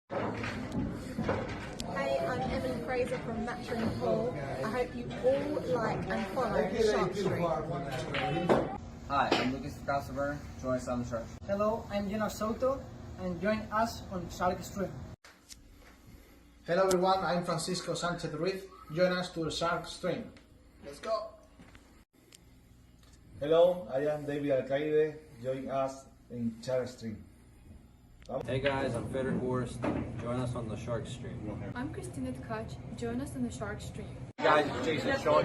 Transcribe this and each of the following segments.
Hey, I'm Emily Fraser from McDermott Cues. I hope you all like and follow Shark Street. Hi, I'm Lucas Casaver. Join us on the Shark Street. Hello, I'm Salotto, and join us on Shark Street. Hello everyone, I'm Francisco Sanchez Ruiz. Join us to the Shark Stream. Let's go! Hello, I am David Alcaide. Join us in Shark Stream. Hey guys, I'm Fedor. Join us on the Shark Stream. I'm Christina Tkach. Join us on the Shark Stream. Hey guys, it's Jason Shaw.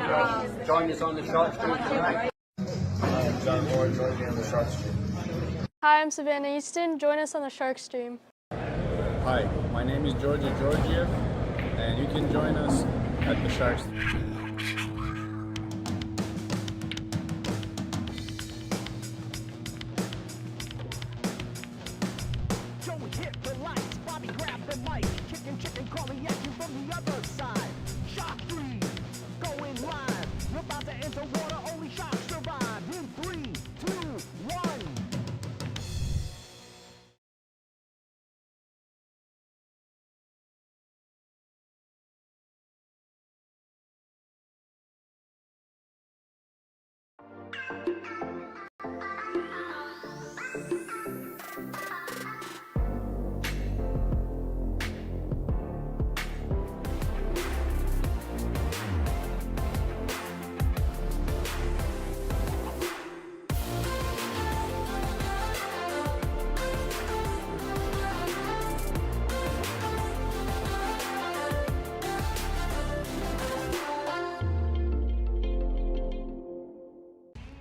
Join us on the Shark Stream tonight. I am John Moore. Join me on the Shark Stream. Hi, I'm Savannah Easton. Join us on the Shark Stream. Hi, my name is Georgia Georgiev, and you can join us at the Shark Stream.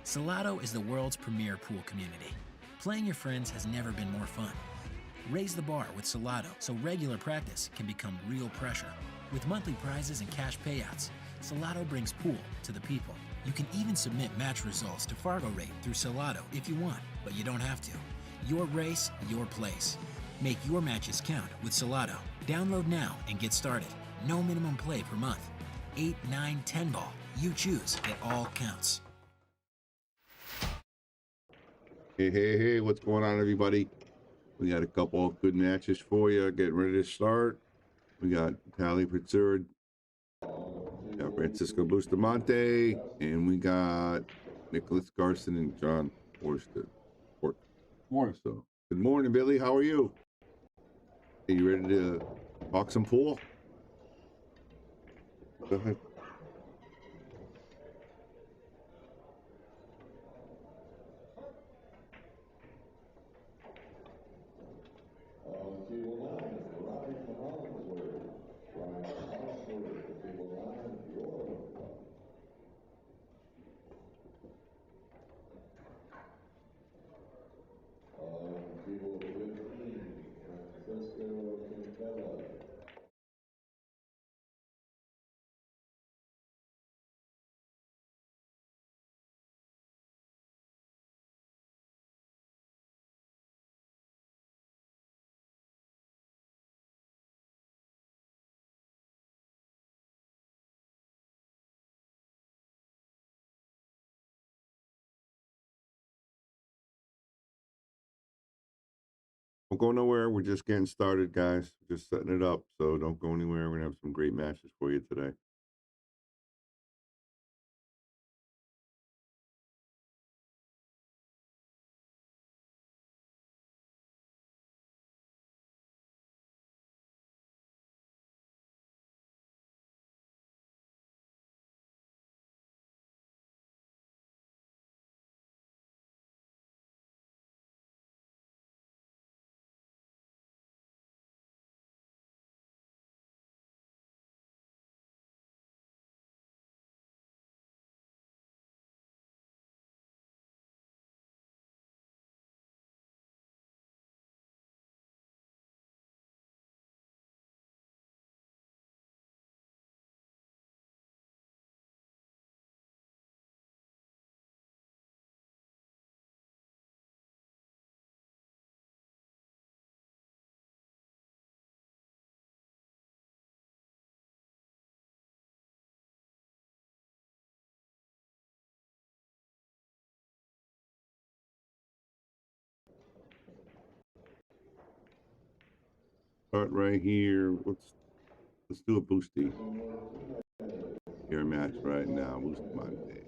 Salotto is the world's premier pool community. Playing your friends has never been more fun. Raise the bar with Salotto so regular practice can become real pressure. With monthly prizes and cash payouts, Salotto brings pool to the people. You can even submit match results to Fargo Rate through Salotto if you want, but you don't have to. Your race, your place. Make your matches count with Salotto. Download now and get started. No minimum play per month. 8, 9, 10 ball. You choose. It all counts. Hey, what's going on, everybody? We got a couple of good matches for you. Getting ready to start. We got Tally Pizzurd, we got Francisco Bustamante, and we got Nicholas Garson and John Forster. Morning. So, good morning, Billy. How are you? Are you ready to talk some pool? Go ahead. Don't go nowhere. We're just getting started, guys. Just setting it up. So don't go anywhere. We're going to have some great matches for you today. start right here. Let's do a boosty. Your match right now, Bustamante.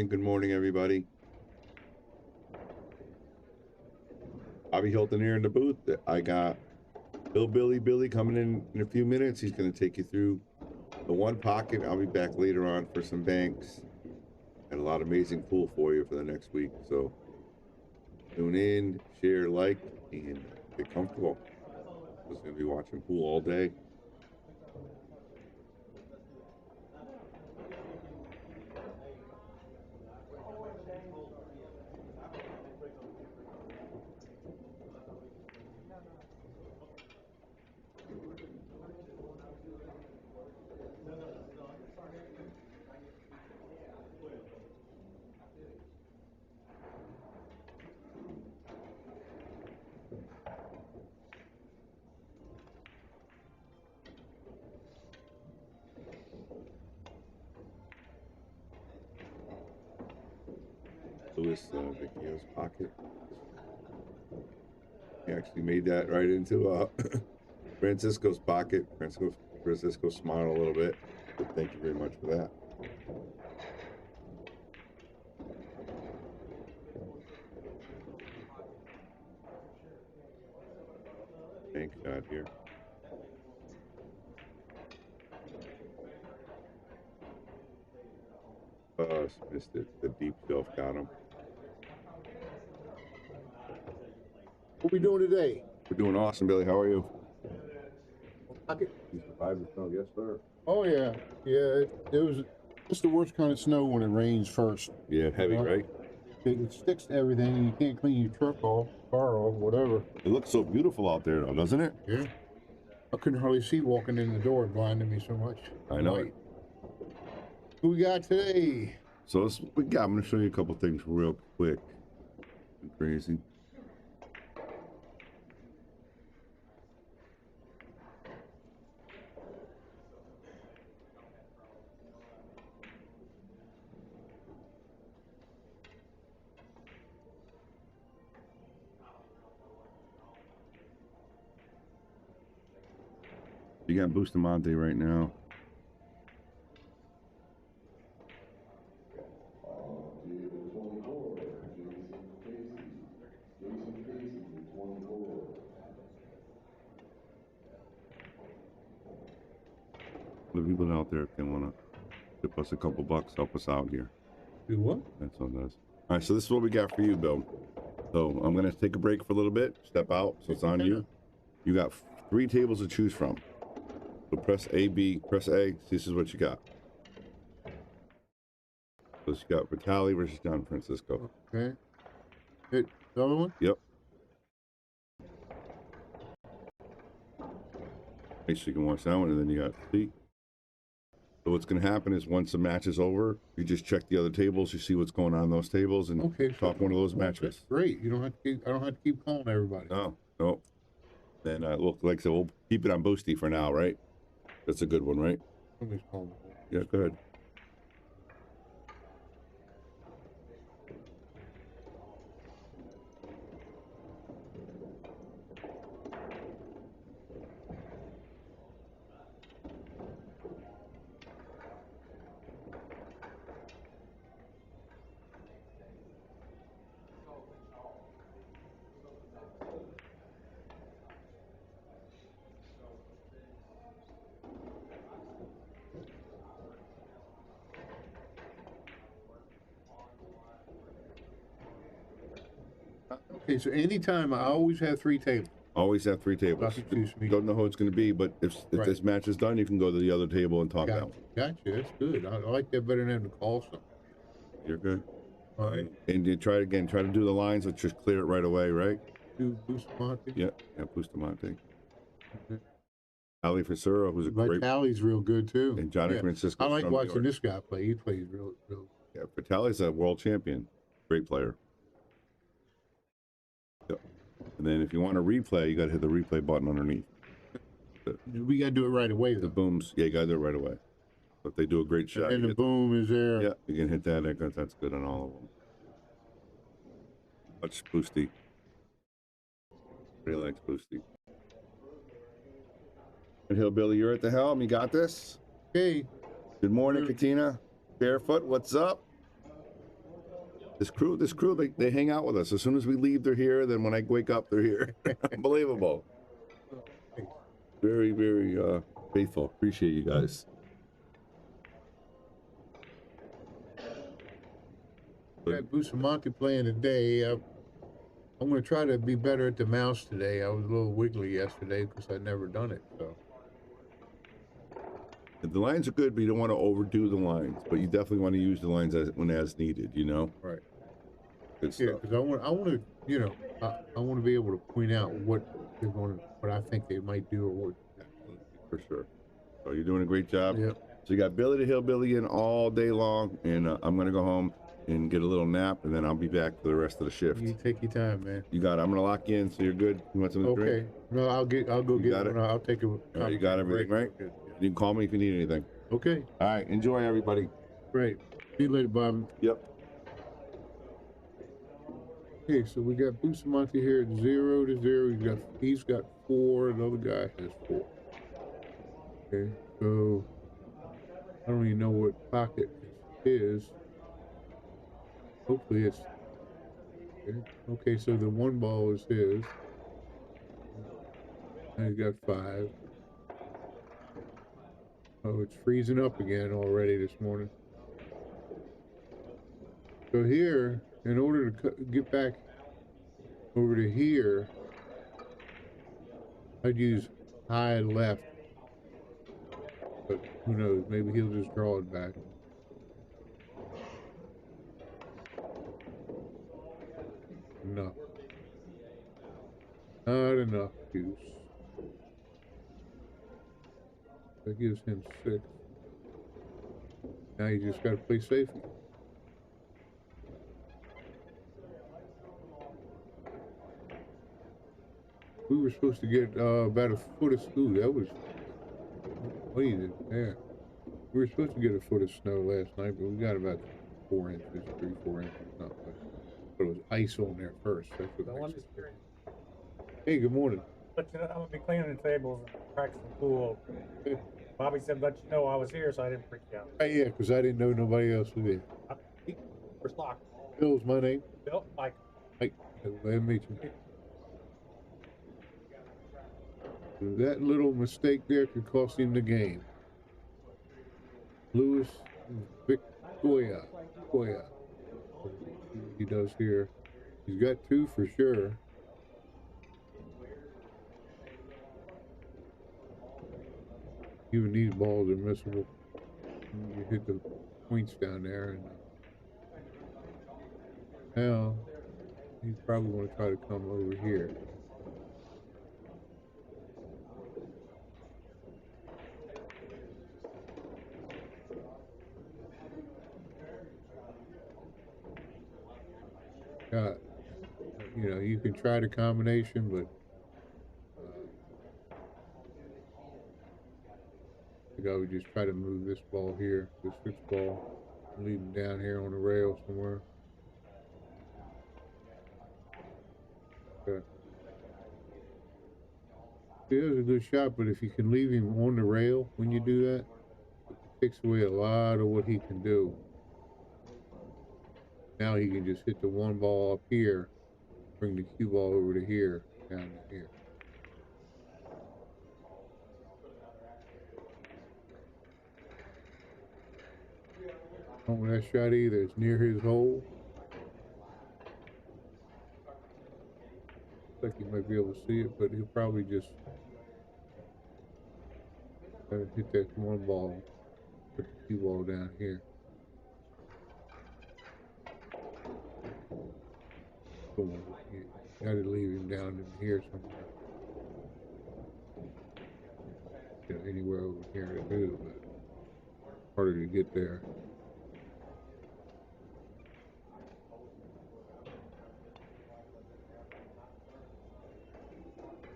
Good morning, everybody. Bobby Hilton here in the booth. I got Billy coming in a few minutes. He's going to take you through the one pocket. I'll be back later on for some banks and a lot of amazing pool for you for the next week. So tune in, share, like, and get comfortable. I'm just going to be watching pool all day. Vicio's pocket. He actually made that right into Francisco's pocket. Francisco smiled a little bit. But thank you very much for that. Bank shot here. Missed it. The deep shelf got him. What we doing today? We're doing awesome, Billy. How are you? Pocket. You survived the snow, yes, sir. Oh yeah, yeah. It was just the worst kind of snow when it rains first. Yeah, heavy, right? It sticks to everything, and you can't clean your truck off, car off, whatever. It looks so beautiful out there, though, doesn't it? Yeah. I couldn't hardly see walking in the door. It blinded me so much. I know. Right. Who we got today? So I'm going to show you a couple things real quick. Crazy. You got Bustamante right now. The people out there, if they want to tip us a couple bucks, help us out here. Do what? That's all it does. All right, so this is what we got for you, Bill. So I'm going to take a break for a little bit, step out, so it's on you. You got 3 tables to choose from. So press A, B, press A. This is what you got. So you got Vitali versus Don Francisco. Okay. Hit the other one? Yep. Make sure you can watch that one, and then you got C. So what's going to happen is once the match is over, you just check the other tables, you see what's going on in those tables, and talk one of those matches. Great. You don't have to keep, I don't have to keep calling everybody. No. Then look, like I said, we'll keep it on Boosty for now, right? That's a good one, right? Somebody's calling. Yeah, go ahead. Okay, so anytime I always have 3 tables. Always have 3 tables. Don't know who it's going to be, but if this match is done, you can go to the other table and talk out. Gotcha. That's good. I like that better than having to call something. You're good. All right. And you try it again. Try to do the lines. Let's just clear it right away, right? Do Bustamante? Yeah, Bustamante. Okay. Ali Fedor, who's a great. Vitali's real good too. And Johnny Francisco. I like watching this guy play. He plays real. Yeah, Vitali's a world champion. Great player. Yep. And then if you want to replay, you got to hit the replay button underneath. We got to do it right away, though. The booms, yeah, you got to do it right away. So if they do a great shot. And the boom is there. Yeah, you can hit that. That's good on all of them. Much boosty. Really likes boosty. And Hillbilly, you're at the helm. You got this? Hey. Good morning, Katina. Barefoot, what's up? This crew, they hang out with us. As soon as we leave, they're here. Then when I wake up, they're here. Unbelievable. Very, very faithful. Appreciate you guys. Got Bustamante playing today. I'm going to try to be better at the mouse today. I was a little wiggly yesterday because I'd never done it. So the lines are good, but you don't want to overdo the lines. But you definitely want to use the lines when as needed. You know. Right. Good yeah, stuff. because I want to, you know, I want to be able to point out what they're going to, what I think they might do or what. For sure. So you're doing a great job. Yep. So you got Billy the Hillbilly in all day long, and I'm going to go home and get a little nap, and then I'll be back for the rest of the shift. You take your time, man. You got it. I'm going to lock you in, so you're good. You want something to drink? Okay. No, I'll go get it. I'll take it. All right, you got everything, right? Yeah. You can call me if you need anything. Okay. All right. Enjoy, everybody. Great. See you later, Bob. Yep. Okay, so we got Bustamante here at 0-0. He's got 4. Another guy has 4. Okay, so I don't even know what pocket it is. Hopefully it's okay. So the 1 ball is his. And he's got 5. Oh, it's freezing up again already this morning. So here, in order to get back over to here, I'd use high left. But who knows? Maybe he'll just draw it back. Enough. Not enough juice. That gives him 6. Now you just got to play safety. We were supposed to get about a foot of snow. That was crazy. Yeah. We were supposed to get a foot of snow last night, but we got about 4 inches, 3-4 inches, not much. But it was ice on there first. That's what makes it. Hey, good morning. But you know, I'm gonna be cleaning the tables and practicing the pool. Bobby said, "Let you know I was here, so I didn't freak you out." Yeah, because I didn't know nobody else was there. First lock. Bill's my name. Bill, Mike. Mike, glad to meet you. That little mistake there could cost him the game. Louis Victoria. He does here. He's got 2 for sure. Even these balls are missable. You hit the points down there, and now he's probably going to try to come over here. You know, you can try the combination, but I think I would just try to move this ball here, this 6 ball, and leave him down here on the rail somewhere. Okay. It is a good shot, but if you can leave him on the rail when you do that, it takes away a lot of what he can do. Now he can just hit the 1 ball up here, bring the cue ball over to here, down to here. Don't want that shot either. It's near his hole. Looks like you might be able to see it, but he'll probably just hit that 1 ball, put the cue ball down here. You gotta leave him down in here somewhere. You know, anywhere over here to do, but harder to get there.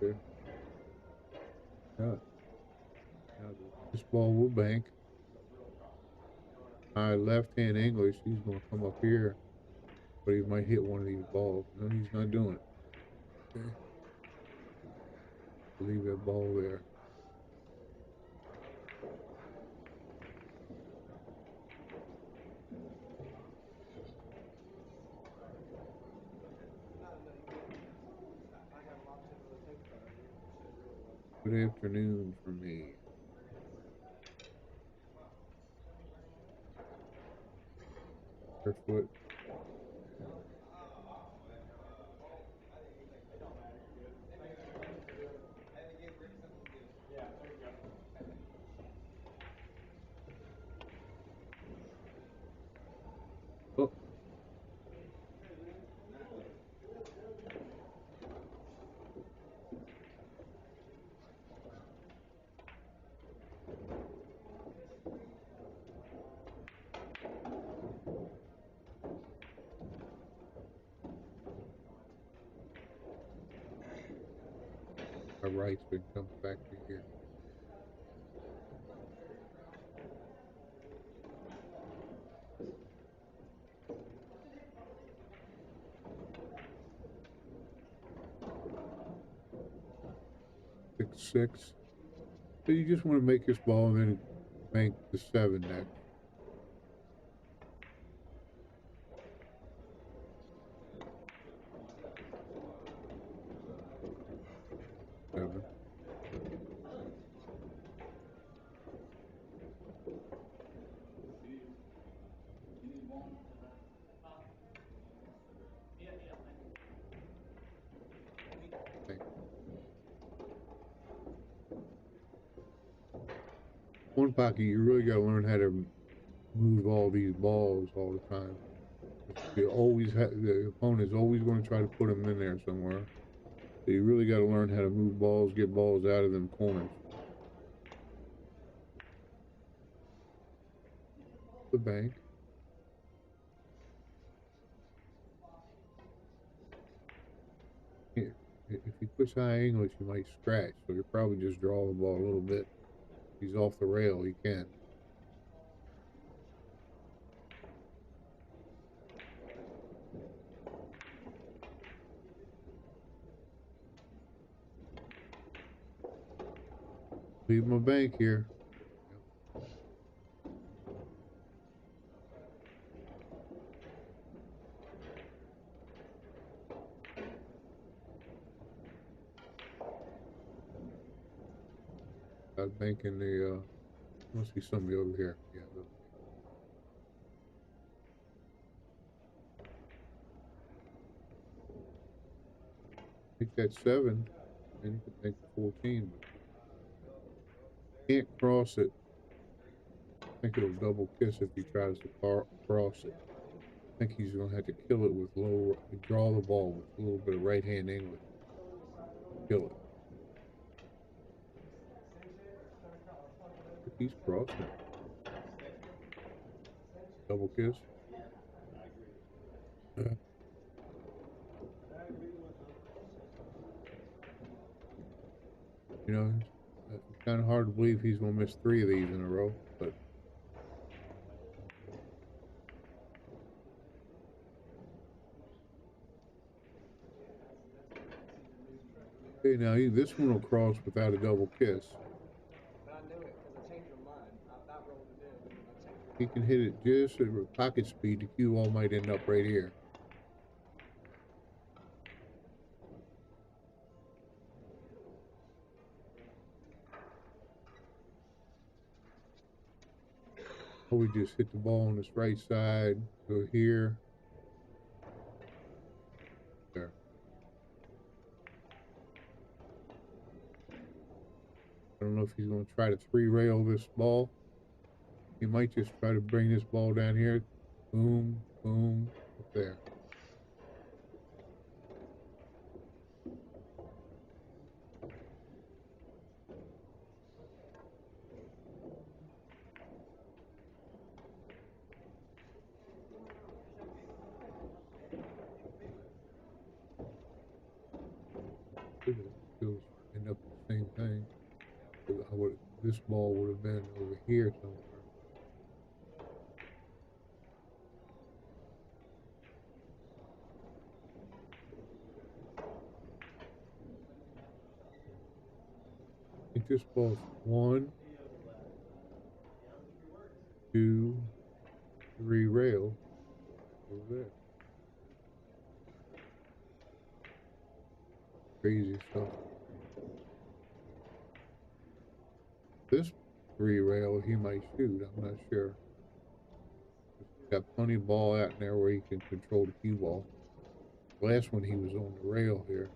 Okay. Yeah. Now this ball will bank. High left-hand English, he's going to come up here, but he might hit one of these balls. No, he's not doing it. Okay. Leave that ball there. Good afternoon for me. Barefoot. Oh. My right's been coming back to here. Six. So you just want to make this ball and then bank the 7 next. Seven. Okay. One pocket, you really got to learn how to move all these balls all the time. You always the opponent's always going to try to put them in there somewhere. So you really got to learn how to move balls, get balls out of them corners. The bank. Here, if he puts high English, he might scratch. So he'll probably just draw the ball a little bit. If he's off the rail, he can. Leave him a bank here. I was banking the, must be somebody over here. Yeah. Take that 7, and you can take the 14. But can't cross it. I think it'll double kiss if he tries to cross it. I think he's going to have to kill it with low, draw the ball with a little bit of right-hand English. Kill it. If he's crossing it. Double kiss. You know, it's kind of hard to believe he's going to miss 3 of these in a row, but okay, now this one will cross without a double kiss. He can hit it just at pocket speed. The cue ball might end up right here. Or we just hit the ball on this right side, go here. There. I don't know if he's going to try to 3-rail this ball. He might just try to bring this ball down here. Boom, boom, up there. Goes this ball would have been over here somewhere. I think this ball's 1, 2, 3 rail over there. Crazy stuff. This 3 rail he might shoot, I'm not sure. Got plenty of ball out in there where he can control the cue ball. Last one he was on the rail here.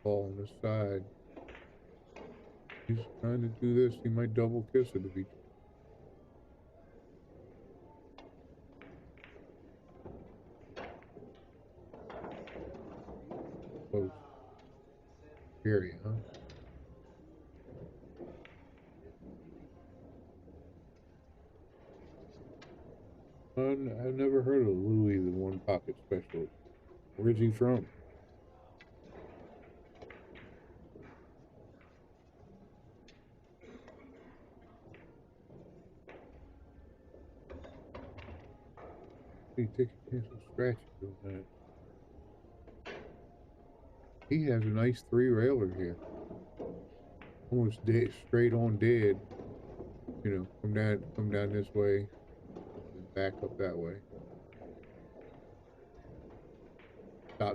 Ball on the side. He's trying to do this. He might double kiss it if he. Close. Scary, huh? I've never heard of Louis, the one pocket specialist. Where's he from? He takes a chance of scratching doing that. He has a nice 3 railer here. Almost dead, straight on dead. You know, come down this way, and back up that way.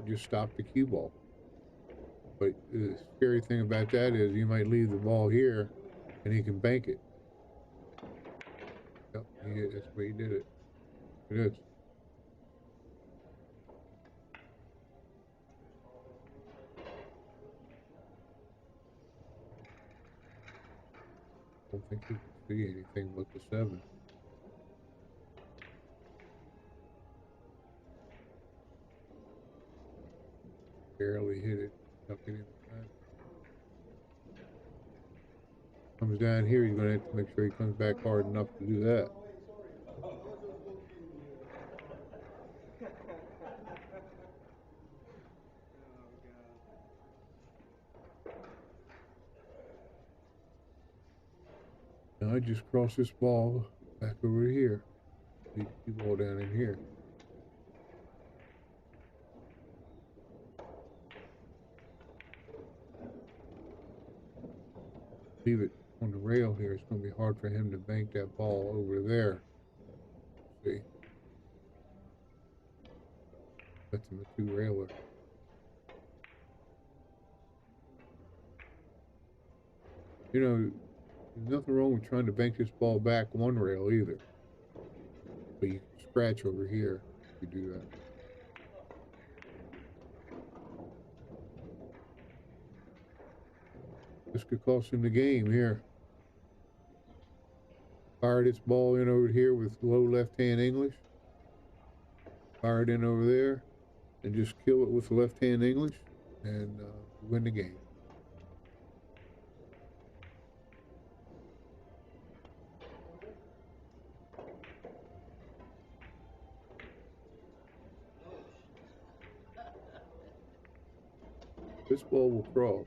Just stop the cue ball. But the scary thing about that is you might leave the ball here, and he can bank it. Yep, that's the way he did it. It is. I don't think he can see anything but the 7. Barely hit it. Tuck it in behind. Comes down here, he's going to have to make sure he comes back hard enough to do that. Now I just cross this ball back over here. Leave the ball down in here. Leave it on the rail here. It's going to be hard for him to bank that ball over there. See? That's him a 2 railer. You know, there's nothing wrong with trying to bank this ball back 1 rail either. But you can scratch over here if you do that. This could cost him the game here. Fire this ball in over here with low left-hand English. Fire it in over there. And just kill it with left-hand English. And win the game. This ball will cross.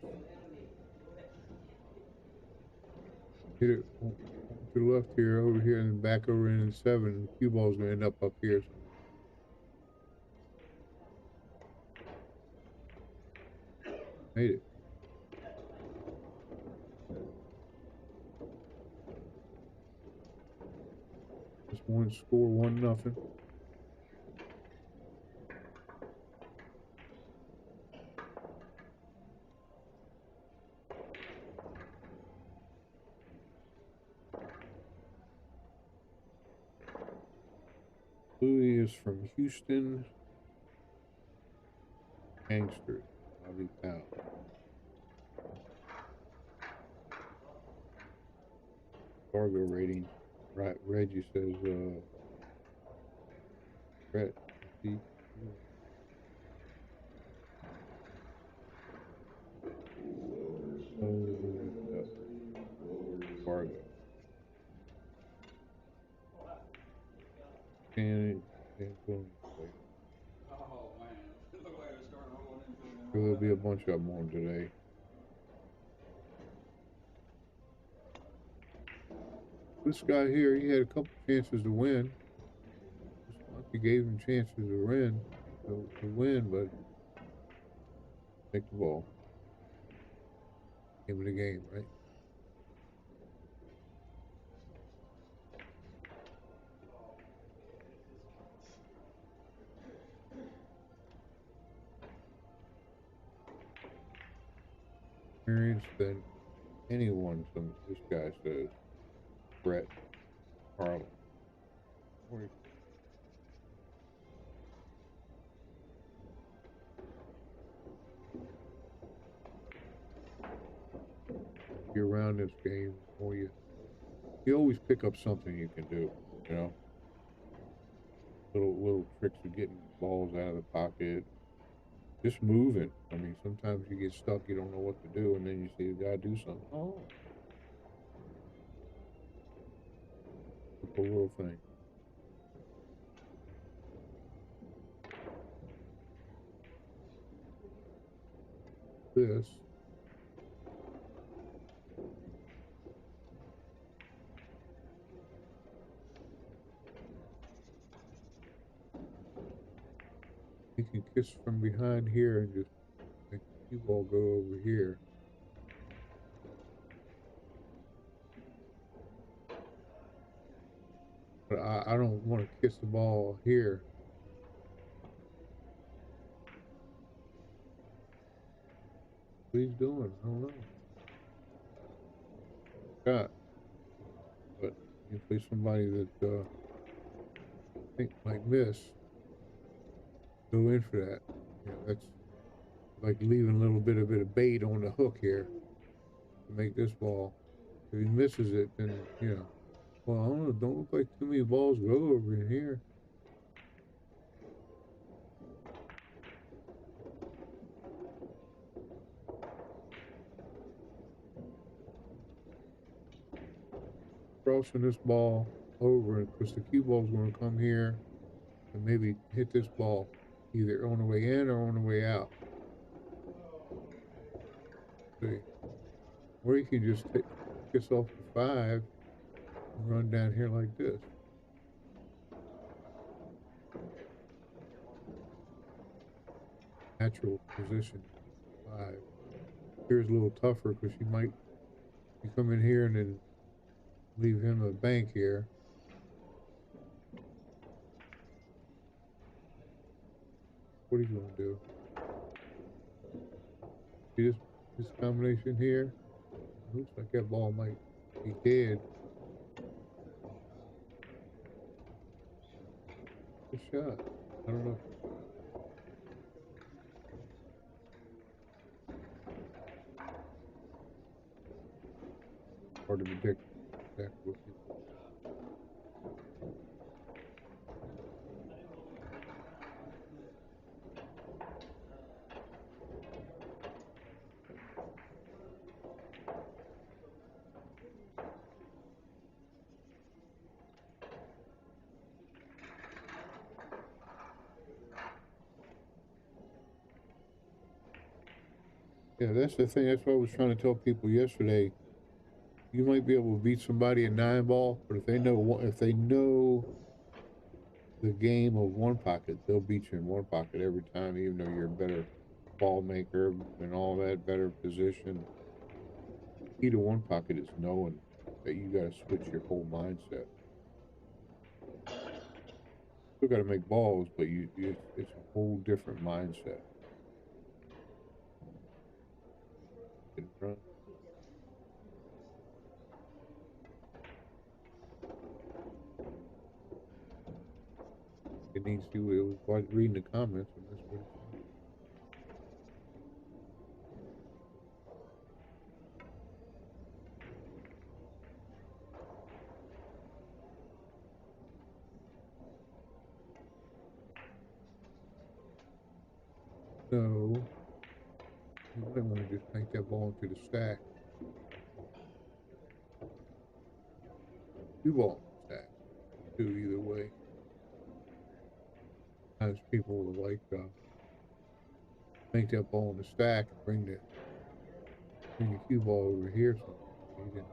Hit it to the left here, over here, and then back over in the 7. And the cue ball's going to end up here. Made it. Just one score, 1-0. Louis is from Houston. Gangster, Aramith Balls. Cargo rating Right, Reggie says, Brett, see, Fargo. And Antonio. There'll be a bunch of them on today. This guy here, he had a couple chances to win. He gave him chances to win, but take the ball. Game of the game, right? Experienced than anyone, this guy says. Brett Harlan. You're around this game, or you always pick up something you can do, you know. Little tricks of getting balls out of the pocket, just moving. I mean, sometimes you get stuck, you don't know what to do, and then you see the guy do something. Oh, simple little thing. This. You can kiss from behind here and just make the cue ball go over here. But I don't want to kiss the ball here. What he's doing, I don't know. Got, but you play somebody that I think might miss. Go in for that. You know, that's like leaving a little bit of bait on the hook here to make this ball. If he misses it, then you know. Well, I don't know. Don't look like too many balls go over in here. Crossing this ball over, because the cue ball is going to come here and maybe hit this ball either on the way in or on the way out. See, or you can just kiss off the 5 and run down here like this. Natural position 5. Here's a little tougher because you might come in here and then leave him a bank here. What are you going to do? See this combination here? Looks like that ball might be dead. Good shot. I don't know. Hard to predict exactly what people. Yeah, that's the thing. That's what I was trying to tell people yesterday. You might be able to beat somebody at 9-ball, but if they know the game of one pocket, they'll beat you in one pocket every time, even though you're a better ball maker and all that, better position. The key to one pocket is knowing that you got to switch your whole mindset. Still got to make balls, but it's a whole different mindset. Get in front. It needs to. It was reading the comments, and that's what it's saying. So you might want to just paint that ball into the stack. Two balls in the stack. Do either way. Sometimes people will like paint that ball in the stack and bring the cue ball over here so you can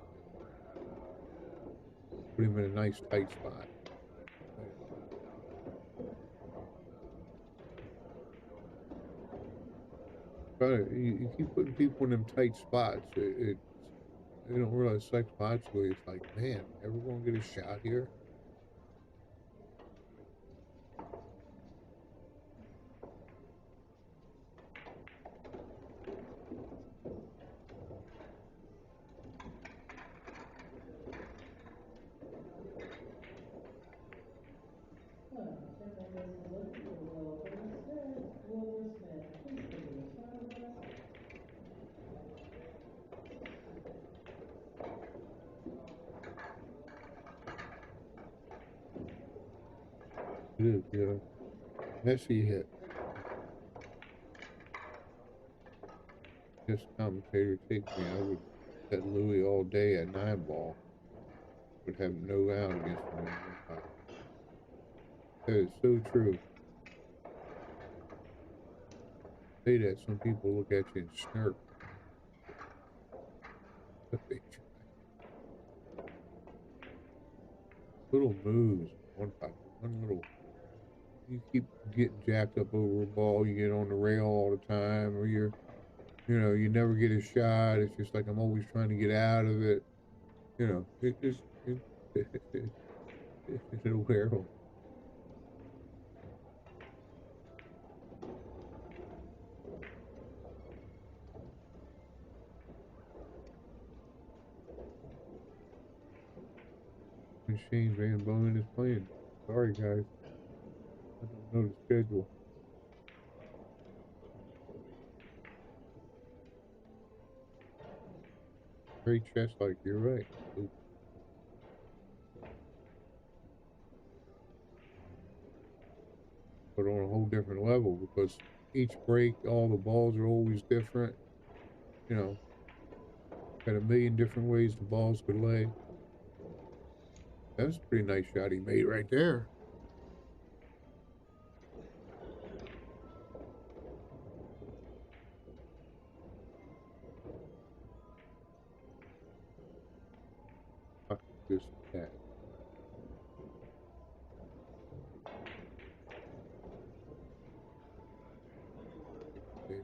put him in a nice tight spot. You keep putting people in them tight spots. They don't realize psychologically it's like, man, ever gonna get a shot here? It is, yeah. Messy hit. This commentator take me, I would set Louis all day at 9-ball. Would have no out against him. That is so true. Say that, some people look at you and snark. But they try. Little moves, one little. You keep getting jacked up over a ball. You get on the rail all the time, or you never get a shot. It's just like I'm always trying to get out of it. It'll wear on. Shane Van Boening is playing. Sorry, guys. I don't know the schedule. Great chest, like you're right. Oops. But on a whole different level because each break, all the balls are always different. Got a million different ways the balls could lay. That's a pretty nice shot he made right there. This cat. Okay.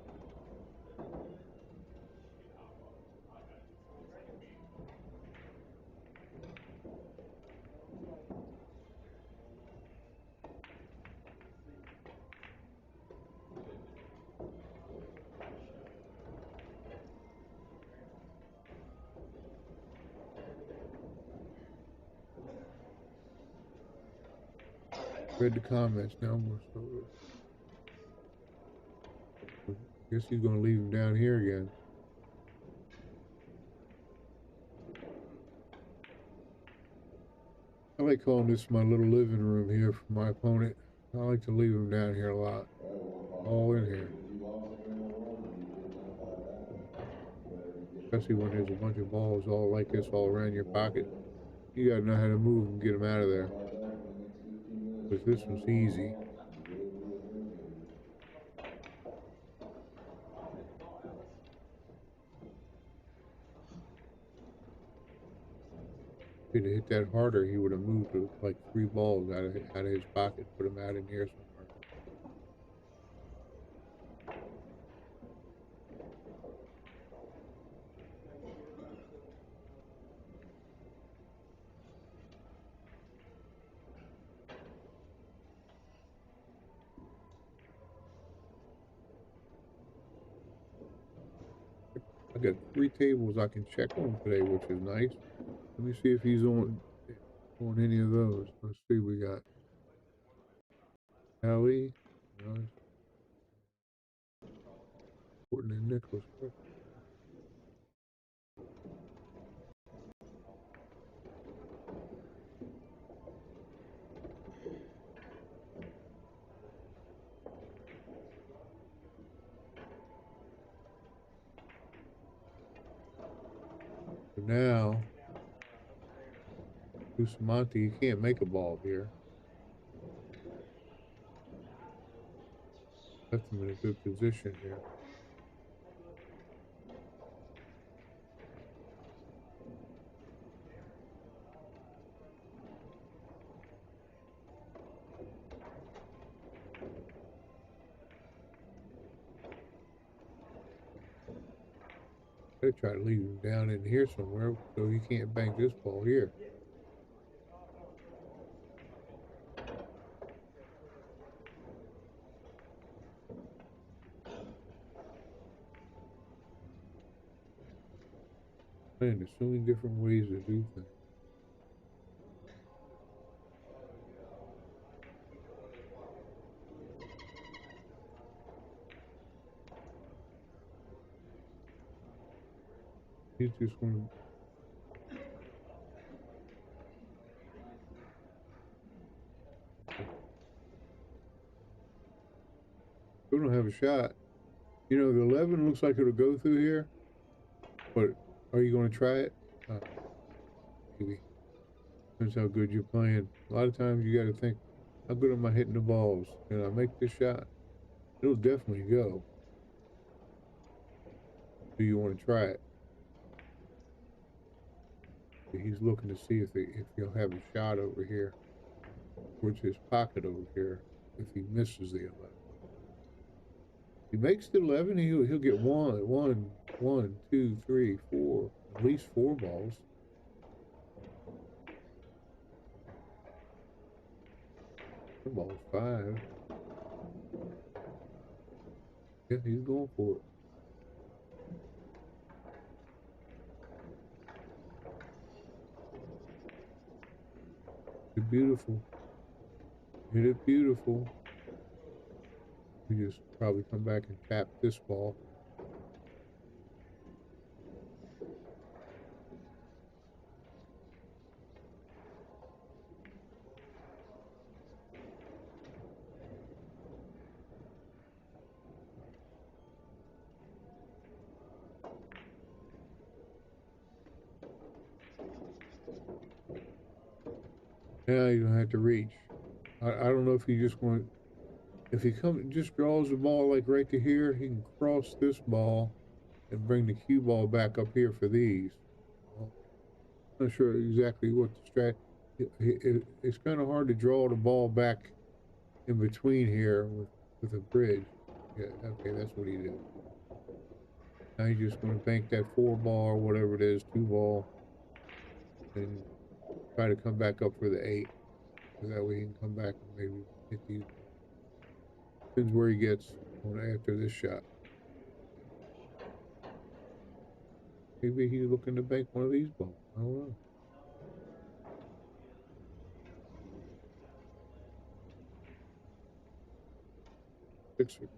Read the comments now. Guess he's gonna leave him down here again. I like calling this my little living room here for my opponent. I like to leave him down here a lot. All in here. Especially when there's a bunch of balls all like this all around your pocket. You gotta know how to move and get them out of there. Because this one's easy. If he'd hit that harder, he would have moved like 3 balls out of his pocket, put them out in here somewhere. I got 3 tables I can check on today, which is nice. Let me see if he's on any of those. Let's see, we got Ellie, Horton and Nicholas. now, Bustamante, you can't make a ball here. Left him in a good position here. They try to leave him down in here somewhere so he can't bank this ball here. Man, there's so many different ways to do things. He's just going to... We don't have a shot. You know, the 11 looks like it'll go through here, but are you going to try it? Maybe. Depends how good you're playing. A lot of times you got to think, how good am I hitting the balls? Can I make this shot? It'll definitely go. Do you want to try it? He's looking to see if he'll have a shot over here, towards his pocket over here, if he misses the 11. If he makes the 11, he'll get one, two, three, four, at least 4 balls. The ball's 5. Yeah, he's going for it. It's beautiful. Hit it beautiful. We just probably come back and tap this ball. Now you don't have to reach. I don't know if he just want. If he just draws the ball like right to here, he can cross this ball and bring the cue ball back up here for these. I'm not sure exactly what the it's kind of hard to draw the ball back in between here with a bridge. Yeah, okay, that's what he did. Now he's just going to bank that 4 ball or whatever it is, 2 ball, and try to come back up for the 8. So that way he can come back and maybe hit these. Depends where he gets after this shot. Maybe he's looking to bank one of these balls. I don't know. Fix it.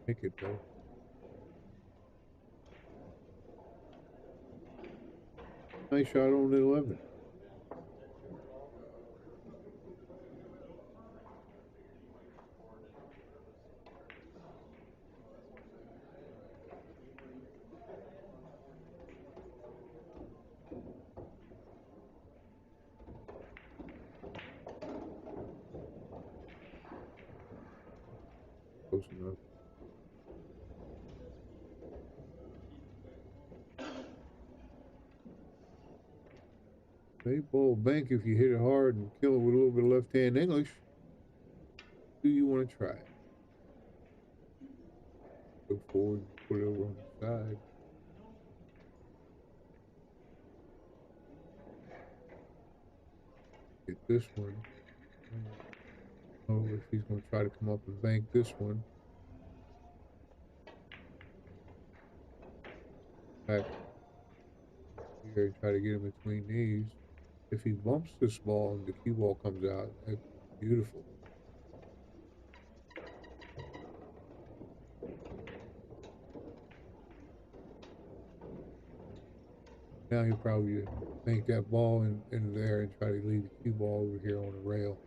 Make it though. Nice shot on the 11. Close enough. Ball bank if you hit it hard and kill it with a little bit of left-hand English. Do you want to try it? Go forward and put it over on the side. Get this one. Oh, if he's going to try to come up and bank this one. Back here and try to get him between these. If he bumps this ball and the cue ball comes out, that's beautiful. Now he'll probably bank that ball in there and try to leave the cue ball over here on the rail.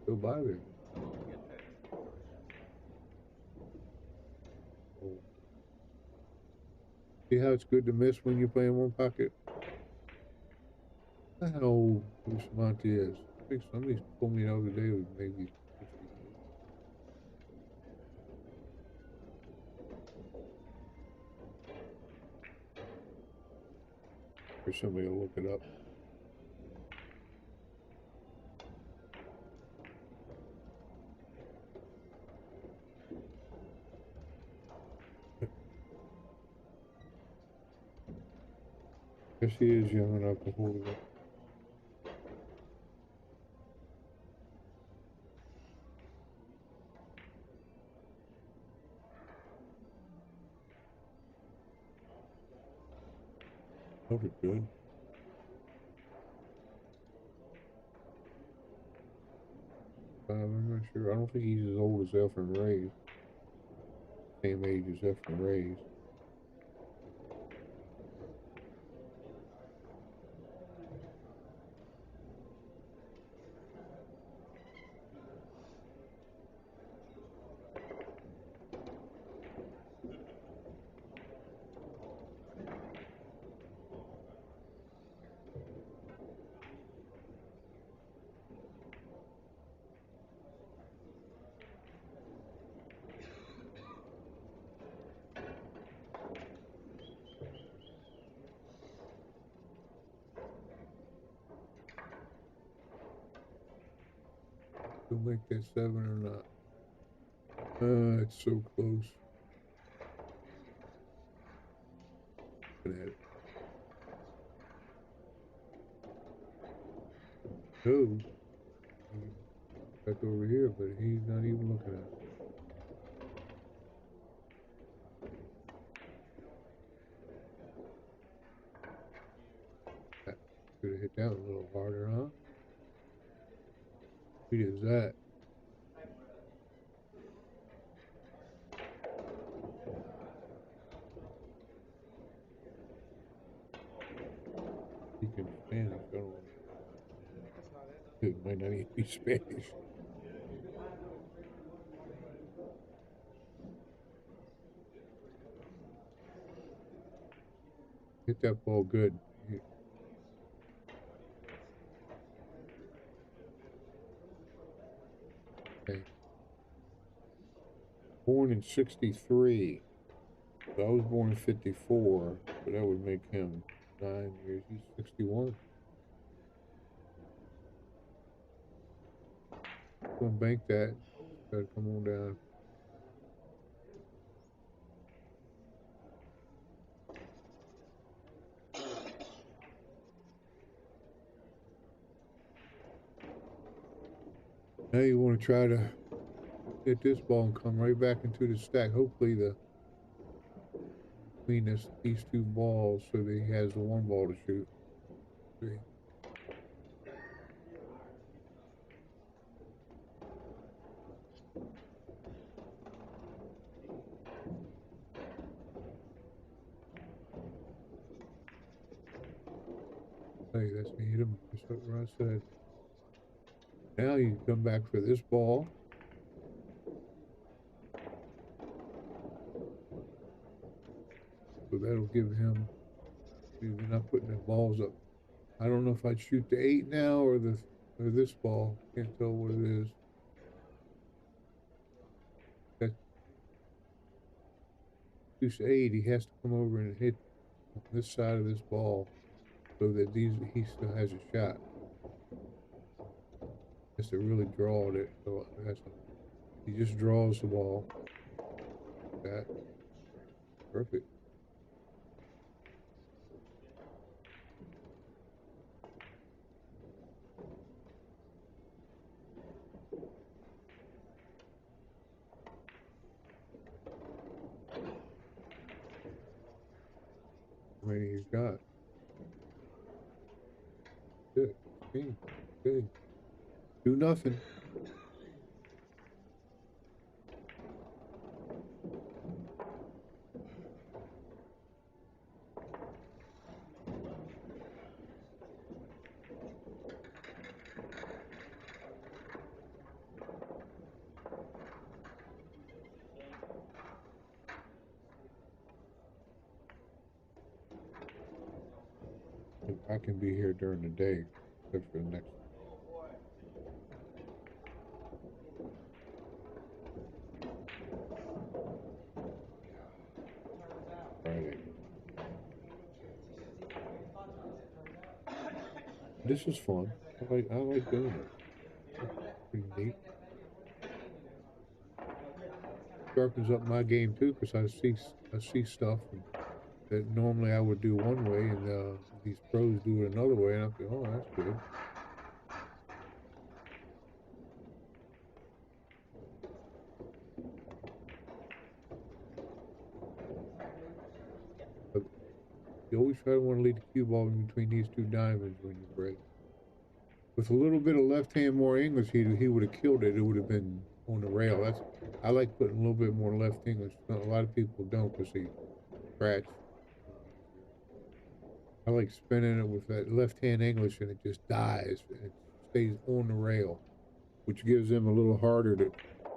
Go by there. Oh. See how it's good to miss when you're playing one pocket? I don't know how old Monty is. I think somebody told me the other day it was maybe 62. Or somebody will look it up. Guess he is young enough to hold it up. Those are good. I'm not sure. I don't think he's as old as Efren Reyes. Same age as Efren Reyes. He'll make that 7 or not. It's so close. Look at it. No. Back over here, but he's not even looking at it. Could have hit that one a little harder, huh? Who does that? Speaking Spanish, I don't know. It might not even be Spanish. Hit that ball good. Okay. Born in 63. So I was born in 54, but that would make him 9 years. He's 61. Gonna bank that. Gotta come on down. Now you want to try to hit this ball and come right back into the stack. Hopefully between these two balls so that he has the one ball to shoot. See? Hey, that's me. Hit him. Just like what I said. Now you come back for this ball. So that'll give him. They're not putting the balls up. I don't know if I'd shoot the 8 now or this ball. Can't tell what it is. That shoots 8. He has to come over and hit this side of this ball so that he still has a shot. He has to really draw it. So he just draws the ball. That perfect. How many he's got? Good. Good. Do nothing. I can be here during the day, except for the next Friday. This is fun. I like doing it. Pretty neat. Sharpens up my game too, because I see stuff that normally I would do one way, and these pros do it another way, and I think, oh, that's good. But you always try to want to lead the cue ball in between these two diamonds when you break. With a little bit of left hand more English, he would have killed it. It would have been on the rail. I like putting a little bit more left English. A lot of people don't because they scratch. I like spinning it with that left hand English, and it just dies. It stays on the rail, which gives them a little harder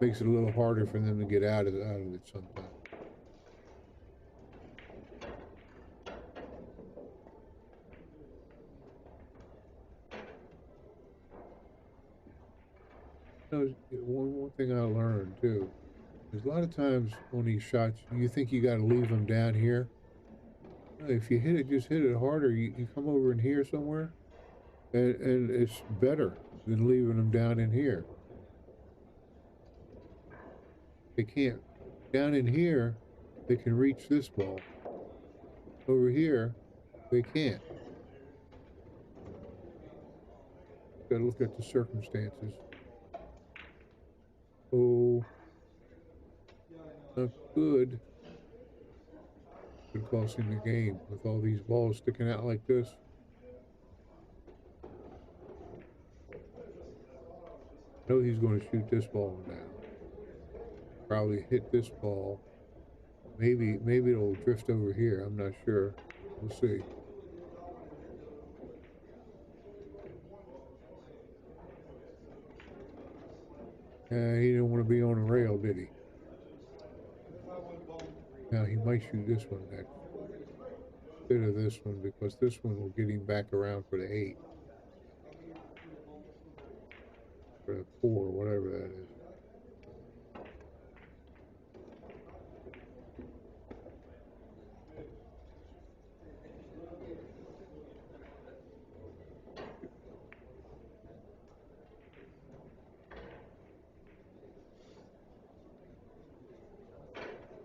makes it a little harder for them to get out of it sometimes. One thing I learned too is a lot of times on these shots you think you got to leave them down here. If you just hit it harder. You come over in here somewhere, and it's better than leaving them down in here. They can't down in here. They can reach this ball. Over here, they can't. Got to look at the circumstances. Oh, not good. Could cost him the game with all these balls sticking out like this. I know he's going to shoot this ball now. Probably hit this ball. Maybe it'll drift over here. I'm not sure. We'll see. He didn't want to be on the rail, did he? Now he might shoot this one next instead of this one, because this one will get him back around for the 8. For the 4, whatever that is.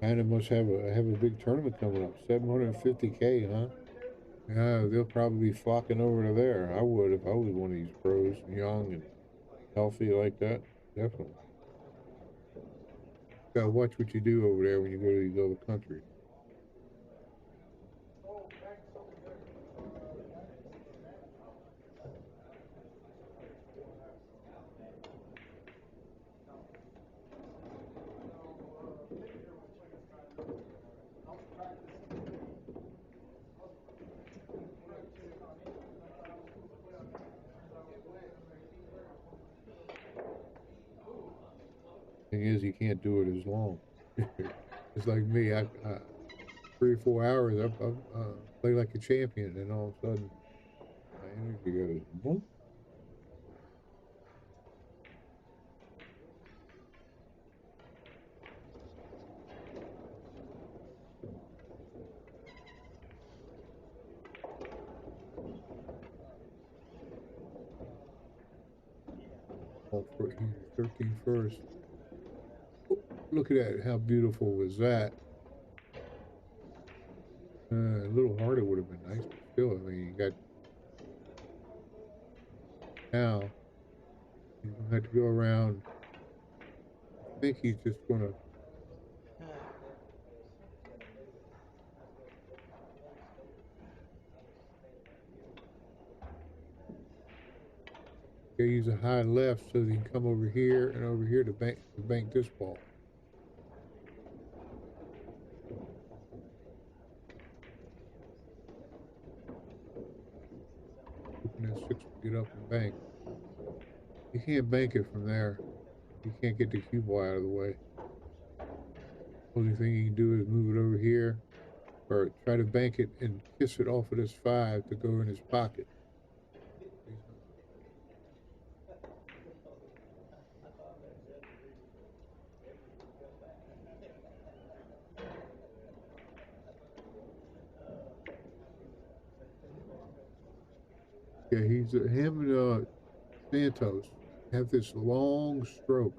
And it must have a big tournament coming up, 750K, huh? Yeah, they'll probably be flocking over to there. I would if I was one of these pros, young and healthy like that. Definitely. Gotta watch what you do over there when you go to these other countries. Thing is, you can't do it as long. It's like me. I 3 or 4 hours, I play like a champion, and all of a sudden, my energy goes boom. Oh, 13 first. Oh, look at that! How beautiful was that? A little harder would have been nice, but still, I mean, you got now. You're gonna have to go around. I think he's just gonna. Use a high left so that he can come over here and over here to bank this ball. Open that 6 to get up and bank. You can't bank it from there. You can't get the cue ball out of the way. Only thing you can do is move it over here or try to bank it and kiss it off of this 5 to go in his pocket. Yeah, him and Santos have this long stroke.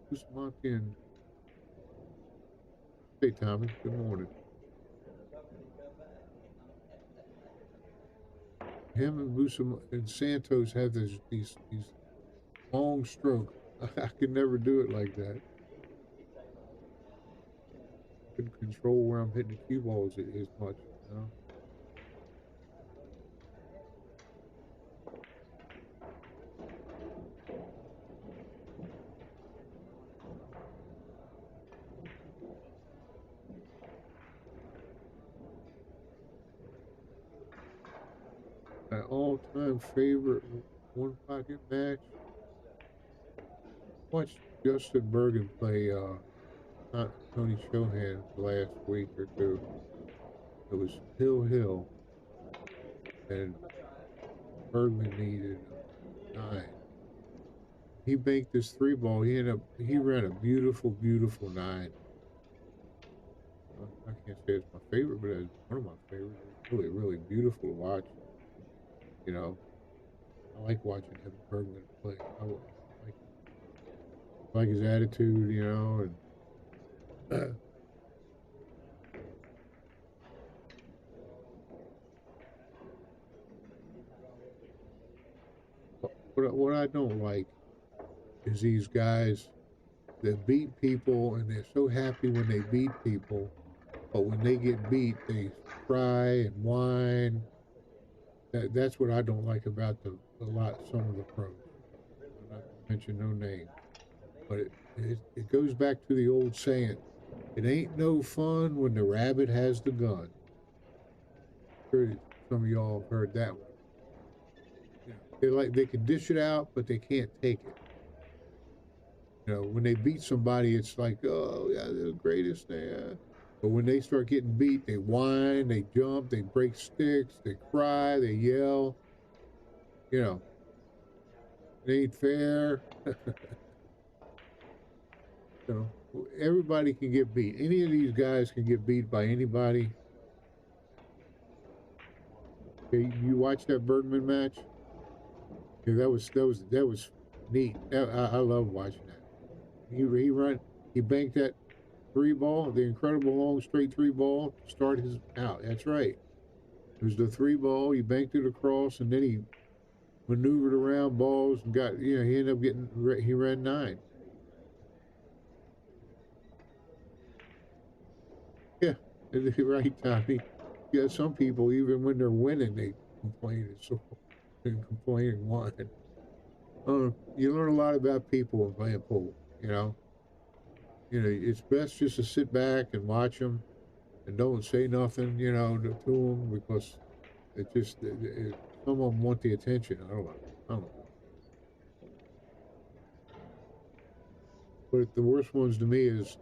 Bustamante and hey, Tommy, good morning. Him and Bustamante and Santos have these long stroke. I could never do it like that. I couldn't control where I'm hitting the cue balls as much, you know. My all-time favorite one pocket match. Watched Justin Bergen play Tony Chohan last week or two. It was Hill, and Bergman needed 9. He banked this 3 ball. He ran a beautiful 9. I can't say it's my favorite, but it's one of my favorites. It's really beautiful to watch. You know, I like watching him Bergman play. I like his attitude, you know, and what I don't like is these guys that beat people and they're so happy when they beat people, but when they get beat, they cry and whine. That's what I don't like about some of the pros. I'm not going to mention no name, but it goes back to the old saying, it ain't no fun when the rabbit has the gun. I'm sure some of y'all have heard that one. You know, they can dish it out, but they can't take it. You know, when they beat somebody, it's like, oh yeah, they're the greatest. But when they start getting beat, they whine, they jump, they break sticks, they cry, they yell. You know, it ain't fair. So everybody can get beat. Any of these guys can get beat by anybody. Okay, you watch that Bergman match? Yeah, that was neat. I love watching that. He banked that 3 ball, the incredible long straight 3 ball to start his out. That's right. It was the 3 ball. He banked it across, and then he maneuvered around balls and got. You know, he ended up he ran 9. Yeah, right, Tommy. Yeah, some people even when they're winning, they complain and whine. You learn a lot about people in playing pool. You know, it's best just to sit back and watch them and don't say nothing. You know, to them because some of them want the attention. I don't know. But the worst ones to me is,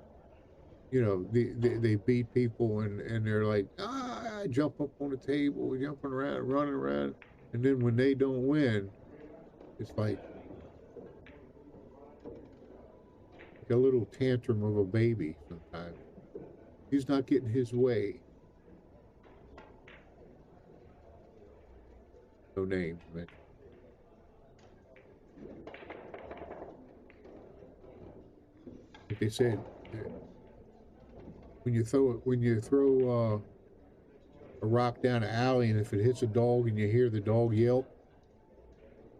you know, they beat people and they're like, I jump up on the table, jumping around, running around, and then when they don't win, it's like a little tantrum of a baby sometimes. He's not getting his way. No names, man. Like they said, when you throw a rock down an alley, and if it hits a dog and you hear the dog yelp,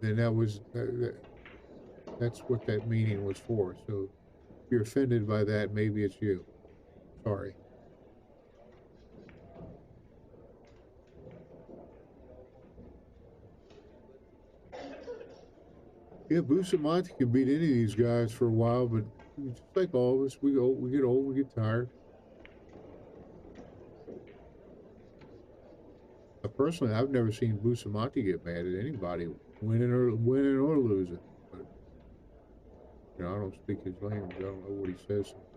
then that's what that meaning was for. So if you're offended by that, maybe it's you. Sorry. Yeah, Bustamante can beat any of these guys for a while, but just like all of us, we get old, we get tired. Personally, I've never seen Bustamante get mad at anybody, winning or losing. But, you know, I don't speak his language. I don't know what he says sometimes.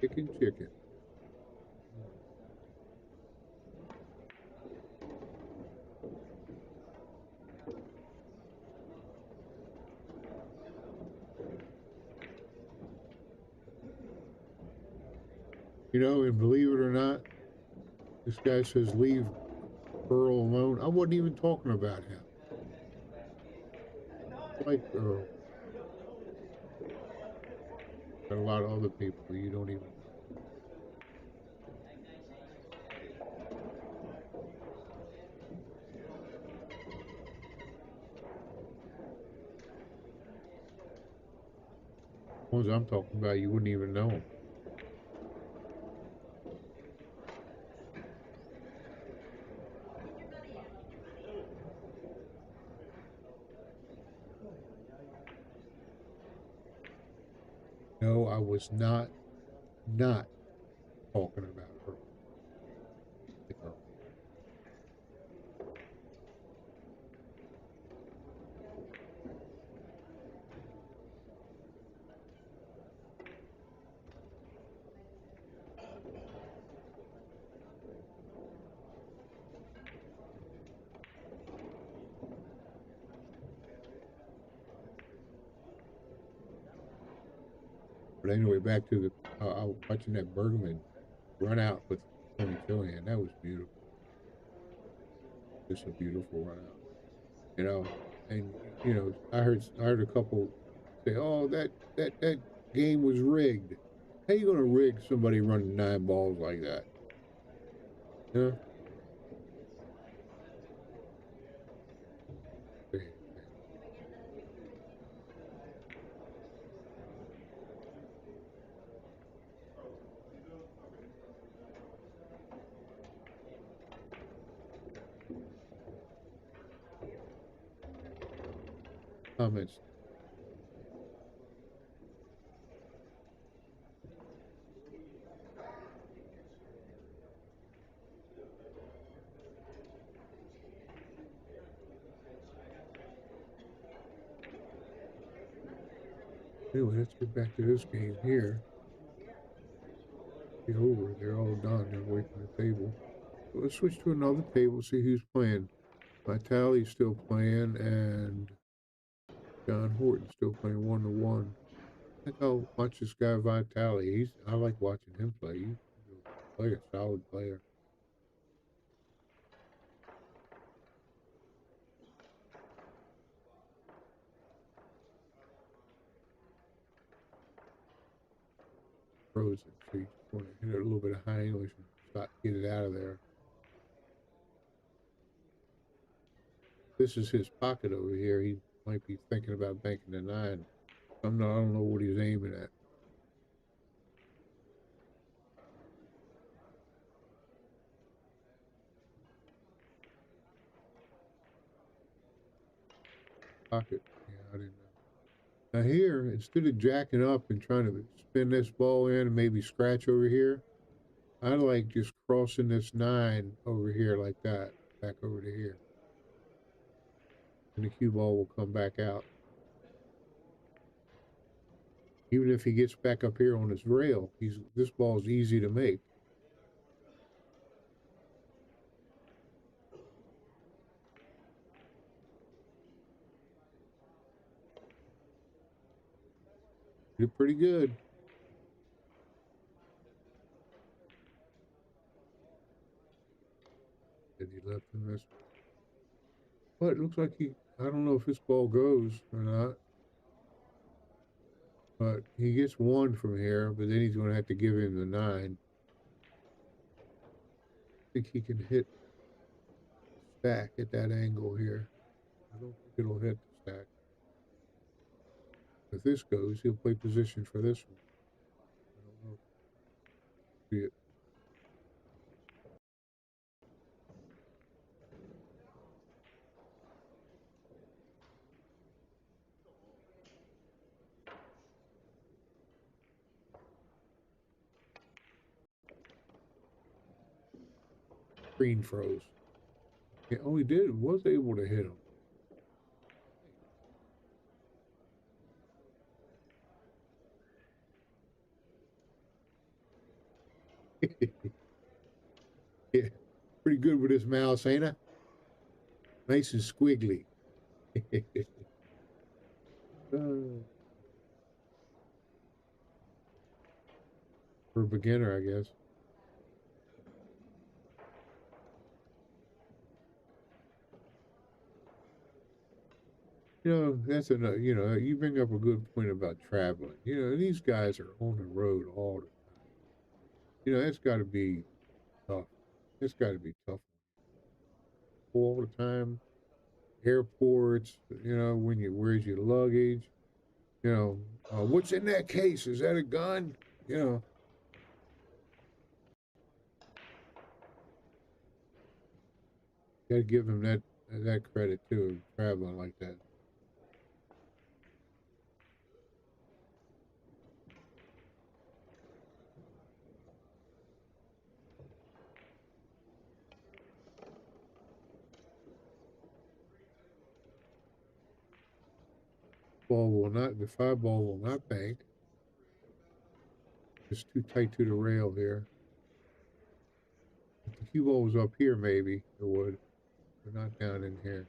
Chicken, chicken. You know, and believe it or not, this guy says leave Earl alone. I wasn't even talking about him. I like Earl. Got a lot of other people you don't even know. The ones I'm talking about, you wouldn't even know them. No, I was not talking about her. But anyway, back to the I was watching that Bergman run out with Tony Tillian. That was beautiful. Just a beautiful run out. You know, and you know, I heard a couple say, "Oh, that game was rigged." How you gonna rig somebody running 9 balls like that? Yeah. Comments. Anyway, let's get back to this game here. Be over. They're all done. They're away from the table. So let's switch to another table, see who's playing. Vitali's still playing, and John Horton's still playing 1-1. I think I'll watch this guy Vitali. I like watching him play. He's a player, solid player. Frozen, so you just want to hit it a little bit of high English and stop, get it out of there. This is his pocket over here. He might be thinking about banking the 9. I don't know what he's aiming at. Pocket. Yeah, I didn't know. Now here, instead of jacking up and trying to spin this ball in and maybe scratch over here, I like just crossing this 9 over here like that, back over to here. And the cue ball will come back out. Even if he gets back up here on his rail, this ball is easy to make. You're pretty good. Did he left him this? But it looks like I don't know if this ball goes or not. But he gets 1 from here, but then he's going to have to give him the 9. I think he can hit the stack at that angle here. I don't think it'll hit the stack. If this goes, he'll play position for this one. I don't know. See it. Screen froze. Yeah, oh, he did. Was able to hit him. Yeah, pretty good with this mouse, ain't it? Nice and squiggly. For a beginner, I guess. You know, that's another, you know, you bring up a good point about traveling. You know, these guys are on the road all the time. You know, that's got to be tough. It's got to be tough all the time. Airports, you know, where's your luggage? You know, what's in that case? Is that a gun? You know. Got to give him that credit too, traveling like that. The 5 ball will not bank. It's too tight to the rail here. If the cue ball was up here, maybe it would, but not down in here.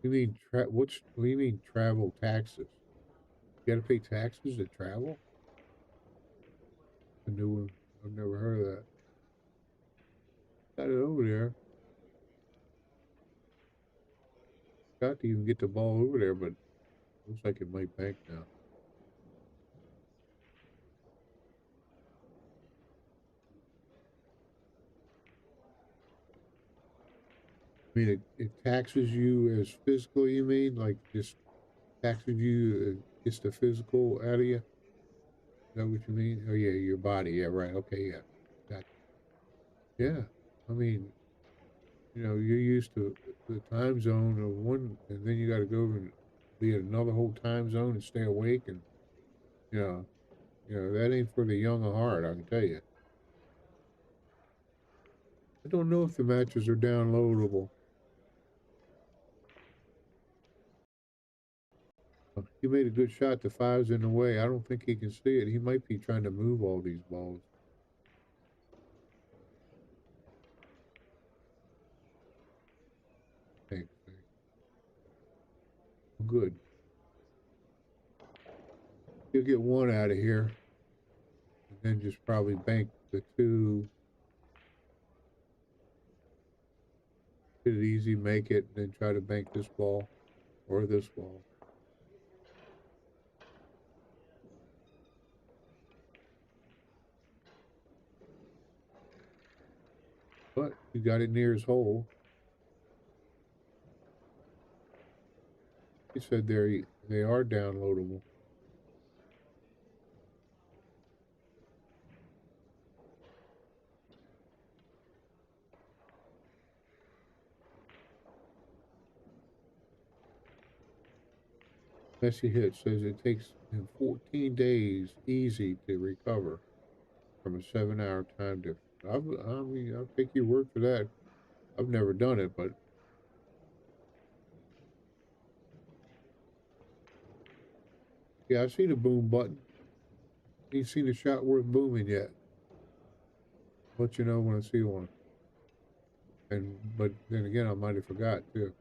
You mean what do you mean travel taxes? You got to pay taxes to travel? A new one. I've never heard of that. Got it over there. Got to even get the ball over there, but looks like it might bank now. I mean, it taxes you as physical, you mean? Like, just taxes you, gets the physical out of you? Is that what you mean? Oh, yeah, your body. Yeah, right. Okay, yeah. Gotcha. Yeah. I mean, you know, you're used to the time zone of one, and then you got to go and be at another whole time zone and stay awake. And, you know, that ain't for the young of heart, I can tell you. I don't know if the matches are downloadable. He made a good shot. The 5's in the way. I don't think he can see it. He might be trying to move all these balls. Thanks. Good. You'll get 1 out of here. And then just probably bank the 2. Hit it easy, make it, and then try to bank this ball or this ball. But you got it near his hole. He said they are downloadable. Messi Hit says it takes him 14 days easy to recover from a 7-hour time difference. I mean, I'll take your word for that. I've never done it, but yeah, I see the boom button. Ain't seen a shot worth booming yet. I'll let you know when I see one. But then again, I might have forgot too.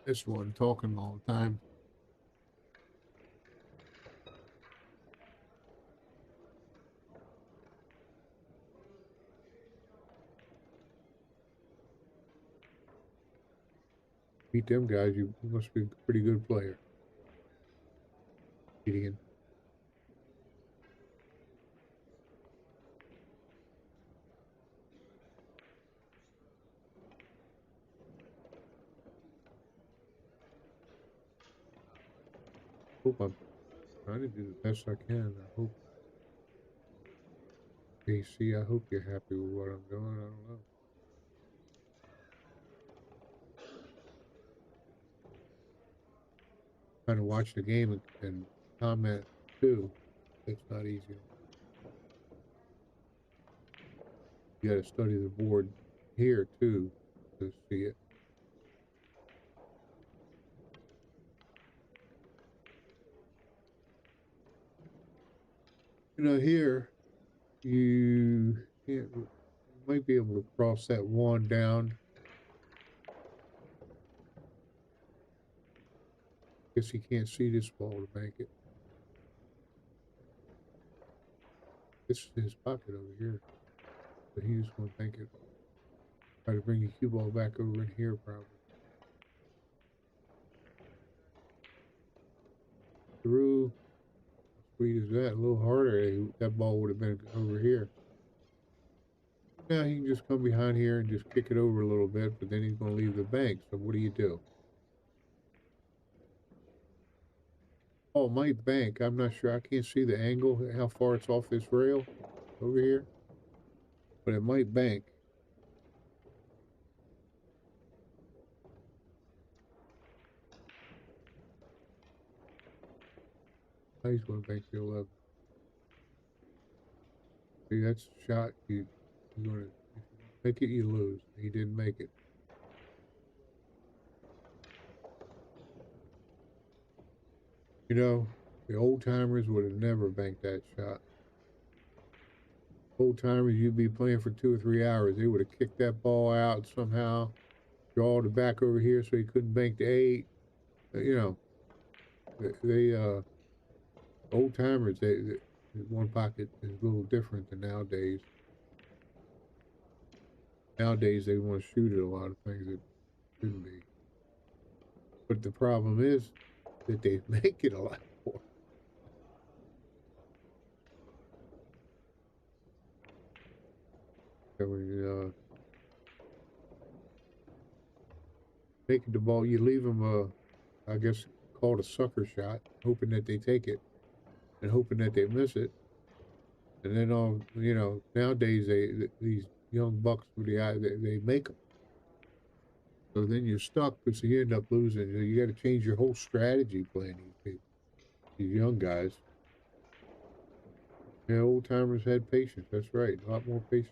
This one talking all the time. Beat them guys, you must be a pretty good player. Gideon. Hope I'm trying to do the best I can. I hope. AC, I hope you're happy with what I'm doing. I don't know. Trying to watch the game and comment too. It's not easy. You got to study the board here too, to see it. You know, here you can't, you might be able to cross that one down. Guess you can't see this ball to make it. This is his pocket over here. But he's going to make it. Try to bring the cue ball back over in here, probably. Through. How sweet is that? A little harder. That ball would have been over here. Now he can just come behind here and just kick it over a little bit, but then he's going to leave the bank. So what do? Oh, might bank. I'm not sure. I can't see the angle, how far it's off this rail over here. But it might bank. He's going to bank the 11. See, that's a shot. You're going to, if you make it, you lose. He didn't make it. You know, the old timers would have never banked that shot. Old timers, you'd be playing for 2 or 3 hours. They would have kicked that ball out somehow, draw the back over here so he couldn't bank the 8. You know, they old timers, they one pocket is a little different than nowadays. Nowadays, they want to shoot at a lot of things that shouldn't be. But the problem is that they make it a lot more. So when taking the ball, you leave them, I guess, called a sucker shot, hoping that they take it and hoping that they miss it. And then all, you know, nowadays these young bucks with the eye, they make them. So then you're stuck because you end up losing. You got to change your whole strategy playing these people, these young guys. Yeah, old timers had patience. That's right, a lot more patience.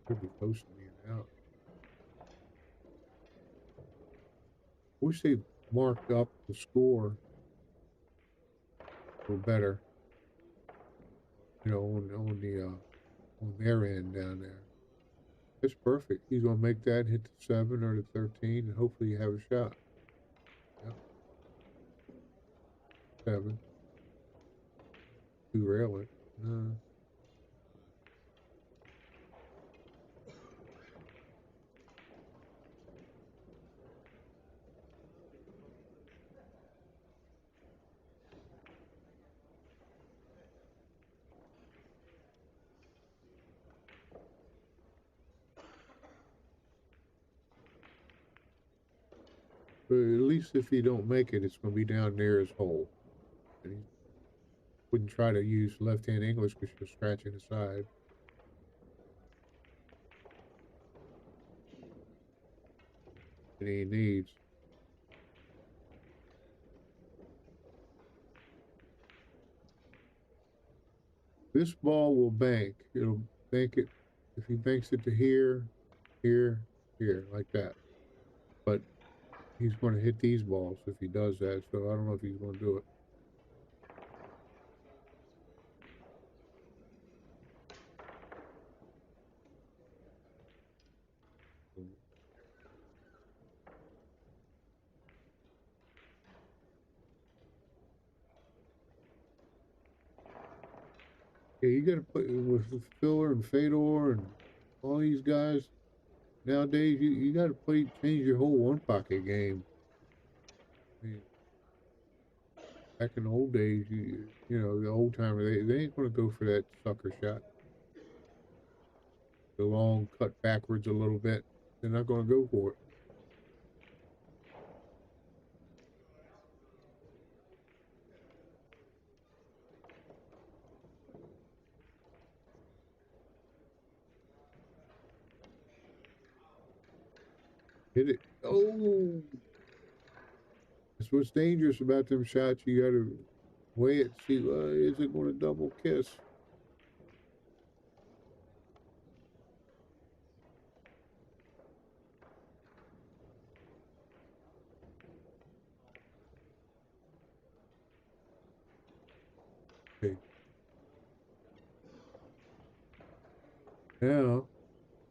Could be close to being out. Wish they marked up the score a little better. You know, on their end down there. That's perfect. He's gonna make that, hit the 7 or the 13, and hopefully you have a shot. Yep. 7. 2 rail it. No. But at least if he don't make it, it's going to be down near his hole. And he wouldn't try to use left-hand English because you're scratching the side. And he needs. This ball will bank. It'll bank it. If he banks it to here, here, here, like that. But he's going to hit these balls if he does that, so I don't know if he's going to do it. Yeah, you got to put with Filler and Fedor and all these guys. Nowadays, you got to change your whole one pocket game. I mean, back in the old days, you know, the old timer, they ain't going to go for that sucker shot. The long cut backwards a little bit. They're not going to go for it. Hit it. Oh! That's what's dangerous about them shots. You gotta weigh it, see, is it going to double kiss? Okay. Now,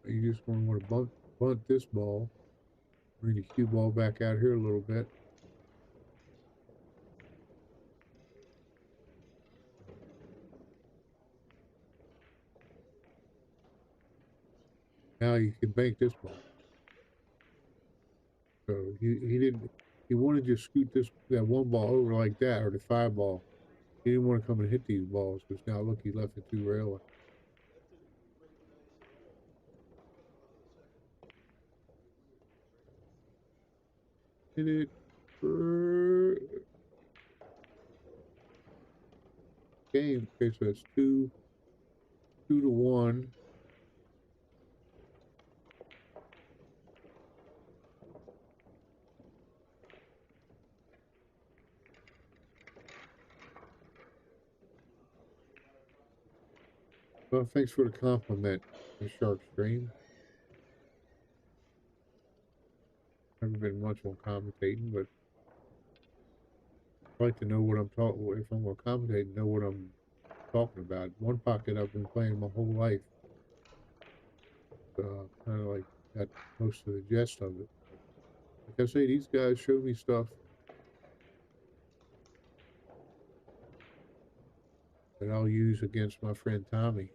you just going to want to bunt this ball. Bring the cue ball back out here a little bit. Now you can bank this ball. So he wanted to scoot that one ball over like that, or the 5 ball. He didn't want to come and hit these balls, because now look, he left it too railing. Hit it. Game. Okay, so it's 2 to 1. Well, thanks for the compliment, the Shark Stream. Never been much on commentating, but I like to know what I'm talking. If I'm going to commentate, know what I'm talking about. One pocket I've been playing my whole life. Kind of like got most of the gist of it. Like I say, these guys show me stuff that I'll use against my friend Tommy.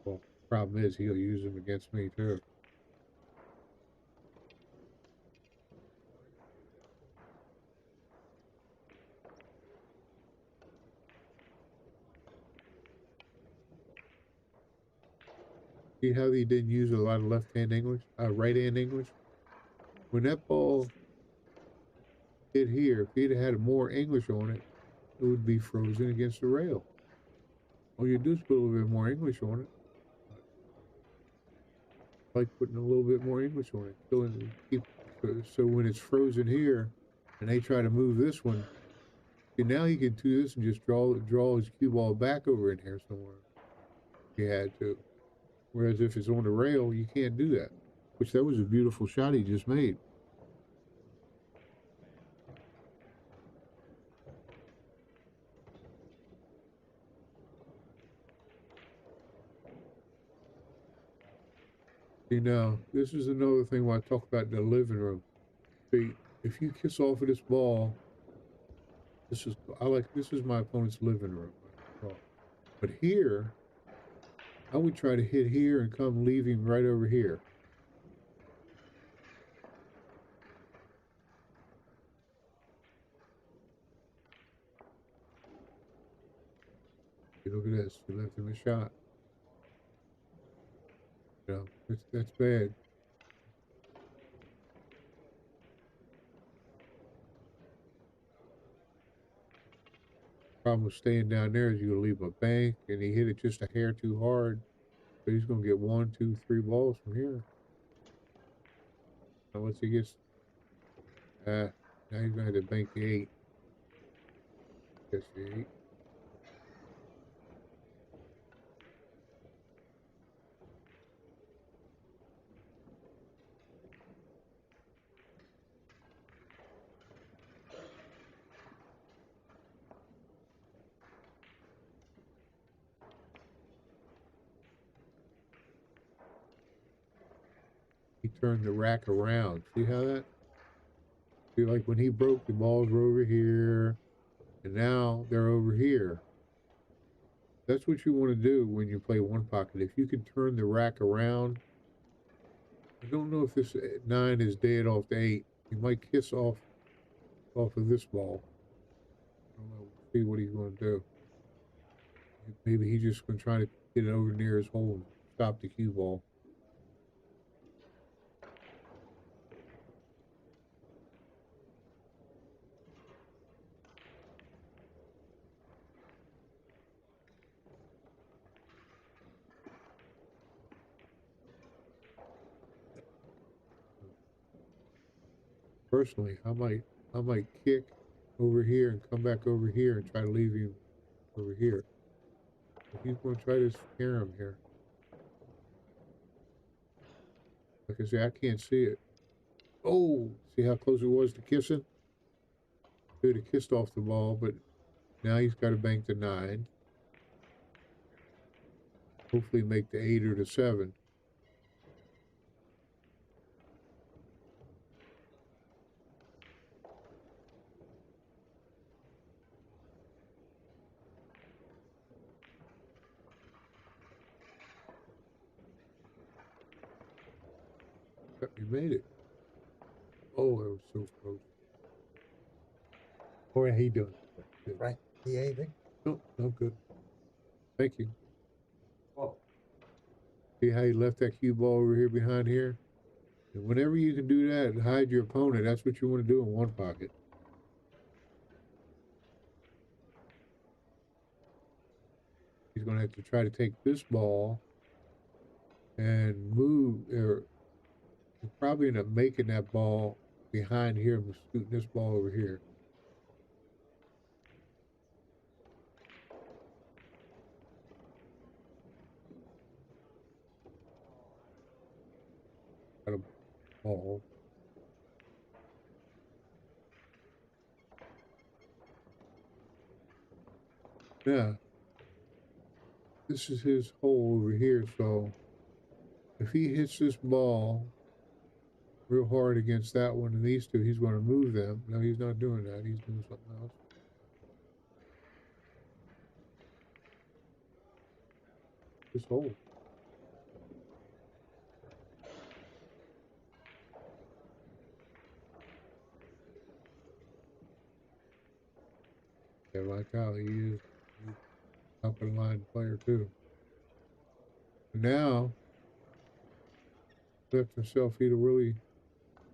Well, problem is he'll use them against me too. See how he didn't use a lot of left-hand English, right-hand English? When that ball hit here, if he'd had more English on it, it would be frozen against the rail. All you do is put a little bit more English on it. Like putting a little bit more English on it. So when it's frozen here, and they try to move this one, and now he can do this and just draw his cue ball back over in here somewhere. If he had to. Whereas if it's on the rail, you can't do that. Which that was a beautiful shot he just made. See now, this is another thing when I talk about the living room. See, if you kiss off of this ball, this is my opponent's living room. But here, I would try to hit here and come leaving right over here. Look at this, you left him a shot. You know, that's bad. Problem with staying down there is you'll leave a bank, and he hit it just a hair too hard. So he's going to get 1, 2, 3 balls from here. Now once he gets, now he's going to have to bank the 8. Guess the 8. He turned the rack around. See how that? See, like when he broke, the balls were over here, and now they're over here. That's what you want to do when you play one pocket. If you can turn the rack around, I don't know if this 9 is dead off the 8. He might kiss off of this ball. I don't know. See what he's going to do. Maybe he's just going to try to get it over near his hole and stop the cue ball. personally. I might kick over here and come back over here and try to leave him over here. But he's going to try to scare him here. Like I say, I can't see it. Oh, see how close it was to kissing? Could have kissed off the ball, but now he's got to bank the 9. Hopefully make the 8 or the 7. We made it. Oh, that was so close. Boy, how you doing? Good. Right. Yeah, anything? No, no good. Thank you. Oh. See how you left that cue ball over here behind here? And whenever you can do that and hide your opponent, that's what you want to do in one pocket. He's going to have to try to take this ball and move, or he'll probably end up making that ball behind here and scooting this ball over here. Got a ball. Yeah. This is his hole over here, so if he hits this ball real hard against that one and these two, he's going to move them. No, he's not doing that. He's doing something else. This hole. Yeah, like how he is. He's up and line player too. Now, left himself, he'd really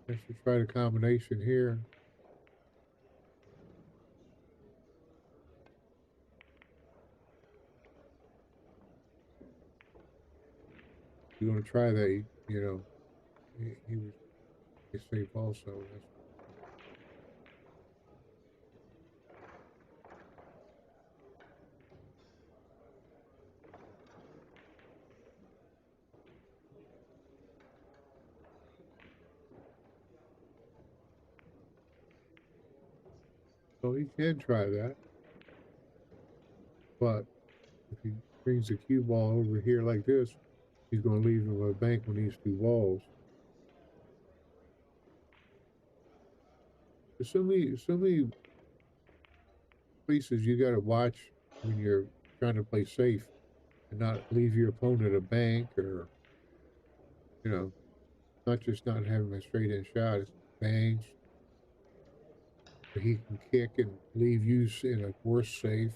has to try the combination here. You're going to try that, you know, he was safe also. That's, so he can try that. But if he brings the cue ball over here like this, he's going to leave him a bank on these 2 balls. There's so many places you got to watch when you're trying to play safe and not leave your opponent a bank, or, you know, not just not having a straight in shot, it's banks. He can kick and leave you in a worse safe.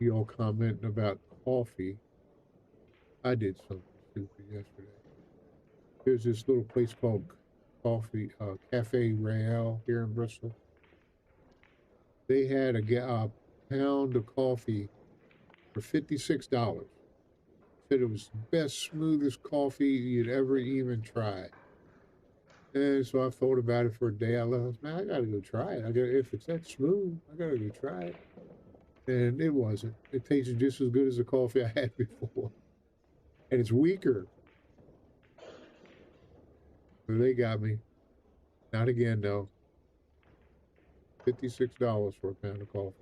You all commenting about coffee. I did something stupid yesterday. There's this little place called Cafe Real here in Bristol. They had a pound of coffee for $56. Said it was the best, smoothest coffee you'd ever even try. And so I thought about it for a day. I left, man, I gotta go try it. If it's that smooth, I gotta go try it. And it wasn't. It tasted just as good as the coffee I had before. And it's weaker. So they got me. Not again, though. $56 for a pound of coffee.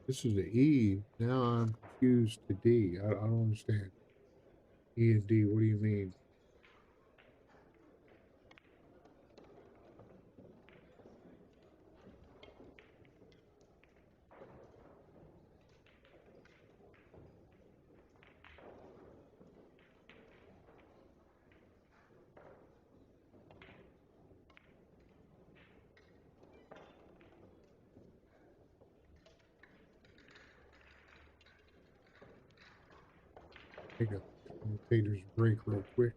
This is the E. Now I'm confused to D. I don't understand. E and D, what do you mean? take a commentator's break real quick.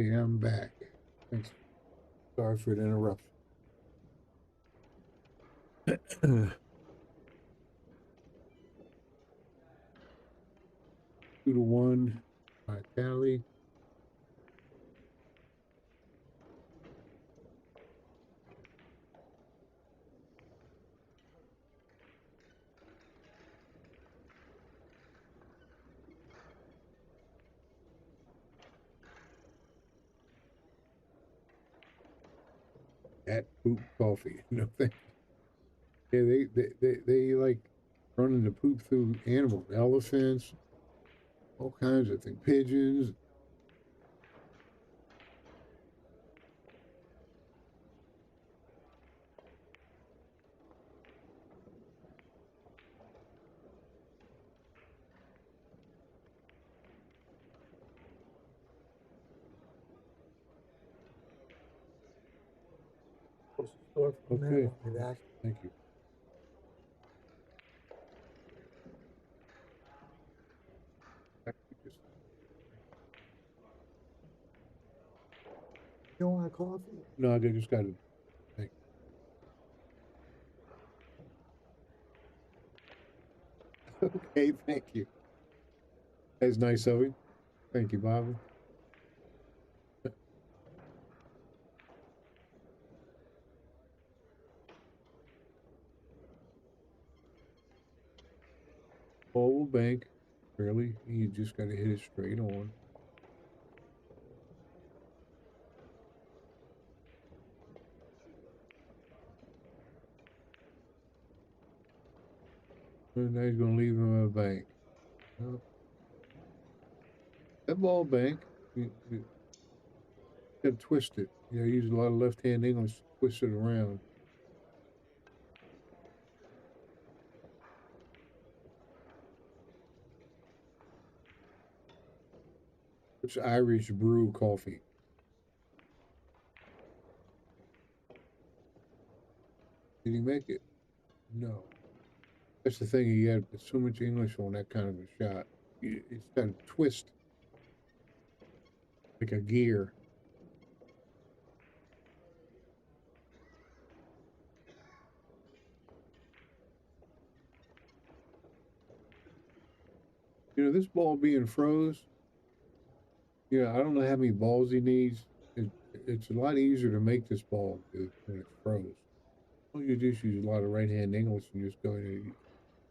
Okay, I'm back. Thanks. Sorry for the interruption. 2-1. My tally. Cat poop coffee. No thank you. Yeah, they like running the poop through animals, elephants, all kinds of things, pigeons. Okay. Thank you. You don't want coffee? No, I just got it. Thank you. Okay, thank you. That's nice of you. Thank you, Bobby. Ball will bank. Barely. You just got to hit it straight on. And now he's going to leave him a bank. That ball bank, you got to twist it. You know, use a lot of left-hand English to twist it around. It's Irish brew coffee. Did he make it? No. That's the thing, you have so much English on that kind of a shot. It's got a twist. Like a gear. You know, this ball being froze, I don't know how many balls he needs. It's a lot easier to make this ball when it's froze. All you do is use a lot of right-hand English and just go in.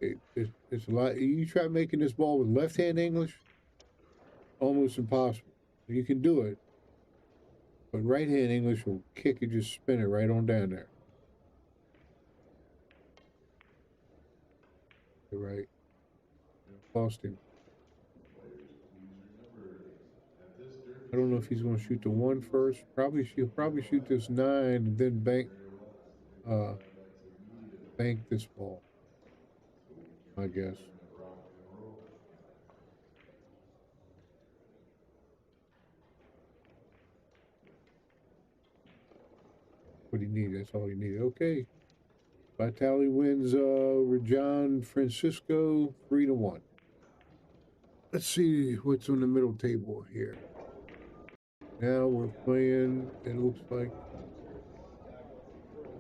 It's a lot. You try making this ball with left-hand English, almost impossible. You can do it, but right-hand English will kick it, just spin it right on down there. Right. Lost him. I don't know if he's going to shoot the 1 first. He'll probably shoot this 9 and then bank this ball, I guess. What he needed. That's all he needed. Okay. Vitali wins Rajon Francisco 3-1. Let's see what's on the middle table here. Now we're playing, it looks like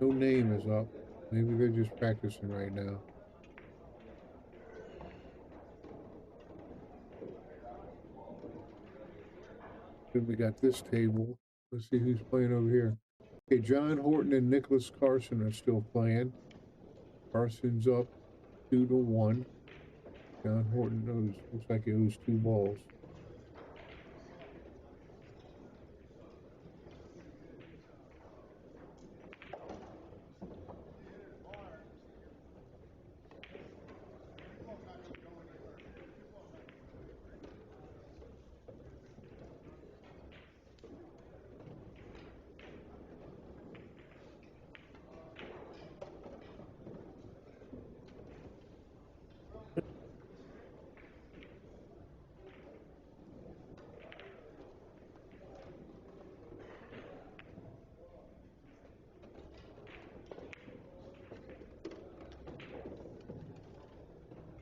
no name is up. Maybe they're just practicing right now. Then we got this table. Let's see who's playing over here. Okay, John Horton and Nicholas Carson are still playing. Carson's up 2-1. John Horton looks like he owes 2 balls.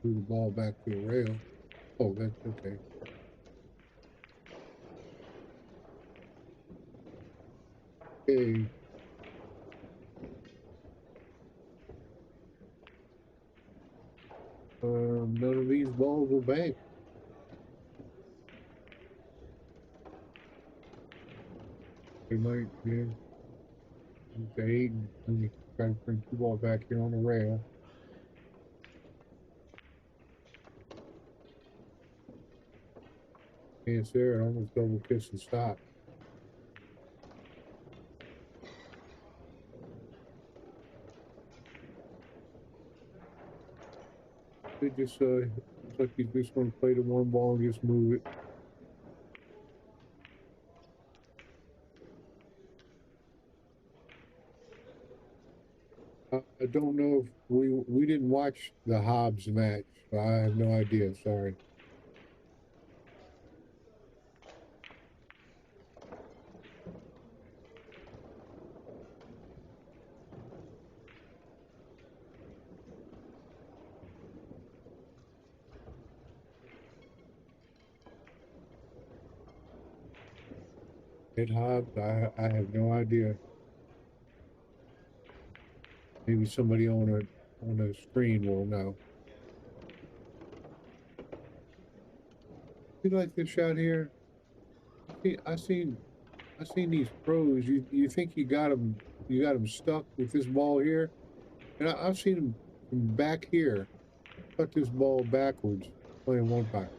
Threw the ball back to the rail. Oh, that's okay. Okay. None of these balls will bank. They might, yeah. It's 8, and we try to bring 2 balls back here on the rail. It's there, it almost double kiss and stop. They just, looks like he's just going to play the 1 ball and just move it. I don't know if we didn't watch the Hobbs match, so I have no idea, sorry. Ed Hobbs, I have no idea. Maybe somebody on a screen will know. You like this shot here? I seen these pros. You think you got them stuck with this ball here, and I've seen them from back here cut this ball backwards playing 1 pocket.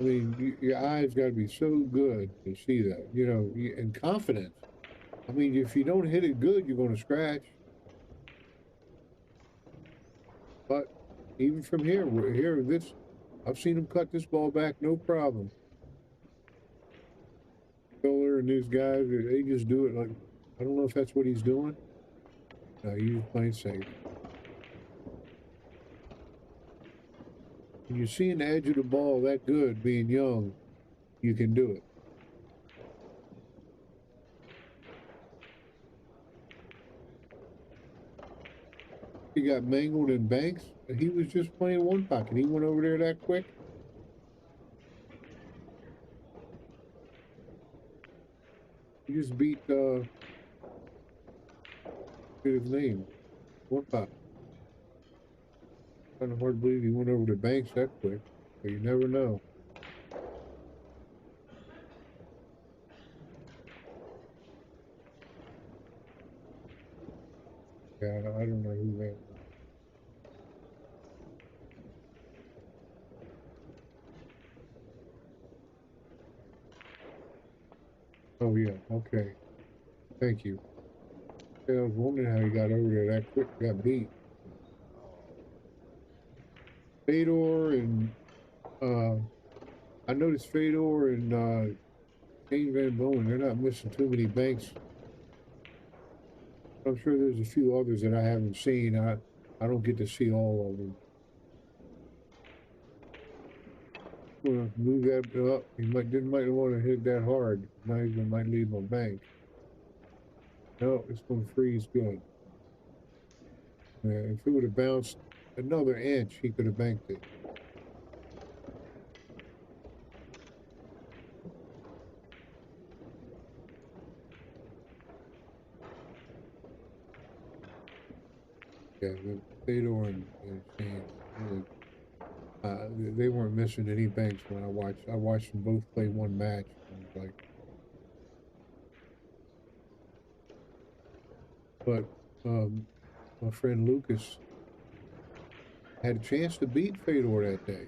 I mean, your eyes got to be so good to see that, you know, and confidence. I mean, if you don't hit it good, you're going to scratch. But even from here, I've seen him cut this ball back, no problem. Fuller and these guys, they just do it like, I don't know if that's what he's doing. No, he's just playing safe. When you're seeing the edge of the ball that good, being young, you can do it. He got mangled in Banks. He was just playing 1 pocket. He went over there that quick. He just beat his name. 1 pocket. Kind of hard to believe he went over to Banks that quick, but you never know. Yeah, I don't know who that was. Oh yeah, okay. Thank you. Yeah, I was wondering how he got over there that quick, got beat. Fedor and I noticed Fedor and James Van Bowen, they're not missing too many banks. I'm sure there's a few others that I haven't seen. I don't get to see all of them. Well, move that up. He might want to hit that hard. Now he might leave my bank. No, it's going to freeze good. If it would have bounced another inch, he could have banked it. Yeah, Fedor and Shane, really, they weren't missing any banks when I watched them both play 1 match. And it was like, but my friend Lucas had a chance to beat Fedor that day.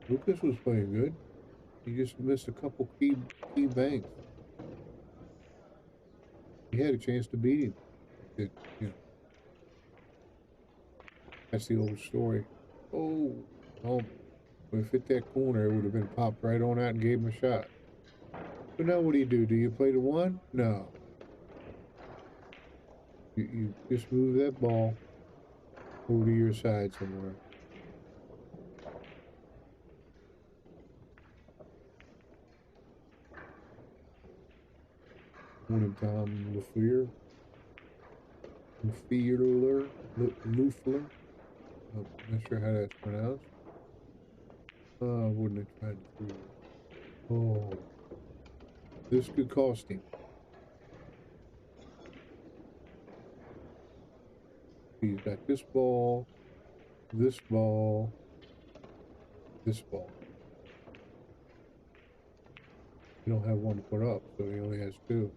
Lucas was playing good. He just missed a couple key banks. He had a chance to beat him. You know, that's the old story. Oh, if it hit that corner, it would have been popped right on out and gave him a shot. But now what do? Do you play the 1? No. You just move that ball over to your side somewhere. Morning, Tom Lafleur. Lufler. I'm not sure how that's pronounced. Wouldn't have tried to. Oh, this could cost him. He's got this ball, this ball, this ball. You don't have one to put up, so he only has two.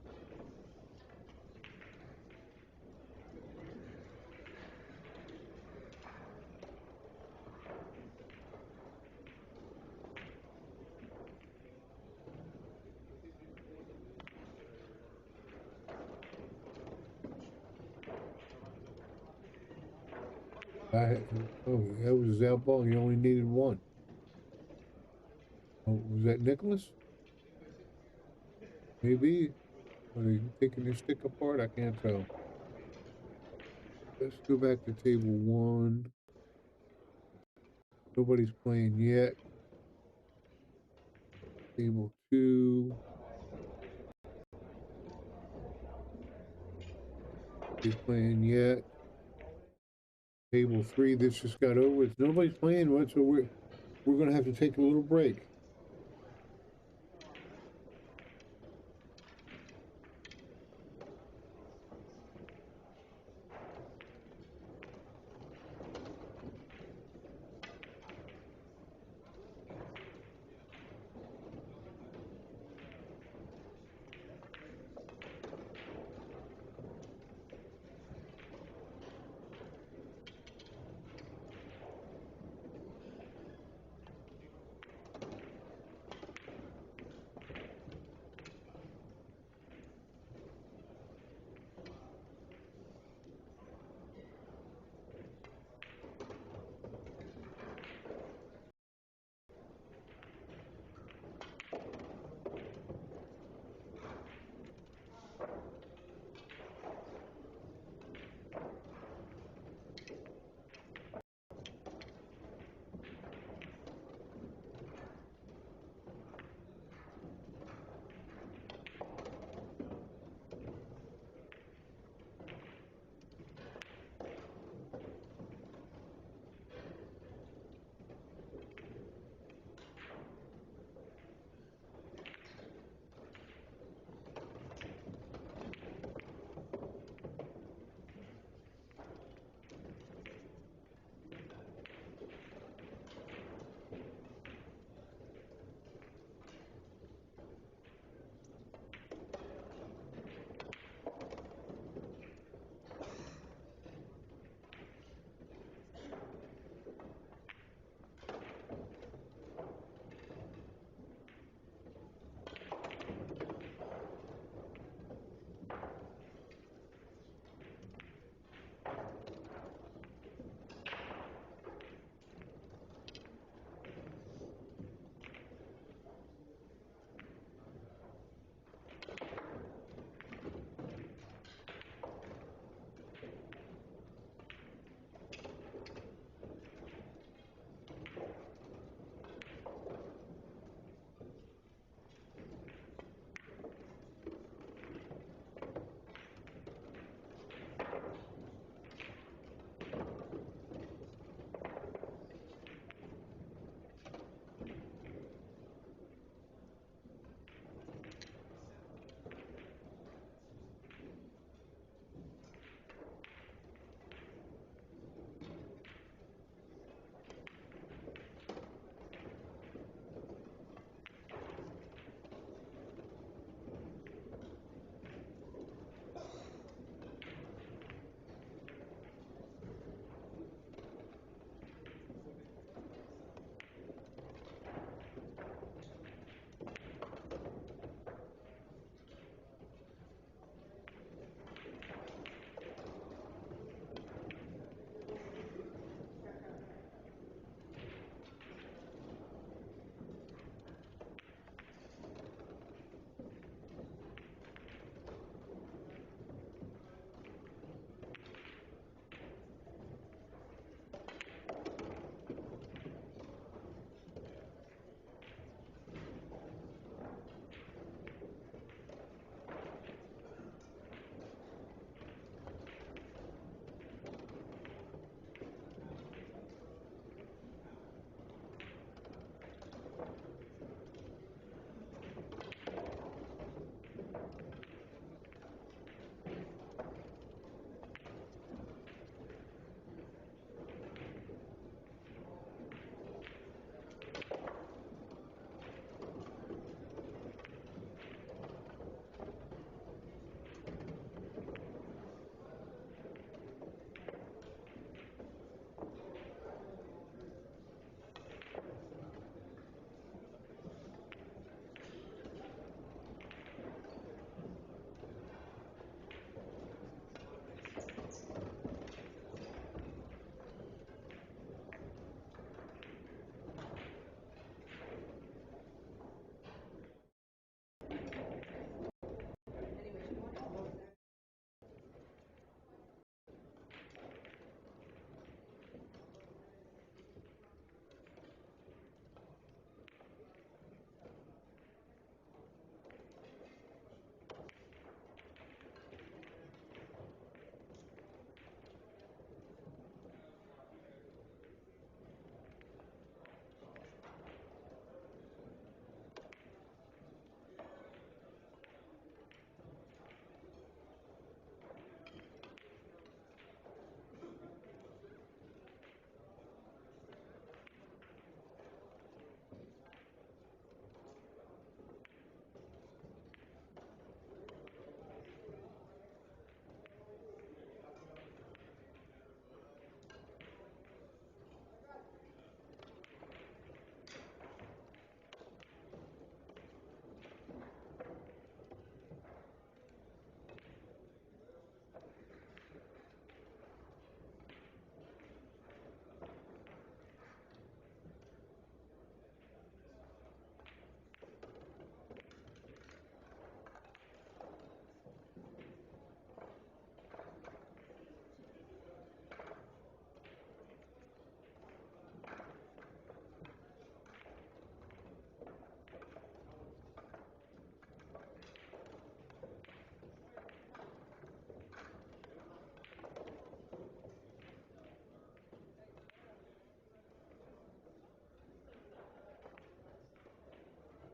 Oh, that was his out ball. He only needed one. Oh, was that Nicholas? Maybe. Are they taking their stick apart? I can't tell. Let's go back to table one. Nobody's playing yet. Table two. Nobody's playing yet. Table three. This just got over. It's nobody's playing what, so we're gonna have to take a little break.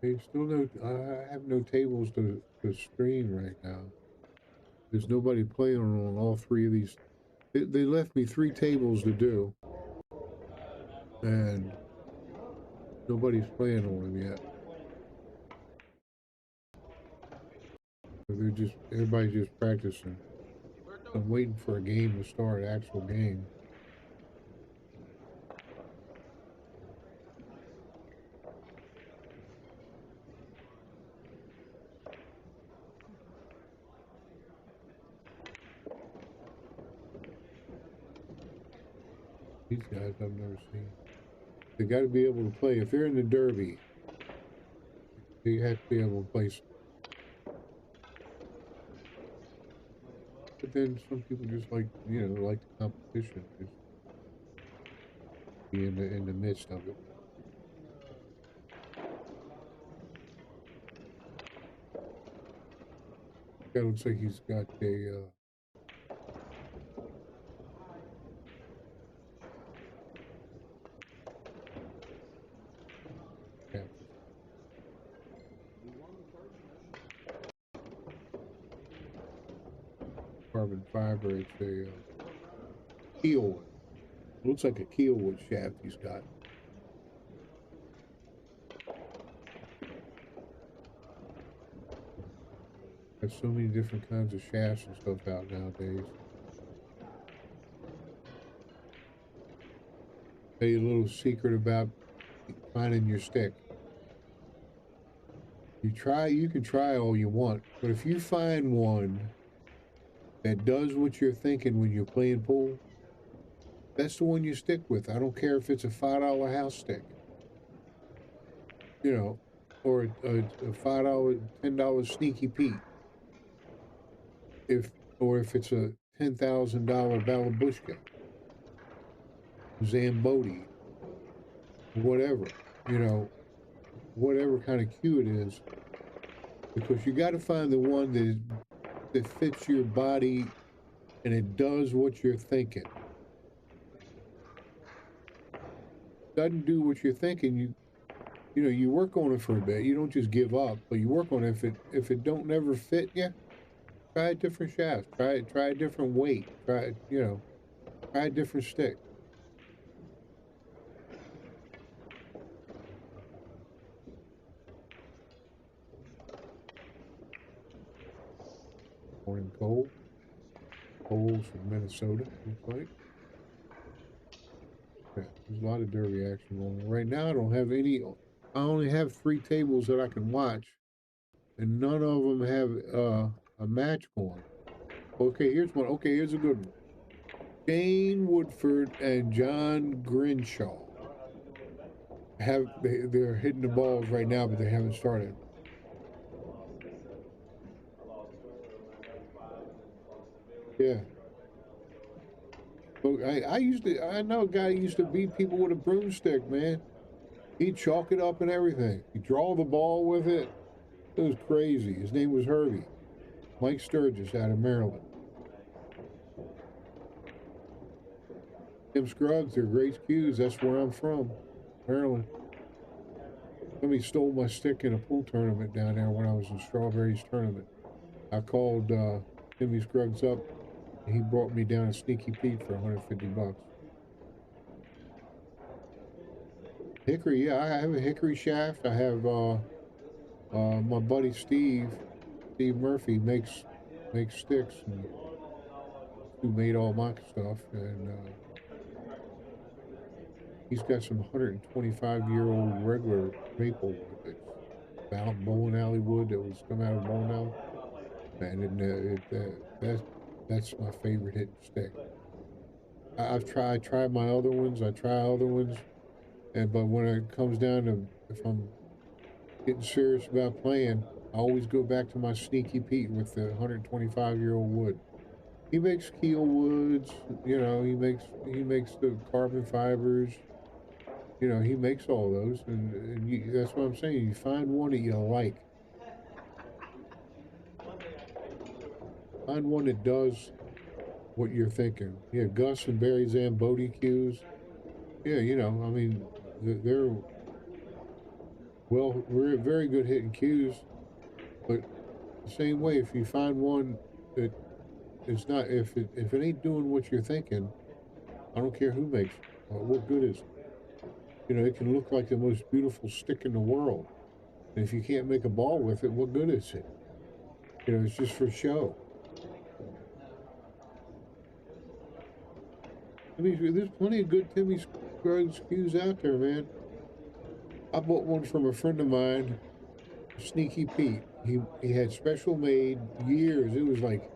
They still no. I have no tables to stream right now. There's nobody playing on all three of these. They left me 3 tables to do, and nobody's playing on them yet. So everybody's just practicing. I'm waiting for a game to start, actual game. These guys I've never seen. They got to be able to play. If they're in the Derby, they have to be able to play. But then some people just like, like the competition, just be in the midst of it. Guy looks like he's got a carbon fiber. It's a keel. Looks like a keelwood shaft he's got. There's so many different kinds of shafts and stuff out nowadays. Tell you a little secret about finding your stick. You can try all you want, but if you find one that does what you're thinking when you're playing pool, that's the one you stick with. I don't care if it's a $5 house stick, or a $5, $10 Sneaky Pete. If it's a $10,000 Balabushka, Zambodi, whatever, whatever kind of cue it is, because you got to find the one that fits your body and it does what you're thinking. Doesn't do what you're thinking, you work on it for a bit. You don't just give up, but you work on it. If it don't never fit you, try a different shaft. Try a different weight. Try a different stick. Morning Cole. Cole's from Minnesota, looks like. Yeah, there's a lot of derby action going on. Right now I don't have any. I only have 3 tables that I can watch, and none of them have a match going. Okay, here's one. Okay, here's a good one. Shane Woodford and John Grinshaw. They're hitting the balls right now, but they haven't started. Yeah. But I know a guy who used to beat people with a broomstick, man. He'd chalk it up and everything. He'd draw the ball with it. It was crazy. His name was Herbie. Mike Sturgis out of Maryland. Tim Scruggs, they're Grace Cues. That's where I'm from, Maryland. Somebody stole my stick in a pool tournament down there when I was in Strawberry's tournament. I called Timmy Scruggs up, and he brought me down a Sneaky Pete for $150. Hickory, yeah, I have a hickory shaft. I have my buddy Steve Murphy makes sticks, and who made all my stuff, and he's got some 125-year-old regular maple wood that's bowling alley wood that was come out of bowling alley. Man, that's my favorite hitting stick. I've tried my other ones. I try other ones, but when it comes down to if I'm getting serious about playing, I always go back to my Sneaky Pete with the 125-year-old wood. He makes keel woods, he makes the carbon fibers, he makes all those, and that's what I'm saying. You find one that you like. Find one that does what you're thinking. Yeah, Gus and Barry Zambodi cues. Yeah, I mean, Well, we're very good hitting cues, but the same way, if you find one that is not, if it ain't doing what you're thinking, I don't care who makes it. What good is it? You know, it can look like the most beautiful stick in the world, and if you can't make a ball with it, what good is it? You know, it's just for show. I mean, there's plenty of good Timmy Scruggs cues out there, man. I bought one from a friend of mine, Sneaky Pete. He had special made years. It was like,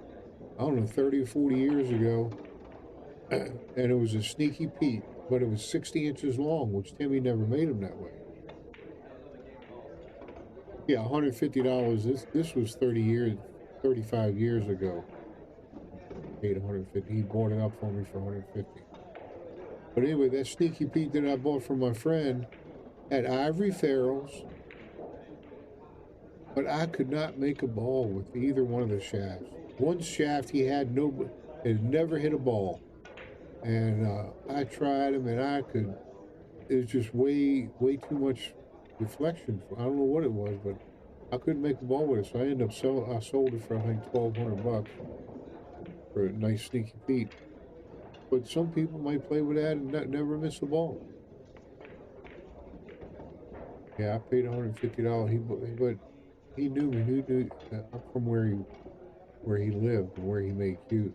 I don't know, 30 or 40 years ago. And it was a Sneaky Pete, but it was 60 inches long, which Timmy never made them that way. Yeah, $150. This was 35 years ago. Paid 150. He bought it up for me for 150. But anyway, that Sneaky Pete that I bought from my friend had ivory ferrules, but I could not make a ball with either one of the shafts. One shaft he had never hit a ball, and I tried him, and it was just way too much deflection. I don't know what it was, but I couldn't make a ball with it, so I sold it for I think $1,200 for a nice Sneaky Pete. But some people might play with that and never miss a ball. Yeah, I paid $150. But he knew me. He knew I'm from where he lived and where he made cues.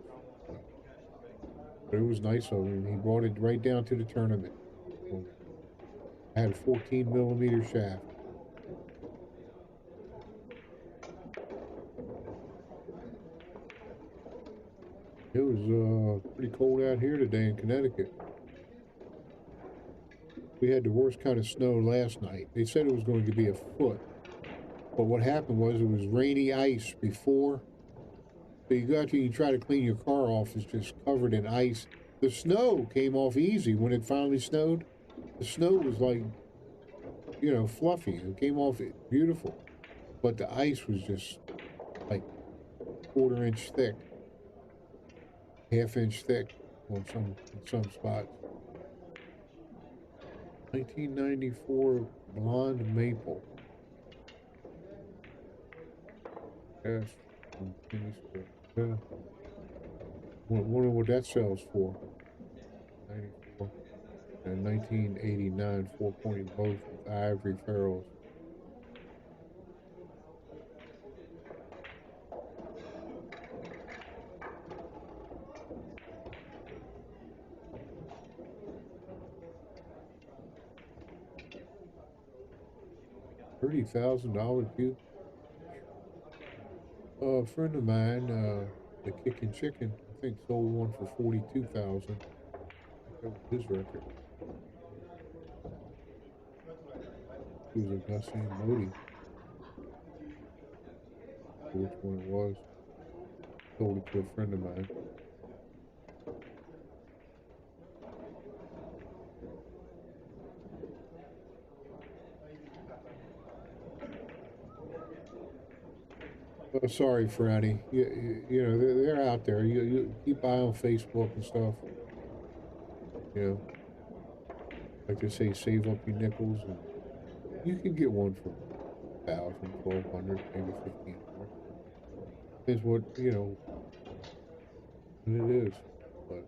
But it was nice of him. He brought it right down to the tournament. I had a 14 millimeter shaft. It was pretty cold out here today in Connecticut. We had the worst kind of snow last night. They said it was going to be a foot. But what happened was it was rainy ice before. So you go out there, you try to clean your car off, it's just covered in ice. The snow came off easy when it finally snowed. The snow was like, you know, fluffy. It came off beautiful. But the ice was just like 1/4 inch thick. 1/2 inch thick on some spots. 1994 blonde maple. Yes. Yeah. Wonder what that sells for. 94 and 1989 4-point both with ivory ferrules. $30,000 cue. A friend of mine, the Kickin' Chicken, I think sold one for $42,000. That was his record. He was a Gussie and Modi. Which one it was? Sold it to a friend of mine. Oh, sorry, Franny. You know, they're out there. You keep eye on Facebook and stuff. You know, like they say, save up your nickels, and you can get one for 1,000, 1,200, maybe 1,500. Is what, you know, what it is. But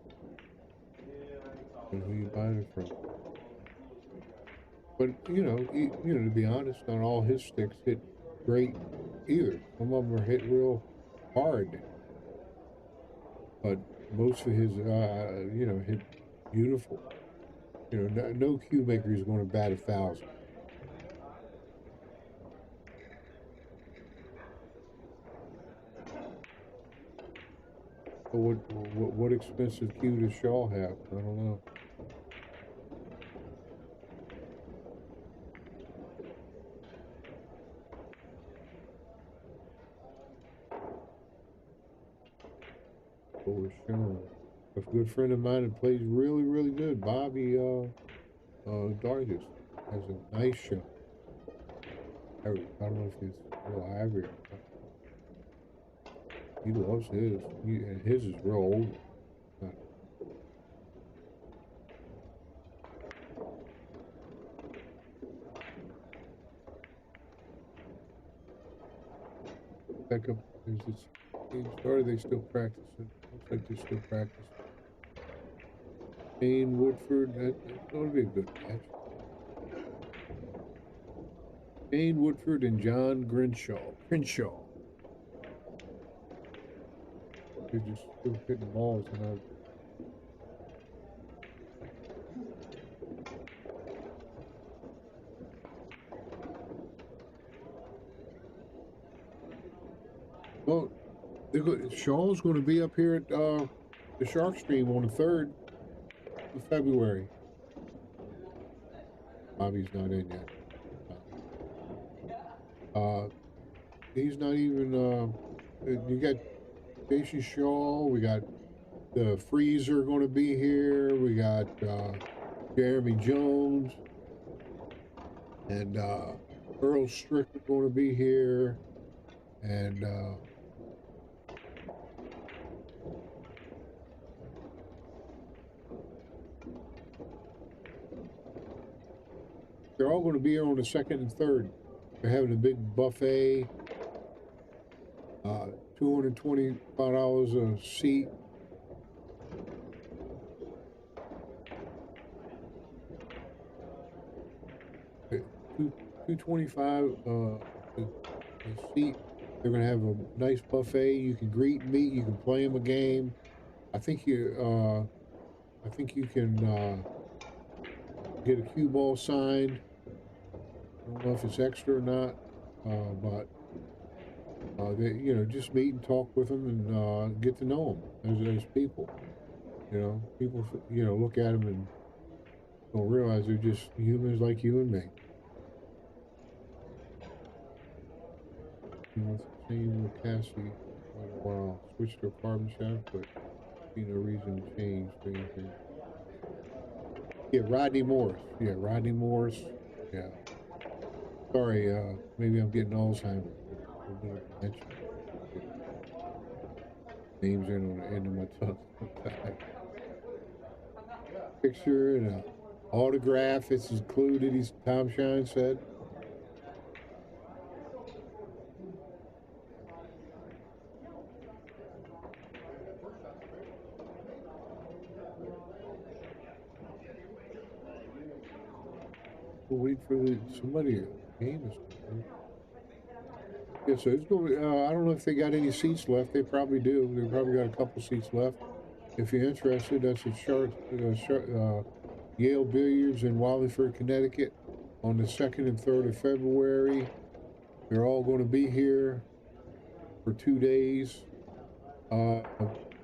who you buying it from? But you know, to be honest, not all his sticks hit great either. Some of them are hit real hard, but most of his, hit beautiful. You know, no cue maker is going to bat 1,000. But what expensive cue does Shaw have? I don't know. For sure. A good friend of mine that plays really, really good, Bobby Dargis, has a nice show. I don't know if he's real ivory or not. He loves his. And his is real old. like there's this game started. They still practicing. Looks like they're still practicing. Shane Woodford. That's going to be a good match. Shane Woodford and John Grinshaw. They're just still hitting balls, and well, Shaw's going to be up here at the Shark Stream on the 3rd of February. Bobby's not in yet. He's not even. You got Jason Shaw. We got the Freezer going to be here. We got Jeremy Jones and Earl Strickland going to be here, and they're all going to be here on the 2nd and 3rd. They're having a big buffet, $225 a seat. $225 a seat. They're going to have a nice buffet. You can greet and meet. You can play them a game. I think you can get a cue ball signed. I don't know if it's extra or not, but they, just meet and talk with them and get to know them as people. People, look at them and don't realize they're just humans like you and me. Same with Cassie quite a while. Switched to a carbon shaft, but see no reason to change anything. Yeah, Rodney Morris. Yeah. Sorry, maybe I'm getting Alzheimer's. Names in on the end of my tongue. Picture and an autograph. It's included, Tom Shine said. We'll wait for somebody. Game is. Yeah, so it's going to be, I don't know if they got any seats left. They probably do. They probably got a couple seats left. If you're interested, that's at Yale Billiards in Wallingford, Connecticut on the 2nd and 3rd of February. They're all going to be here for 2 days.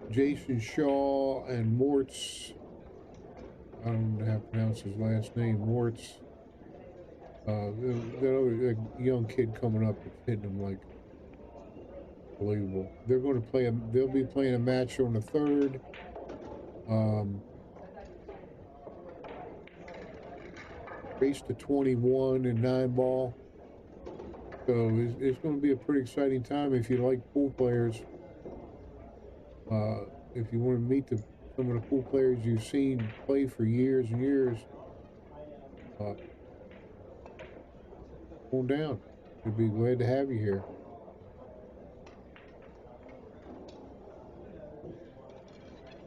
Jason Shaw and Mortz, I don't know how to pronounce his last name, Mortz. That other young kid coming up that's hitting them like unbelievable. They're going to play they'll be playing a match on the 3rd. Race to 21 and 9-ball. So it's going to be a pretty exciting time if you like pool players. If you want to meet some of the pool players you've seen play for years and years, on down. We'd be glad to have you here.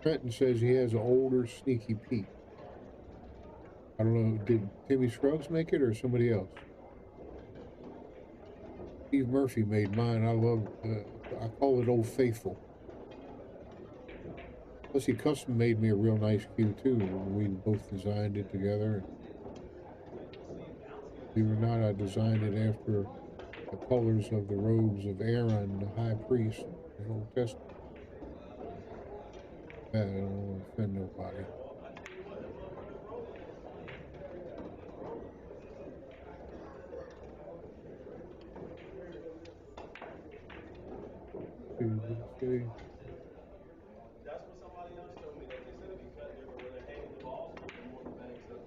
Trenton says he has an older Sneaky Pete. I don't know, did Timmy Scruggs make it or somebody else? Steve Murphy made mine. I love I call it Old Faithful. Plus he custom made me a real nice cue too. We both designed it together. Believe it or not, I designed it after the colors of the robes of Aaron, the high priest, in the Old Testament. I don't want to offend nobody. Okay. That's what somebody else told me, that they said if you cut different where they're hanging the balls, the more the bangs up.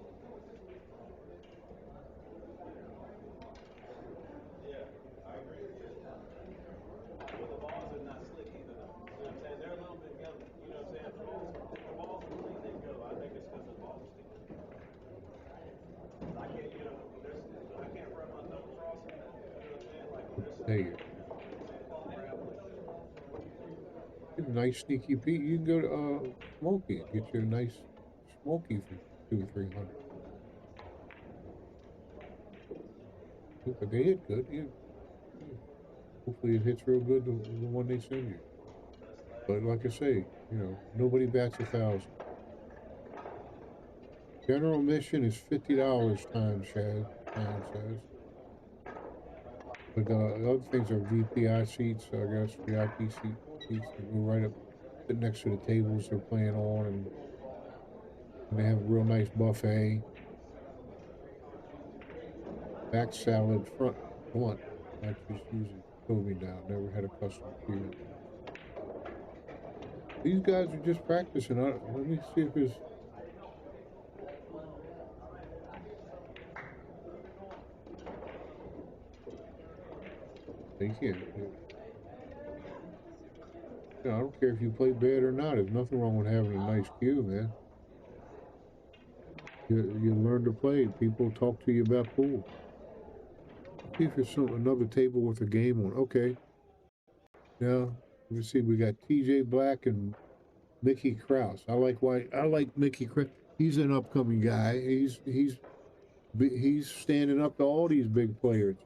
Yeah, I agree with you. But the balls are not slick either, though. You know what I'm saying? They're a little bit yellow. You know what I'm saying? The balls are clean, they go. I think it's because the balls are sticking. I can't, I can't run my thumb across them. You know what I'm saying? Like, There you go. nice Sneaky Pete, you can go to Smoky and get you a nice Smoky for $200 or $300. But they hit good. Yeah. Hopefully it hits real good, the one they send you. But like I say, you know, nobody bats 1,000. General admission is $50, Time says. But the other things are VPI seats, I guess, VIP seats that go right up, sit next to the tables they're playing on, and they have a real nice buffet. Back salad, front blunt. I just using Kobe now, never had a custom cue. These guys are just practicing. Let me see if there's... They can't. I don't care if you play bad or not. There's nothing wrong with having a nice cue, man. You learn to play. People talk to you about pool. See if there's another table with a game on. Okay. Now, let's see. We got TJ Black and Mickey Krause. I like Mickey Krause. He's an upcoming guy. He's standing up to all these big players.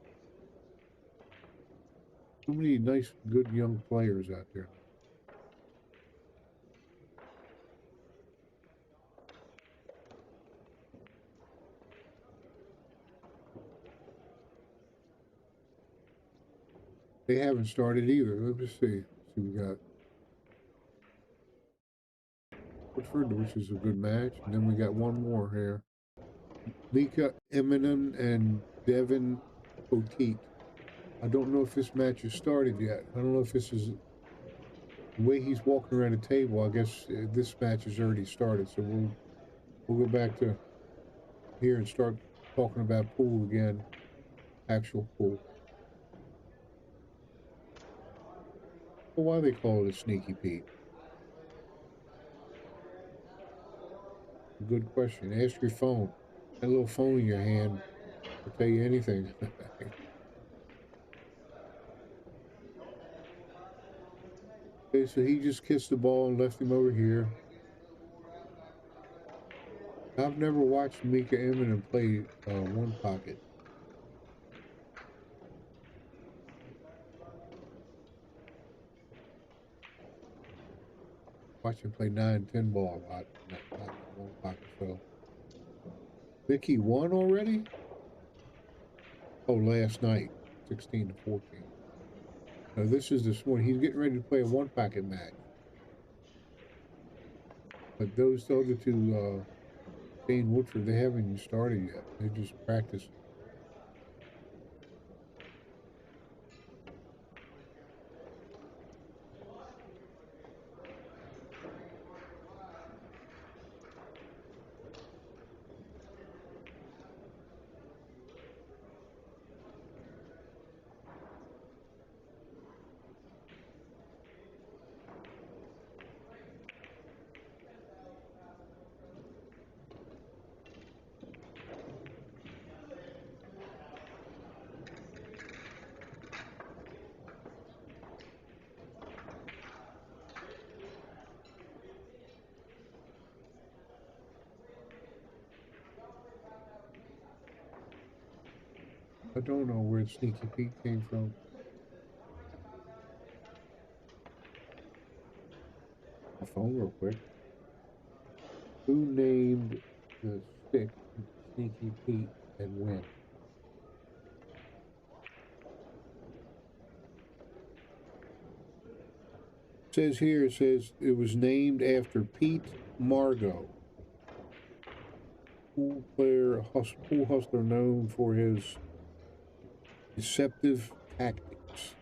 So many nice, good young players out there. They haven't started either. Let me see. See, we got Woodford, which is a good match. And then we got one more here. Mika Eminem and Devin Poteet. I don't know if this match has started yet. I don't know if this is the way he's walking around the table. I guess this match has already started. So we'll go back to here and start talking about pool again. Actual pool. Well, why do they call it a Sneaky Pete? Good question. Ask your phone. That little phone in your hand will tell you anything. Okay, so he just kissed the ball and left him over here. I've never watched Mika Eminem play one pocket. Watch him play 9-10 ball a lot, not one pocket. So Mickey won already? Oh, last night, 16-14. Now this is this morning. He's getting ready to play a one pocket match. But those other two, Dane Woodford, they haven't even started yet. They're just practicing. I don't know where Sneaky Pete came from. My phone real quick. Who named the stick Sneaky Pete and when? It says it was named after Pete Margot. Pool player, pool hustler known for his deceptive tactics.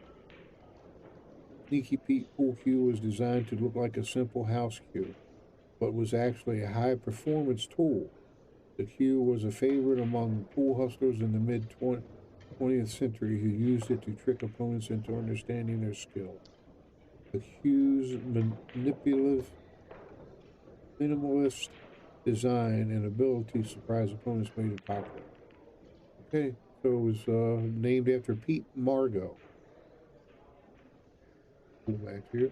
Sneaky Pete pool cue was designed to look like a simple house cue, but was actually a high-performance tool. The cue was a favorite among pool hustlers in the mid-20th century who used it to trick opponents into understanding their skill. The cue's manipulative, minimalist design and ability to surprise opponents made it popular. Okay. So it was named after Pete Margot. Cool match here.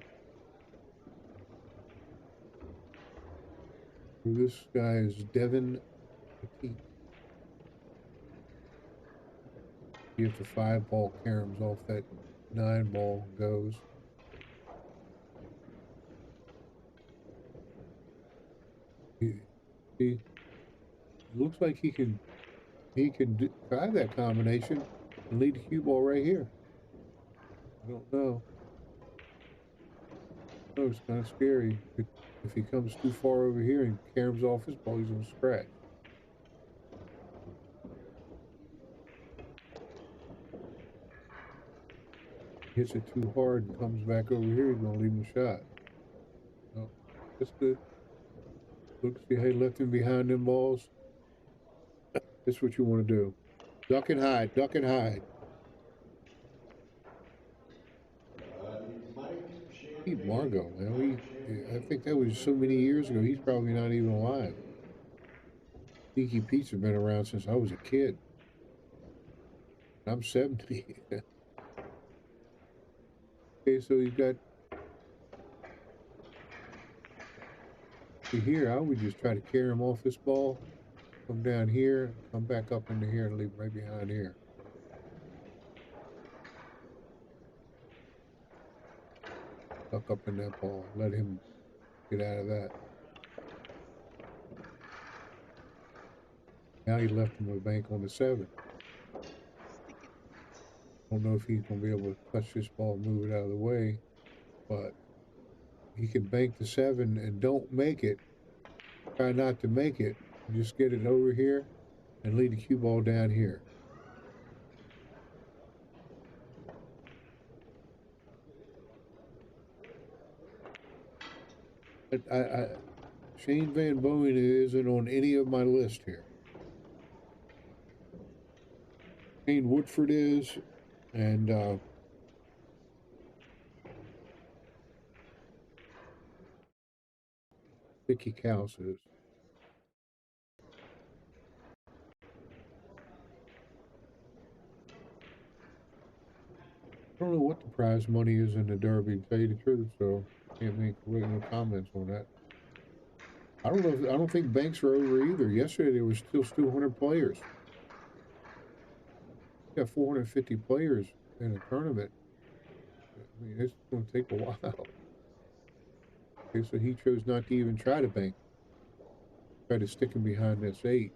This guy is Devin Petit. See if the 5-ball caroms off that 9-ball goes. See, it looks like he can try that combination and lead the cue ball right here. I don't know. No, it's kind of scary. If he comes too far over here and caroms off his ball, he's gonna scratch. Hits it too hard and comes back over here, he's gonna leave him a shot. No, that's good. Look, see how he left him behind them balls? That's what you want to do. Duck and hide, duck and hide. Pete Margot, man. I think that was so many years ago, he's probably not even alive. Sneaky Pete's have been around since I was a kid. I'm 70. Okay, so you got here. I would just try to carry him off this ball, come down here, come back up into here, and leave him right behind here. Tuck up in that ball, let him get out of that. Now he left him a bank on the 7. Don't know if he's gonna be able to touch this ball and move it out of the way, but he can bank the 7 and don't make it. Try not to make it. Just get it over here and lead the cue ball down here. Shane Van Boening isn't on any of my list here. Shane Woodford is, and Vicky Couse is. I don't know what the prize money is in the Derby, to tell you the truth, so can't make no comments on that. I don't think banks are over either. Yesterday there was still 200 players. You got 450 players in a tournament. I mean, it's going to take a while. Okay, so he chose not to even try to bank. Try to stick him behind this 8.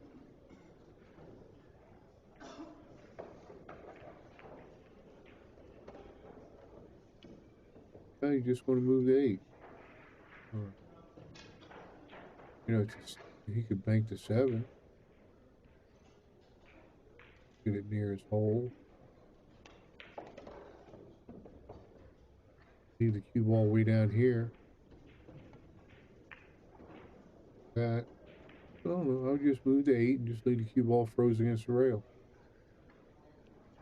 Now you're just going to move the 8. You know, he could bank the 7. Get it near his hole. Leave the cue ball way down here. That. I don't know. I'll just move the 8 and just leave the cue ball froze against the rail.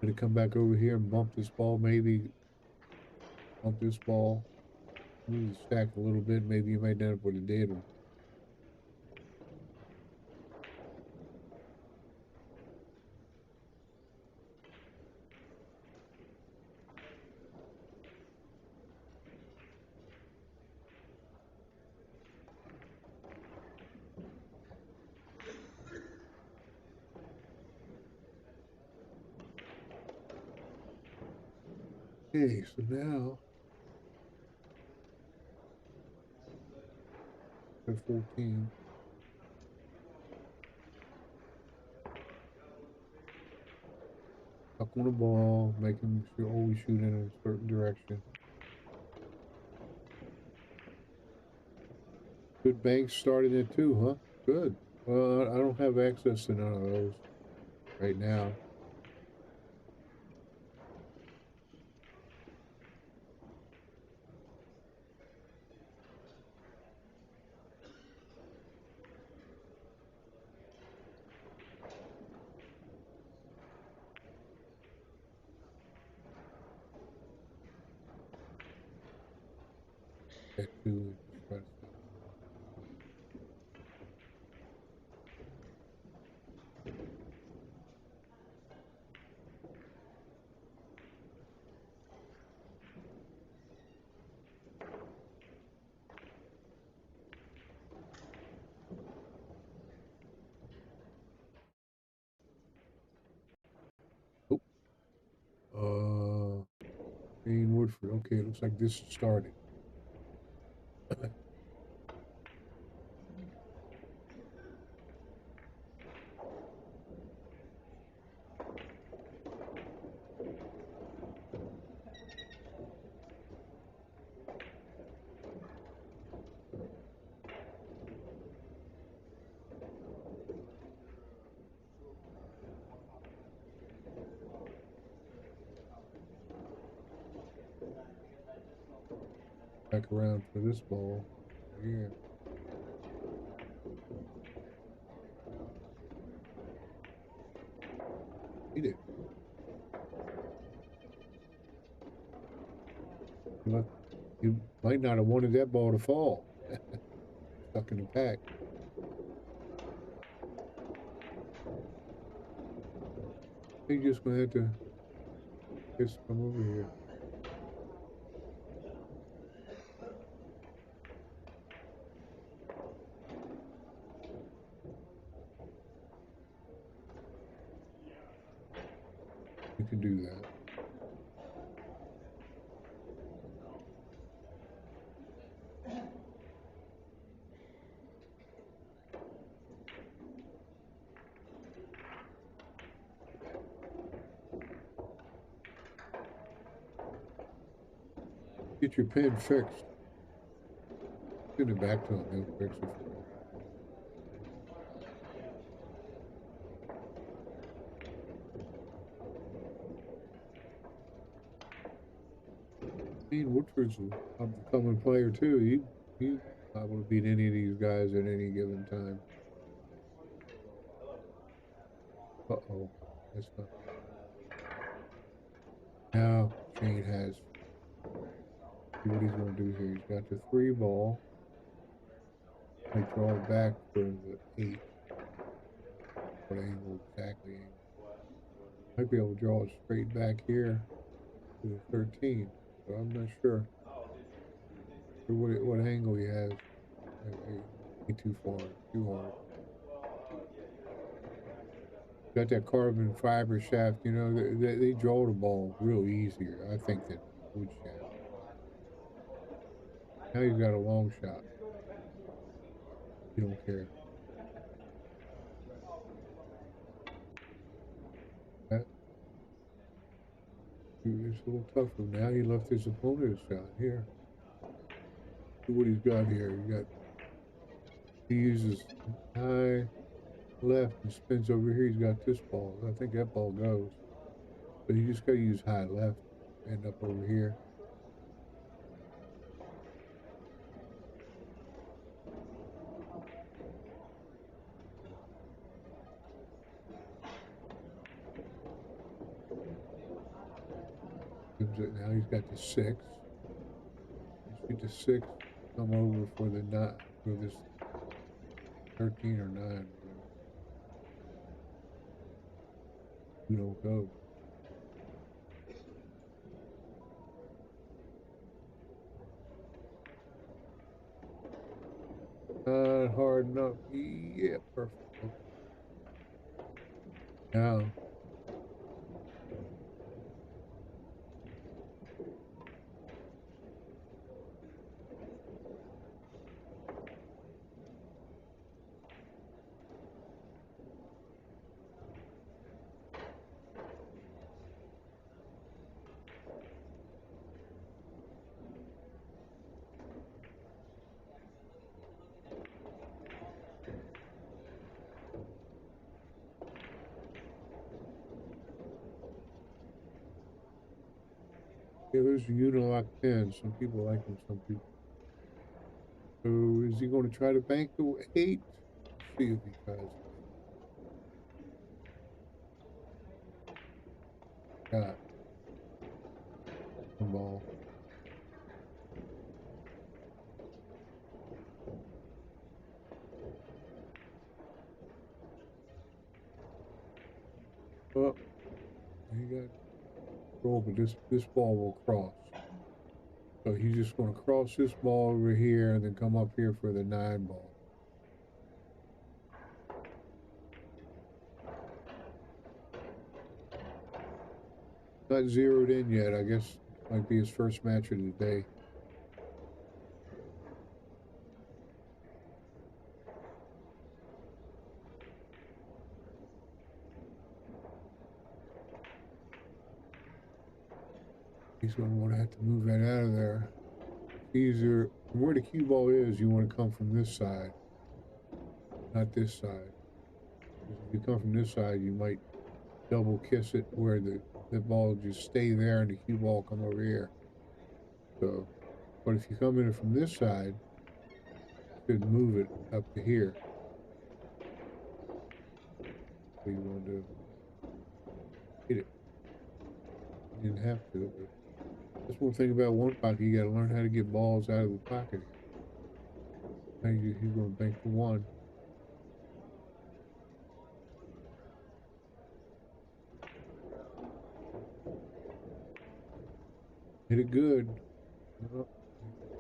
Let it come back over here and bump this ball, maybe. Bump this ball. Move the stack a little bit. Maybe you might end up with a dead one. Okay, so now at 14. Tuck on the ball, making sure always shoot in a certain direction. Good banks started at 2, huh? Good. Well, I don't have access to none of those right now. At 2, try to see. Woodford. Okay, it looks like this started. Back around for this ball. Yeah. Eat it. You might not have wanted that ball to fall. Stuck in the pack. You're just gonna have to just come over here. You can do that. Get your pin fixed. Send it back to them. They'll fix it for you. Dean Woodford's an up-and-coming player too. He's liable to beat any of these guys at any given time. Uh-oh. That's not. Now Shane has. See what he's going to do here. He's got the 3 ball. I draw it back for the 8. What angle exactly? Might be able to draw it straight back here to the 13. So I'm not sure what angle he has. Maybe too far, too hard. Got that carbon fiber shaft, you know, they draw the ball real easier, I think, than wood shaft. Now you've got a long shot. You don't care. That, it's a little tougher. Now he left his opponent's shot here. See what he's got here. He uses high left and spins over here. He's got this ball. I think that ball goes. But you just got to use high left. End up over here. Now he's got the 6. Shoot the 6. Come over for the 9. For this 13 or 9. You don't go. Not hard enough. Yeah, perfect. Now. Yeah, there's a unilock pin. Some people like them, some people. So is he going to try to bank the 8? Let's see if he tries. Got one ball. Oh, he got roll, but this ball will cross. So he's just going to cross this ball over here and then come up here for the 9 ball. Not zeroed in yet. I guess Might be his first match of the day. He's going to want to have to move that out of there. Easier from where the cue ball is, you want to come from this side, not this side. If you come from this side, you might double kiss it where the ball just stay there and the cue ball come over here. So, but if you come in from this side, you could move it up to here. So you want to hit it. You didn't have to, but that's one thing about one pocket. You got to learn how to get balls out of the pocket. Now he's going to bank for one. Hit it good. Oh,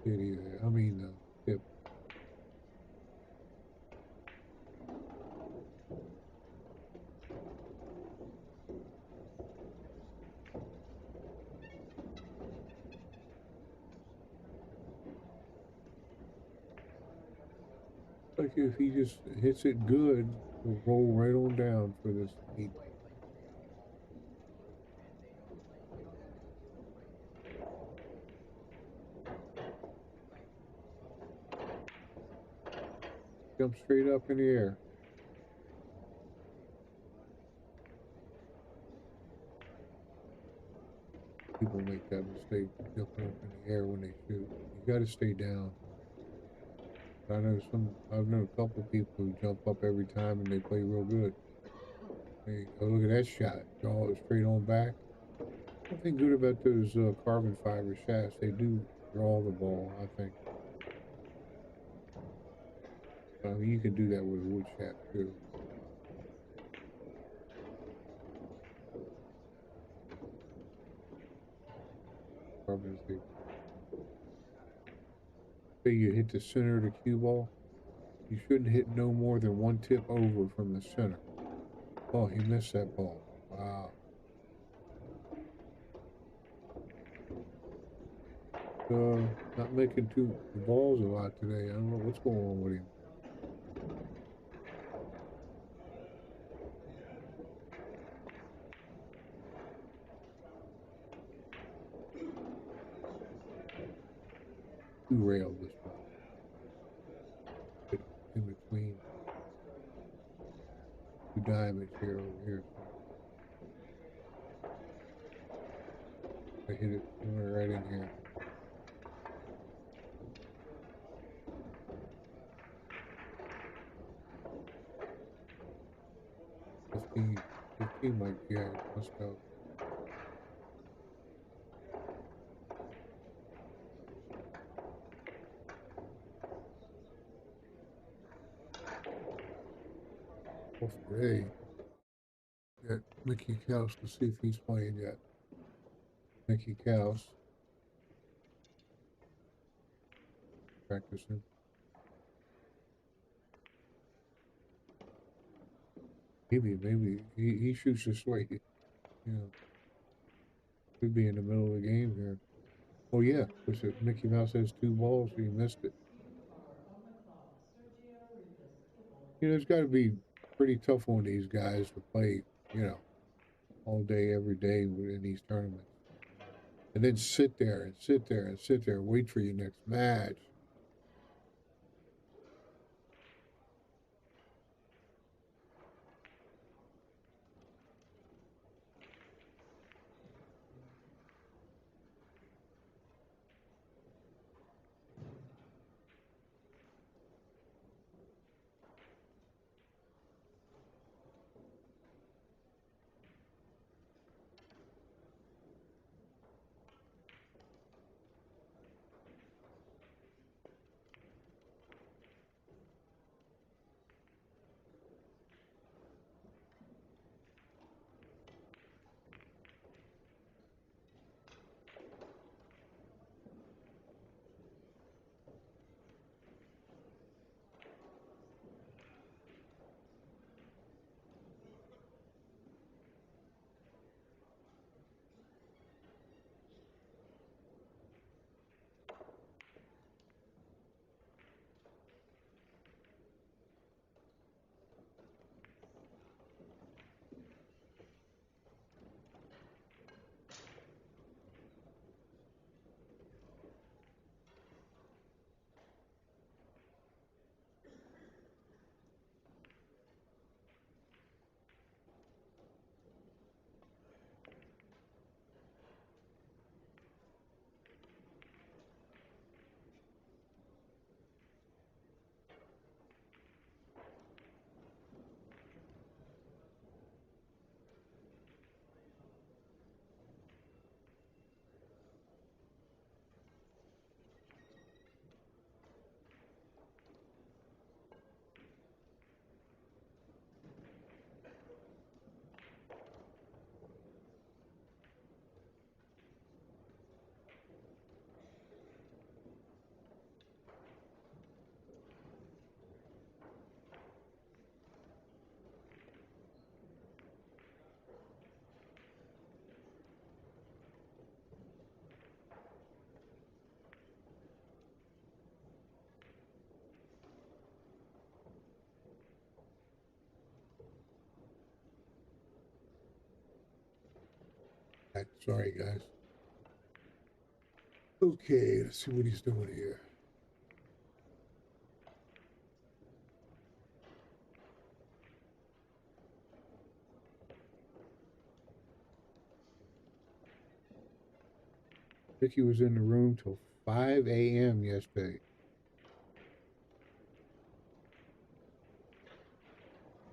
kitty there. I mean, tip. Like if he just hits it good, he'll roll right on down for this 8. Jump straight up in the air. People make that mistake, jumping up in the air when they shoot. You got to stay down. I've known a couple of people who jump up every time and they play real good. Hey, oh, look at that shot. Draw it straight on back. One thing good about those carbon fiber shafts, they do draw the ball, I think. I mean, you can do that with a wood shaft too. Carbon is say you hit the center of the cue ball, you shouldn't hit no more than one tip over from the center. Oh, he missed that ball. Wow. Not making two balls a lot today. I don't know what's going on with him. Two rail this one. In between two diamonds here over here. I hit it right in here. Fifteen might be out. Let's go. Ray. Got Mickey Couse to see if he's playing yet. Mickey Couse. Practicing. Maybe he shoots this way. You know, could be in the middle of the game here. Oh yeah, because Mickey Mouse has 2 balls, so he missed it. You know, it's got to be pretty tough on these guys to play, you know, all day, every day in these tournaments. And then sit there and sit there and sit there and wait for your next match. Sorry, guys. Okay, let's see what he's doing here. Vicky was in the room till 5 a.m. yesterday.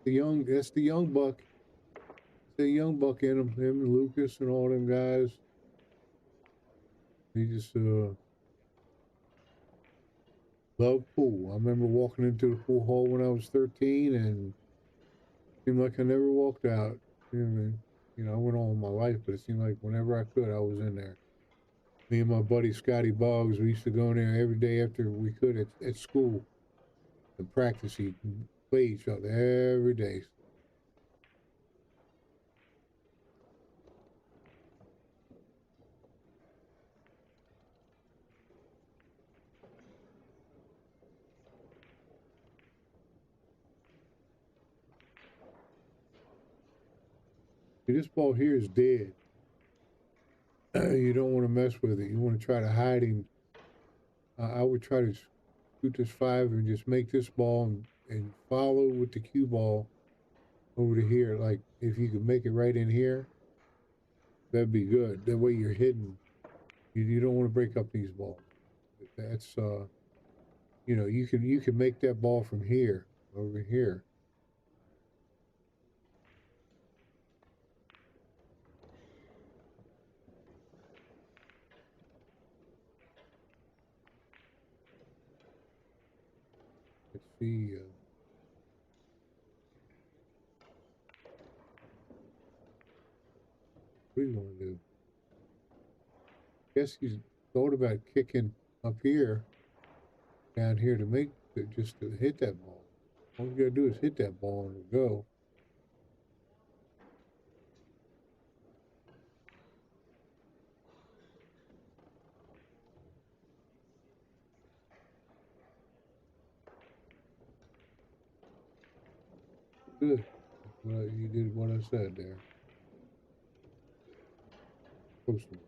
That's the young buck. The young buck in him and Lucas and all them guys. He just loved pool. I remember walking into the pool hall when I was 13 and it seemed like I never walked out. You know, I went all my life, but it seemed like whenever I could, I was in there. Me and my buddy Scotty Boggs, we used to go in there every day after we could at school and practice. He'd play each other every day. This ball here is dead. You don't want to mess with it. You want to try to hide him. I would try to shoot this 5 and just make this ball and follow with the cue ball over to here. Like if you could make it right in here, that'd be good. That way you're hidden. You don't want to break up these balls. That's you know, you can make that ball from here over here. Let's see. What are you going to do? Guess he's thought about kicking up here, down here to make just to hit that ball. All you gotta do is hit that ball and go. Good. Well, you did what I said there. Close to it.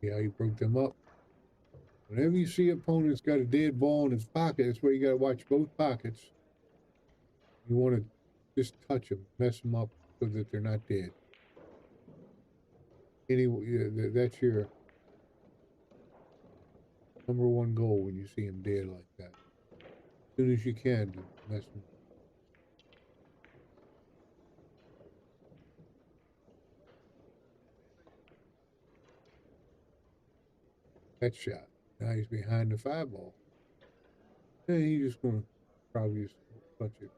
Yeah, he broke them up. Whenever you see opponent's got a dead ball in his pocket, that's where you got to watch both pockets. You want to just touch them, mess them up so that they're not dead. Anyway, that's your #1 goal when you see them dead like that. As soon as you can, mess them. That shot. Now he's behind the 5 ball. And he's just going to probably just touch it.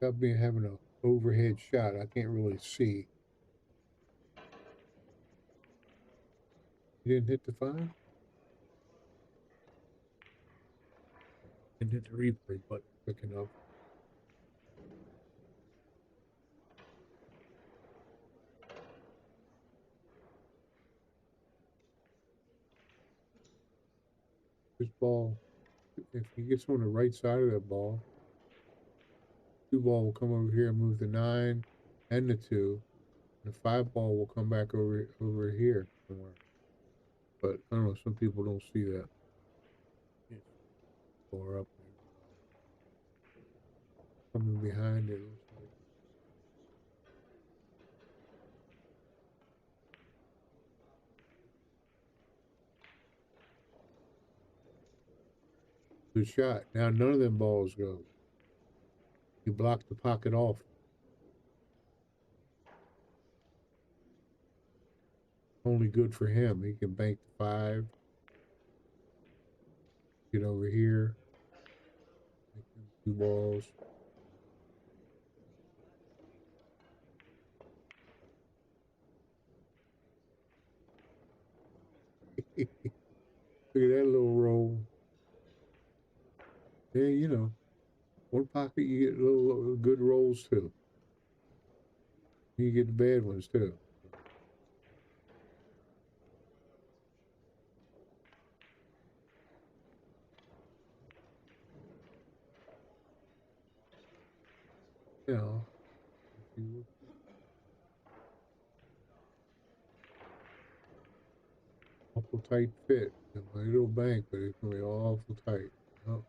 Without being having an overhead shot, I can't really see. You didn't hit the 5? Didn't hit the replay button quick enough. This ball, if he gets on the right side of that ball, 2 ball will come over here and move the 9 and the 2. And the 5 ball will come back over here somewhere. But I don't know, some people don't see that. Or up there. Coming behind it. Good shot. Now none of them balls go. You block the pocket off. Only good for him. He can bank the 5. Get over here. Make them 2 balls. Look at that little roll. Yeah, you know, one pocket you get little good rolls too. You get the bad ones too. You know, awful tight fit in my little bank, but it's gonna be awful tight. Oh,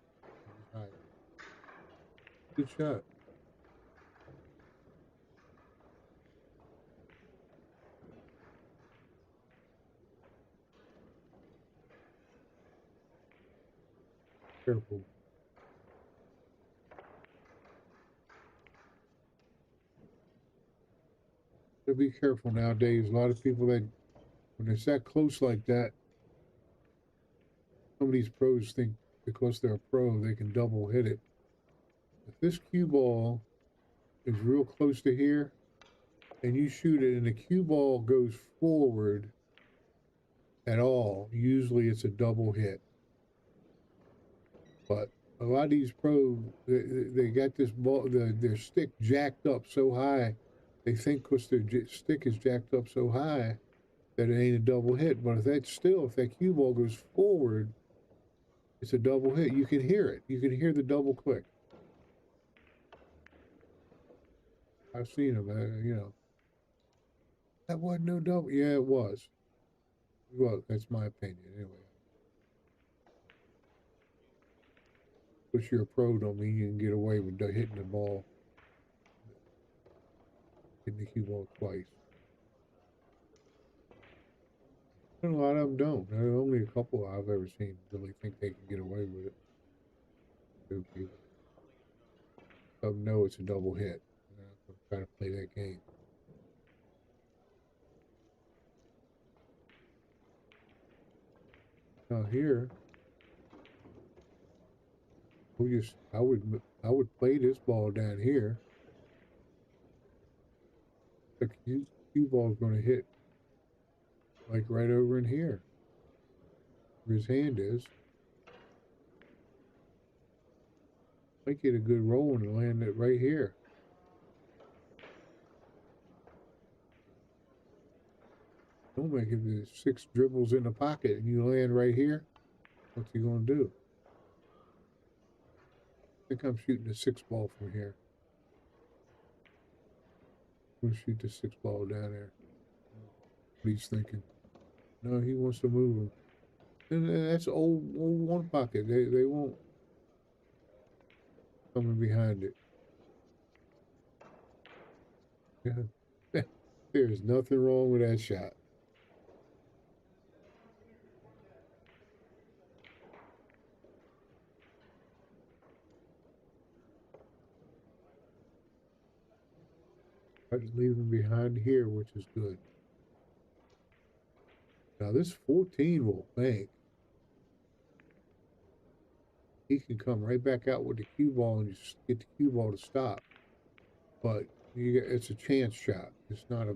tight. Good shot. Careful. So be careful nowadays. A lot of people that, when it's that close like that, some of these pros think because they're a pro, they can double hit it. If this cue ball is real close to here, and you shoot it and the cue ball goes forward at all, usually it's a double hit. But a lot of these pros, they got this ball, their stick jacked up so high, they think because their stick is jacked up so high that it ain't a double hit. But if that cue ball goes forward, it's a double hit. You can hear it. You can hear the double click. I've seen them, you know. That wasn't no double. Yeah, it was. Well, that's my opinion, anyway. Because you're a pro don't mean you can get away with hitting the ball, hitting the cue ball twice. And a lot of them don't. There are only a couple I've ever seen really think they can get away with it. Some people know it's a double hit. I'm trying to play that game. Now here, I would play this ball down here. The cue ball is going to hit like right over in here, where his hand is. Might get a good roll and land it right here. Don't make it the 6 dribbles in the pocket and you land right here. What's he going to do? I think I'm shooting the 6 ball from here. I'm going to shoot the 6 ball down there. What he's thinking. No, he wants to move him. And that's old one pocket. They won't come in behind it. Yeah. There's nothing wrong with that shot. I just leave him behind here, which is good. Now this 14 will bank. He can come right back out with the cue ball and just get the cue ball to stop. But it's a chance shot. It's not a...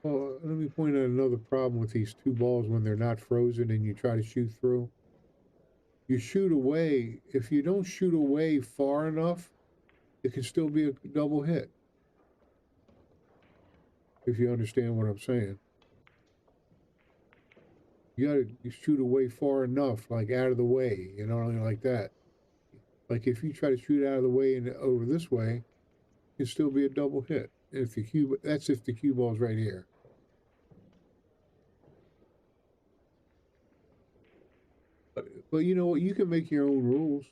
Well, let me point out another problem with these 2 balls when they're not frozen and you try to shoot through. You shoot away. If you don't shoot away far enough, it can still be a double hit. If you understand what I'm saying. You gotta shoot away far enough, like out of the way, you know, like that. Like if you try to shoot out of the way and over this way, it can still be a double hit. If that's if the cue ball's right here. But you know what? You can make your own rules.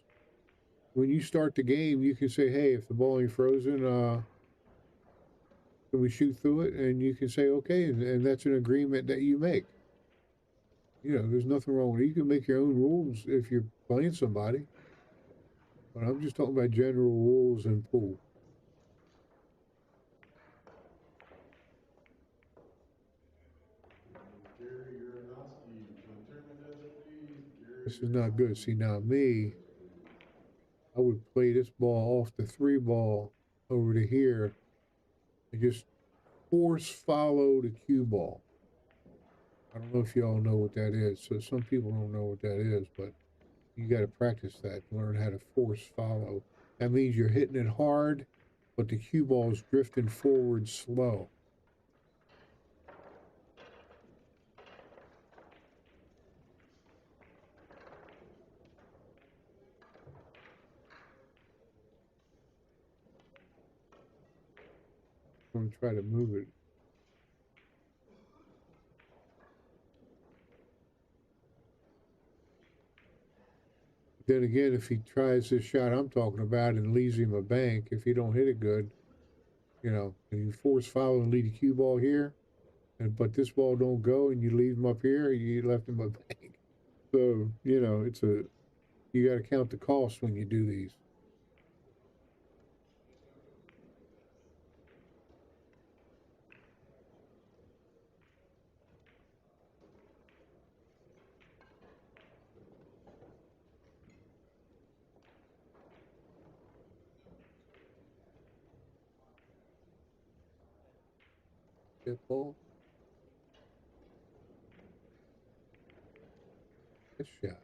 When you start the game, you can say, hey, if the ball ain't frozen, can we shoot through it? And you can say, okay, and that's an agreement that you make. You know, there's nothing wrong with it. You can make your own rules if you're playing somebody. But I'm just talking about general rules in pool. This is not good. See, now me, I would play this ball off the 3 ball over to here and just force follow the cue ball. I don't know if y'all know what that is. So some people don't know what that is, but you got to practice that to learn how to force follow. That means you're hitting it hard, but the cue ball is drifting forward slow. I'm going to try to move it. Then again, if he tries this shot I'm talking about and leaves him a bank, if he don't hit it good, you know, and you force foul and lead the cue ball here, but this ball don't go and you leave him up here, you left him a bank. So, you know, you got to count the cost when you do these. Good ball. Good shot.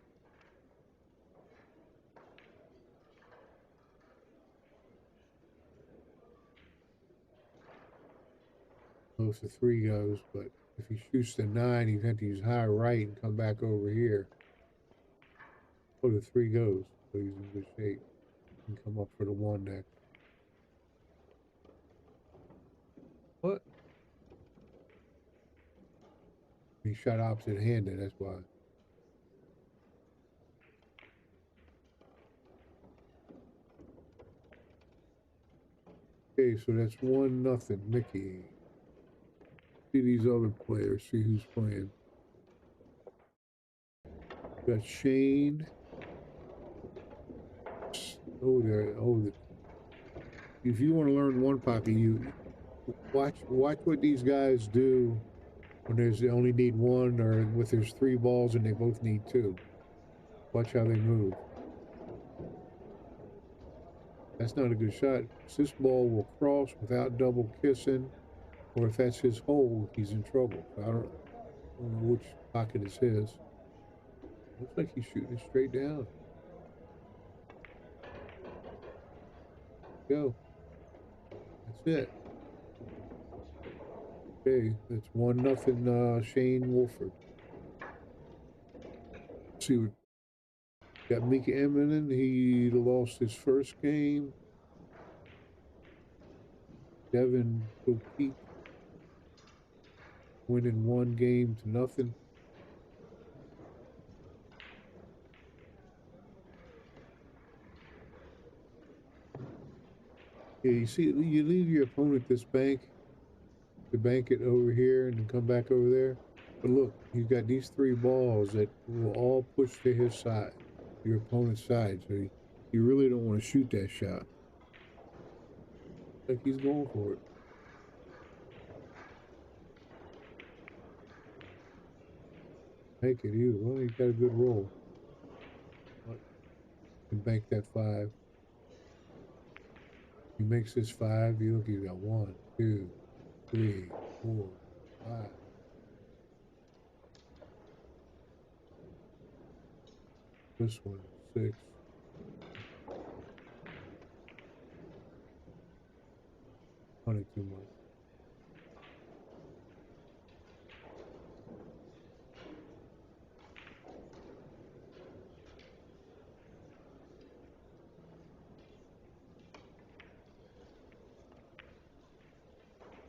Well, if the 3 goes, but if he shoots the 9, he's going to use high right and come back over here. Oh, the 3 goes, so he's in good shape. He can come up for the 1 next. What? He shot opposite handed, that's why. Okay, so that's 1-0, Mickey. See these other players, see who's playing. Got Shane. Oh, there. Oh, if you want to learn one pocket, you watch what these guys do when they only need 1, or with there's 3 balls and they both need 2. Watch how they move. That's not a good shot. This ball will cross without double kissing, or if that's his hole, he's in trouble. I don't know which pocket is his. Looks like he's shooting it straight down. Go. That's it. Okay, that's 1-0 Shane Wolford. Let's see what got Mika Eminen. He lost his first game. Devin O'Keefe winning 1 game to 0. Yeah, you see, you leave your opponent this bank, to bank it over here and then come back over there. But look, you've got these 3 balls that will all push to his side, your opponent's side. So you really don't want to shoot that shot. Like he's going for it. Make it you. Well, you got a good roll. And bank that 5. He makes this 5. You look, you got 1, 2, 3, 4, 5. This one, 6. Too much.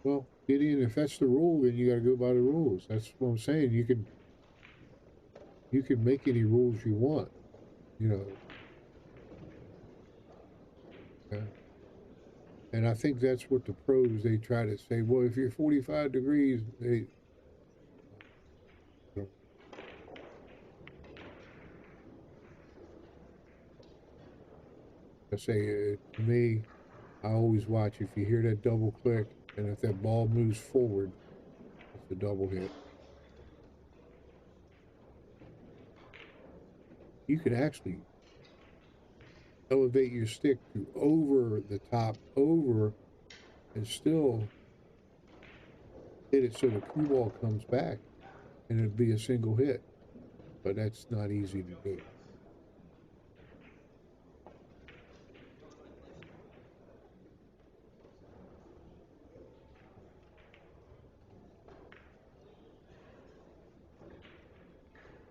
Well, Gideon, if that's the rule, then you got to go by the rules. That's what I'm saying. You can make any rules you want, you know. Yeah. And I think that's what the pros, they try to say, well, if you're 45 degrees, I say, to me, I always watch, if you hear that double click, and if that ball moves forward, it's a double hit. You could actually elevate your stick to over the top, over, and still hit it so the cue ball comes back, and it'd be a single hit. But that's not easy to do.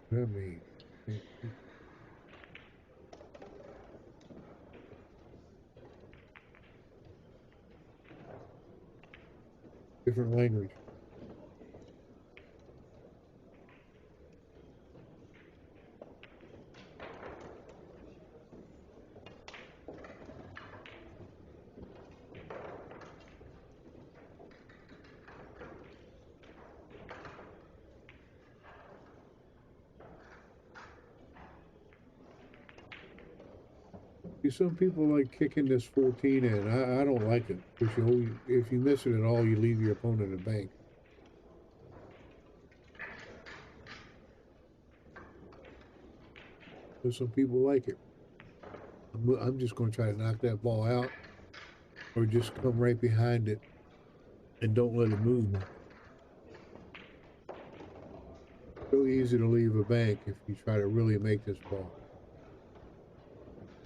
I mean, different language. See, some people like kicking this 14 in. I don't like it. If you miss it at all, you leave your opponent a bank. So some people like it. I'm just going to try to knock that ball out, or just come right behind it and don't let it move me. So easy to leave a bank if you try to really make this ball.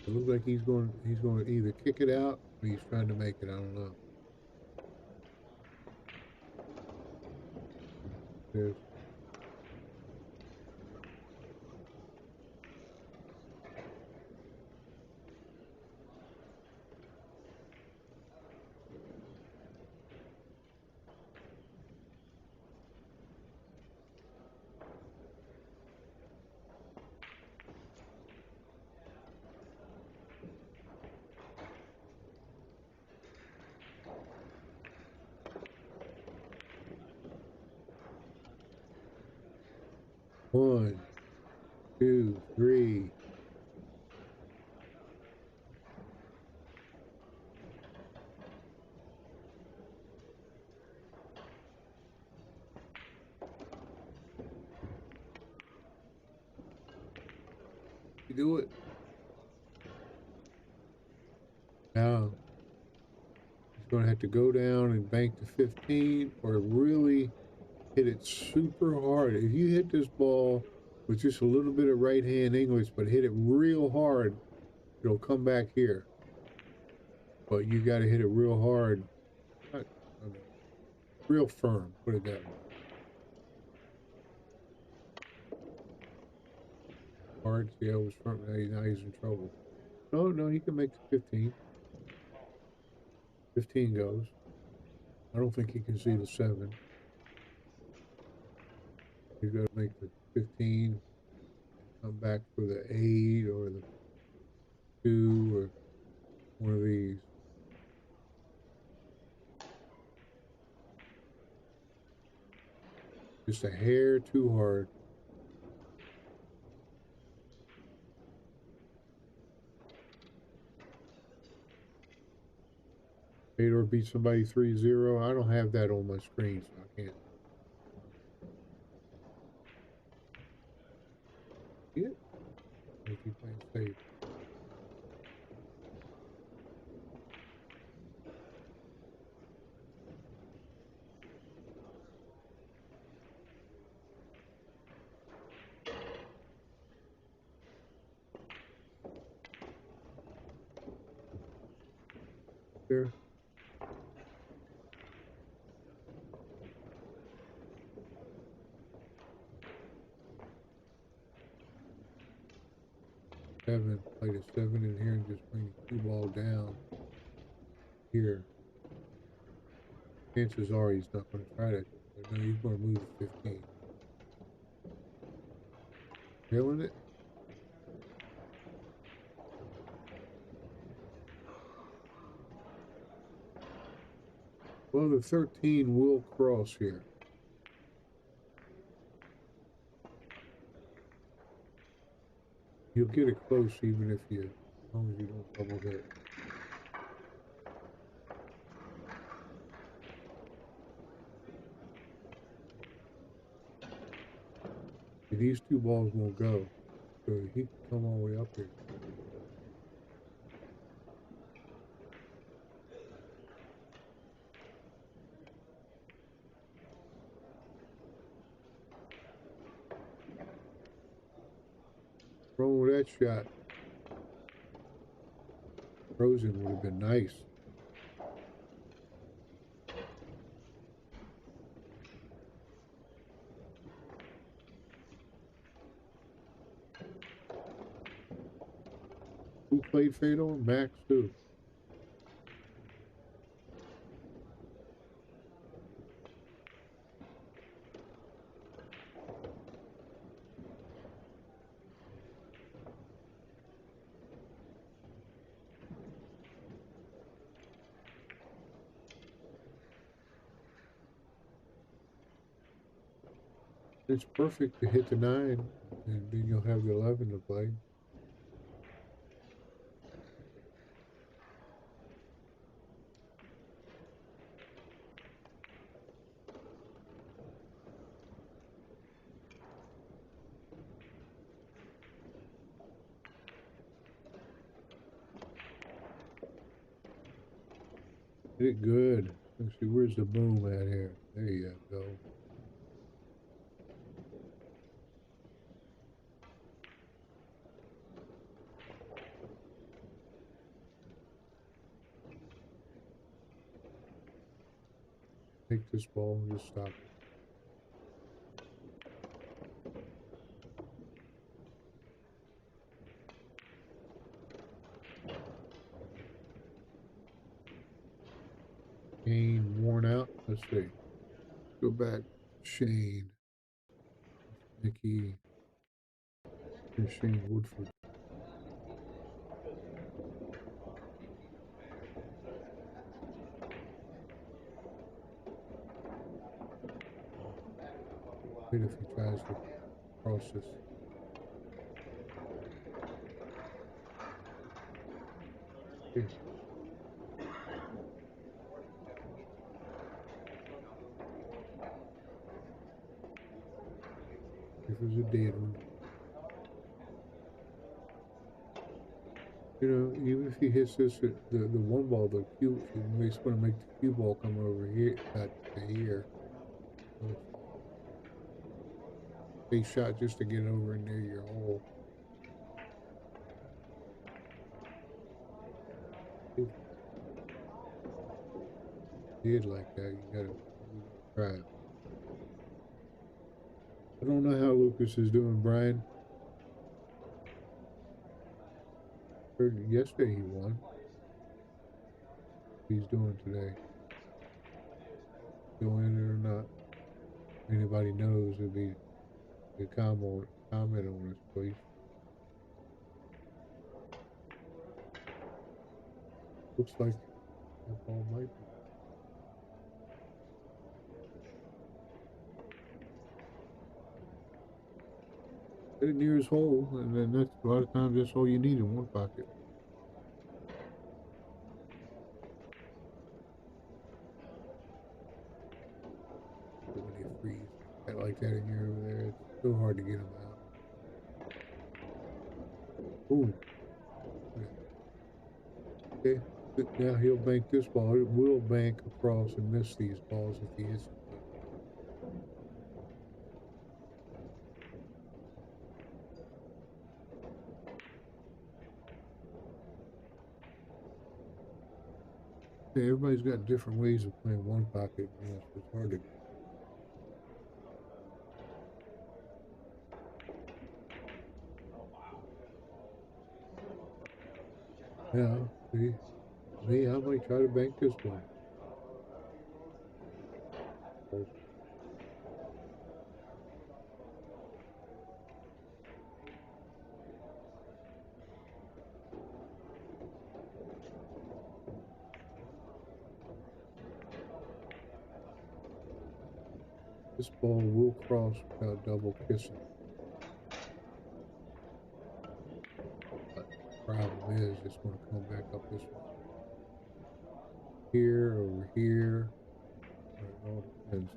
It looks like he's going to either kick it out or he's trying to make it. I don't know. There's one, two, three. You do it. Now he's going to have to go down and bank to 15, or really hit it super hard. If you hit this ball with just a little bit of right hand English, but hit it real hard, it'll come back here. But you got to hit it real hard, real firm, put it that way. Hard, see, I was front, now he's in trouble. No, he can make the 15. 15 goes. I don't think he can see the 7. He's got to make the 15, come back for the 8 or the 2 or one of these. Just a hair too hard. Fedor beat somebody 3-0. I don't have that on my screen, so I can't. See it? Make you playing safe. There. Play the 7 in here and just bring the cue ball down here. Chances are he's not going to try that. But no, he's going to move to 15. Feeling it? Well, the 13 will cross here. You'll get it close even if you, as long as you don't double hit. These two balls won't go, so he can come all the way up here. that shot frozen would have been nice. Who played Fedor? Max too. It's perfect to hit the 9, and then you'll have the 11 to play. Hit it good. Let's see, where's the boom at here? There you go. Take this ball and just stop it. Shane worn out. Let's see. Go back. Shane. Mickey. Here's Shane Woodford. Wait if he tries to cross this. Here. This was a dead one. You know, even if he hits this, the one ball, the cue, he's going to make the cue ball come over here, not to here. Big shot just to get over near your hole. Did like that, you gotta try it. I don't know how Lucas is doing, Brian. Heard yesterday he won. He's doing today. Still in it or not? If anybody knows, it'd be a comment on this, please. Looks like that ball might be. Get it near his hole, and then that's a lot of times that's all you need in one pocket. When they freeze like that in here over there, it's so hard to get them out. Boom. Okay, now he'll bank this ball. It will bank across and miss these balls if he hits it. Yeah, everybody's got different ways of playing one pocket. You know, so it's hard to. Yeah, see, me, I might try to bank this one. This ball will cross without double kissing. But the problem is it's going to come back up this way. Here, over here. It all depends.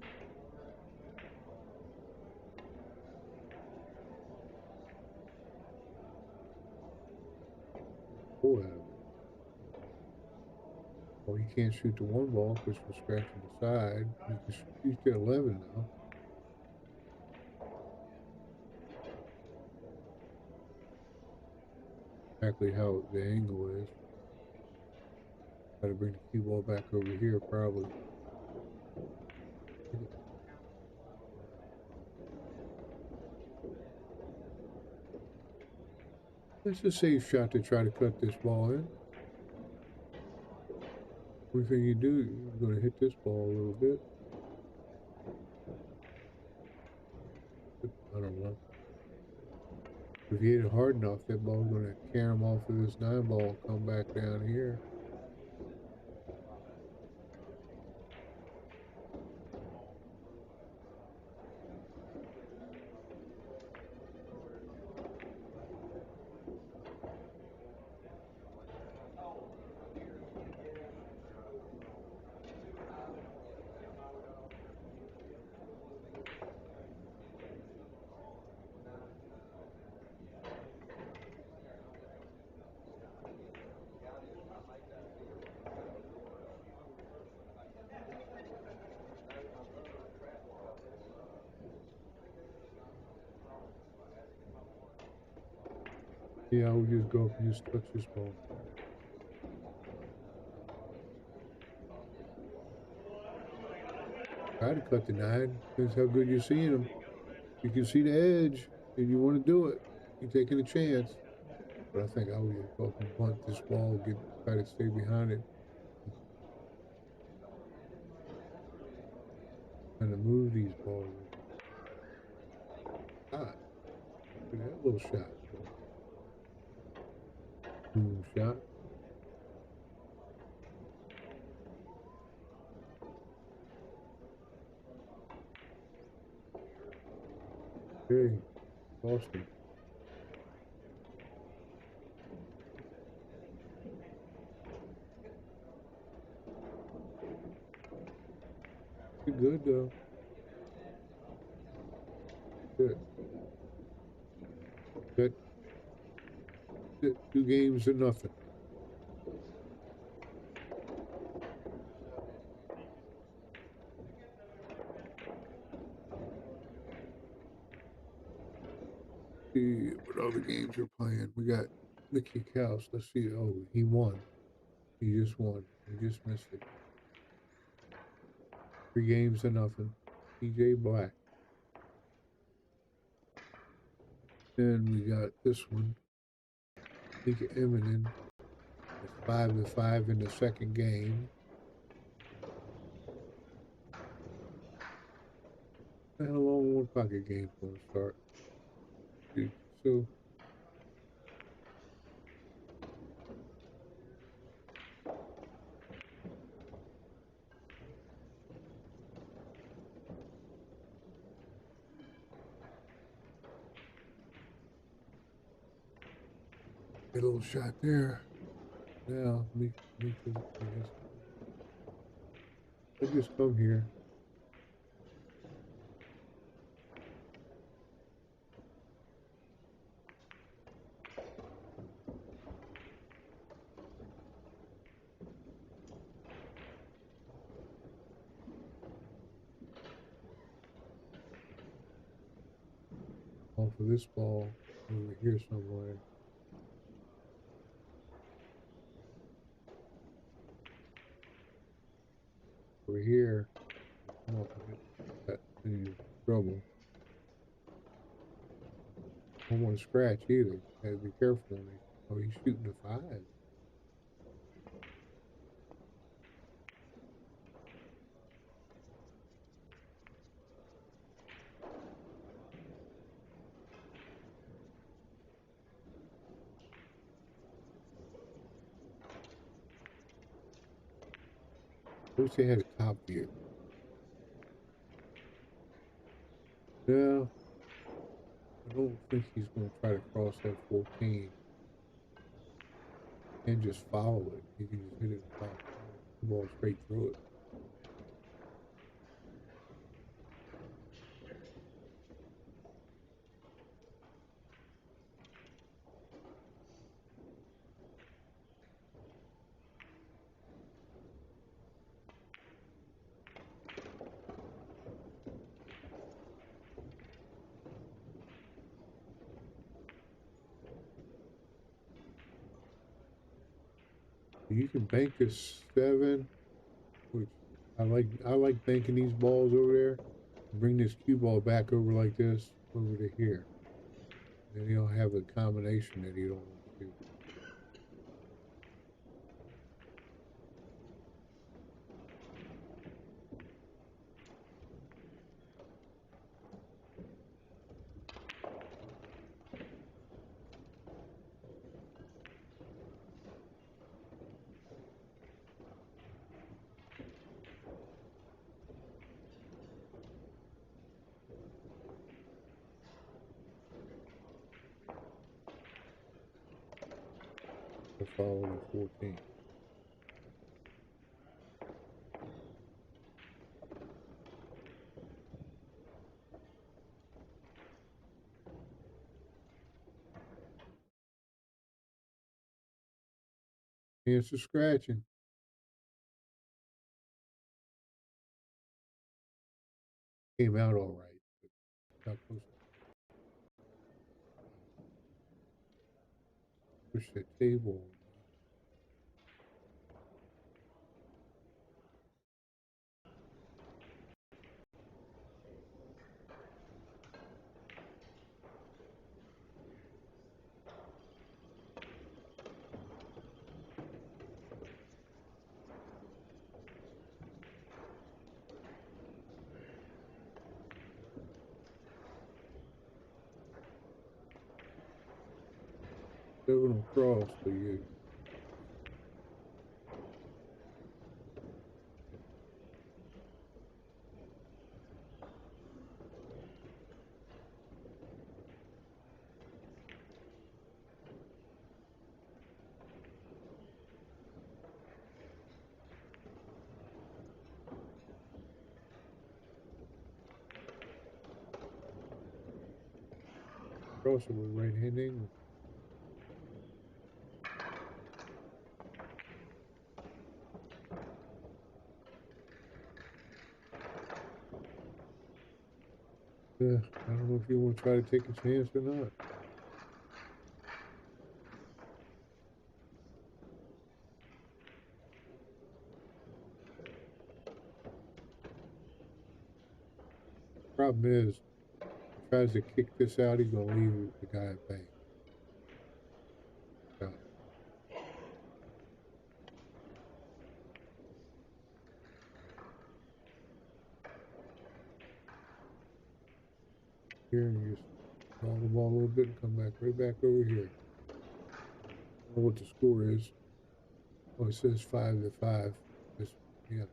Pull out of it. Well, you can't shoot the one ball because we're scratching the side. You can shoot the 11 now. exactly how the angle is. Got to bring the cue ball back over here, probably. It's a safe shot to try to cut this ball in. Everything you do, you're going to hit this ball a little bit. I don't know. If you hit it hard enough, that ball's going to carry him off of this 9 ball and come back down here. Yeah, I would just go up and just touch this ball. Try to cut the 9. Depends how good you're seeing them. You can see the edge, and you want to do it. You're taking a chance. But I think I would just go up and bunt this ball, try to stay behind it. Trying to move these balls. Ah, look at that little shot. Boom shot. Okay, lost him. Pretty good though. Good. Good. 2 games to nothing. See what other games you're playing. We got Mickey Couse. Let's see. Oh, he won. He just won. He just missed it. 3 games to nothing. TJ Black. Then we got this one. Nick Eminem. It's 5-5 in the second game. How long one pocket game's gonna start? So a little shot there. Now I just come here. Off of this ball over here somewhere. Over here. Come off of it. That's in trouble. Don't want to scratch either. Gotta be careful on it. Oh, he's shooting a 5. I wish they had a top view. No, I don't think he's going to try to cross that 14 and just follow it. He can just hit it and pop the ball straight through it. You can bank a 7, which I like banking these balls over there. Bring this cue ball back over like this over to here. Then you'll have a combination that you don't want to do. To follow the 14. Chance of scratching. Came out all right, but got close. Push that table. Diagonal cross for you. Crosser with right hand angle. I don't know if you want to try to take a chance or not. Problem is, if he tries to kick this out, he's gonna leave the guy at bay. Here and you just draw the ball a little bit and come back right back over here. I don't know what the score is. Oh, it says 5-5. Yeah.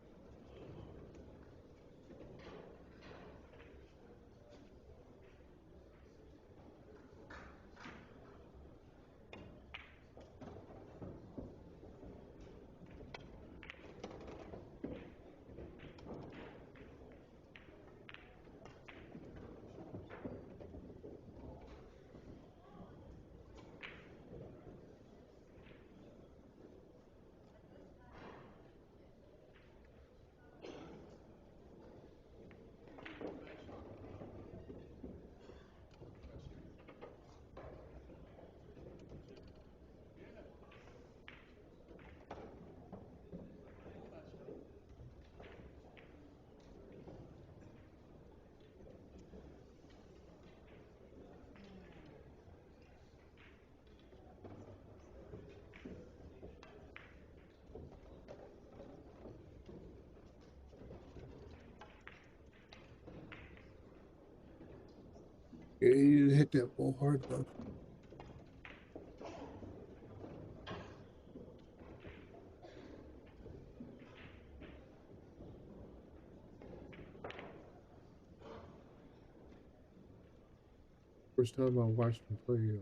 Yeah, you hit that ball hard though. First time I watched him play.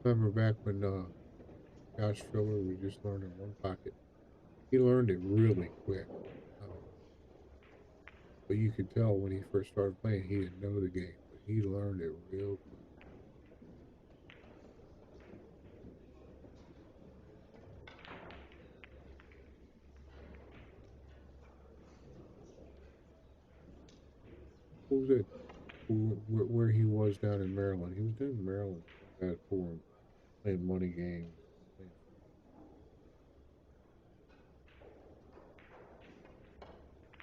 Remember back when Josh Filler was just learning one pocket. He learned it really quick. But you could tell when he first started playing, he didn't know the game, but he learned it real quick. What was it? Where he was down in Maryland. He was down in Maryland. Bad for him. Playing money games.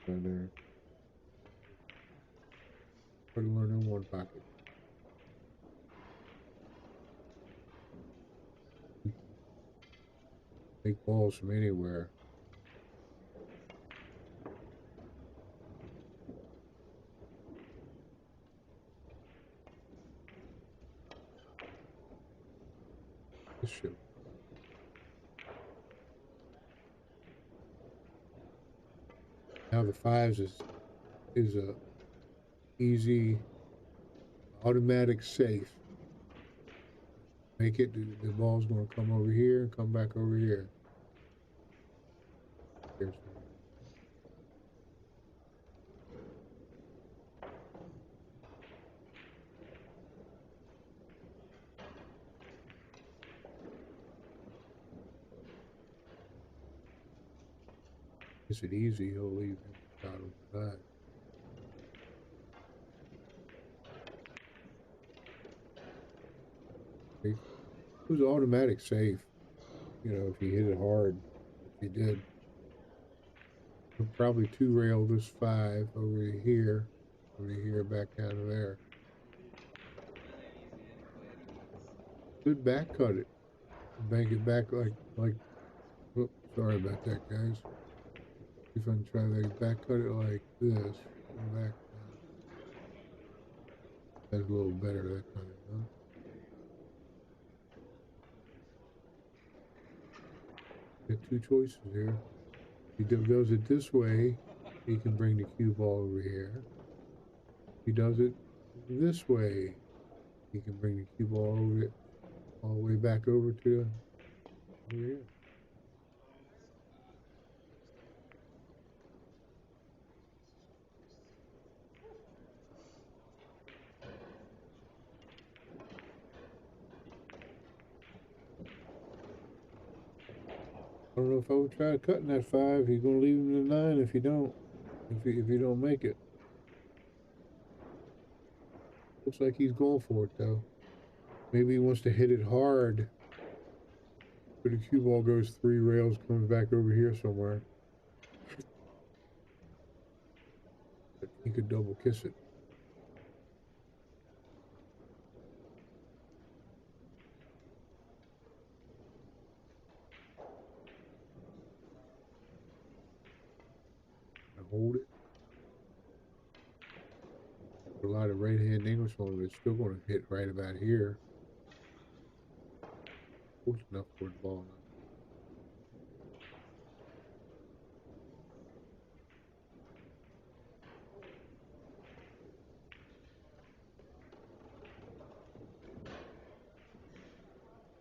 Down there. Try to learn in one pocket. Take balls from anywhere. This shit. Now the fives is a easy automatic safe. Make it the ball's gonna come over here and come back over here. Here's Is it easy? He'll leave him out of that. It was automatic safe. You know, if you hit it hard, if you did. We'll probably two rail this 5 over here, back down to there. Could back cut it. Bank it back like. Whoops, sorry about that, guys. If I can try to back cut it like this, and back down. That's a little better that time, huh? Got two choices here. If he does it this way, he can bring the cue ball over here. If he does it this way, he can bring the cue ball over all the way back over to over here. I don't know if I would try cutting that 5. He's gonna leave him to 9 if you don't. If you don't make it. Looks like he's going for it though. Maybe he wants to hit it hard. But the cue ball goes 3 rails, comes back over here somewhere. But he could double kiss it. Hold it. A lot of right-hand English on it, it's still going to hit right about here. Close enough for the ball now.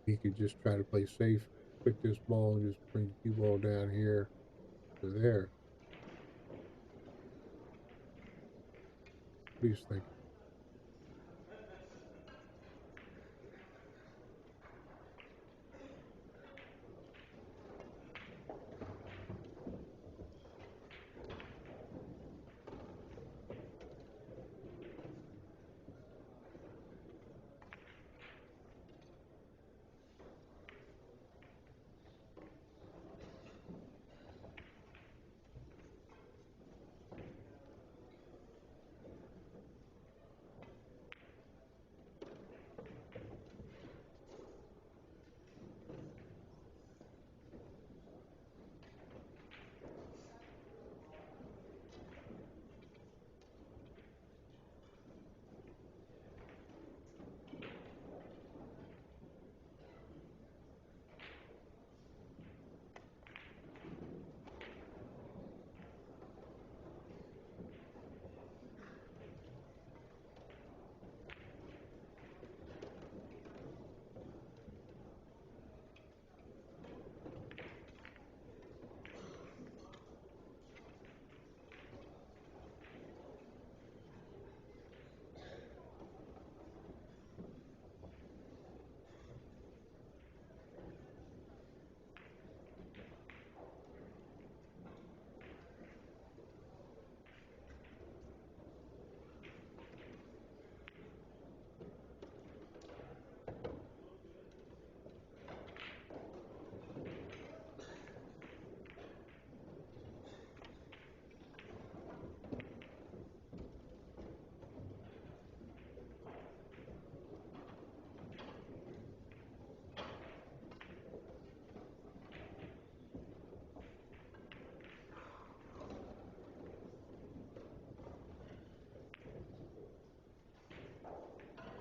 He could just try to play safe, pick this ball and just bring the cue ball down here to there. What do you think?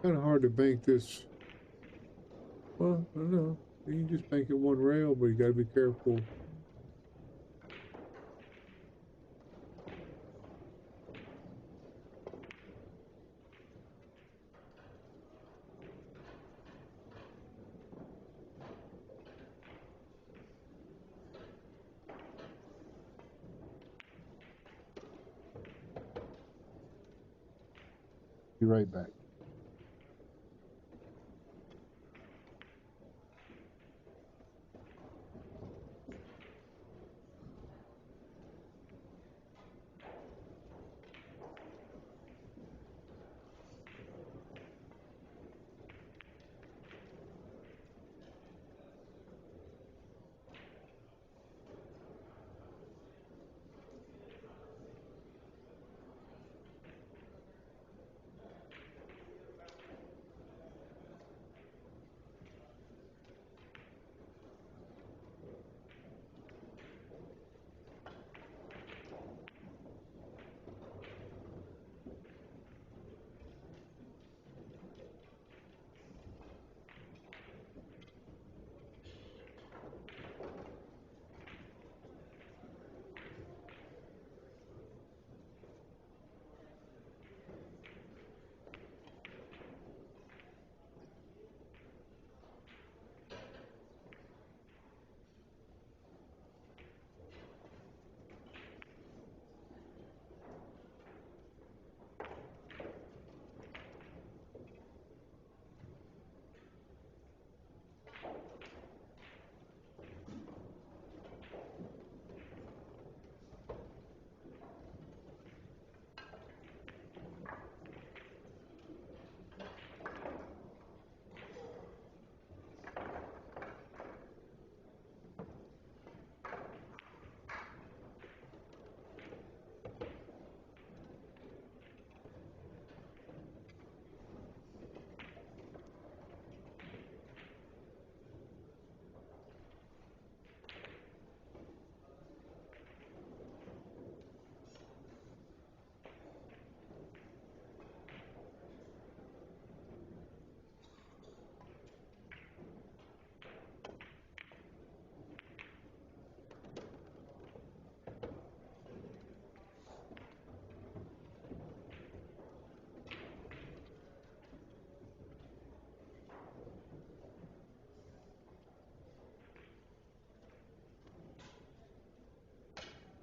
Kind of hard to bank this. Well, I don't know. You can just bank it one rail, but you got to be careful. Be right back.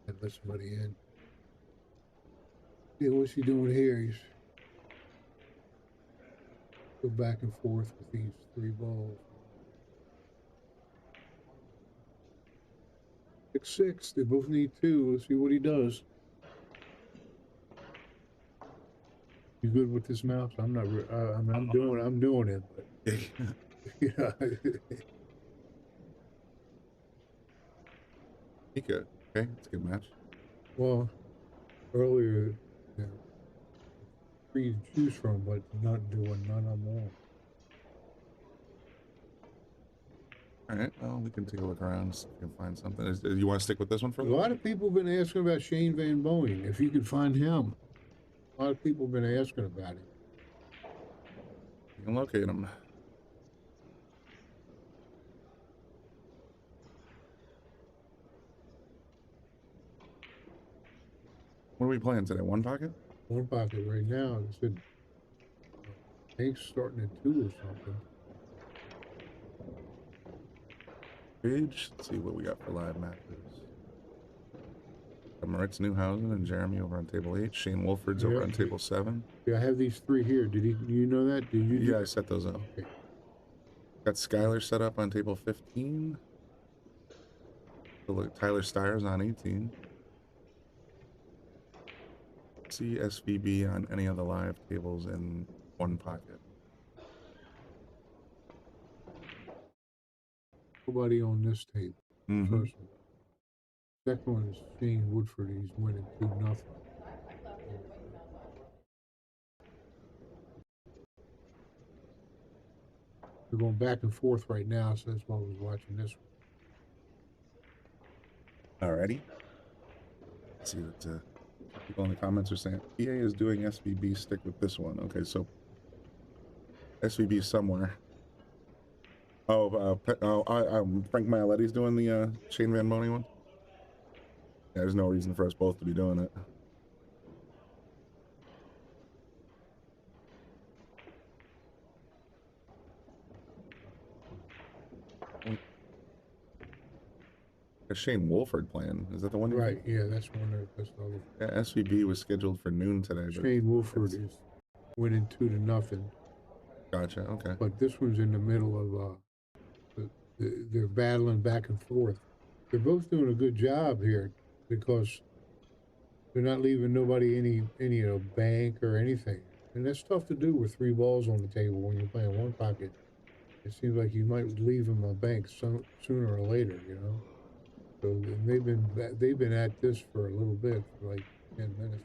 And let somebody in. Yeah, what's he doing here? He's go back and forth with these 3 balls. 6-6. They both need 2. Let's see what he does. You good with this mouse? I'm not. I'm doing it. But yeah. He could. Okay, it's a good match. Well, earlier, yeah, 3 to choose from, but not doing none of them all. All right, well, we can take a look around, see if we can find something. You want to stick with this one for A lot of people have been asking about Shane Van Boening, if you could find him. A lot of people have been asking about him. You can locate him. What are we playing today? One pocket? One pocket right now. It said Hank's starting at 2 or something. Page. Let's see what we got for live matches. Moritz Newhausen and Jeremy over on table 8. Shane Wolford's over on table 7. Yeah, I have these 3 here. Do you know that? Did you? Yeah, I set those up. Okay. Got Skyler set up on table 15. Look, Tyler Stires on 18. See SVB on any of the live tables in one pocket. Nobody on this tape. Mm-hmm. First one. Second one is Shane Woodford. He's winning 2-0. We're going back and forth right now, so that's why I was watching this one. Alrighty. Let's see what people in the comments are saying. PA is doing SVB. Stick with this one. Okay, so SVB somewhere. Oh, Frank Maialetti's doing the Shane Van Boening one. Yeah, there's no reason for us both to be doing it. Shane Wolford playing. Is that the one? Right, yeah, that's one that's the other. Yeah, SVB was scheduled for noon today. Shane Wolford is winning 2-0. Gotcha, okay. But this one's in the middle of, they're battling back and forth. They're both doing a good job here because they're not leaving nobody any bank or anything. And that's tough to do with 3 balls on the table when you're playing one pocket. It seems like you might leave them a bank sooner or later, you know? So they've been at this for a little bit, for like 10 minutes.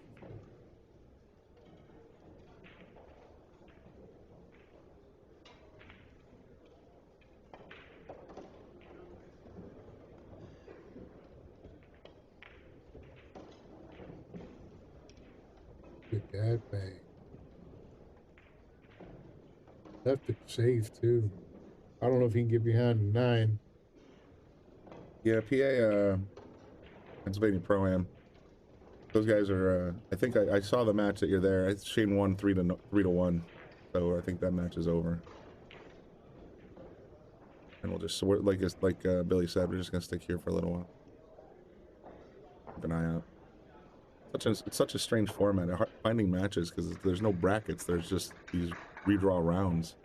Get that bang. Left it safe too. I don't know if he can get behind the 9. Yeah, PA, Pennsylvania Pro-Am. Those guys are, I think I saw the match that you're there. Shane won 3-1. So I think that match is over. And we'll just, like Billy said, we're just going to stick here for a little while. Keep an eye out. It's such a strange format, finding matches, because there's no brackets. There's just these redraw rounds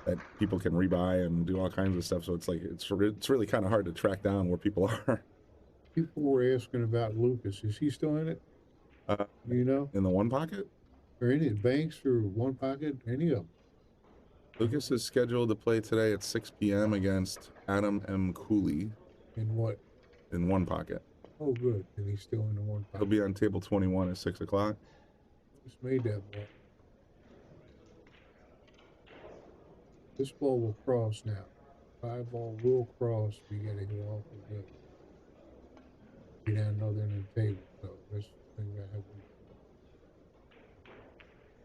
that people can rebuy and do all kinds of stuff. So it's like it's really kind of hard to track down where people are. People were asking about Lucas. Is he still in it? You know, in the one pocket, or any banks or one pocket, any of them. Lucas is scheduled to play today at 6 p.m. against Adam M. Cooley. In what? In one pocket. Oh, good. And he's still in the one pocket. He'll be on table 21 at 6 o'clock. Just made that ball. This ball will cross now. 5 ball will cross. We got to go off of good. Be down another end of the table. So this thing that happens.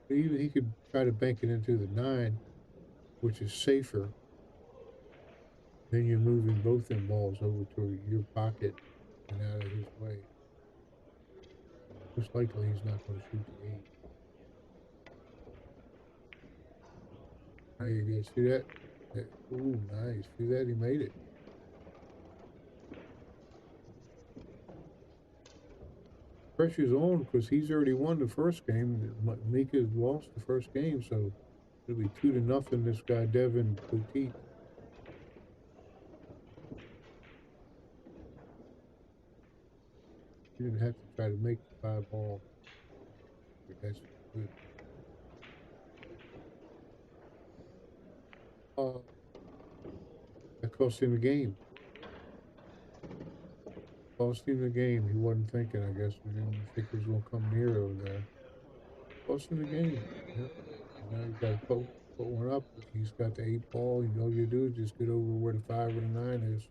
Even he could try to bank it into the 9, which is safer. Then you're moving both them balls over to your pocket and out of his way. Most likely he's not going to shoot the 8. There you go. See that? Ooh, nice. See that? He made it. Pressure's on because he's already won the first game. Mika's lost the first game, so it'll be 2-0 this guy, Devin Petit. You didn't have to try to make the 5 ball. But that's good. That cost him the game. Cost him the game. He wasn't thinking, I guess. We didn't think he was going to come near over there. Cost him the game. Yep. Now he's got to put one up. He's got the 8 ball. All you do is just get over where the 5 or the 9 is.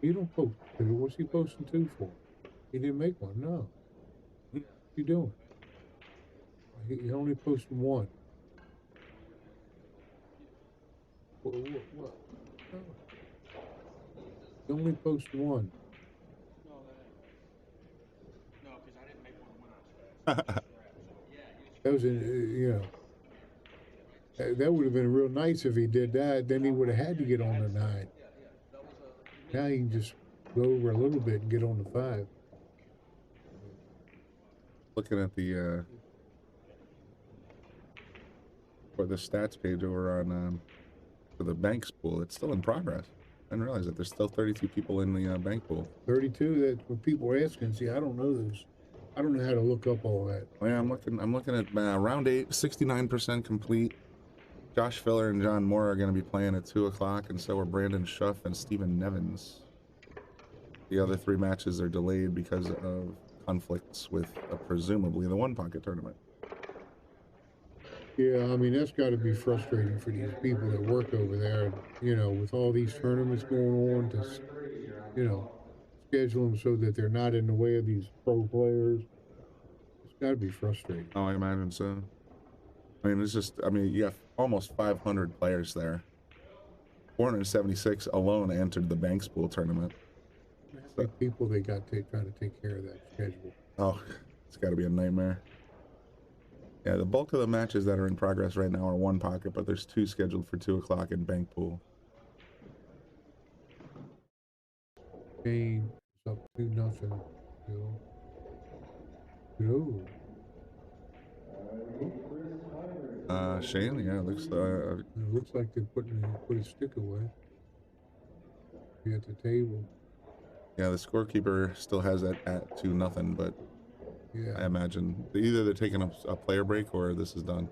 He don't post 2. What's he posting 2 for? He didn't make one. No. What you doing? He only posted 1. What? No. He only posted 1. No, because I didn't make one when I was That was, you know, that would have been real nice if he did that. Then he would have had to get on the 9. Now he can just go over a little bit and get on the 5. Looking at the for the stats page over on for the banks pool, it's still in progress. I didn't realize that there's still 32 people in the bank pool. 32. That's what people are asking. See, I don't know those. I don't know how to look up all that. Oh, yeah, I'm looking at round 8, 69% complete. Josh Filler and John Moore are going to be playing at 2 o'clock, and so are Brandon Schuff and Stephen Nevins. The other 3 matches are delayed because of conflicts with presumably the one pocket tournament. Yeah, I mean, that's got to be frustrating for these people that work over there, you know, with all these tournaments going on to, you know, schedule them so that they're not in the way of these pro players. It's got to be frustrating. Oh, I imagine so. I mean, it's just, I mean, you have almost 500 players there. 476 alone entered the Banks Pool tournament. How many people they got trying to take care of that schedule? Oh, it's got to be a nightmare. Yeah, the bulk of the matches that are in progress right now are one pocket, but there's 2 scheduled for 2 o'clock in Bank Pool. Game is up 2-0. Ooh. Shane, yeah, It looks like they're put his stick away. He at the table. Yeah, the scorekeeper still has it at 2-0, but yeah, I imagine either they're taking a player break or this is done.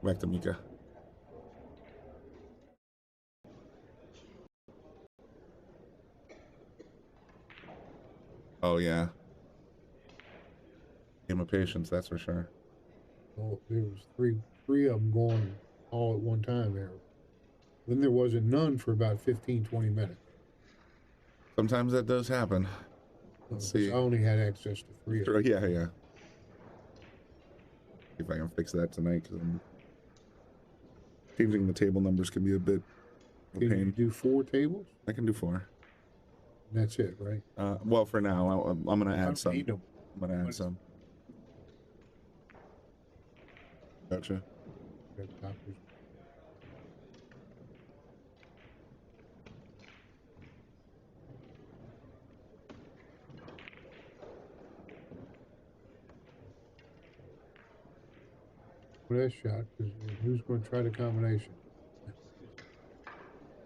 Back to Mika. Oh yeah. Game of patience, that's for sure. Oh, there was three of them going all at one time there. Then there wasn't none for about 15, 20 minutes. Sometimes that does happen. Let's see. I only had access to 3 of them. Yeah, yeah. See if I can fix that tonight, because changing the table numbers can be a bit of a pain. Can you do 4 tables? I can do 4. That's it, right? Well, for now, I'm going to add some. Need them. I'm going to add some. Gotcha. Well, that shot, because who's going to try the combination?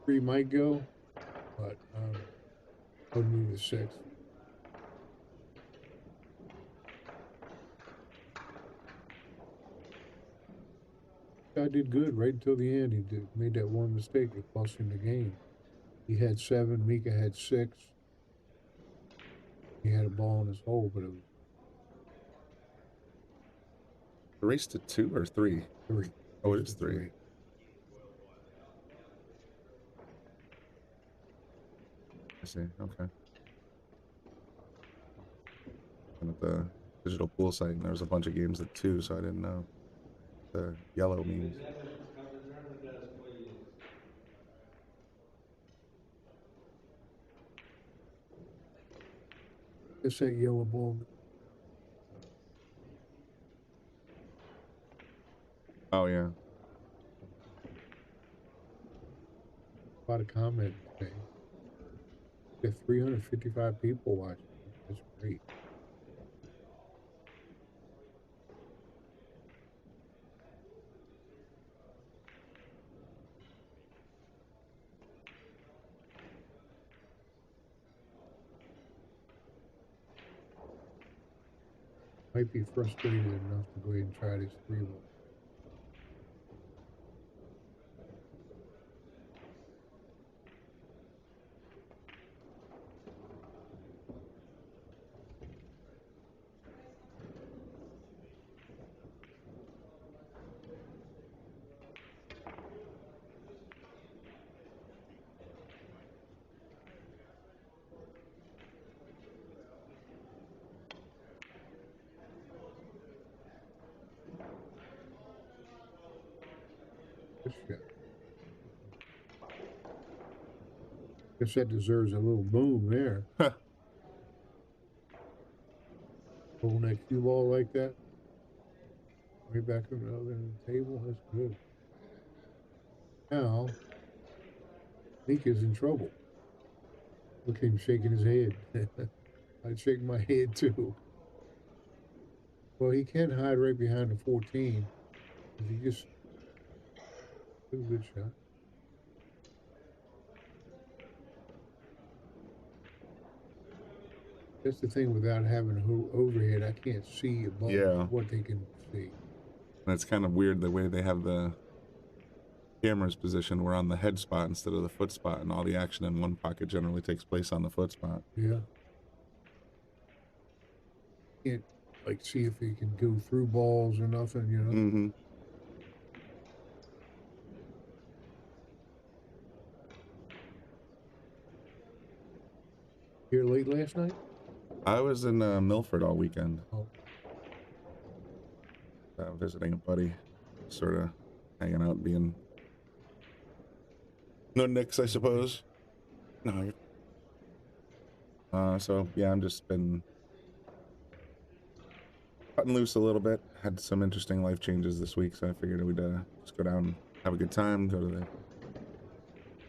3 might go, but wouldn't move to 6. Guy did good right until the end. He made that one mistake that cost him the game. He had 7, Mika had 6. He had a ball in his hole, but it was The race to 2 or 3? 3. Oh, it is 3. I see. Okay. And at the digital pool site, and there was a bunch of games at 2, so I didn't know the yellow means. It's that yellow ball. Oh, yeah. A lot of comment today. There 355 people watching. That's great. Might be frustrated enough to go ahead and try this 3-1. Guess that deserves a little boom there. Holding that cue ball like that. Right back on the other end of the table. That's good. Now, Mika's in trouble. Look at him shaking his head. I'd shake my head too. Well, he can hide right behind the 14. If he just do a good shot. That's the thing without having an overhead, I can't see above what they can see. And it's kind of weird the way they have the cameras positioned. We're on the head spot instead of the foot spot, and all the action in one pocket generally takes place on the foot spot. Yeah. Can't like see if he can go through balls or nothing, you know. Mm-hmm. Here late last night? I was in Milford all weekend. Oh. visiting a buddy, sort of hanging out, being no Knicks, I suppose. No. So yeah, I'm just been cutting loose a little bit. Had some interesting life changes this week, so I figured we'd just go down, have a good time, go to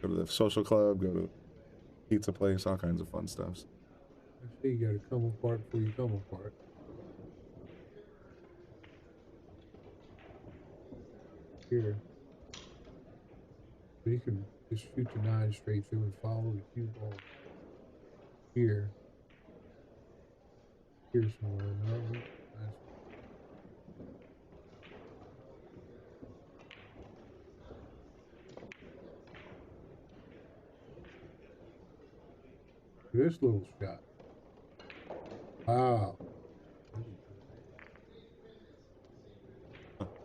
the social club, go to pizza place, all kinds of fun stuff. I see you gotta come apart before you come apart. Here. So you can just shoot the 9 straight through and follow the cue ball. Here. Here's somewhere. No, nice. This little shot. Wow.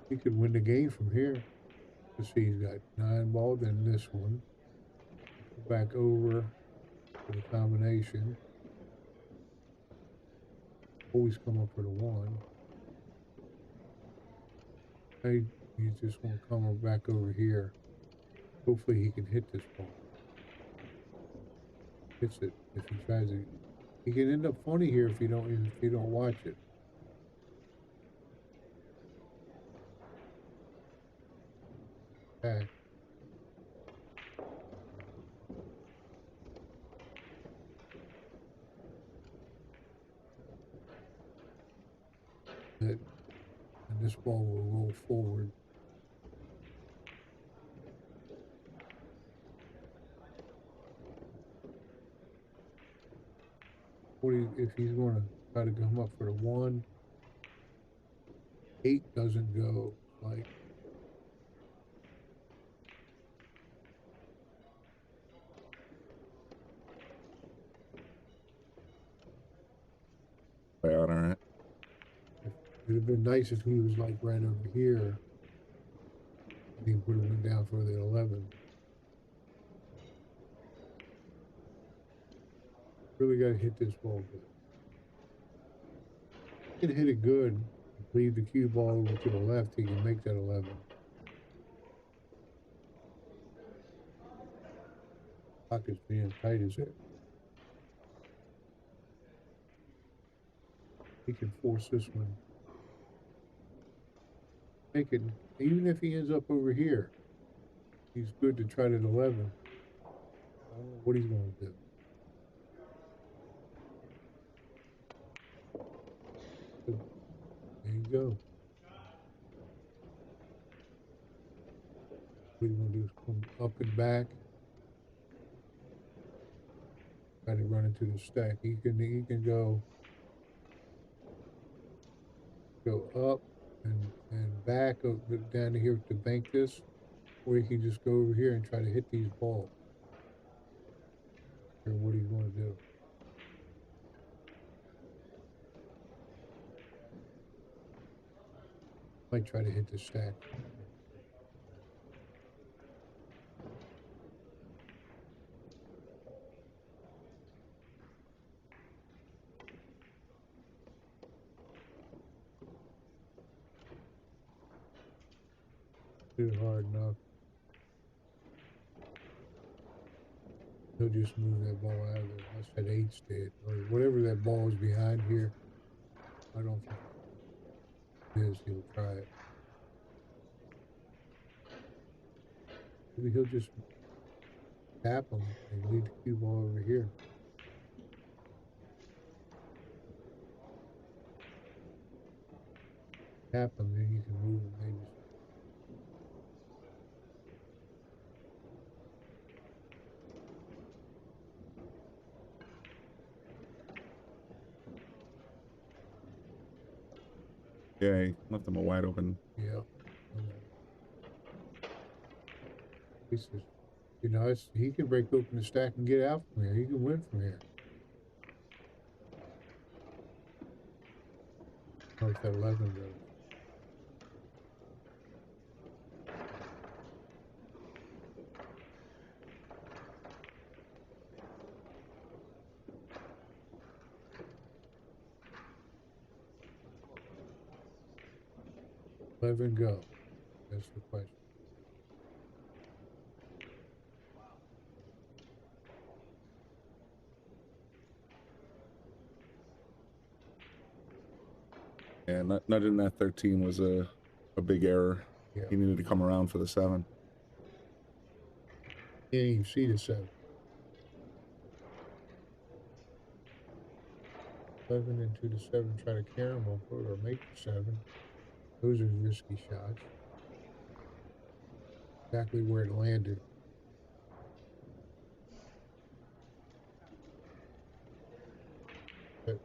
He could win the game from here. Let's see, he's got 9 balls in this one. Back over for the combination. Always come up for the 1. Hey, he's just going to come back over here. Hopefully he can hit this ball. Hits it. If he tries it, he can end up funny here if you don't watch it. Okay. And this ball will roll forward. If he's going to try to come up for the 1, 8 doesn't go. Like, All right. it'd have been nice if he was like right over here. And he would have went down for the 11. Really got to hit this ball good. He can hit it good. Leave the cue ball over to the left. He can make that 11. Pocket's being tight as it. He can force this one. Make it, even if he ends up over here, he's good to try to 11. I don't know what he's going to do. There you go. What he's going to do is come up and back. Try to run into the stack. He can go up and back down to here to bank this, or he can just go over here and try to hit these balls. Or what he's going to do. Might try to hit the stack. Too hard enough. He'll just move that ball out of there. That's that 8's dead. Or whatever that ball is behind here. I don't think it is. He'll try it. Maybe he'll just tap him and leave the cue ball over here. Tap him, then you can move him maybe. Yeah, he left him a wide open. Yeah. He says, you know, he can break open the stack and get out from here. He can win from here. Or if that 11 goes. 11 go. That's the question. Yeah, nudging that 13 was a big error. Yeah. He needed to come around for the 7. Can't even see the 7. 11 into the 7, try to carry him over or make the 7. Those are risky shots. Exactly where it landed. But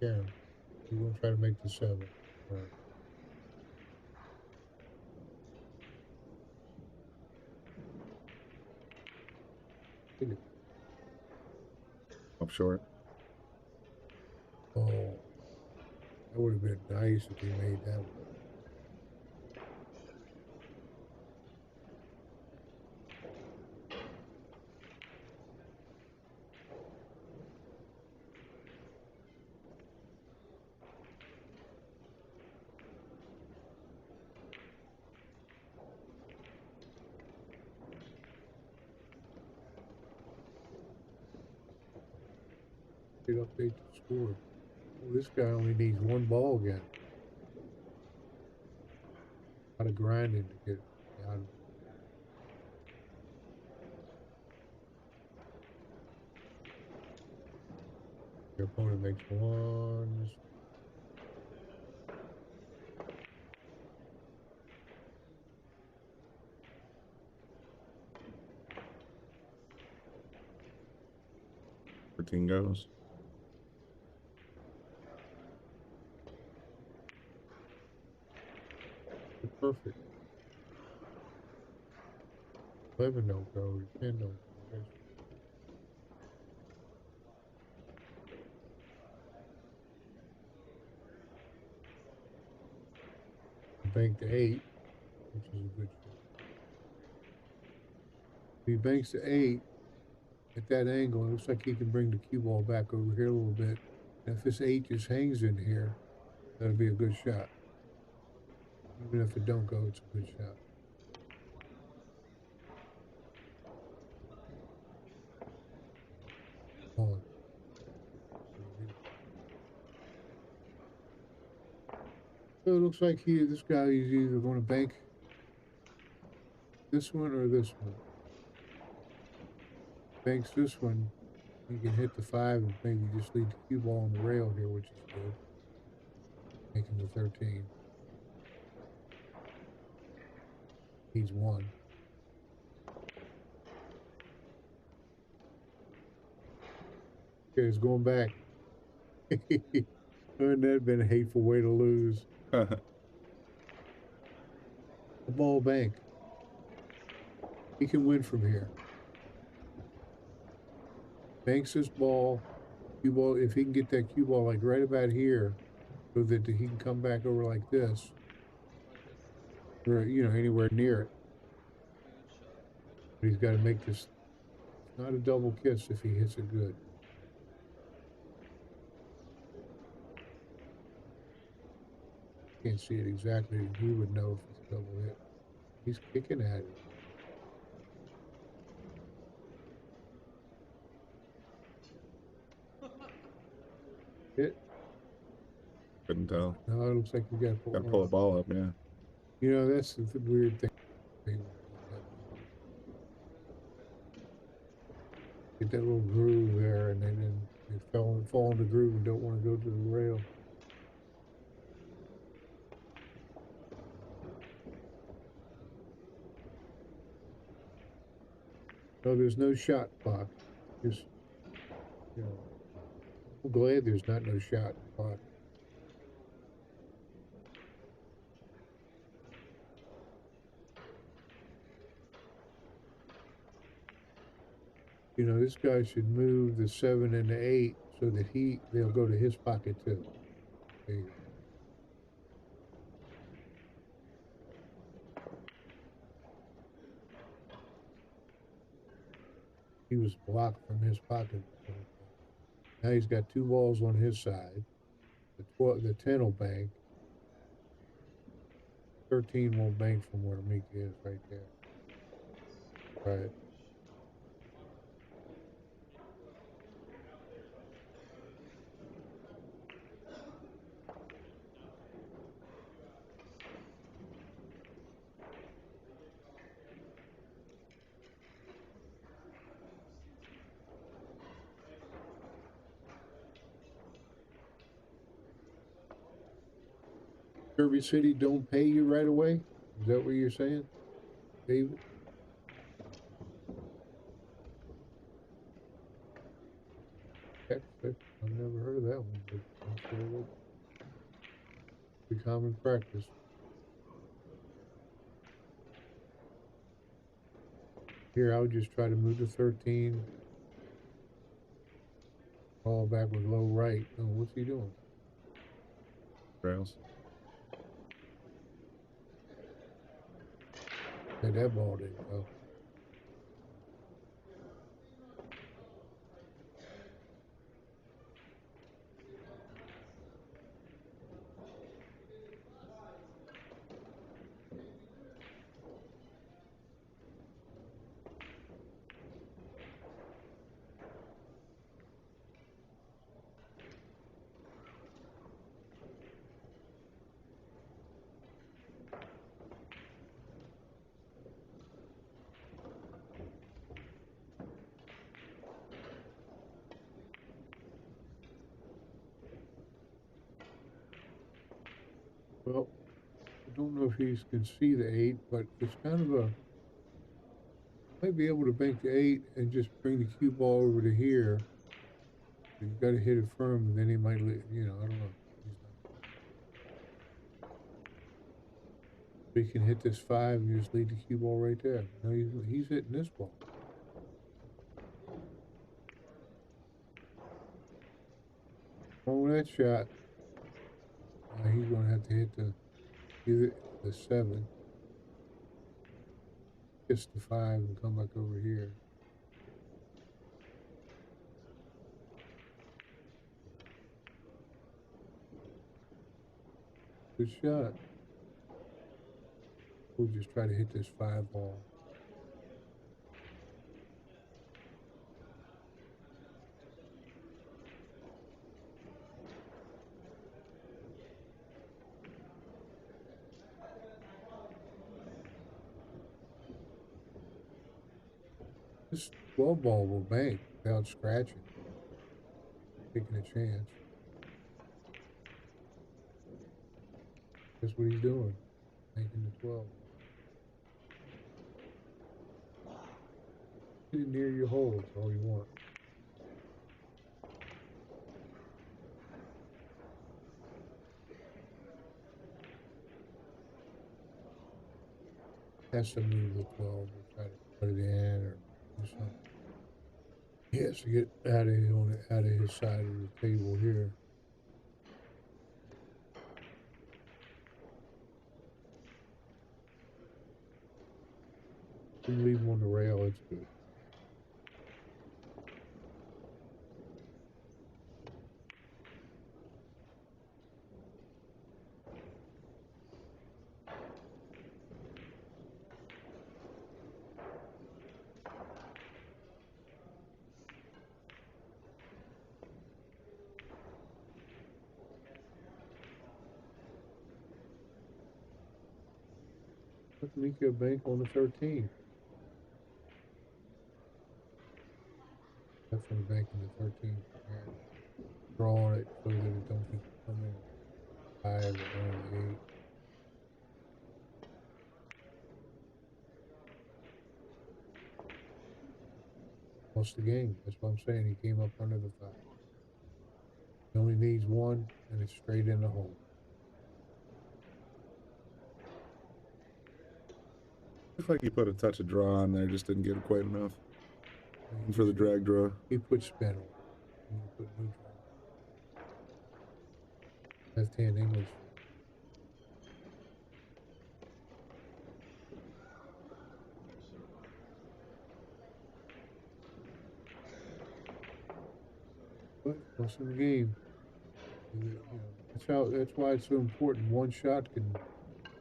carry him. You want to try to make the 7. All right. Up short. Oh, that would have been nice if he made that one. Did update the score. Well, this guy only needs 1 ball again. A lot of grinding to get out of it. Your opponent makes 1. Goes. Perfect. 11 don't go. 10 don't go. Bank to 8, which is a good shot. If he banks to 8 at that angle, it looks like he can bring the cue ball back over here a little bit. And if this 8 just hangs in here, that'll be a good shot. Even if it don't go, it's a good shot. On. So it looks like this guy is either going to bank this one or this one. Banks this one, you can hit the 5 and maybe just leave the cue ball on the rail here, which is good. Making the 13. He's 1. Okay, it's going back. Wouldn't that have been a hateful way to lose? The ball bank. He can win from here. Banks this ball, cue ball. If he can get that cue ball like right about here, so that he can come back over like this, or anywhere near it. But he's got to make this. It's not a double kiss if he hits it good. Can't see it exactly. He would know if it's a double hit. He's kicking at it. Hit. Couldn't tell. No, it looks like you got to pull a ball up, yeah. That's the weird thing. Get that little groove there, and then they fall in the groove and don't want to go to the rail. No, there's no shot clock. Just, I'm glad there's not no shot clock. This guy should move the 7 and the 8 so that they'll go to his pocket too. There you go. He was blocked from his pocket. Now he's got 2 balls on his side. The 10 will bank. 13 won't bank from where Meek is right there. Right. Derby City don't pay you right away? Is that what you're saying, David? Texas, I've never heard of that one, but I'm sure it would be common practice. Here, I would just try to move to 13. Ball back with low right. Oh, what's he doing? Rails. Hey, that ball didn't go. Well, I don't know if he can see the 8, but it's kind of a... Might be able to bank the 8 and just bring the cue ball over to here. You've got to hit it firm, and then he might, you know, I don't know. He can hit this 5 and just lead the cue ball right there. No, he's hitting this ball. On that shot, he's going to have to hit either the 7, kiss the 5, and come back over here. Good shot. We'll just try to hit this 5 ball. This 12 ball will bank without scratching. Taking a chance. That's what he's doing. Banking the 12. Get it near your hole, that's all you want. Has to move the 12 or try to put it in or do something. He has to get out of his side of the table here. We leave him on the rail, it's good. Let's make you a bank on the 13. Definitely banking the 13. Drawing it so that it don't keep coming 5 or 8. Lost the game. That's what I'm saying. He came up under the 5. He only needs 1, and it's straight in the hole. Looks like he put a touch of draw on there, just didn't get it quite enough. And for the drag draw. He put spin on. He put neutral. Left-hand English. But most of the game, you know, that's why it's so important. One shot can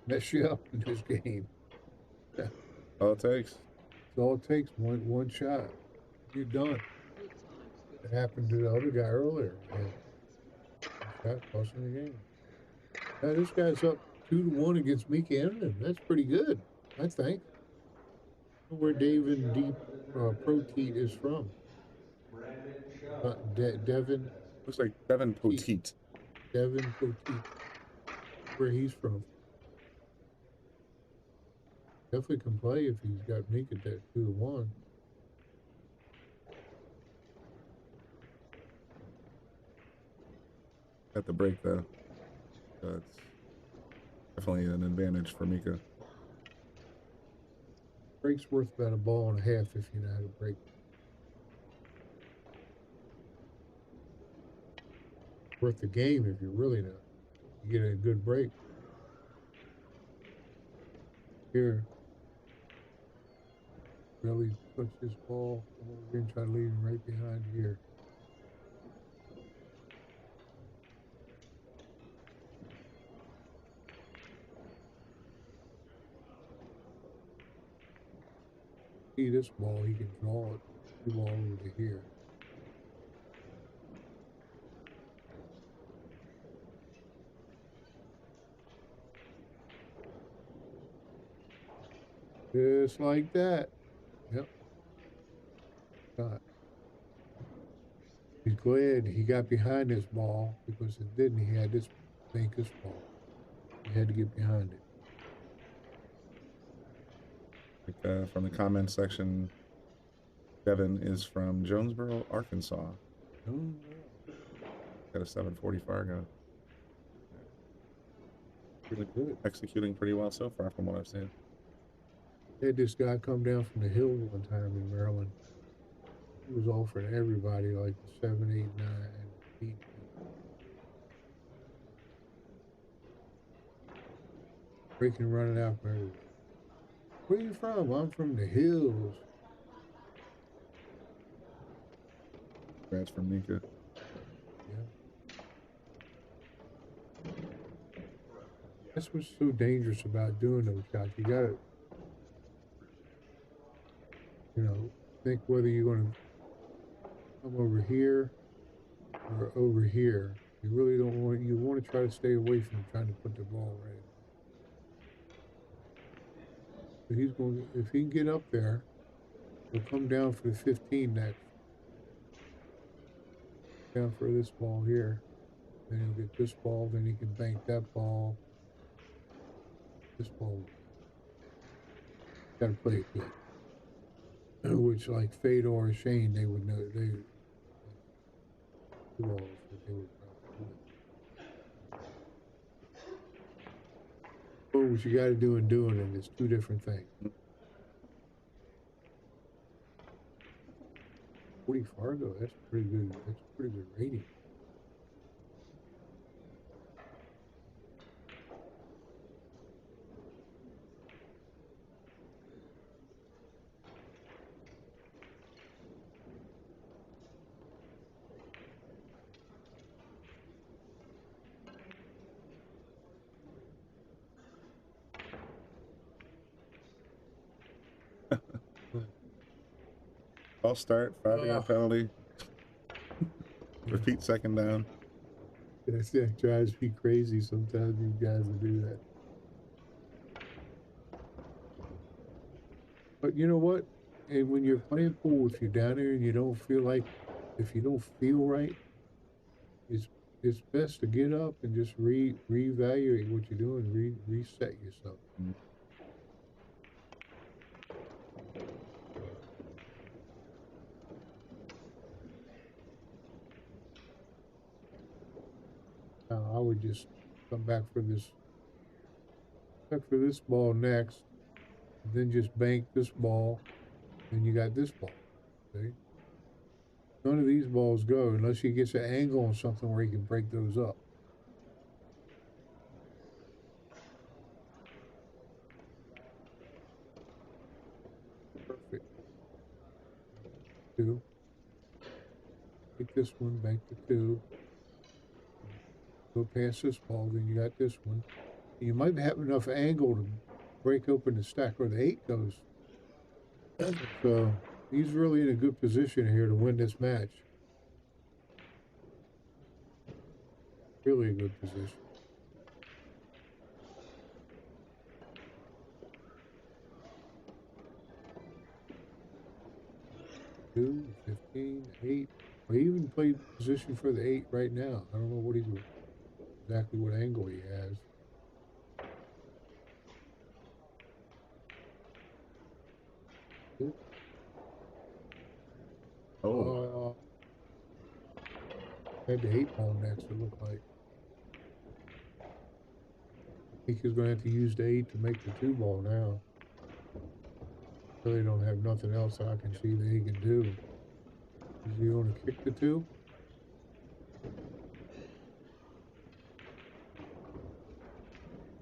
mess you up in this game. All it takes. It's all it takes. One shot. You're done. It happened to the other guy earlier. Shot costing the game. Now this guy's up 2-1 against Mika Anderson. That's pretty good, I think. Where David Deep Proteet is from. Devin. Looks like Devin Poteet. Devin Poteet. Where he's from. Definitely can play if he's got Mika at 2-1. At the break though. So it's definitely an advantage for Mika. Break's worth about a ball and a half if you know how to break. Worth the game if you really know. You get a good break. Here. Really puts his ball over here and try to leave him right behind here. See this ball, he can draw it. The ball over to here. Just like that. Yep. Got. He's glad he got behind this ball because it didn't. He had this this ball. He had to get behind it. Like, from the comment section, Devin is from Jonesboro, Arkansas. Oh, got a 740 Fargo. Really good. Executing pretty well so far from what I've seen. Had this guy come down from the hill one time in Maryland. He was offering everybody like 7, 8, 9, 8. Breaking, running out for everybody. Where you from? I'm from the hills. Congrats from Mika. Yeah. That's what's so dangerous about doing those shots. You gotta, think whether you're gonna come over here or over here. You really don't want. You want to try to stay away from trying to put the ball right. But he's going. If he can get up there, he'll come down for the 15 next. Down for this ball here. Then he'll get this ball. Then he can bank that ball. This ball. Got to play it good. Which, like Fedor or Shane, they would know. They balls that they would probably do. But what you got to do and doing it is two different things. 40 Fargo, that's pretty good. That's a pretty good rating. False start, 5-yard penalty. Repeat second down. That drives me crazy sometimes. You guys will do that. But you know what? And when you're playing pool, if you're down there and you don't feel like, if you don't feel right, it's best to get up and just reevaluate what you're doing, reset yourself. Mm-hmm. I would just come back for this ball next, then just bank this ball, and you got this ball. See? None of these balls go unless he gets an angle on something where he can break those up. Perfect. 2. Take this one, bank the 2. Go past this ball, then you got this one. You might have enough angle to break open the stack where the 8 goes. So he's really in a good position here to win this match. Really a good position. Two, 15, 8. Well, he even played position for the 8 right now. I don't know what exactly what angle he has. Oh. Had the 8 ball next, it looked like. I think he's going to have to use the 8 to make the 2 ball now. Really don't have nothing else I can see that he can do. Is he going to kick the 2?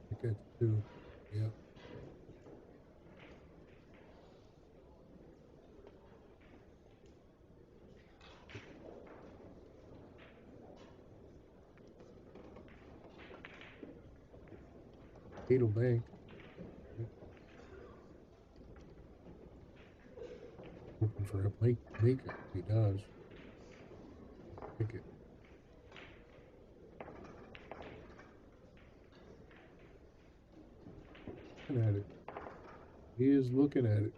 Kick that 2. Yep. Eight'll bank. Hoping for a maker. He does. Pick it. Looking at it. He is looking at it.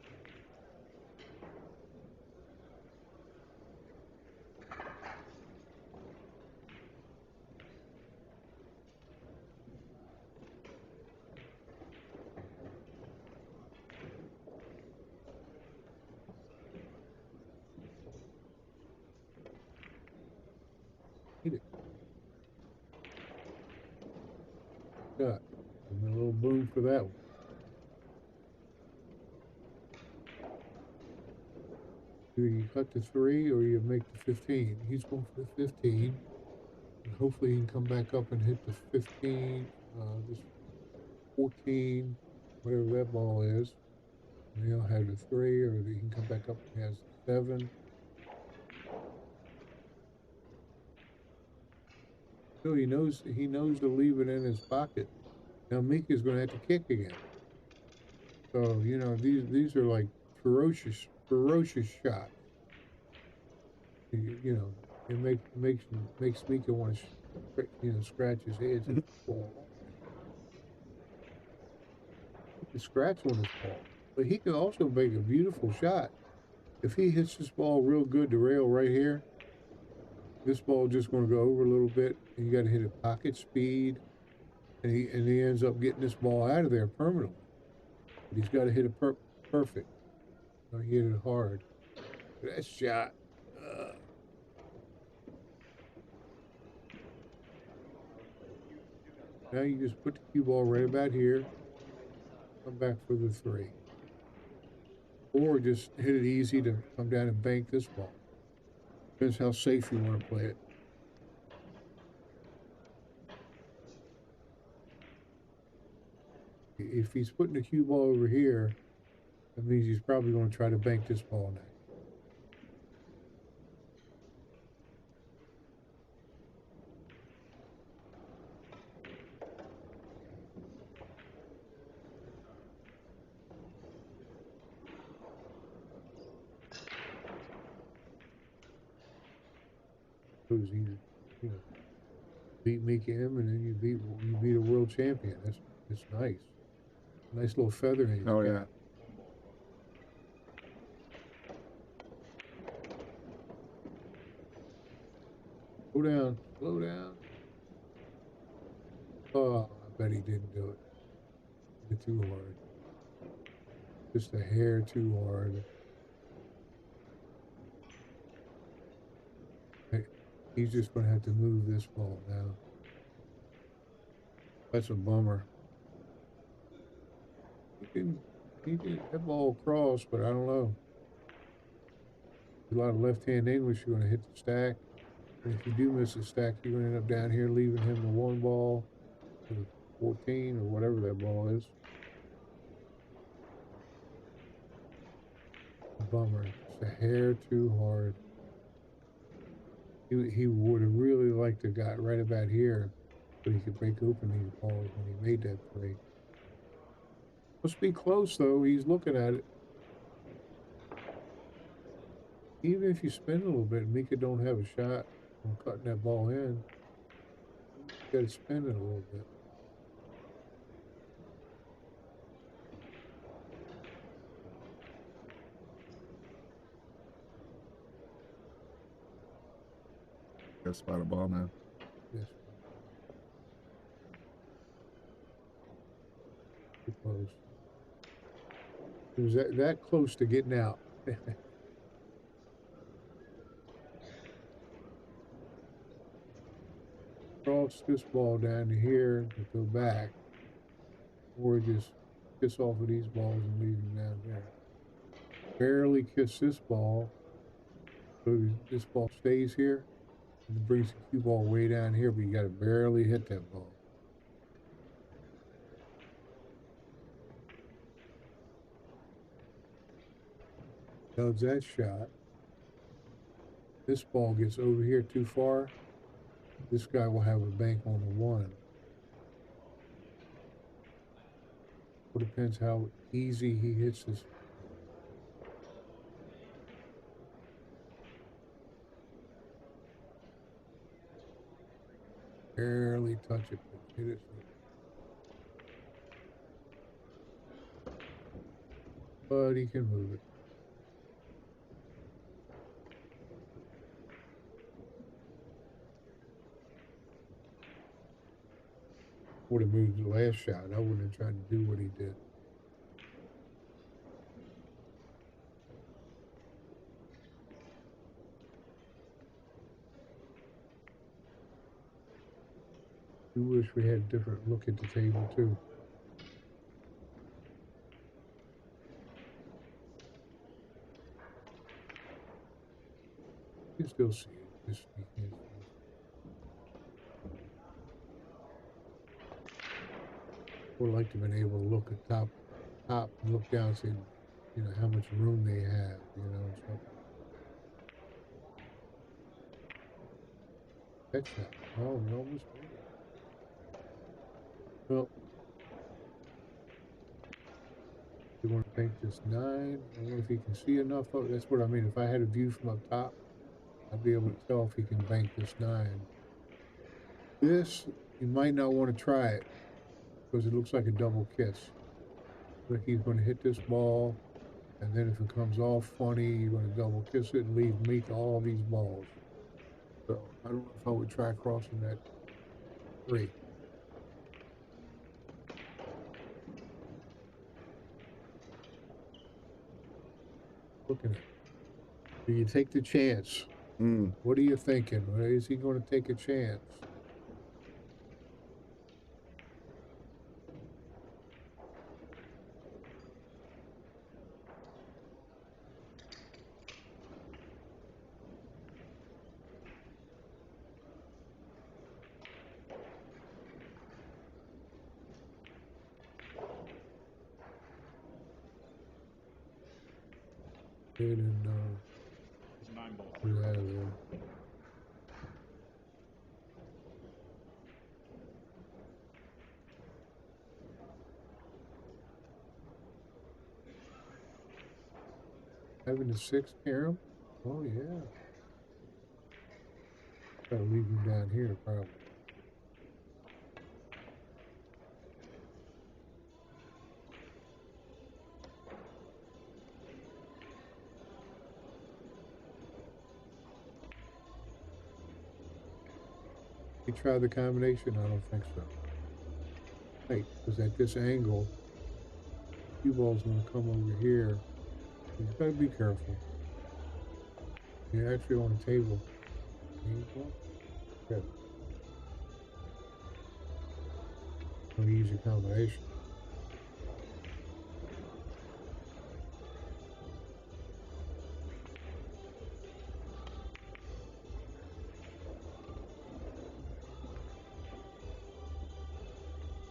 Hit it. Got a little boom for that one. Do you cut the 3 or you make the 15? He's going for the 15. And hopefully he can come back up and hit the 15, this 14, whatever that ball is. And he'll have the 3, or he can come back up and has 7. So he knows to leave it in his pocket. Now Mika's going to have to kick again. So, you know, these are like ferocious shots. You know, it makes Mika want to scratch his head to the ball. He can scratch on his ball, but he can also make a beautiful shot. If he hits this ball real good, the rail right here, this ball just going to go over a little bit, and you got to hit it pocket speed, and he ends up getting this ball out of there permanently. But he's got to hit it perfect. So he hit it hard. That shot. Now you just put the cue ball right about here. Come back for the 3. Or just hit it easy to come down and bank this ball. Depends how safe you want to play it. If he's putting the cue ball over here, that means he's probably going to try to bank this ball now. You know, beat Mika him, and then you beat a world champion. That's nice. Nice little feather in his cap. Yeah. Slow down. Oh, I bet he didn't do it. It's too hard. Just a hair too hard. He's just going to have to move this ball now. That's a bummer. He did that ball cross, but I don't know. A lot of left-hand English, you're going to hit the stack. And if you do miss the stack, you're going to end up down here leaving him the 1 ball for the 14 or whatever that ball is. Bummer. It's a hair too hard. He would have really liked to got right about here so he could break open these balls when he made that play. Must be close though. He's looking at it. Even if you spin a little bit, Mika don't have a shot on cutting that ball in. You gotta spin it a little bit. Got spot a ball now. Yes. Too close. It was that close to getting out. Cross this ball down to here to go back, or just kiss off of these balls and leave them down there. Barely kiss this ball, so this ball stays here, and it brings the cue ball way down here, but you got to barely hit that ball. Does that shot. This ball gets over here too far. This guy will have a bank on the one. It depends how easy he hits this. Barely touch it, but hit it. But he can move it. Would have moved the last shot. I wouldn't have tried to do what he did. We wish we had a different look at the table too. You can still see it. Just you can't see it. Would like to have been able to look at top, and look down and see, you know, how much room they have, you know. So. That's that. Oh, we almost made it. Well, you want to paint this 9. I don't know if you can see enough of it. That's what I mean. If I had a view from up top, I'd be able to tell if he can bank this 9. This, you might not want to try it, because it looks like a double kiss. But he's going to hit this ball, and then if it comes off funny, you're going to double kiss it and leave Meek all these balls. So I don't know if I would try crossing that 3. Looking at it. Do you take the chance? What are you thinking? Is he going to take a chance? And put it out of there. Having a 6 carom? Oh yeah. Gotta leave him down here probably. You try the combination? I don't think so. Hey, because at this angle, cue ball's going to come over here. You got to be careful. You're actually on a table. Good. Don't use your combination.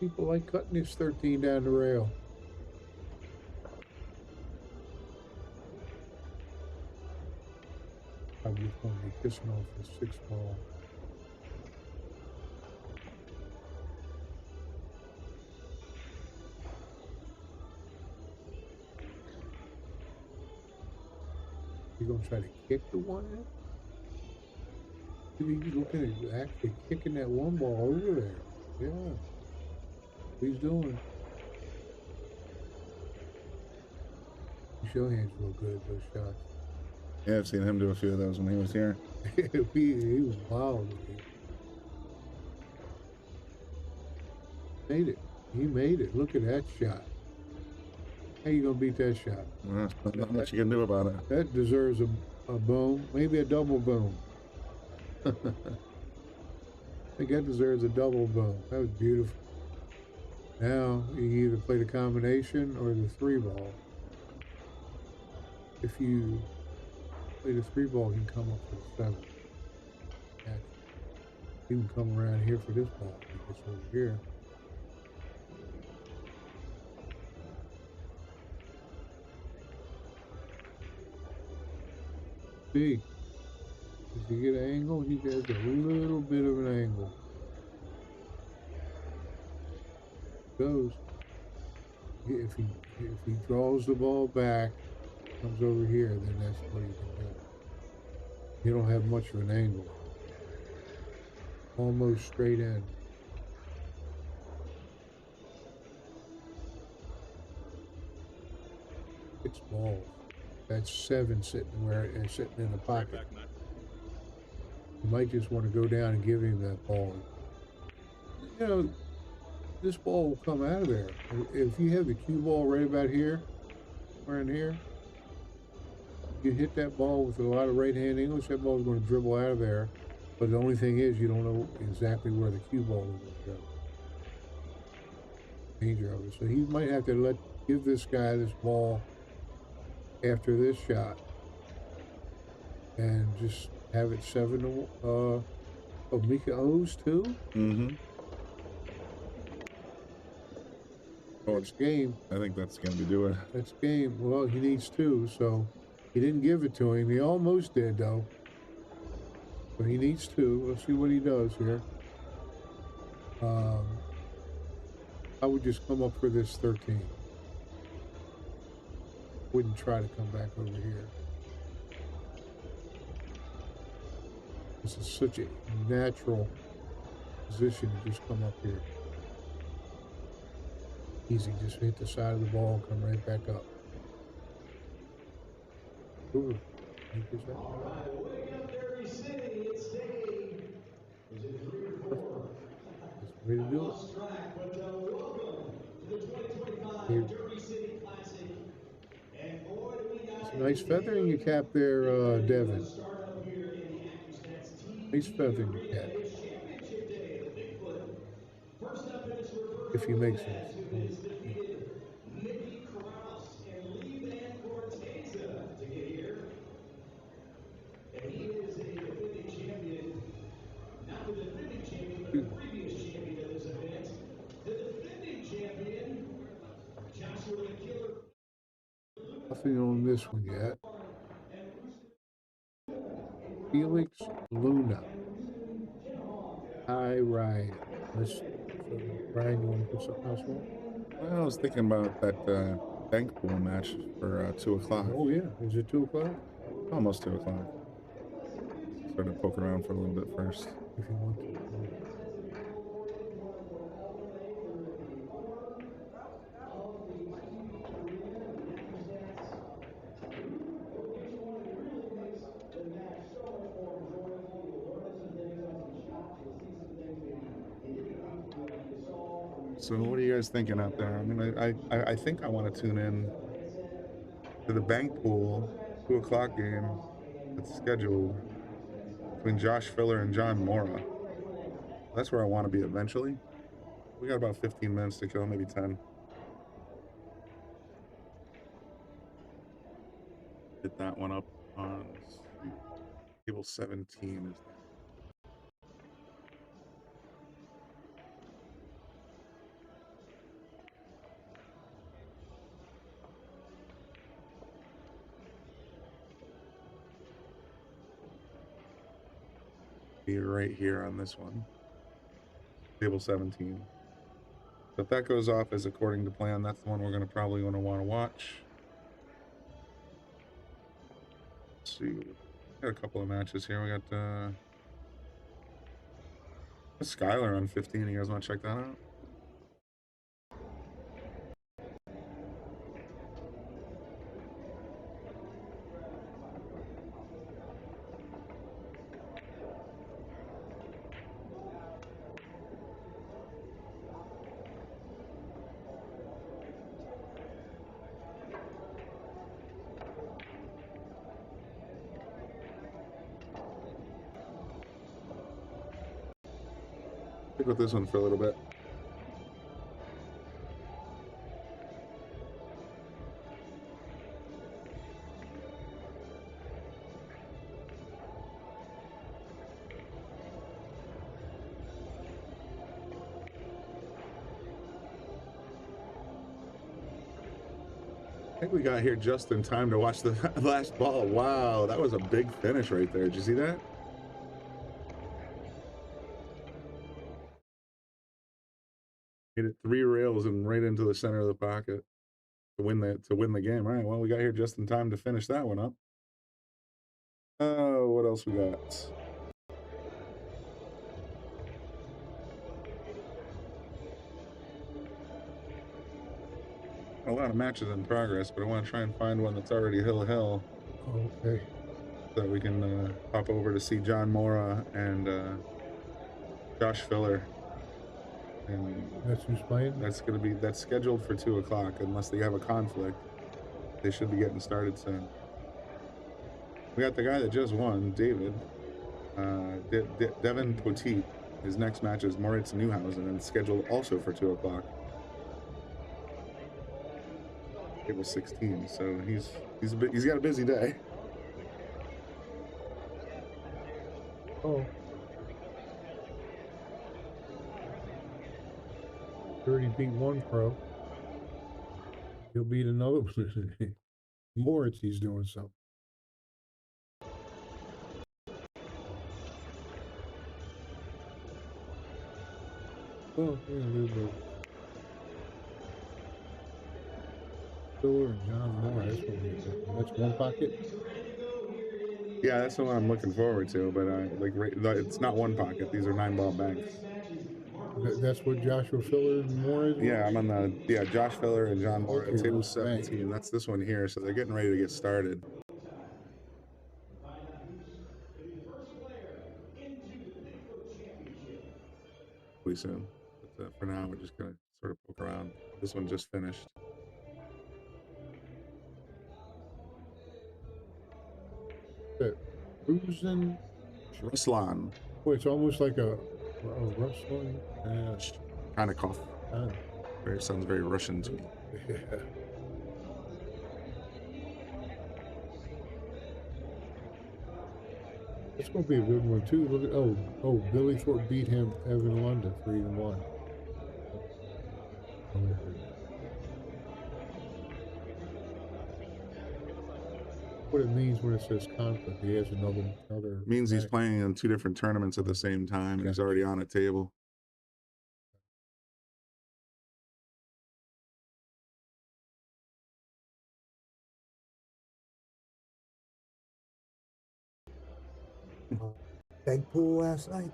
People like cutting this 13 down the rail. I'm just going to be kissing off the 6 ball. You gonna try to kick the one in? He's looking at actually kicking that one ball over there. Yeah. He's doing. Show hands real good at those shots. Yeah, I've seen him do a few of those when he was here. he was wild. Made it. He made it. Look at that shot. How you gonna beat that shot? Not much you can do about it. That deserves a boom, maybe a double boom. I think that deserves a double boom. That was beautiful. Now you either play the combination or the 3-ball. If you play the 3-ball, he can come up for the 7. He can come around here for this ball. He gets over here. See, does he get an angle? He has a little bit of an angle. Goes. If he draws the ball back, comes over here, then that's what he can do. You don't have much of an angle. Almost straight in. It's balls. That's 7 sitting in the pocket. You might just want to go down and give him that ball. You know, this ball will come out of there. If you have the cue ball right about here, around here, you hit that ball with a lot of right-hand English, that ball is going to dribble out of there. But the only thing is, you don't know exactly where the cue ball is going to go. Danger of it. So he might have to give this guy this ball after this shot and just have it 7 to Mika O's too. Mm-hmm. That's game. I think that's going to do it. That's game. Well, he needs 2, so he didn't give it to him. He almost did though. But he needs 2. Let's see what he does here. I would just come up for this 13. Wouldn't try to come back over here. This is such a natural position to just come up here. Easy, just hit the side of the ball and come right back up. Ooh, way to do it. It's a nice feather in your cap there, Devin. Nice feather in your cap. If he makes it. Nothing on this one yet. Felix Luna. Hi, Ryan. Ryan, you want to put something else on? Well, I was thinking about that bank pool match for 2 o'clock. Oh, yeah. Is it 2 o'clock? Almost 2 o'clock. Started poking around for a little bit first. If you want to. So what are you guys thinking out there? I mean, I think I want to tune in to the bank pool 2 o'clock game that's scheduled between Josh Filler and John Mora. That's where I want to be eventually. We got about 15 minutes to kill, maybe 10. Hit that one up on table 17 is that. Be right here on this one, table 17. But that goes off as according to plan. That's the one we're going to probably want to watch. Let's see. Got a couple of matches here. We got Skylar on 15. You guys want to check that out? Stick with this one for a little bit. I think we got here just in time to watch the last ball. Wow, that was a big finish right there. Did you see that? Hit it 3 rails and right into the center of the pocket to win the game. All right, well, we got here just in time to finish that one up. What else we got? A lot of matches in progress, but I want to try and find one that's already hill. Okay. So that we can hop over to see John Mora and Josh Filler. And that's who's playing? That's scheduled for 2 o'clock, unless they have a conflict. They should be getting started soon. We got the guy that just won, David. Devin Poteet. His next match is Moritz Neuhausen, and it's scheduled also for 2 o'clock. April 16, so he's got a busy day. Oh. Already beat one pro. He'll beat another one. Moritz, he's doing something. Oh, yeah, a little bit. Filler and John Moore, that's what we're doing. That's one pocket? Yeah, that's the one I'm looking forward to, but it's not one pocket. These are 9-ball banks. That's what Joshua Filler and Moore is? Yeah, I'm on Josh Filler and John Moore at table 17. Bank. That's this one here, so they're getting ready to get started. Pretty soon. But for now, we're just gonna sort of poke around. This one just finished. Ruslan. Ruslan. Boy, it's almost like a Ruslan. Kind of cough. Sounds very Russian to me. Yeah. It's gonna be a good one too. Look at Billy Thorpe beat him Evan London 3-1. What it means when it says conflict, he has another. Means he's playing in 2 different tournaments at the same time, and he's already on a table. Big pool last night.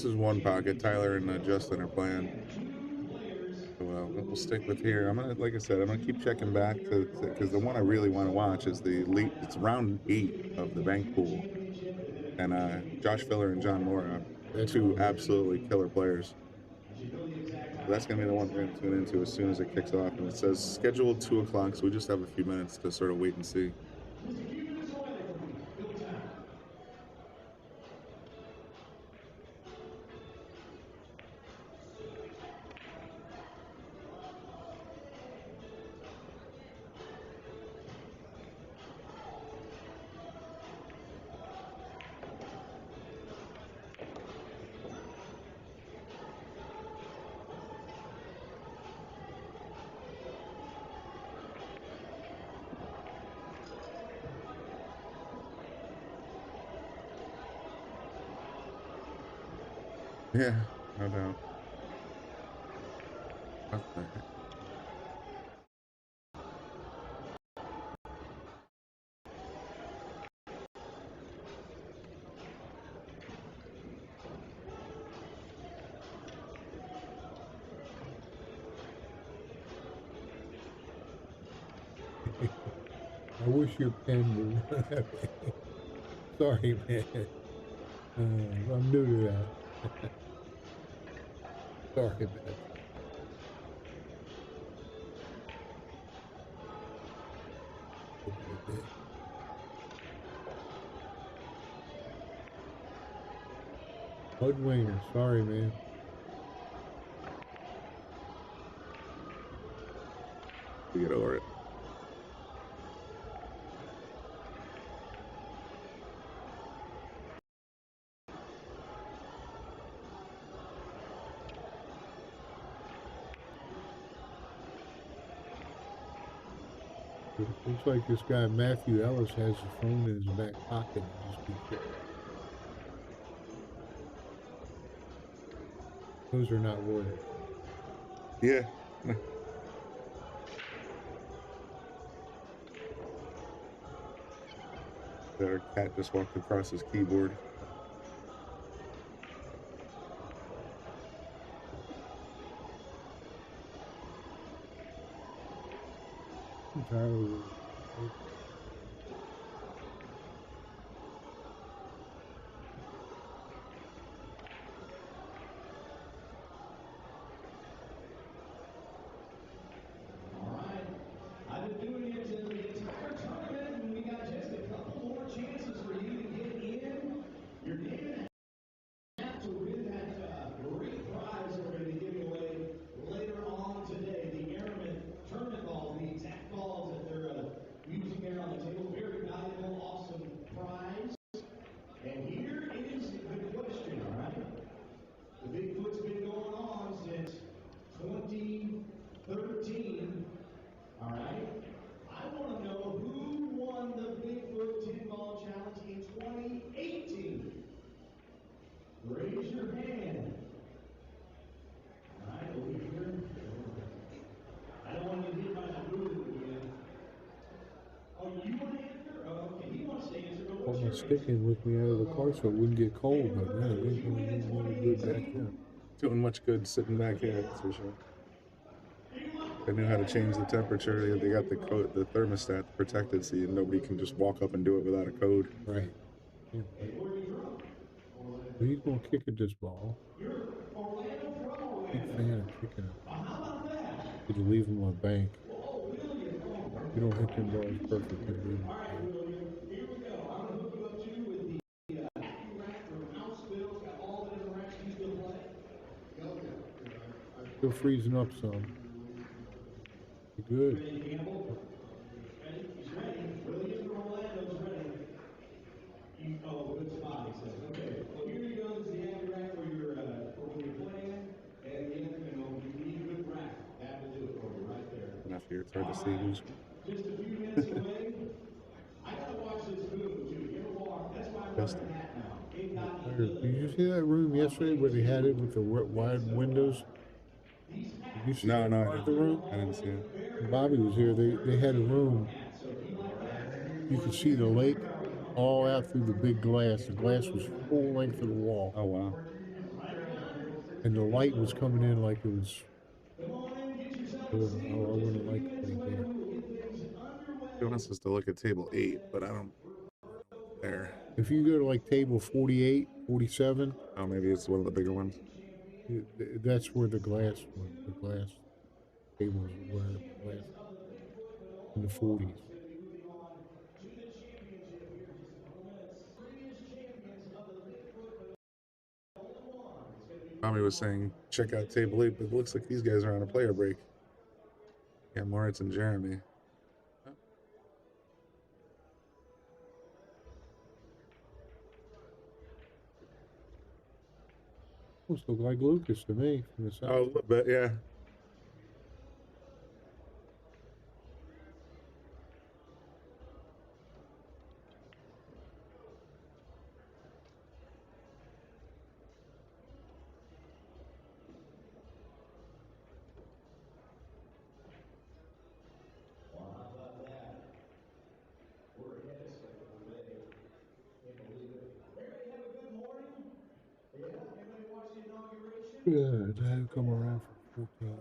this is one pocket. Tyler and Justin are playing. So we'll stick with here. I'm gonna, like I said, I'm gonna keep checking back to because the one I really want to watch is the elite. It's round 8 of the bank pool, and Josh Filler and John Mora, two absolutely killer players. So that's gonna be the one we're gonna tune into as soon as it kicks off. And it says scheduled 2 o'clock, so we just have a few minutes to sort of wait and see. Yeah, no doubt. What the heck? I wish your pen would run away. Sorry, man. I'm new to that. Sorry about that. Mudwinger, sorry, man. We get over it. It looks like this guy Matthew Ellis has his phone in his back pocket and just keeps it. Those are not words. Yeah. Our cat just walked across his keyboard. Entirely. I've been doing it the entire tournament, and we got just a couple more chances for you to get in. You're going to have to win that great prize that we're going to be giving away later on today. The Aramith Balls, the exact balls that they're using there on the table. Very valuable, awesome prize. And here is the question, all right? The Bigfoot's been going on since 2013. All right. I want to know who won the Bigfoot 10-ball challenge in 2018. Raise your hand. All right, over here. I don't want to get hit by the boo again. Oh, you want to answer? Oh, okay, he wants to answer. But Put what's my your stick in with me out of the car so it wouldn't get cold, but man, it ain't gonna do any good back there. Doing much good sitting back here, that's for sure. They knew how to change the temperature. They got the thermostat protected so nobody can just walk up and do it without a code. Right. Yeah. But he's gonna kick at this ball. Big fan of kicking it. Did you leave him on bank? You don't hit them balls perfectly, leave them. Here we go. I'm going to hook you up too with the vacuum rack from House Bills. Got all the different racks. You still play? Still freezing up some. Good. Ready, Campbell? Ready? He's ready. William from Orlando's ready. Good spot, he says. Okay. Well, here you go. This is the active rack for when you're playing. And you need a good rack. That will do it for you right there. Enough here, it's hard to see who's. Just a few minutes away. I gotta watch this move too. You ever walk? That's why I'm wearing a hat now. Did you see that room yesterday where they had it with the wide windows? Did you see No, that part of the room? I didn't see it. Bobby was here. They had a room. You could see the lake all out through the big glass. The glass was full length of the wall. Oh, wow. And the light was coming in like it was. I wouldn't like to play there. He wants us to look at table 8, but I don't there. If you go to like table 48, 47. Oh, maybe it's one of the bigger ones. That's where the glass tables were, glass in the 40s. Tommy was saying, check out table 8, but it looks like these guys are on a player break. Yeah, Moritz and Jeremy. Almost look like Lucas to me from the side. Oh, a little bit, yeah. Yeah, they come around for 14.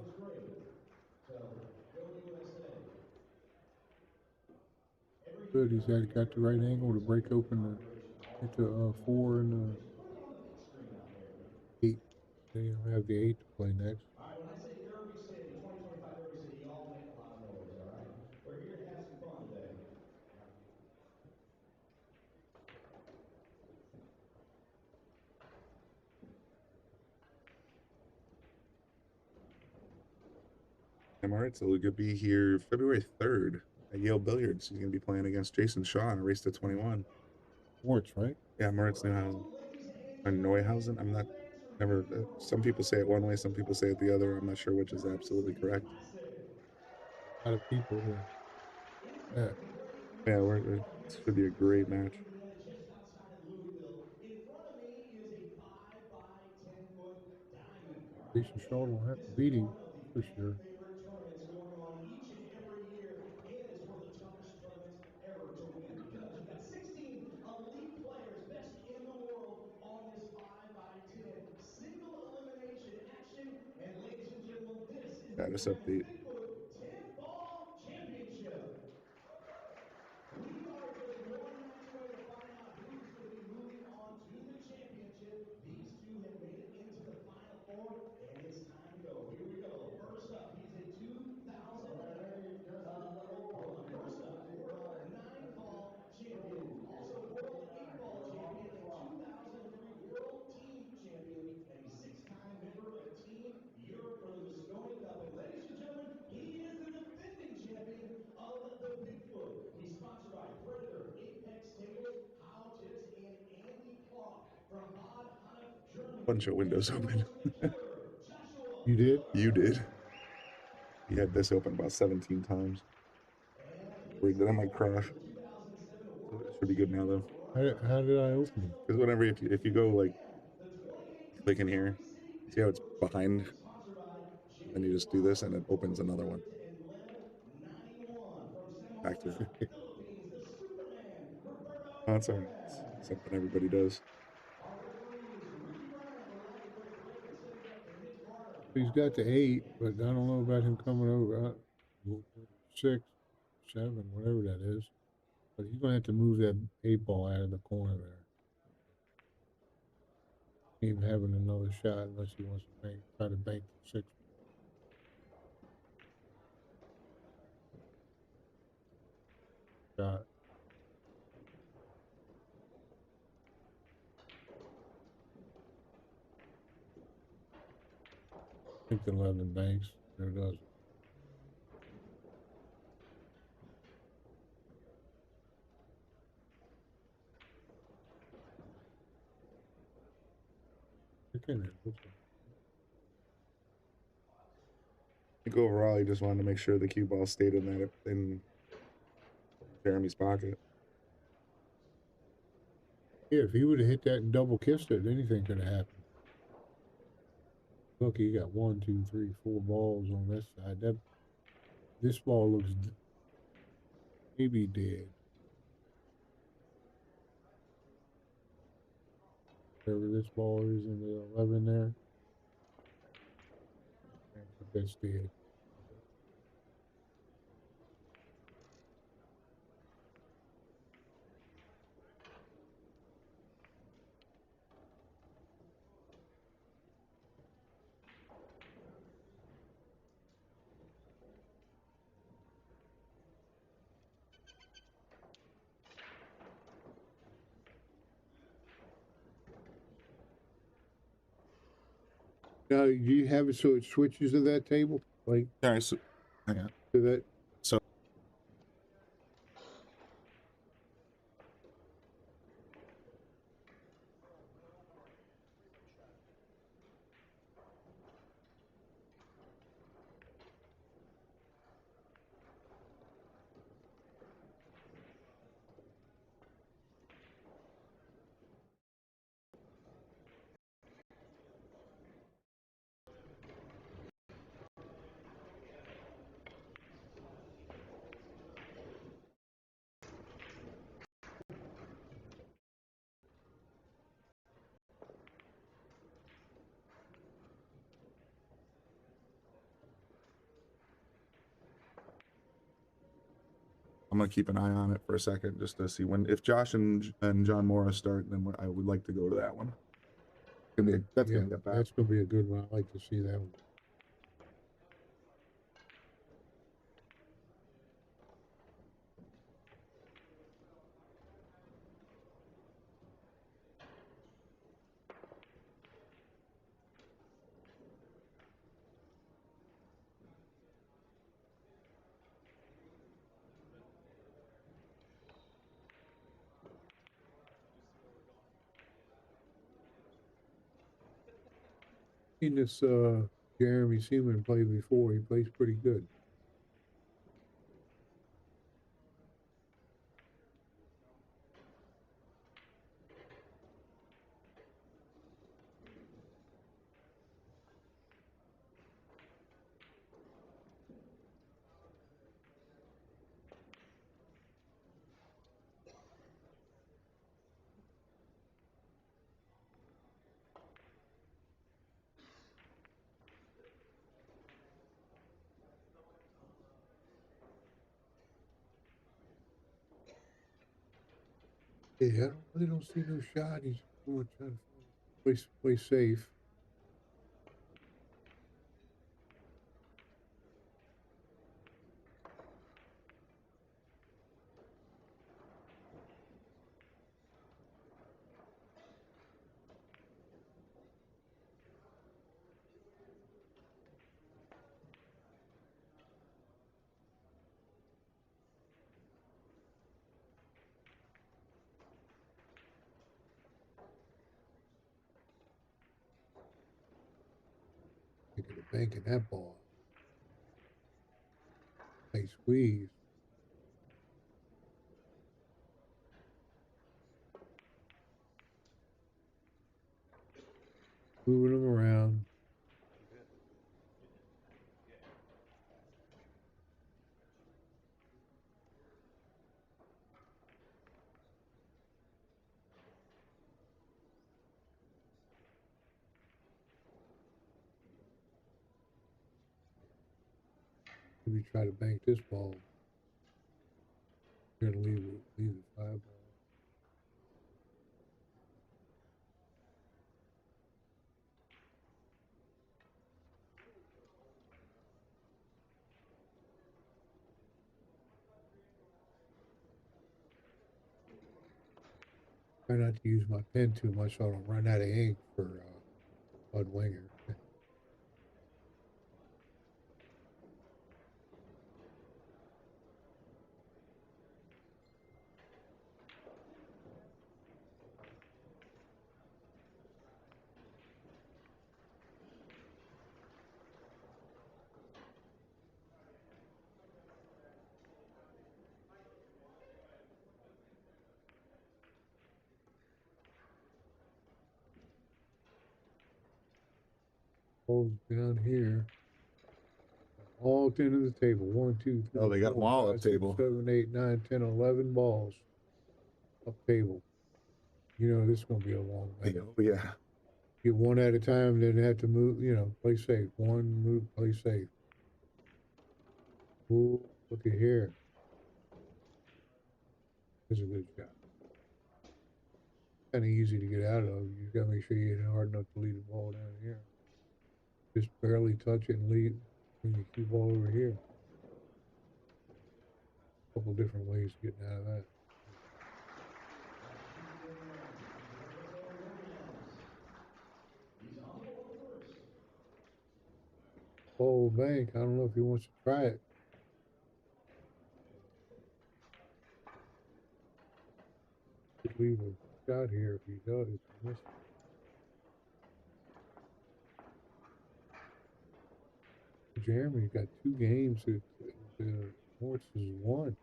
Good, he's got the right angle to break open the hit the 4 and the 8. Then you have the 8 to play next. Moritz will be here February 3rd at Yale Billiards. He's going to be playing against Jason Shaw in a race to 21. Moritz, right? Yeah, Moritz Neuhausen. Or Neuhausen? I'm not, never, some people say it one way, some people say it the other. I'm not sure which is absolutely correct. A lot of people here. Yeah. Yeah, this should be a great match. Jason Shaw will have to beat him for sure. Status update. Bunch of windows open. You did? You did. You had this open about 17 times. Worried that I might crash. So it should be good now though. How did I open it? Because whenever if you go like click in here, see how it's behind, then you just do this and it opens another one. Back to it. Oh, that's all right. It's something everybody does. He's got the 8, but I don't know about him coming over 6, 7, whatever that is. But he's gonna have to move that 8 ball out of the corner there. Even having another shot unless he wants to try to bank the 6. Shot. I think the 11 banks. There it does. Okay, then. I think overall he just wanted to make sure the cue ball stayed in Jeremy's pocket. Yeah, if he would have hit that and double kissed it, anything could have happened. Look, he got 1, 2, 3, 4 balls on this side. This ball looks maybe dead. Whatever this ball is in the 11 there. That's the Now, do you have it so it switches to that table? Like, all right, so hang on. to that? So I'm gonna keep an eye on it for a second just to see when if Josh and John Morris start, then I would like to go to that one. That's gonna be a bad. That's gonna be a good one. I like to see that one. Seen this Jeremy Seaman play before. He plays pretty good. Yeah, I really don't see no shot. He's going to try to play safe. Look at the bank in that ball. Nice squeeze. Moving them around. Maybe try to bank this ball. Gonna leave the 5 ball. Try not to use my pen too much so I don't run out of ink for Bud Winger. Balls down here. All 10 of the table. 1, 2, 3. Oh, they got them all up 5, 6, table. 7, 8, 9, 10, 11 balls up table. You know this is gonna be a long night. Oh yeah. Get one at a time, then have to move, you know, play safe. One move, play safe. Ooh, look at here. This is a good shot. Kind of easy to get out of. You just gotta make sure you hit it hard enough to lead the ball down here. Just barely touch it and lead when you cue ball over here. A couple different ways of getting out of that. Oh, bank. I don't know if he wants to try it. Could leave a shot here if he does. Miss it. Jeremy got 2 games. Morse is 1.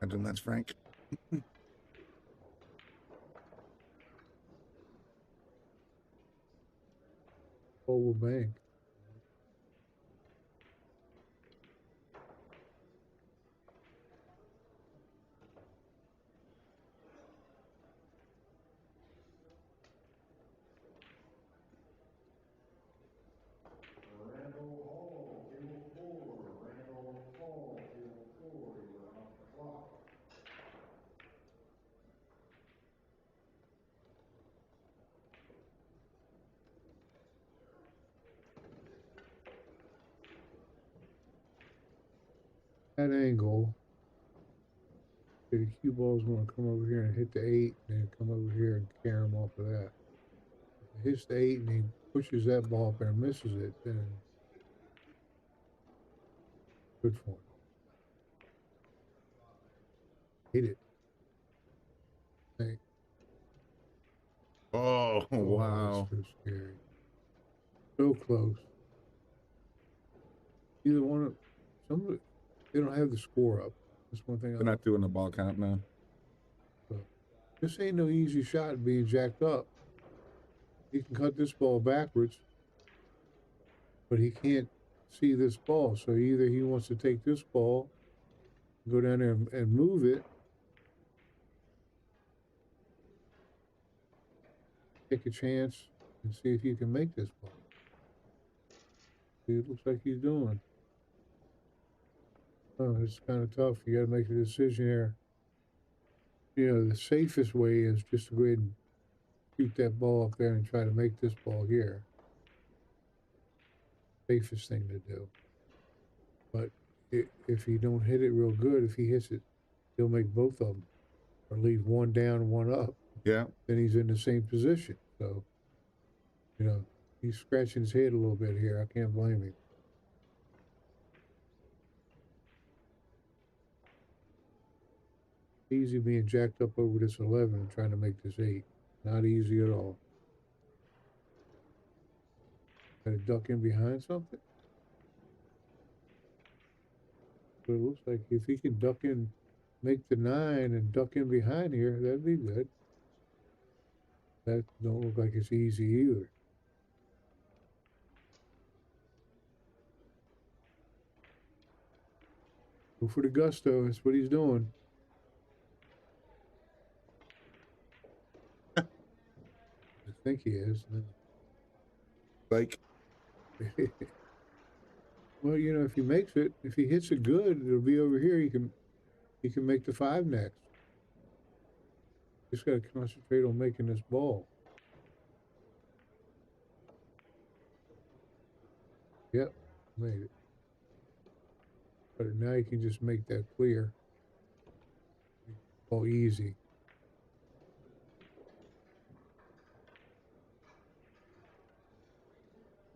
Imagine that's Frank. Oval bank. That angle, the cue ball is going to come over here and hit the 8, and then come over here and carry him off of that. If it hits the 8 and he pushes that ball up there and misses it, then good for him. Hit it. Hey. Oh, wow. That's so scary. So close. Either one of some of they don't have the score up. That's one thing. They're not doing the ball count now. So, this ain't no easy shot being jacked up. He can cut this ball backwards, but he can't see this ball. So either he wants to take this ball, go down there and move it, take a chance and see if you can make this ball. See, it looks like he's doing. Oh, it's kind of tough. You got to make a decision here. You know, the safest way is just to go ahead and shoot that ball up there and try to make this ball here. Safest thing to do. But if he don't hit it real good, if he hits it, he'll make both of them, or leave one down, one up. Yeah. Then he's in the same position. So, you know, he's scratching his head a little bit here. I can't blame him. Easy being jacked up over this 11 and trying to make this 8. Not easy at all. Got to duck in behind something. But it looks like if he can duck in, make the 9 and duck in behind here, that'd be good. That don't look like it's easy either. Go for the gusto. That's what he's doing. I think he is. Like, well, you know, if he makes it, if he hits it good, it'll be over here. He can make the 5 next. Just got to concentrate on making this ball. Yep, made it. But now you can just make that clear. Oh, easy.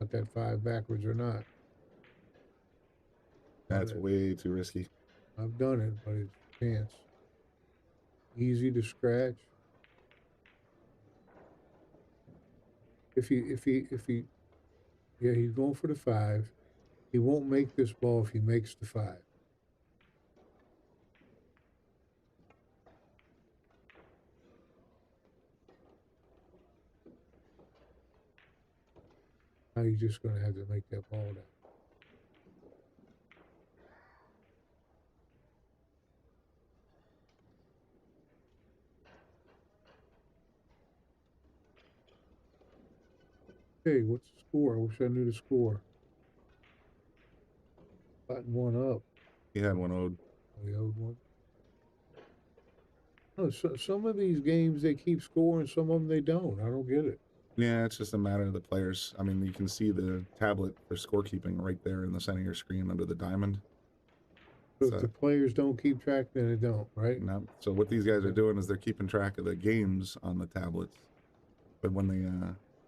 Got that 5 backwards or not. That's way too risky. I've done it, but it's a chance. Easy to scratch. If he, yeah, he's going for the 5. He won't make this ball if he makes the 5. he's just going to have to make that ball down. Hey, what's the score? I wish I knew the score. Gotten one up. He had one owed. Oh, he owed one. No, some of these games they keep scoring, some of them they don't. I don't get it. Yeah, it's just a matter of the players. I mean, you can see the tablet for scorekeeping right there in the center of your screen under the diamond. So if the players don't keep track, then they don't, right? No. So what these guys are doing is they're keeping track of the games on the tablets. But when they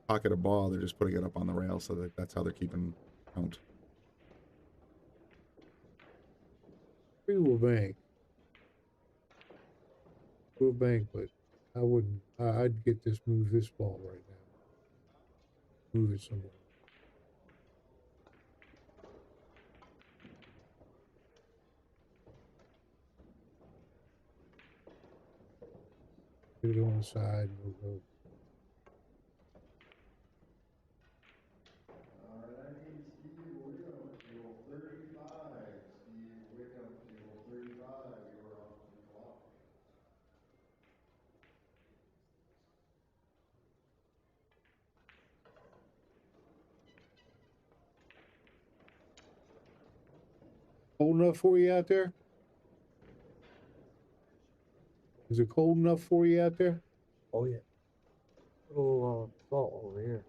pocket a ball, they're just putting it up on the rail, so that's how they're keeping count. We will bank. We'll bank, but I wouldn't. I'd move this ball right now. Move it somewhere. Put it on the side and we'll go. Cold enough for you out there? Is it cold enough for you out there? Oh yeah. A little salt over here.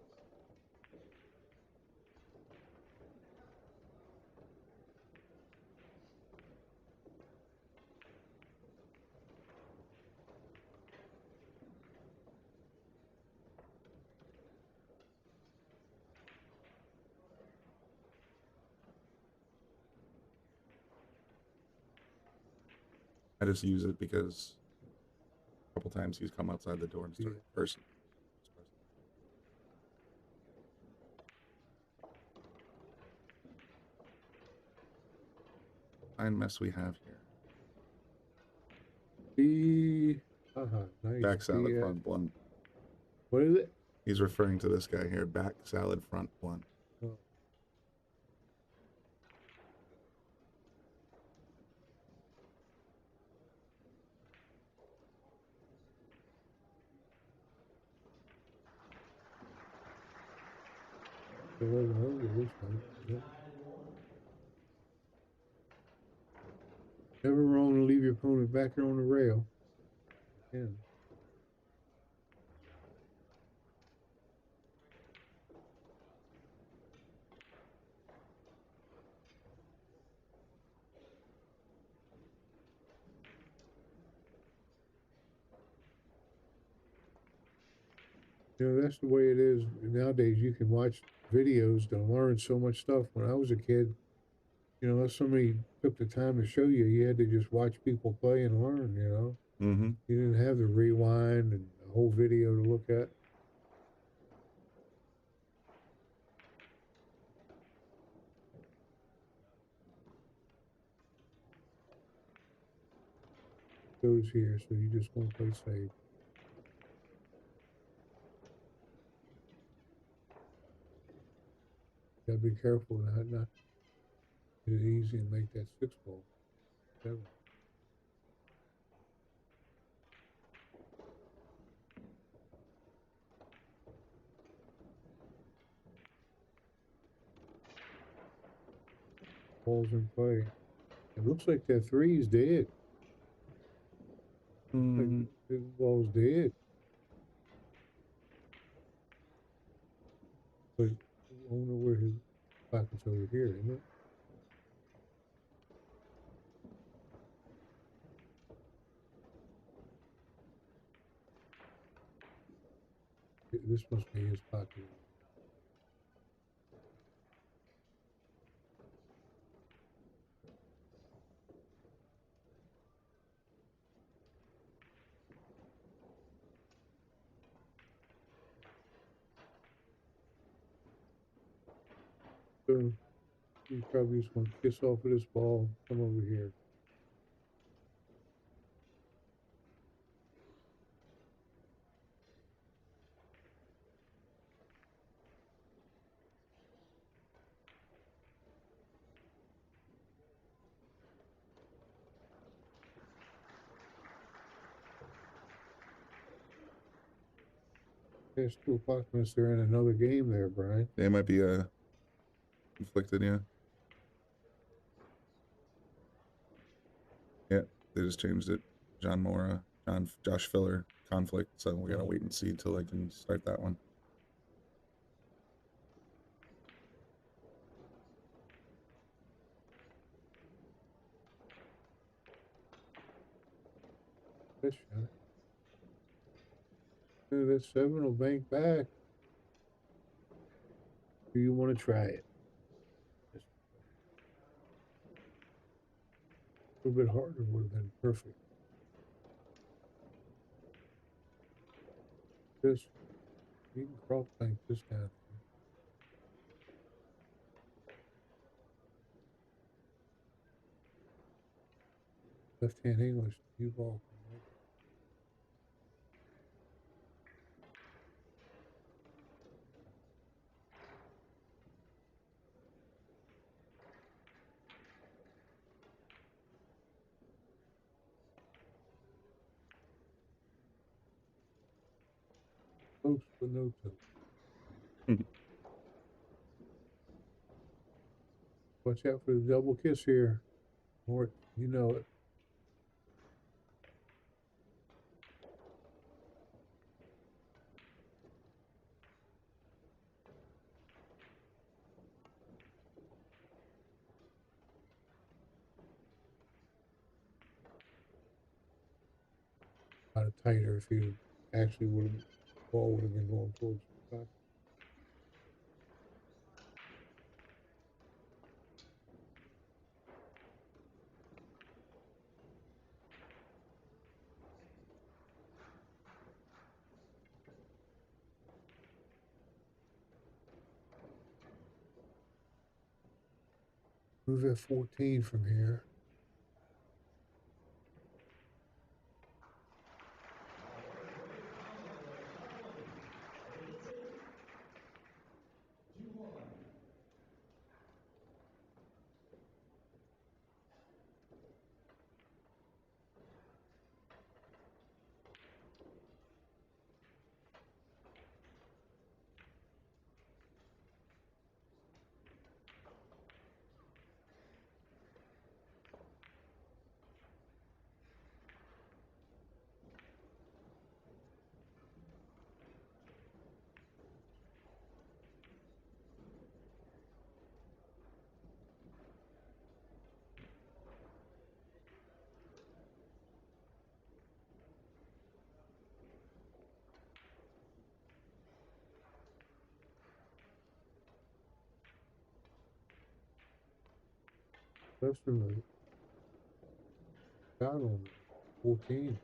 I just use it because a couple times he's come outside the door and started cursing. Fine mess we have here. Nice. Back salad front blunt. What is it? He's referring to this guy here. Back salad front blunt. Oh. Never wrong to leave your opponent back there on the rail. Yeah. You know, that's the way it is nowadays. You can watch videos to learn so much stuff. When I was a kid, you know, unless somebody took the time to show you, you had to just watch people play and learn, you know. Mm-hmm. You didn't have the rewind and the whole video to look at. Goes here, so you just want to play safe. Gotta be careful not get it easy and make that 6 ball. 7. Balls in play. It looks like that 3 is dead. Mm-hmm. The ball's dead. But I don't know where his pocket's over here, isn't it? This must be his pocket. So he's probably just going to kiss off of this ball, come over here. It's 2 o'clock unless they're in another game there, Brian. They might be conflicted, yeah. Yeah, they just changed it. Josh Filler conflict, so we gotta wait and see till I can start that one. Good shot. That 7 will bank back. Do you want to try it? A little bit harder would have been perfect. This, you can cross bank this down. Left hand English, cue ball. Close but no toe. Watch out for the double kiss here. Mort, you know it. A lot tighter if you actually would have, ball would have been going towards the back. Move at 14 from here. That's the move. Got on 14.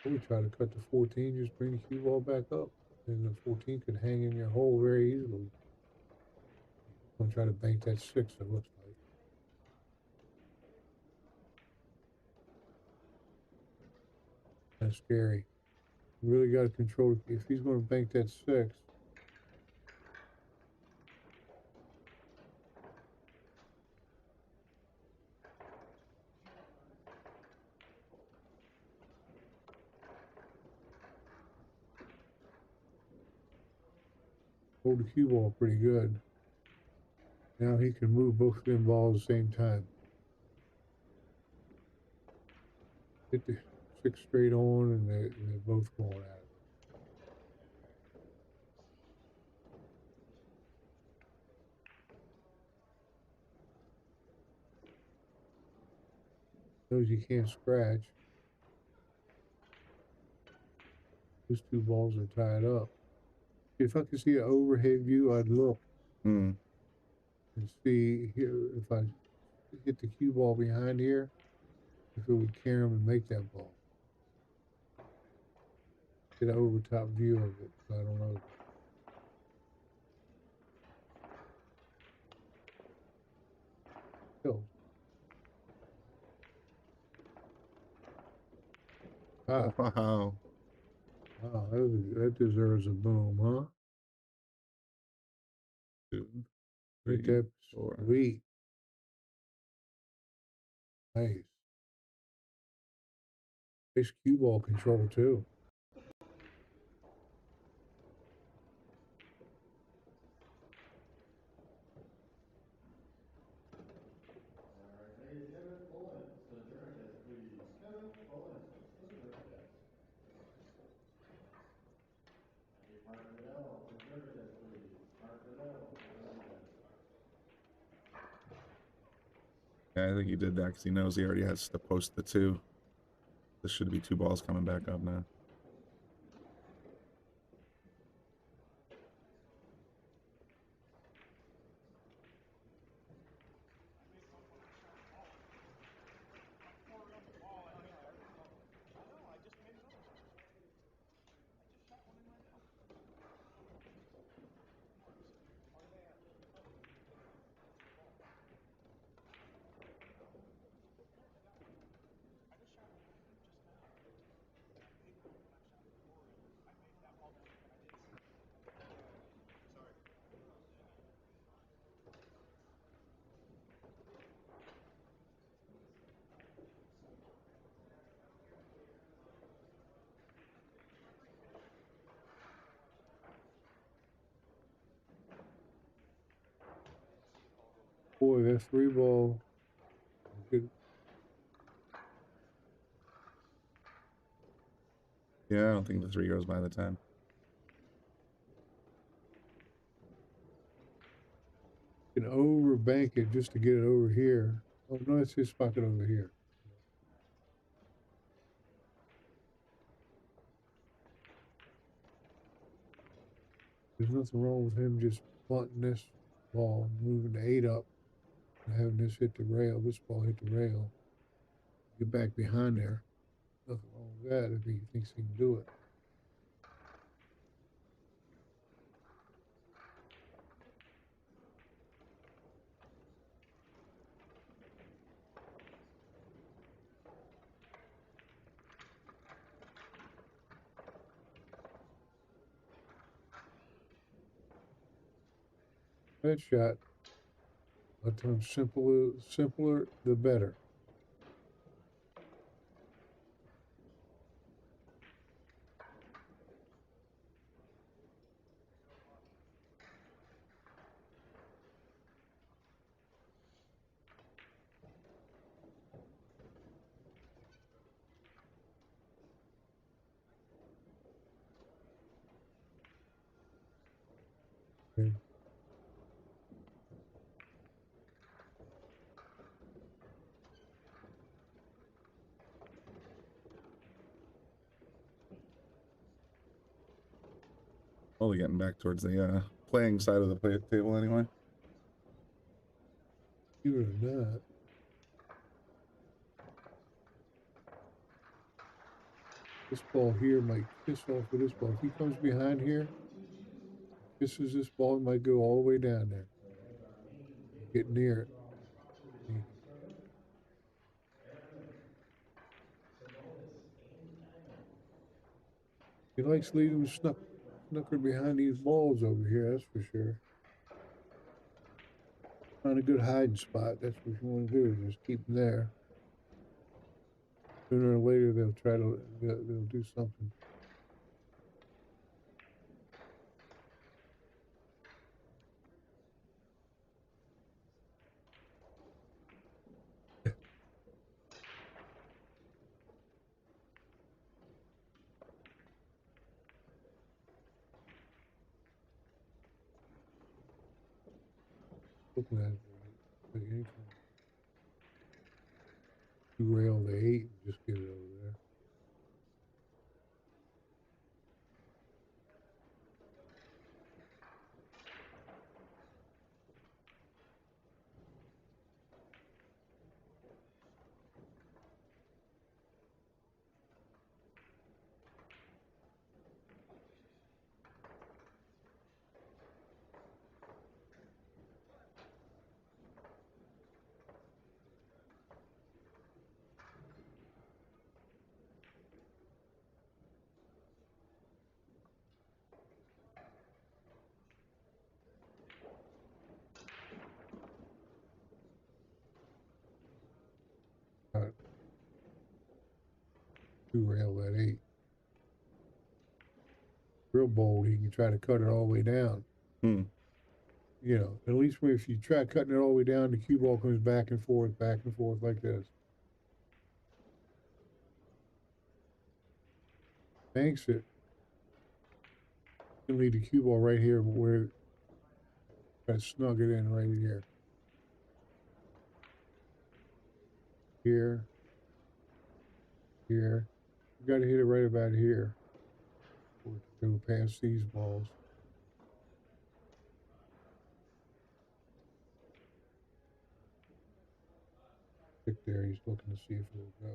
We try to cut the 14, just bring the cue ball back up. And the 14 could hang in your hole very easily. I'm gonna try to bank that 6, it looks like. That's scary. You really got to control, if he's going to bank that 6. Hold the cue ball pretty good. Now he can move both of them balls at the same time. Hit the 6 straight on and they're both going at it. Knows you can't scratch. Those 2 balls are tied up. If I could see an overhead view, I'd look and see here if I hit the cue ball behind here, if it would carry him and make that ball. Get an over top view of it. I don't know. Still. Ah. Wow. Wow, that deserves a boom, huh? 2, 3, Get that 4. sweet. Nice. Nice cue ball control too. Yeah, I think he did that because he knows he already has to post the 2. This should be 2 balls coming back up now. Boy, that 3 ball. Good. Yeah, I don't think the 3 goes by the 10. Can overbank it just to get it over here. Oh no, it's his pocket over here. There's nothing wrong with him just bunting this ball, moving the 8 up, and having this hit the rail. This ball hit the rail. Get back behind there. Nothing wrong with that if he thinks he can do it. That shot. Let them simpler the better. Okay. Slowly getting back towards the playing side of the table anyway. You are not. This ball here might piss off with this ball. If he comes behind here, pisses this ball, it might go all the way down there. Get near it. He likes leaving snooker behind these balls over here, that's for sure. Find a good hiding spot, that's what you want to do, just keep them there. Sooner or later they'll do something. Looking at it, anytime you rail the 8, just get it over there. You rail that 8. Real bold, he can try to cut it all the way down. You know, at least if you try cutting it all the way down, the cue ball comes back and forth like this. Banks it. And leave the cue ball right here where try to snug it in right here. here, here. You got to hit it right about here. Go past these balls. Stick there. He's looking to see if it'll go.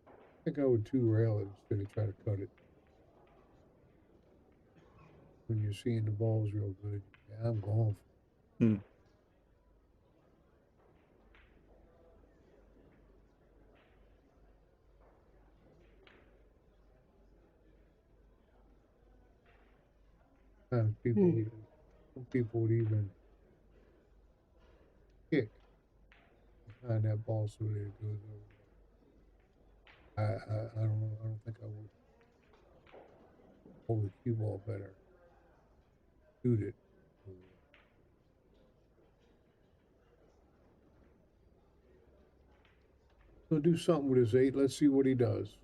I think I would two rail it instead of try to cut it. When you're seeing the balls real good, yeah, I'm going for it. Sometimes some people would even kick behind that ball so that it goes over. I don't know. I don't think I would hold the cue ball better. Shoot it. He'll do something with his 8. Let's see what he does.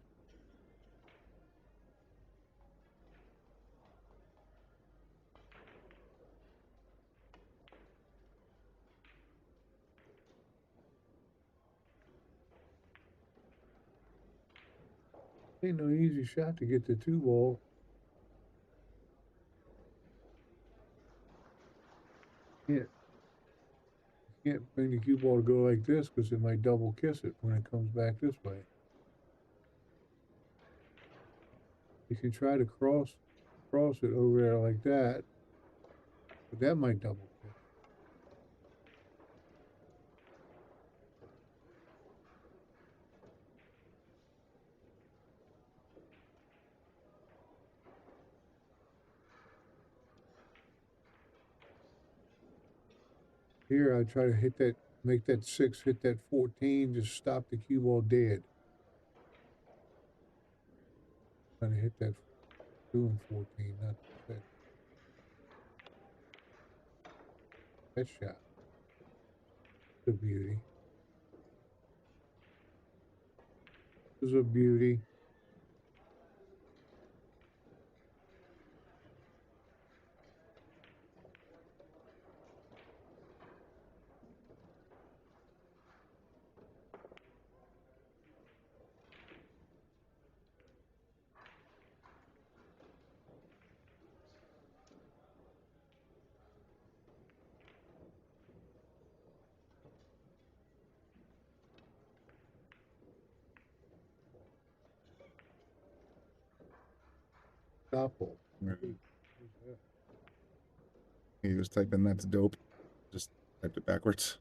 Ain't no easy shot to get the 2 ball. Can't bring the cue ball to go like this because it might double kiss it when it comes back this way. You can try to cross it over there like that, but that might double kiss. Here I try to hit that, make that 6 hit that 14, just stop the cue ball dead. Trying to hit that 2 and 14, not the 6. That shot. It's a beauty. This is a beauty. Apple. He was typing that's dope. Just typed it backwards.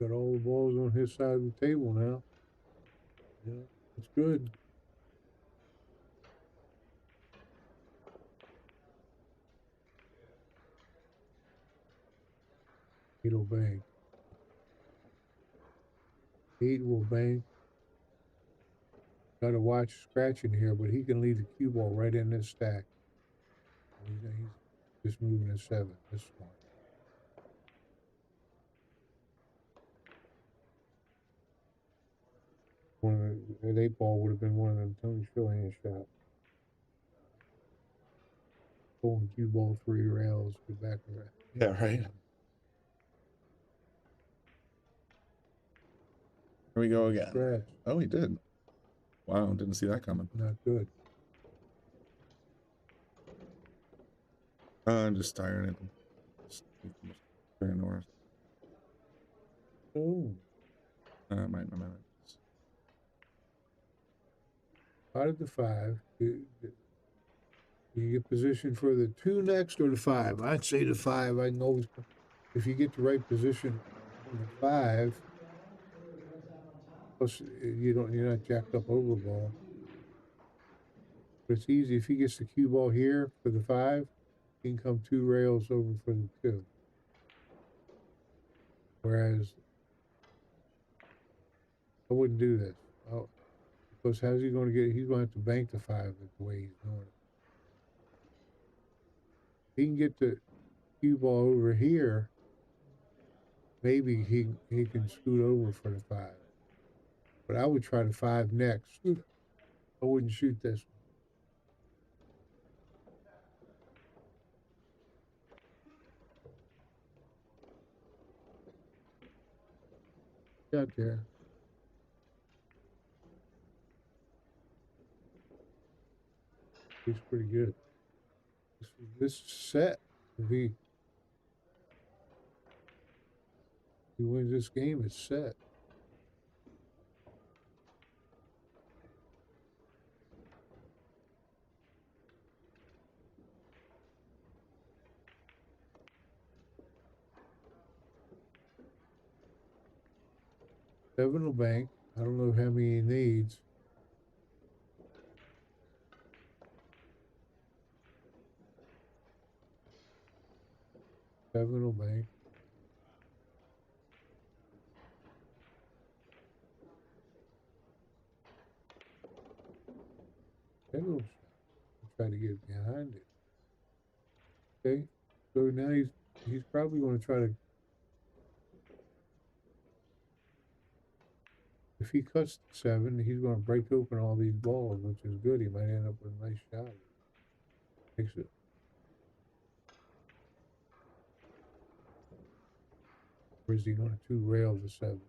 Got all the balls on his side of the table now. Yeah, it's good. It'll bang. 8 will bang. Got to watch scratching here, but he can leave the cue ball right in this stack. He's just moving a 7. That's smart. That 8 ball would have been one of them Tony Shillingham shots. Pulling cue ball 3 rails, get back around. Yeah, right. Here we go again. Scratch. Oh, he did. Wow, didn't see that coming. Not good. I'm just tiring it. Very north. Oh. Might. Out of the 5. You get positioned for the 2 next or the 5. I'd say the 5. I can always, if you get the right position on the 5, plus you're not jacked up over the ball. But it's easy if he gets the cue ball here for the 5, he can come 2 rails over for the 2. Whereas I wouldn't do this. Because how's he going to get? He's going to have to bank the 5 the way he's doing it. He can get the cue ball over here. maybe he can scoot over for the 5. But I would try the 5 next. I wouldn't shoot this one. Got there. He's pretty good. This set, if he wins this game, it's set. Seven will bank. I don't know how many he needs. Seven will bank. Little shot. Try to get behind it. Okay, so now he's probably going to try to. If he cuts the 7, he's going to break open all these balls, which is good. He might end up with a nice shot. Makes it. Or is he going to 2 rails the 7?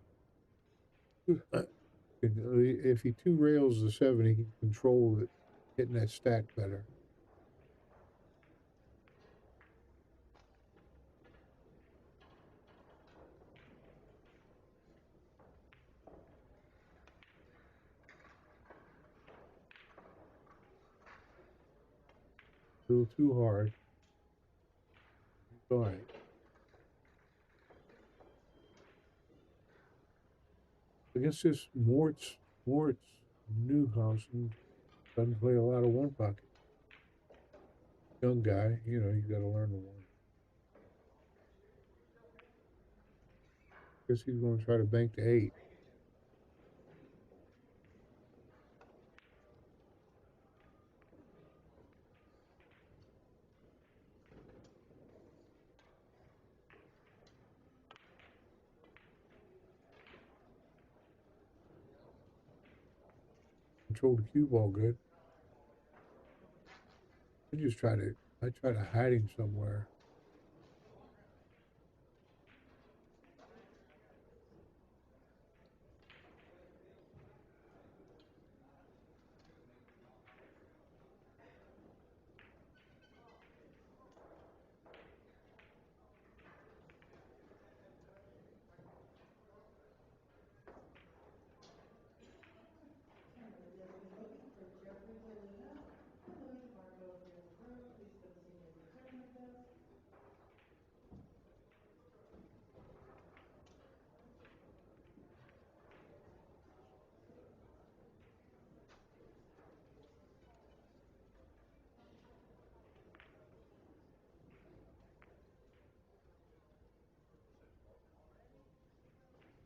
If he 2 rails the 7, he can control it, hitting that stack better. A little too hard. It's all right. Against this Mort's Newhausen doesn't play a lot of 1 pocket. Young guy, you got to learn the 1. Guess he's going to try to bank the 8. Control the cue ball good. I try to hide him somewhere.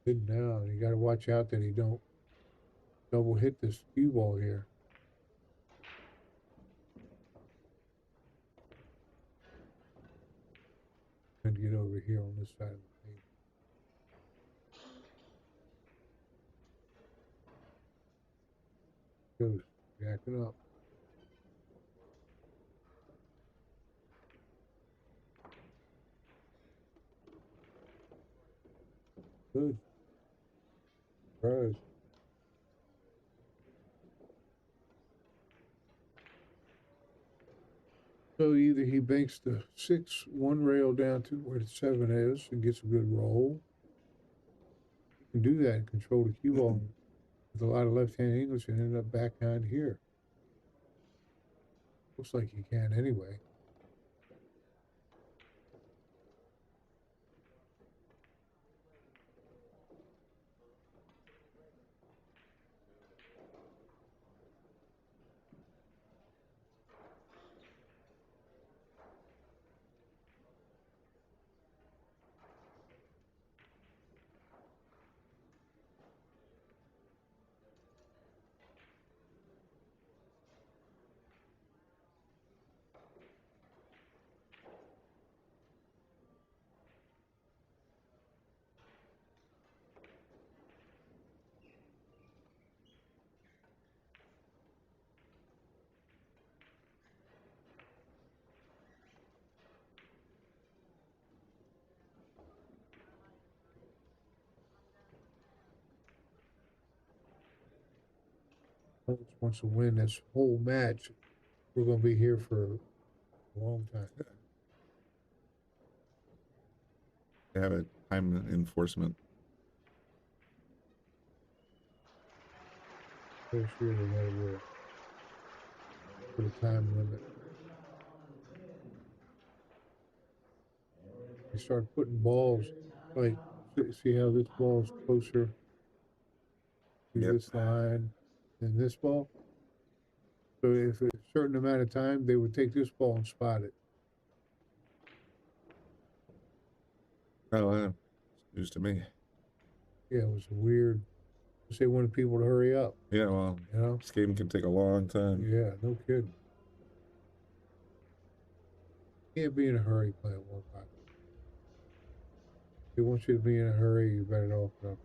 Good now. You got to watch out that he don't double hit this cue ball here. And get over here on this side of the table. Goes jacking up. Good. Surprise. So either he banks the 6 1 rail down to where the 7 is and gets a good roll. He can do that and control the cue ball with a lot of left-hand English and end up backhand here. Looks like he can anyway. Gomes wants to win this whole match. We're going to be here for a long time. They have a time enforcement. This year they got to put a time limit. They start putting balls, like, see how this ball is closer to this line than this ball? So if a certain amount of time, they would take this ball and spot it. Oh, yeah. It's news to me. Yeah, it was weird. They wanted people to hurry up. Yeah, well, you know, this game can take a long time. Yeah, no kidding. Can't be in a hurry playing one pocket. If they want you to be in a hurry, you better open up.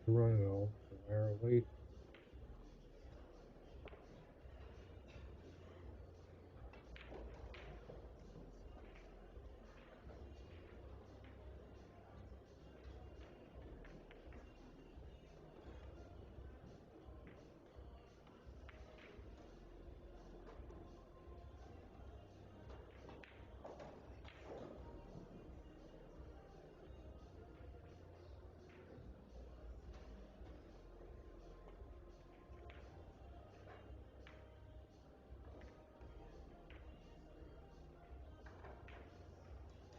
Run it all. Arrow weight.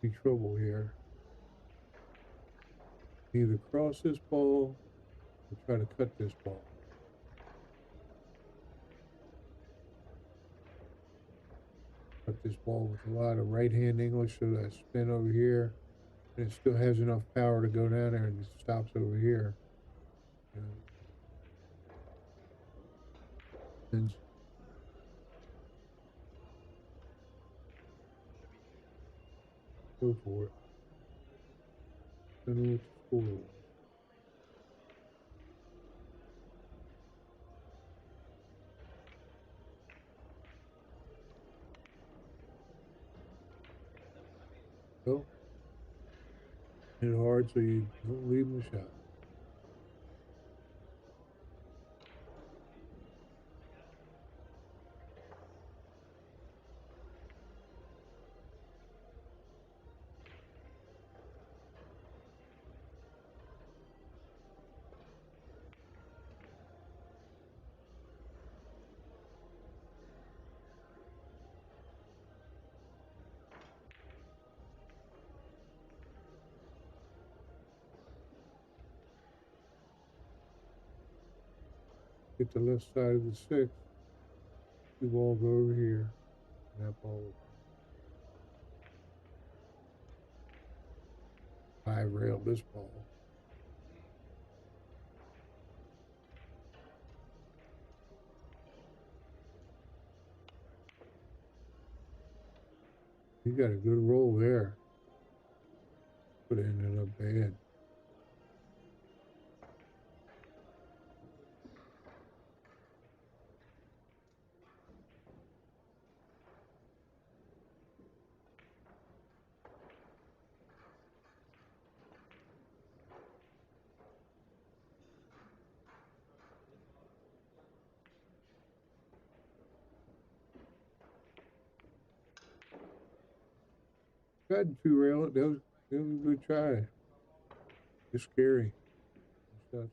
Be trouble here. Either cross this ball or try to cut this ball. Cut this ball with a lot of right hand English, so that spin over here, and it still has enough power to go down there, and it stops over here. You know. And go for it. Don't know what the score was. Go. Hit it hard so you don't leave the shot. Get the left side of the six. The ball go over here. And that ball. I railed this ball. You got a good roll there. But it ended up bad. Tried to rail it. That was a good try. It's scary. Stuff.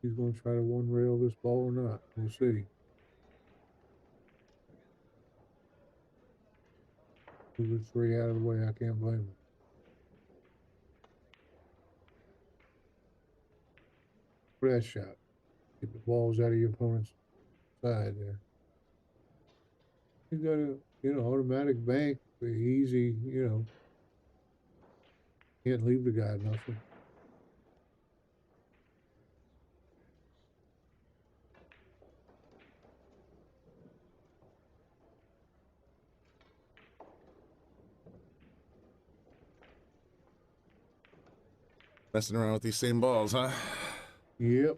He's going to try to one rail this ball or not. We'll see. Move it 3 out of the way. I can't blame him. For that shot. Get the balls out of your opponent's side there. You got a, automatic bank, easy, Can't leave the guy nothing. Messing around with these same balls, huh? Yep.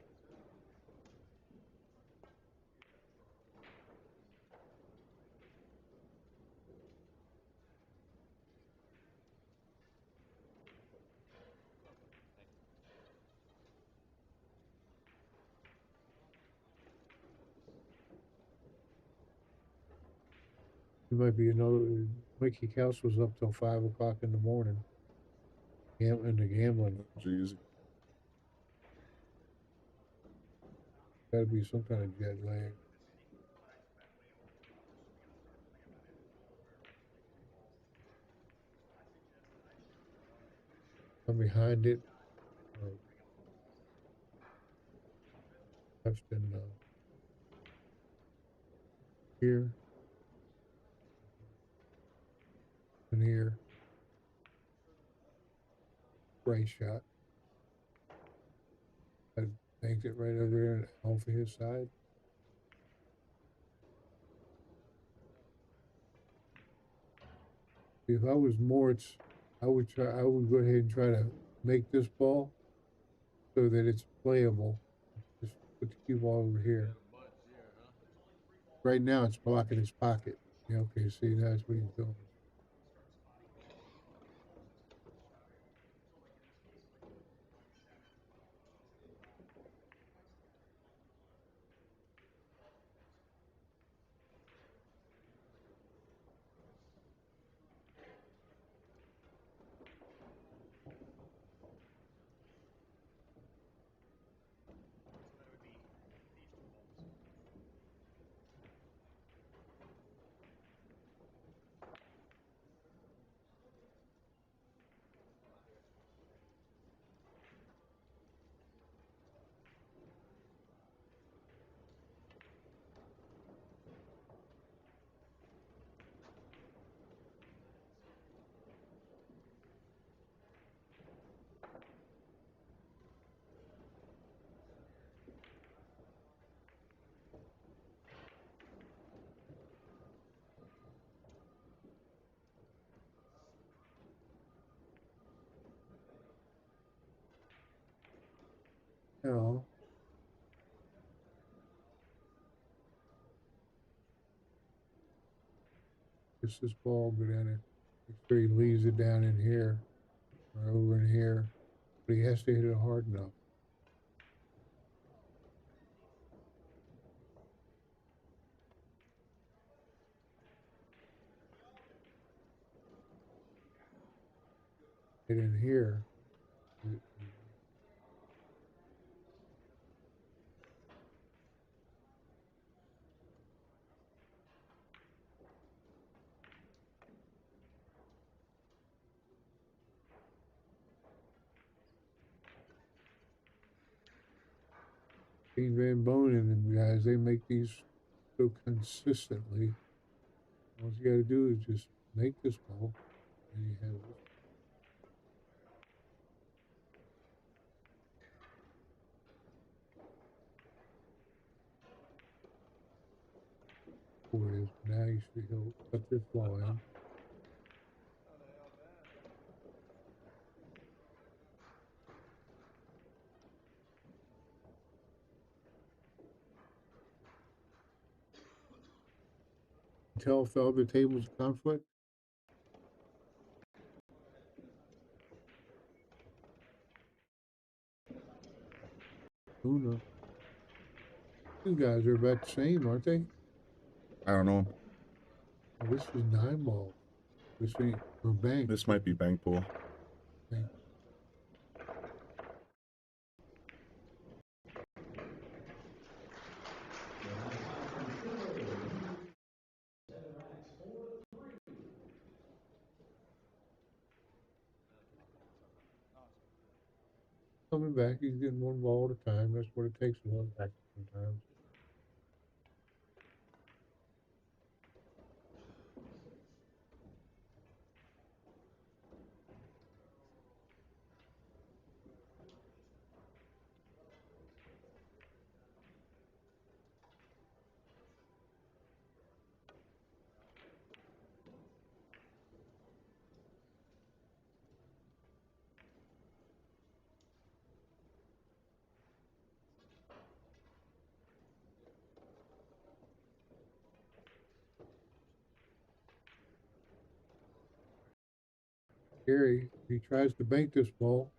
It might be another. Mickey House was up till 5 o'clock in the morning. In the gambling. Jeez. Gotta be some kind of jet lag. I'm behind it. Left and here. And here. Right shot. I banked it right over there and off of his side. If I was Moritz, I would go ahead and try to make this ball so that it's playable. Just put the cue ball over here. Right now it's blocking his pocket. Yeah, okay, see, that's what he's doing. Now, this ball go down in. Make sure he leaves it down in here or over in here, but he has to hit it hard enough. Hit in here. Dean Van Bonen and them guys, they make these so consistently. All you gotta do is just make this ball, and you have this. Four is now you should go cut this ball in. Tell if the other table's a conflict. Who knows? You guys are about the same, aren't they? I don't know. Oh, this is 9 ball. This ain't or bank. This might be bank pool. Bank. Coming back, he's getting 1 ball at a time. That's what it takes to run back sometimes. Gary, if he tries to bank this ball,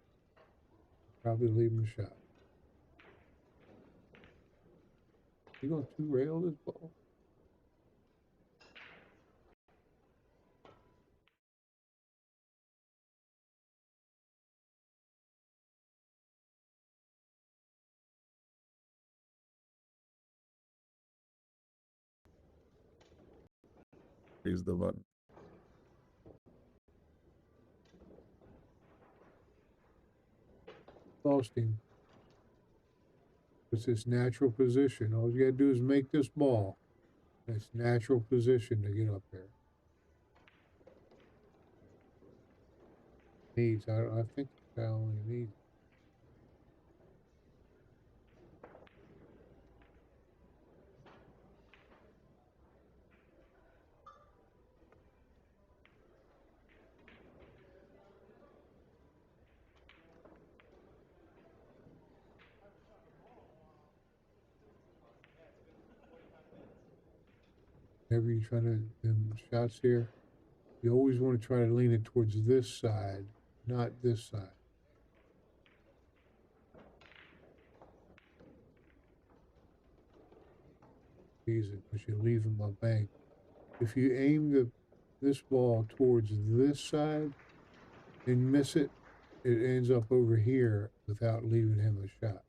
probably leave him a shot. You gonna two-rail this ball? Here's the button. Lost him. It's his natural position. All you gotta do is make this ball. Its natural position to get up there. Needs. I think I only need. Whenever you try to them shots here, you always want to try to lean it towards this side, not this side. Easy, because you leave them on bank. If you aim this ball towards this side and miss it, it ends up over here without leaving him a shot.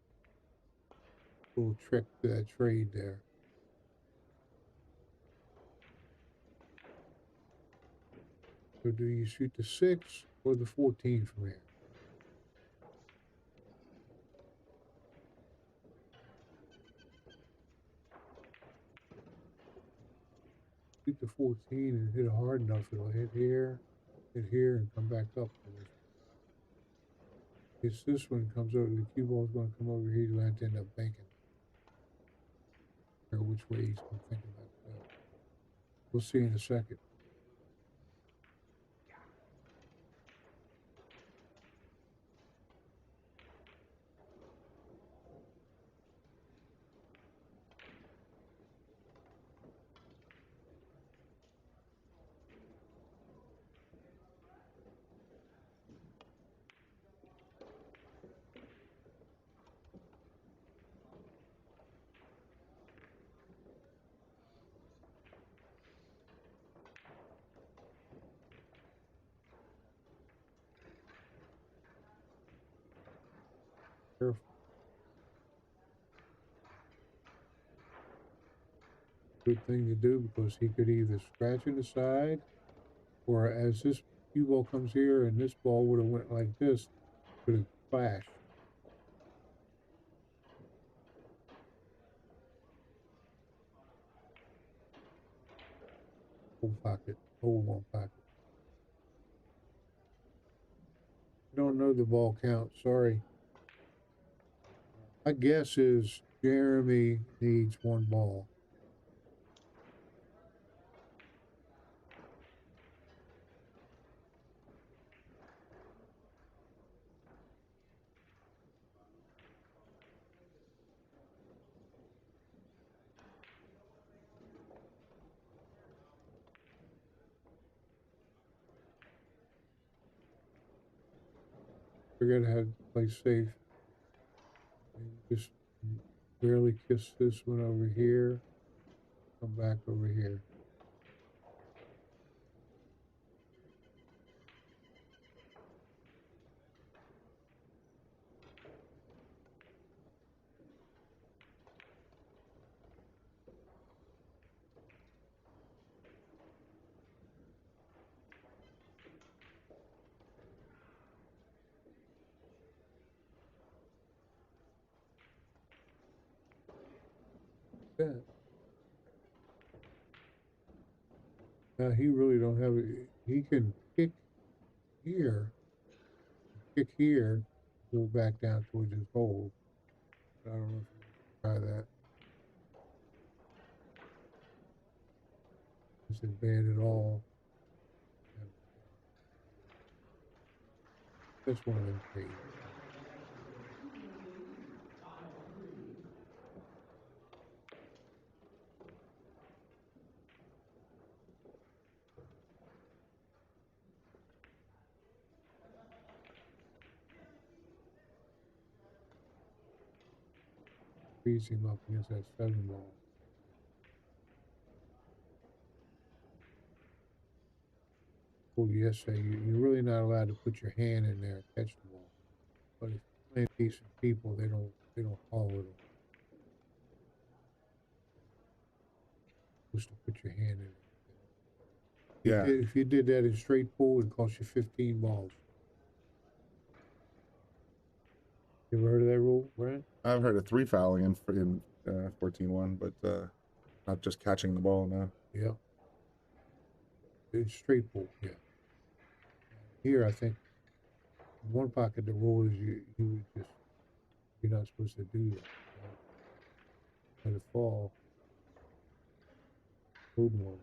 Little trick to that trade there. So do you shoot the 6 or the 14 from here? Shoot the 14 and hit it hard enough, it'll hit here, and come back up. If this one comes over, the cue ball's going to come over here, you'll have to end up banking. Or which way he's going to think about that. We'll see in a second. Careful. Good thing to do because he could either scratch in the side, or as this cue ball comes here and this ball would have went like this, could have clashed. Hold pocket, hold one pocket. Don't know the ball count, sorry. My guess is Jeremy needs one ball. We're gonna have to play safe. Just barely kiss this one over here. Come back over here. Yeah. Now he really don't have it. He can kick here, go back down towards his hole. I don't know if you can try that. Isn't bad at all. That's one of them things. freeze him up against that 7 ball. Told you yesterday, you're really not allowed to put your hand in there and catch the ball. But if you're playing decent people, they don't haul with them. You're supposed to put your hand in. Yeah. If you did that in straight pool, it'd cost you 15 balls. You ever heard of that rule, Brad? I've heard of 3 fouling in 14-1, but not just catching the ball now. Yeah. It's straight pool, yeah. Here, I think, in one pocket, the rule is you're not supposed to do that. Let it fall. Hold one.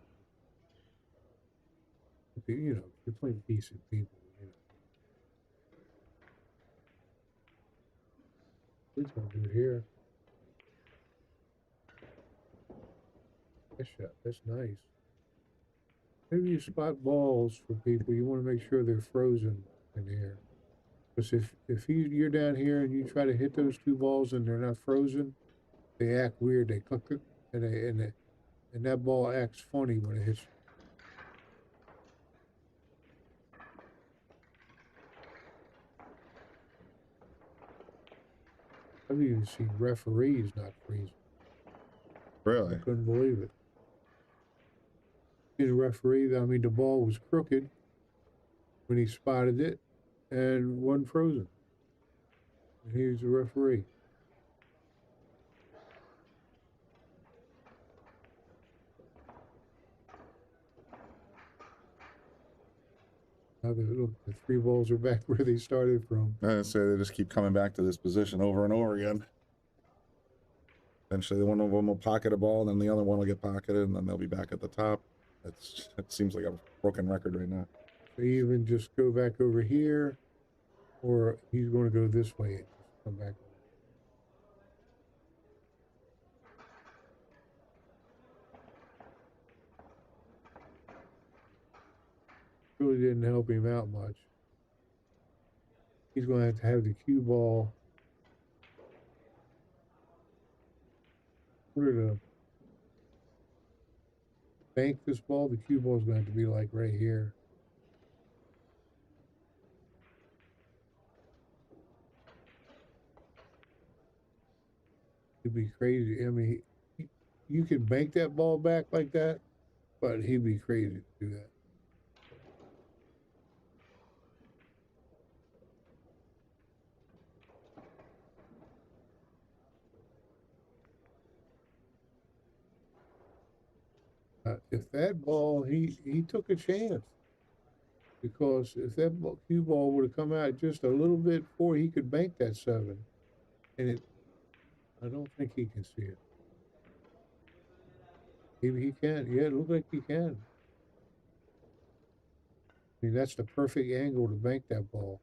Okay, you know, you're playing decent people, you know. We're gonna do it here. That shot, that's nice. Maybe you spot balls for people. You want to make sure they're frozen in the air. Because if you're down here and you try to hit those 2 balls and they're not frozen, they act weird. They click, and that ball acts funny when it hits you. I've even seen referees not freezing. Really? I couldn't believe it. The referee, I mean, the ball was crooked when he spotted it and wasn't frozen. And he was a referee. Now the 3 balls are back where they started from. I say they just keep coming back to this position over and over again. Eventually, one of them will pocket a ball, then the other one will get pocketed, and then they'll be back at the top. It seems like a broken record right now. They even just go back over here, or he's going to go this way and just come back. Really didn't help him out much. He's going to have the cue ball. In order to bank this ball, the cue ball is going to have to be like right here. It'd be crazy. I mean, you can bank that ball back like that, but he'd be crazy to do that. If that ball, he took a chance, because if that cue ball would have come out just a little bit before he could bank that 7, and I don't think he can see it. Maybe he can. Yeah, it looks like he can. I mean, that's the perfect angle to bank that ball.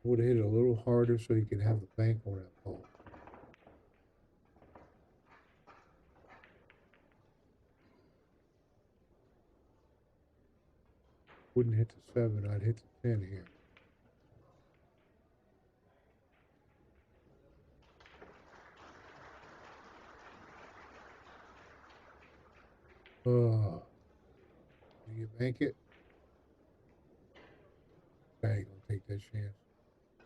Would have hit it a little harder so he could have the bank on that ball. Wouldn't hit the 7, I'd hit the 10 here. Do you bank it? I ain't gonna take that chance.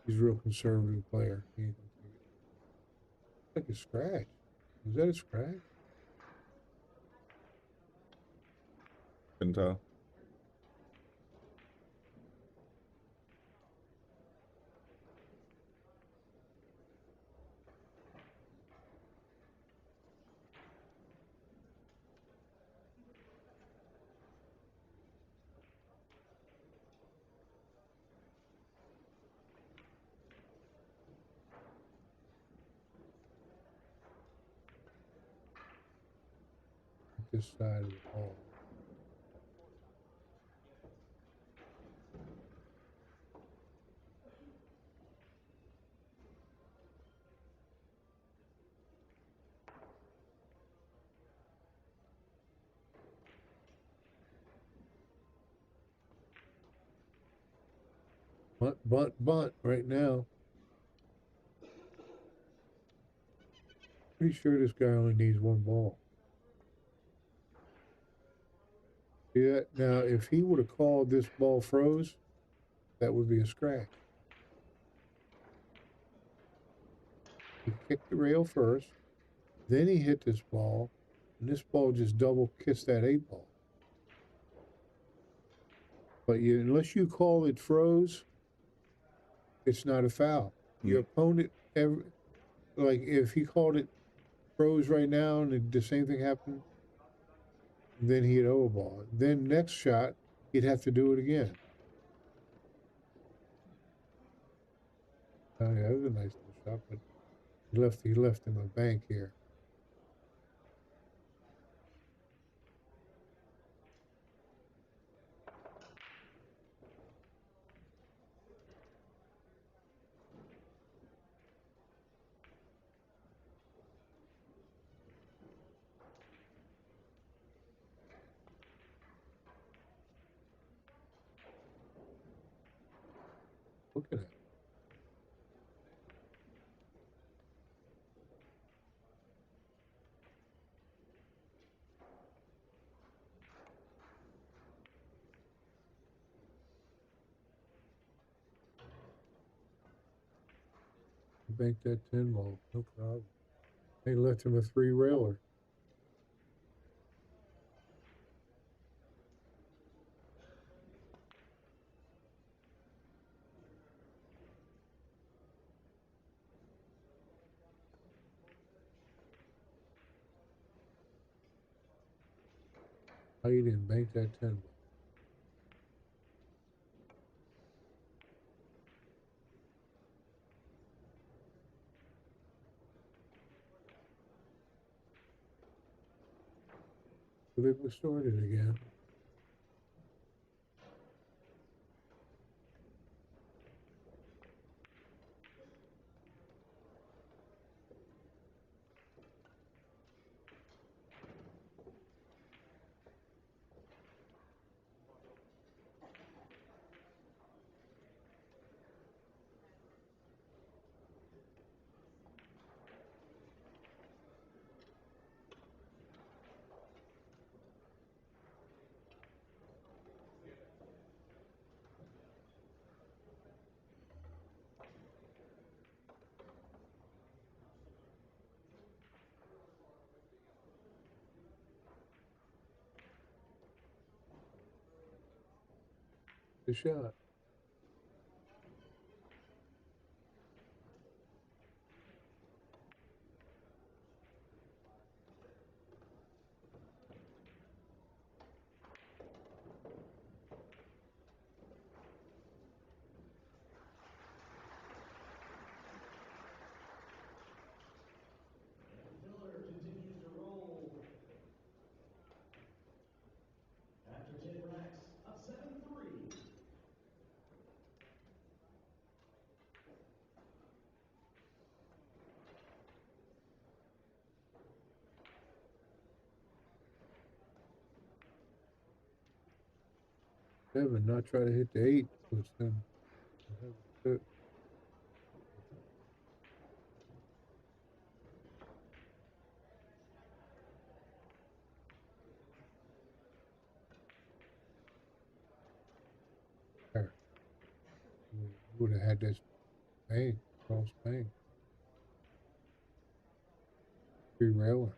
He's a real conservative player. He ain't gonna take it. Like a scratch. Was that a scratch? Couldn't tell. this side of the ball. Bunt right now. Pretty sure this guy only needs one ball. Yeah, now if he would have called this ball froze, that would be a scratch. He kicked the rail first, then he hit this ball, and this ball just double kissed that 8-ball. But unless you call it froze, it's not a foul. Your opponent, like if he called it froze right now and the same thing happened, then he'd owe a ball. Then next shot, he'd have to do it again. Oh yeah, that was a nice little shot, but he left him a bank here. Look at that. Bank that 10-ball, no problem. They left him a 3-railer. How you didn't bank that 10-ball? So they restored it again. The shot. Miller continues to roll. After 10 racks, up 7-3. Seven, not try to hit the 8. Which then, there. Would have had this bank, cross bank. 3-railer.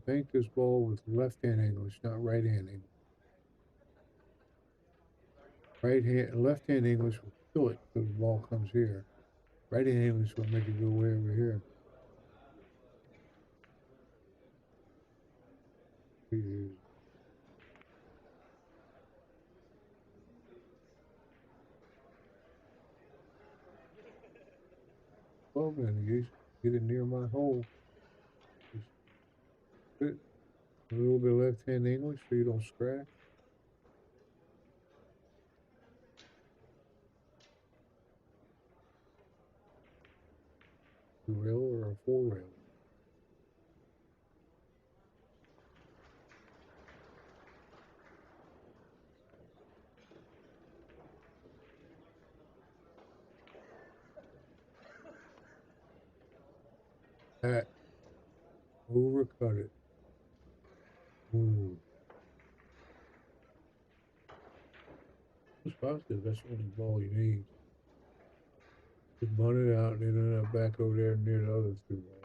Bank this ball with left-hand English, not right-hand English. Left-hand English will kill it so the ball comes here. Right-hand English will make it go way over here. Well, then you get it near my hole. Just put a little bit of left-hand English so you don't scratch. Two rail or a four rail. That overcut it. Ooh. It's positive. That's the only ball you need. Just bunt it out and then end up back over there near the other two balls.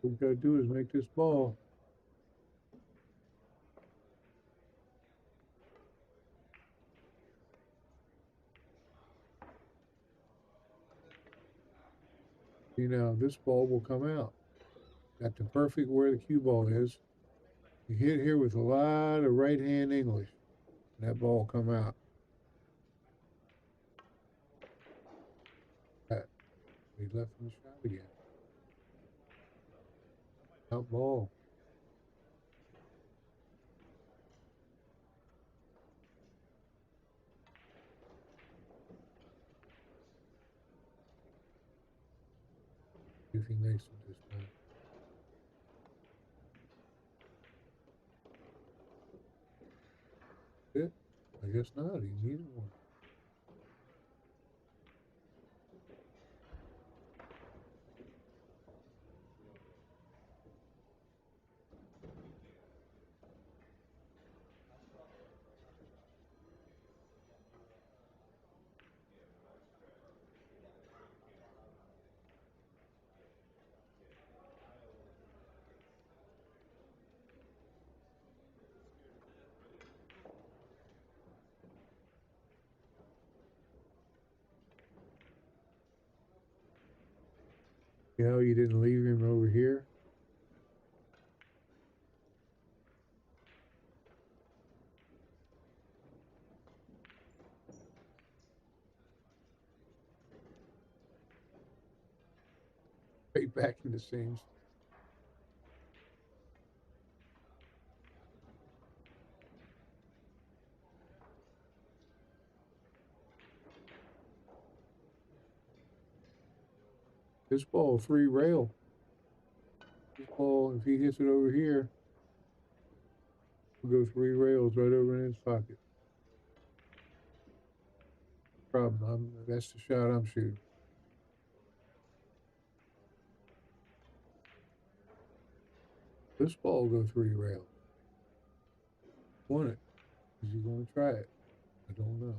What we gotta do is make this ball. See now, this ball will come out. Got the perfect where the cue ball is. You hit here with a lot of right hand English. And that ball come out. He left in the shot again. Out ball. See if he makes it this time. It? I guess not. He needed one. You know, you didn't leave him over here. Right back in the same. This ball, three rail. This ball, if he hits it over here, will go three rails right over in his pocket. Problem. That's the shot I'm shooting. This ball will go three rail. Want it? Is he going to try it? I don't know.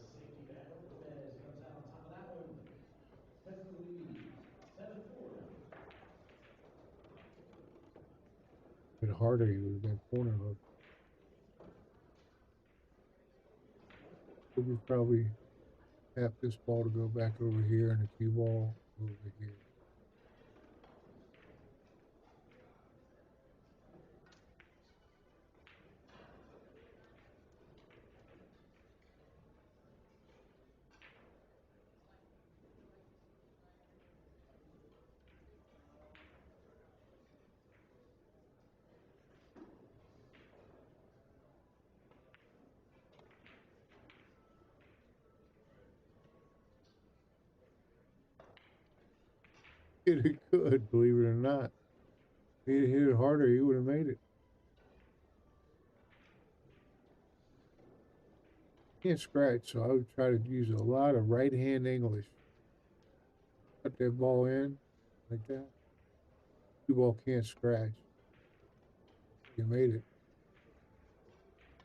Safety back over Fez comes out on top of that one. Cuts the lead. 7-4. A bit harder, he would have been corner hook. We could probably tap this ball to go back over here and the cue ball over here. hit it good, believe it or not. If he'd hit it harder, he would have made it. Can't scratch, so I would try to use a lot of right hand English. Cut that ball in like that. Cue ball can't scratch. You made it.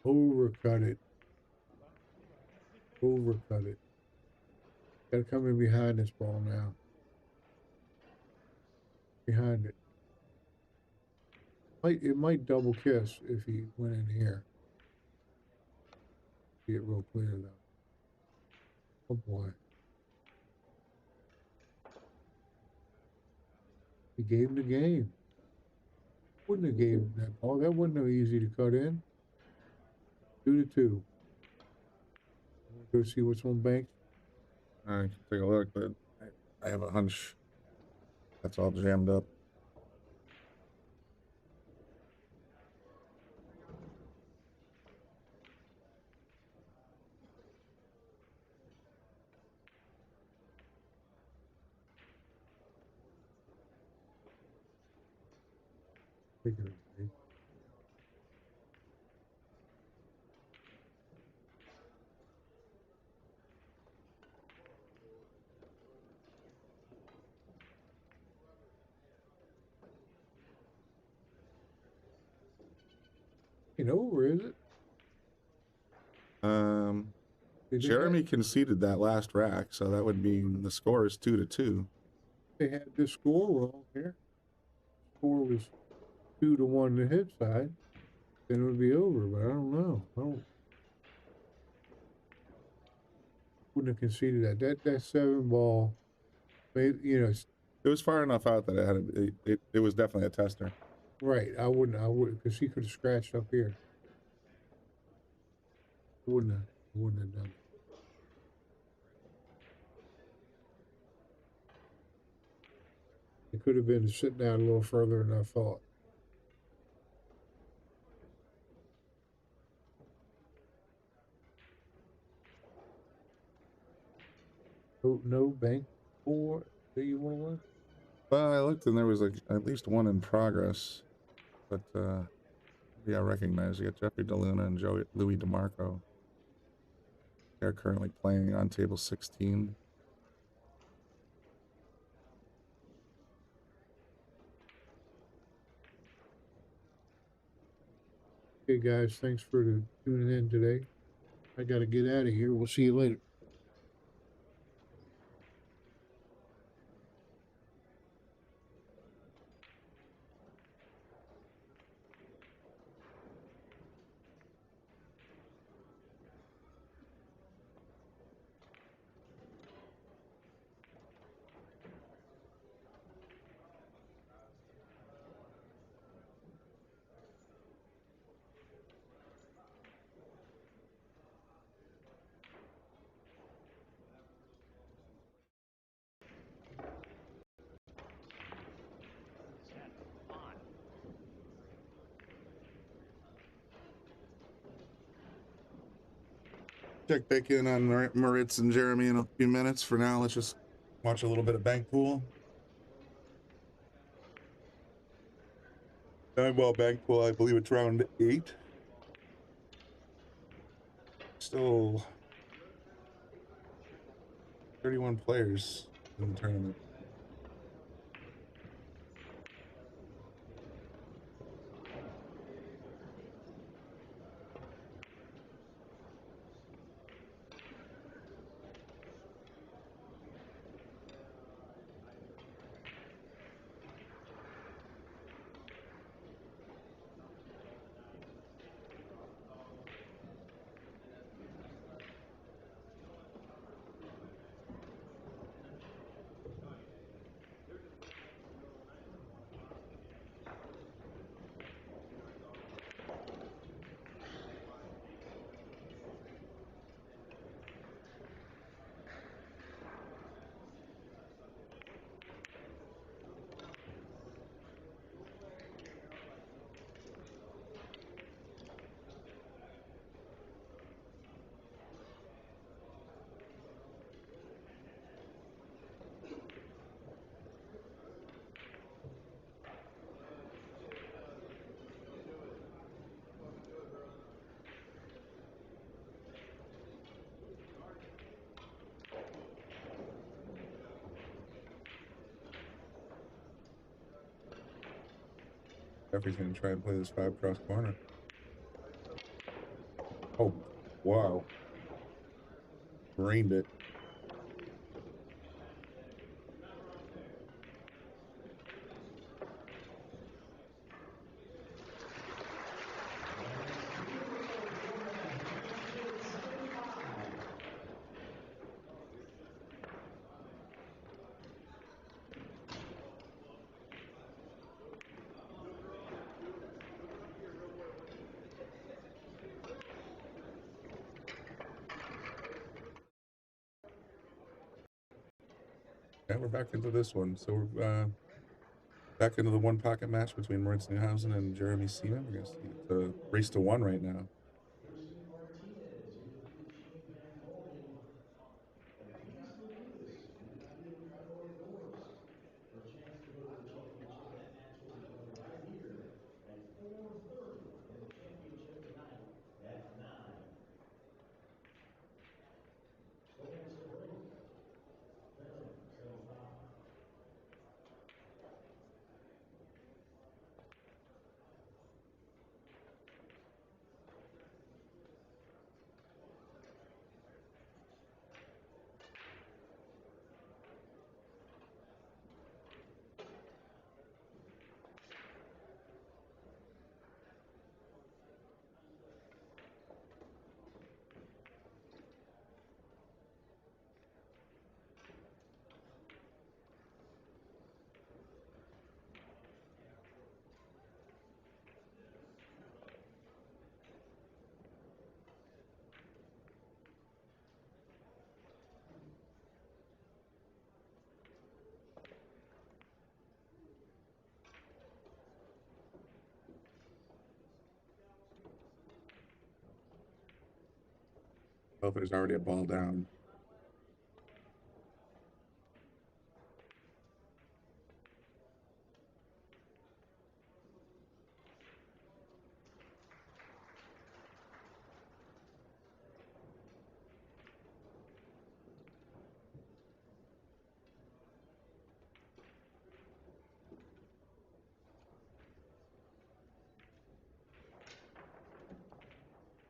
Overcut it. Overcut it. Gotta come in behind this ball now. Behind it. It might double kiss if he went in here. See it real clear though. Oh boy. He gave him the game. Wouldn't have gave him that ball. That wasn't no easy to cut in. 2-2. Go see what's on bank. I can take a look, but I have a hunch that's all jammed up. Ain't over, is it? Jeremy conceded that last rack, so that would mean the score is 2-2. They had this score wrong here. Score was 2-1 the hit side. Then it would be over, but I don't know. Wouldn't have conceded that. That 7 ball, it was far enough out that it was definitely a tester. Right, I wouldn't, because he could have scratched up here. Wouldn't have done it. It could have been sitting down a little further than I thought. No bank 4 that you want to win? Well, I looked and there was like at least one in progress, but yeah, I recognize you got Jeffrey DeLuna and Louis DeMarco. They're currently playing on table 16. Okay, guys, thanks for tuning in today. I got to get out of here. We'll see you later. Check back in on Moritz and Jeremy in a few minutes. For now, let's just watch a little bit of bank pool. 9-ball bank pool, I believe it's round 8. Still 31 players in the tournament. Jeffrey's gonna try and play this 5 cross corner. Oh, wow. Brained it. Yeah, we're back into this one. So we're back into the 1 pocket match between Moritz Neuhausen and Jeremy Seaman. We're gonna see it's a race to 1 right now. Oh, there's already a ball down.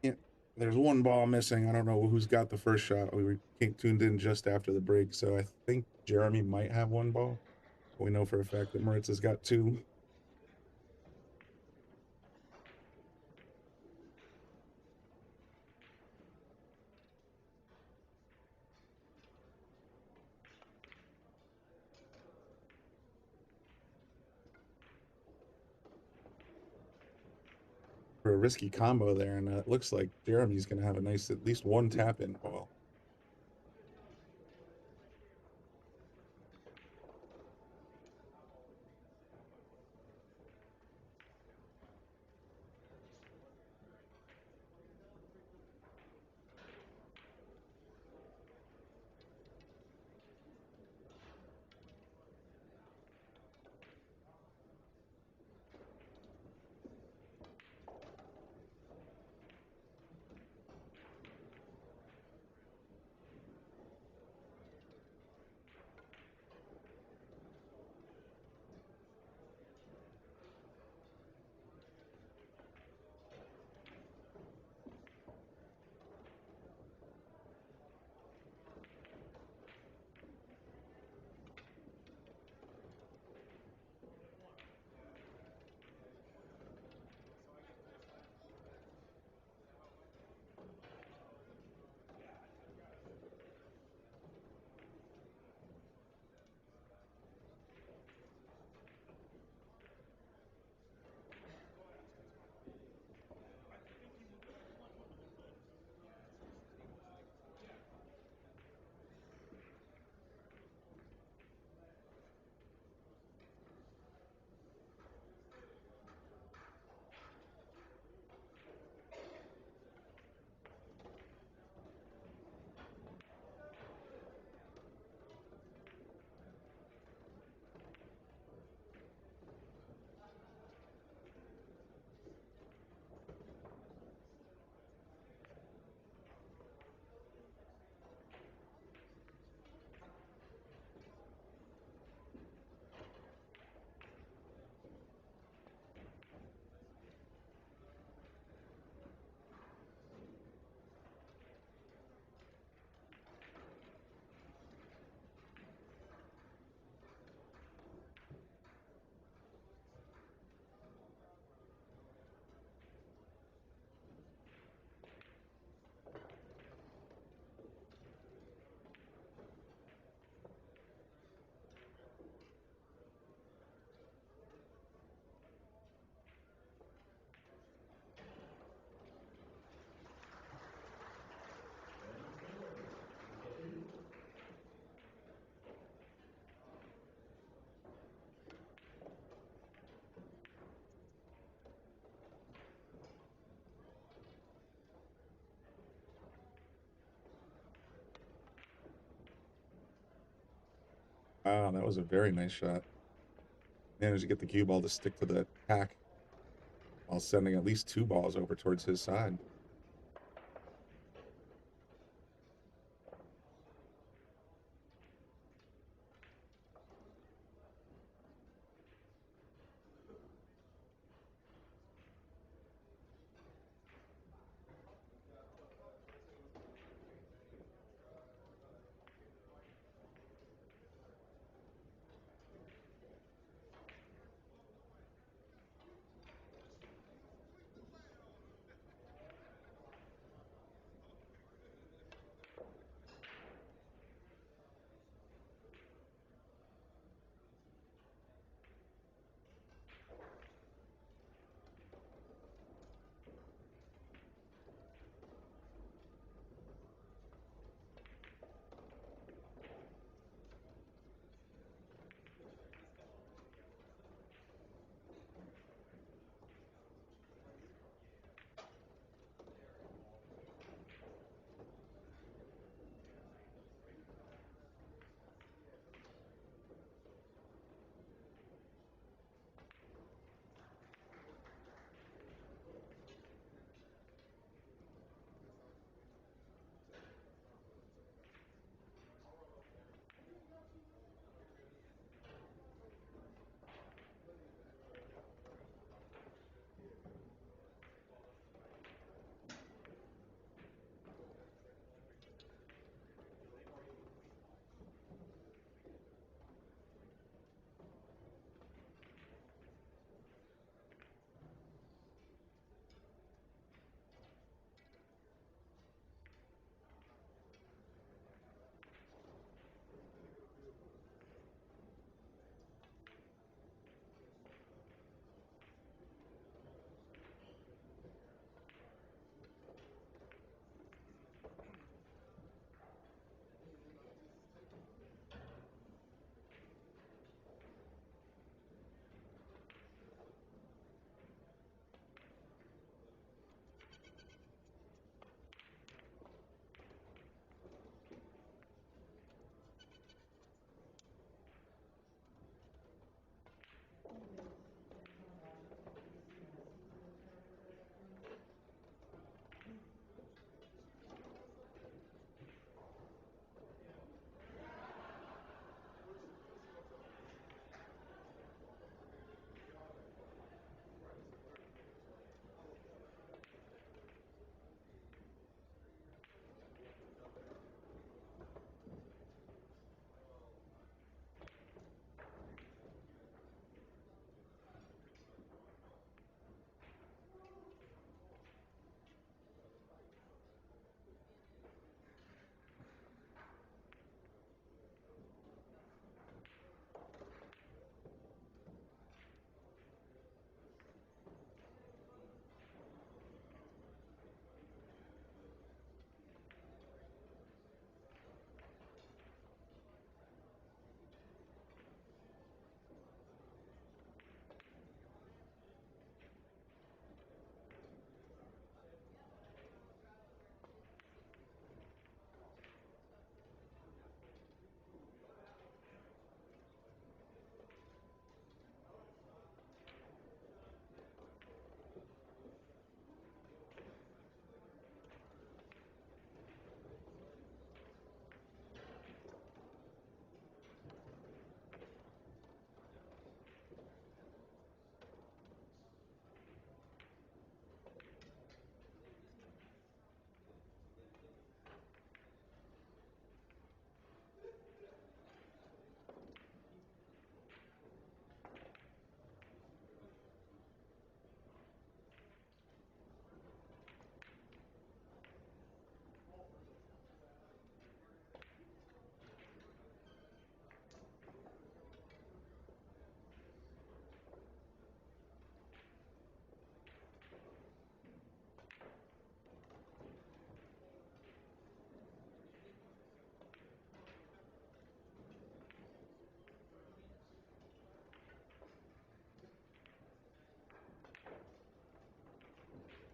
Yeah, there's 1 ball missing. I don't know who's got the first shot. We were tuned in just after the break, so I think Jeremy might have 1 ball. We know for a fact that Moritz has got 2. For a risky combo there, and it looks like Jeremy's going to have a nice, at least 1 tap-in ball. Wow, that was a very nice shot. Managed to get the cue ball to stick to the tack while sending at least 2 balls over towards his side.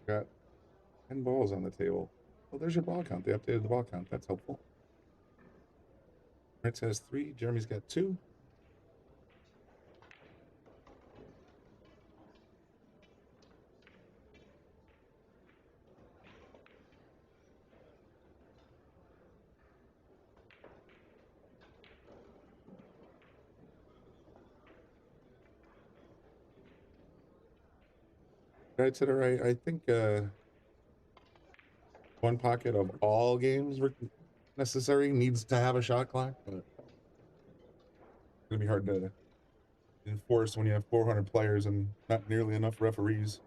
Got 10 balls on the table. Well, there's your ball count. They updated the ball count. That's helpful. Fritz has 3. Jeremy's got 2. Right to the right. I think one pocket of all games necessary needs to have a shot clock, but it's gonna be hard to enforce when you have 400 players and not nearly enough referees.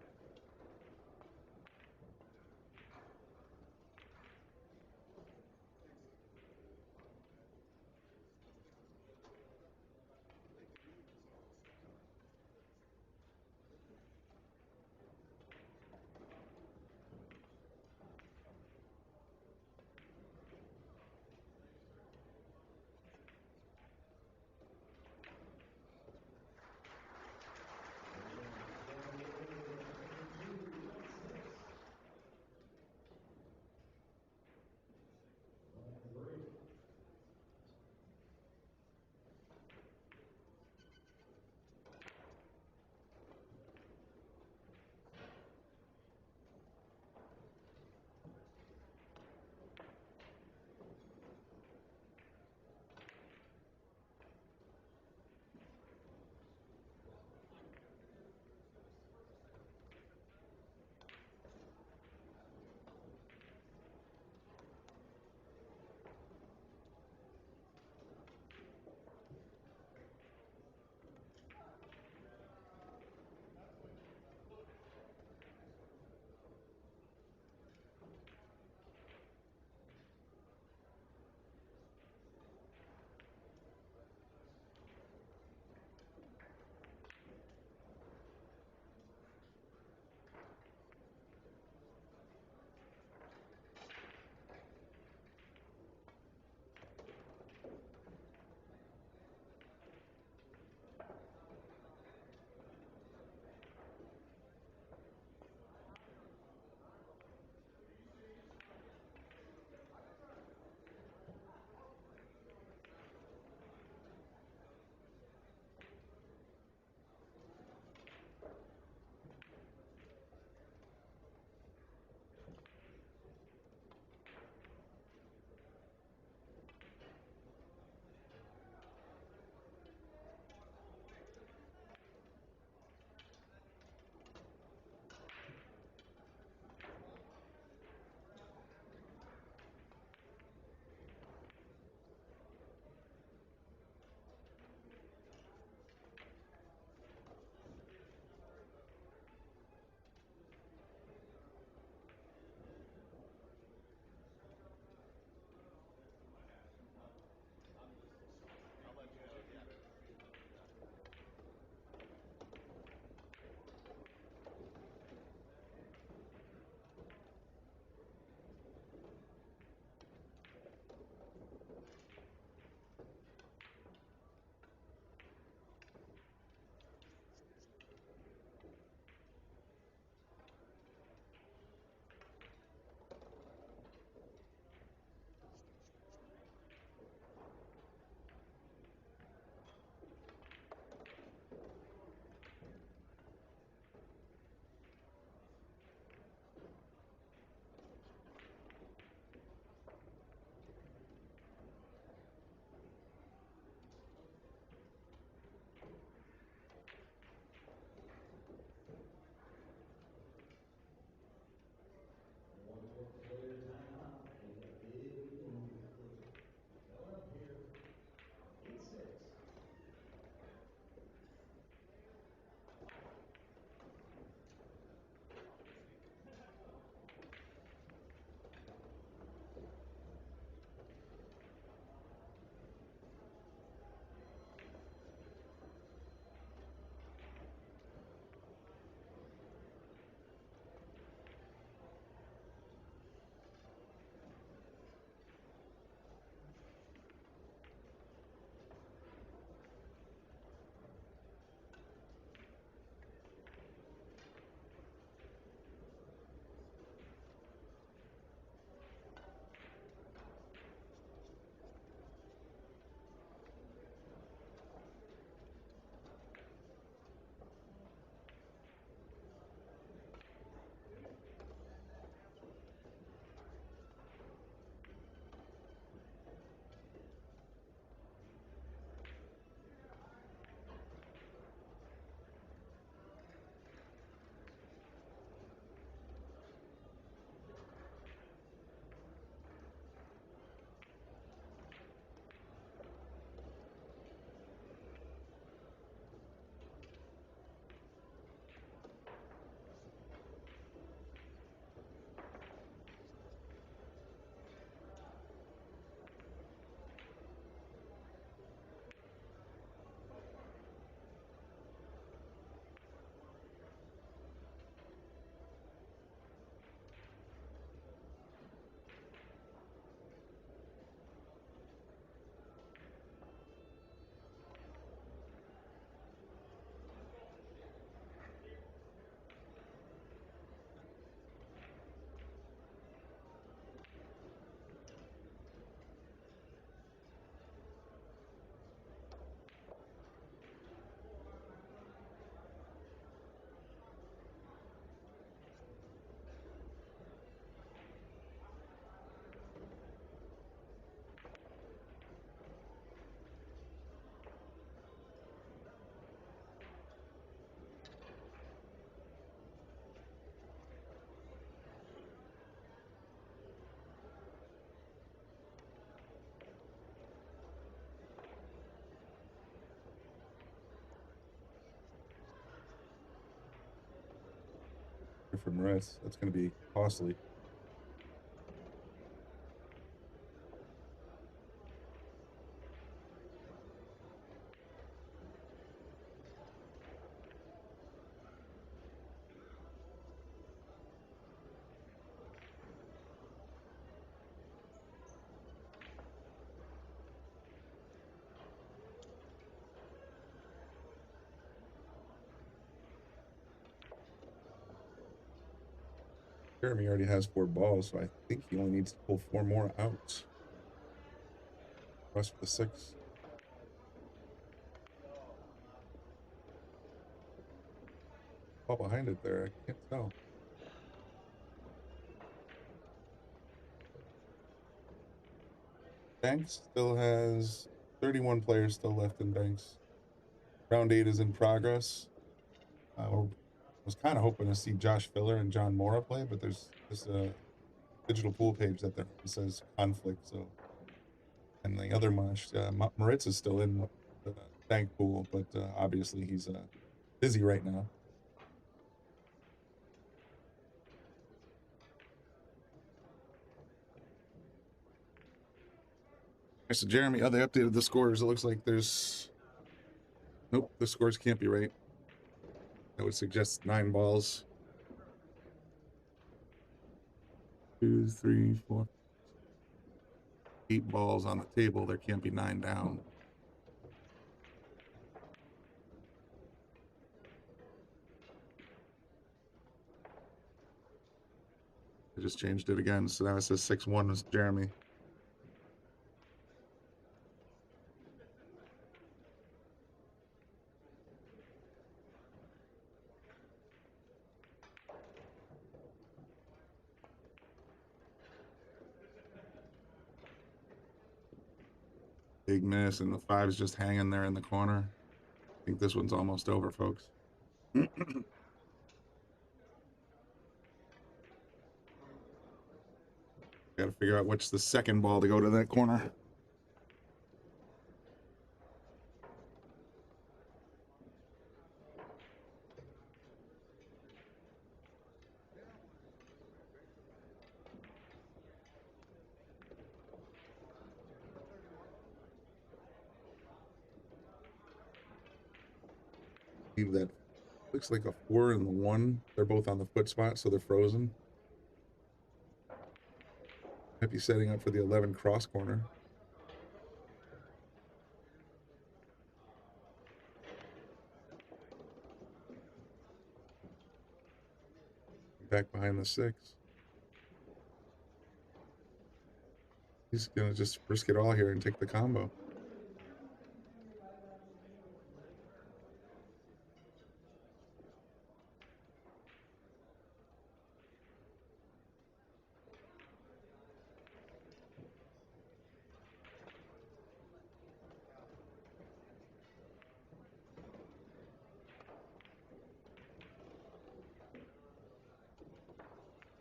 For Moritz, that's going to be costly. Jeremy already has 4 balls, so I think he only needs to pull 4 more outs. Rest with the 6. All behind it there, I can't tell. Banks still has 31 players still left in Banks. Round 8 is in progress. I was kind of hoping to see Josh Filler and John Mora play, but there's this digital pool page that says conflict. So, and the other match, Moritz is still in the bank pool, but obviously he's busy right now. So Jeremy, they updated the scores. It looks like there's, nope, the scores can't be right. That would suggest 9 balls. 2, 3, 4, 8 balls on the table. There can't be 9 down. I just changed it again, so now it says 6-1 was Jeremy. Big miss, and the 5's just hanging there in the corner. I think this one's almost over, folks. Got to figure out which the second ball to go to that corner. Leave that. Looks like a 4 and the 1. They're both on the foot spot, so they're frozen. Might be setting up for the 11 cross corner. Back behind the 6. He's gonna just risk it all here and take the combo.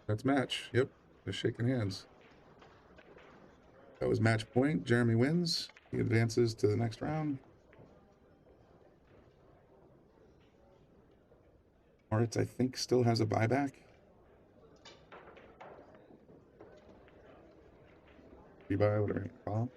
That's match. Yep, they're shaking hands. That was match point. Jeremy wins. He advances to the next round. Moritz, I think, still has a buyback. Rebuy, whatever you call him.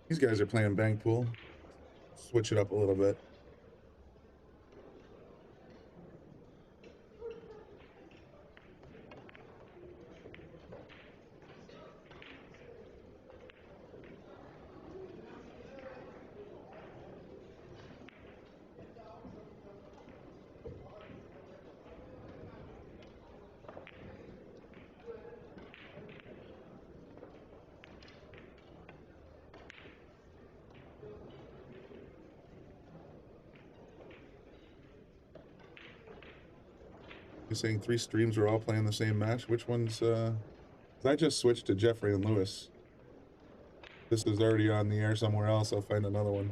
These guys are playing bank pool. Switch it up a little bit. You're saying 3 streams are all playing the same match? Which one's, 'cause I just switched to Jeffrey and Lewis. This is already on the air somewhere else. I'll find another one.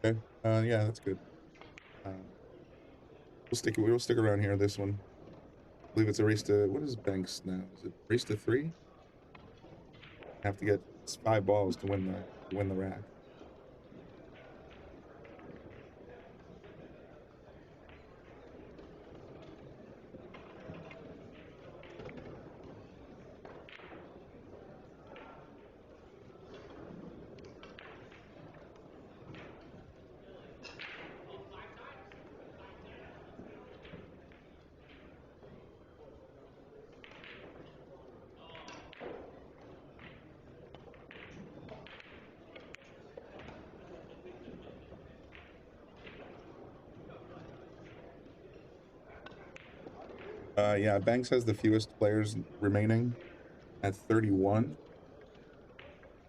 Okay. Yeah, that's good. We'll stick around here. This one. I believe it's a race to, what is Banks now? Is it race to 3? Have to get 5 balls to win the rack. Yeah, Banks has the fewest players remaining at 31.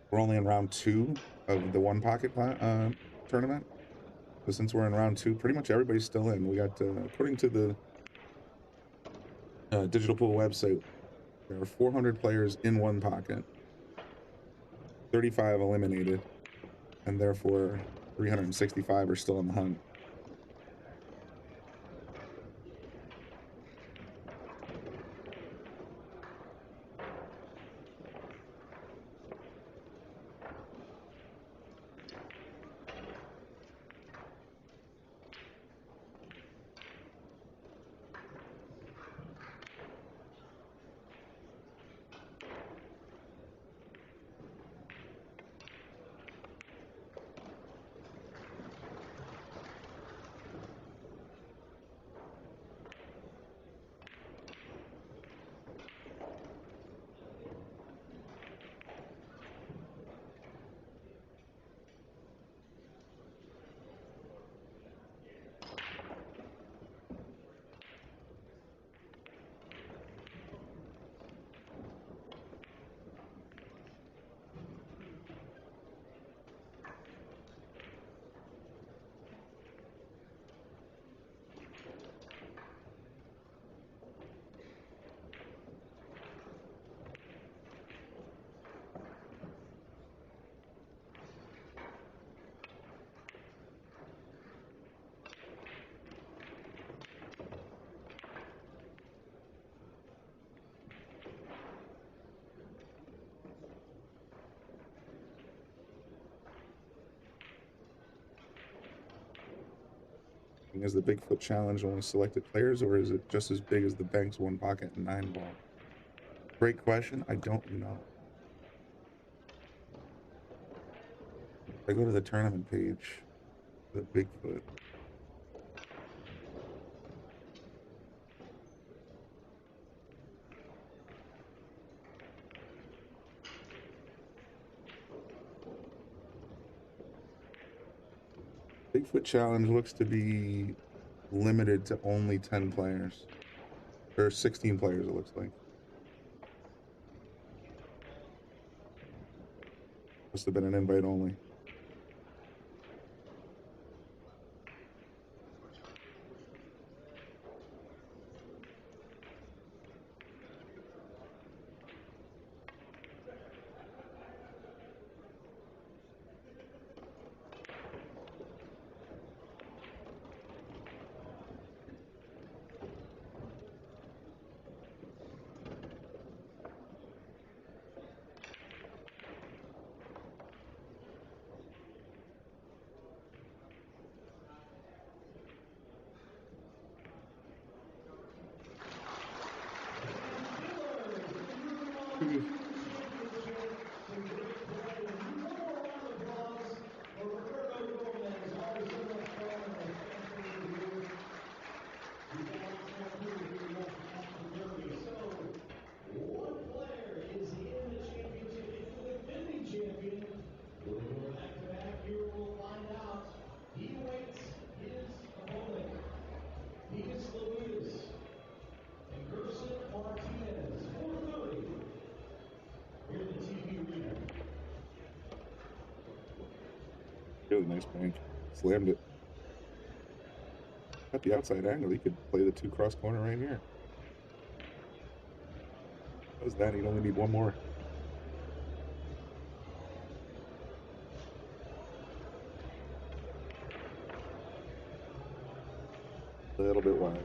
We're only in round 2 of the one pocket tournament. So since we're in round 2, pretty much everybody's still in. We got, according to the Digital Pool website, there are 400 players in one pocket, 35 eliminated, and therefore 365 are still on the hunt. Is the Bigfoot Challenge only selected players, or is it just as big as the Banks one pocket and 9 ball? Great question. I don't know. I go to the tournament page, the Bigfoot. Bigfoot Challenge looks to be limited to only 10 players. Or 16 players, it looks like. Must have been an invite only. Really nice bank. Slammed it. At the outside angle, he could play the 2 cross corner right here. Does that? He'd only need 1 more. A little bit wide.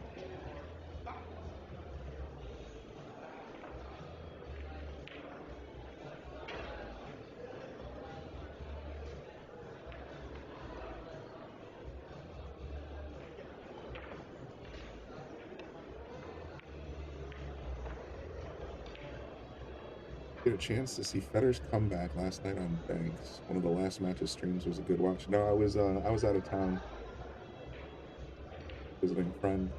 Get a chance to see Fedor's comeback last night on Banks. One of the last matches streams was a good watch. No, I was out of town visiting a friend.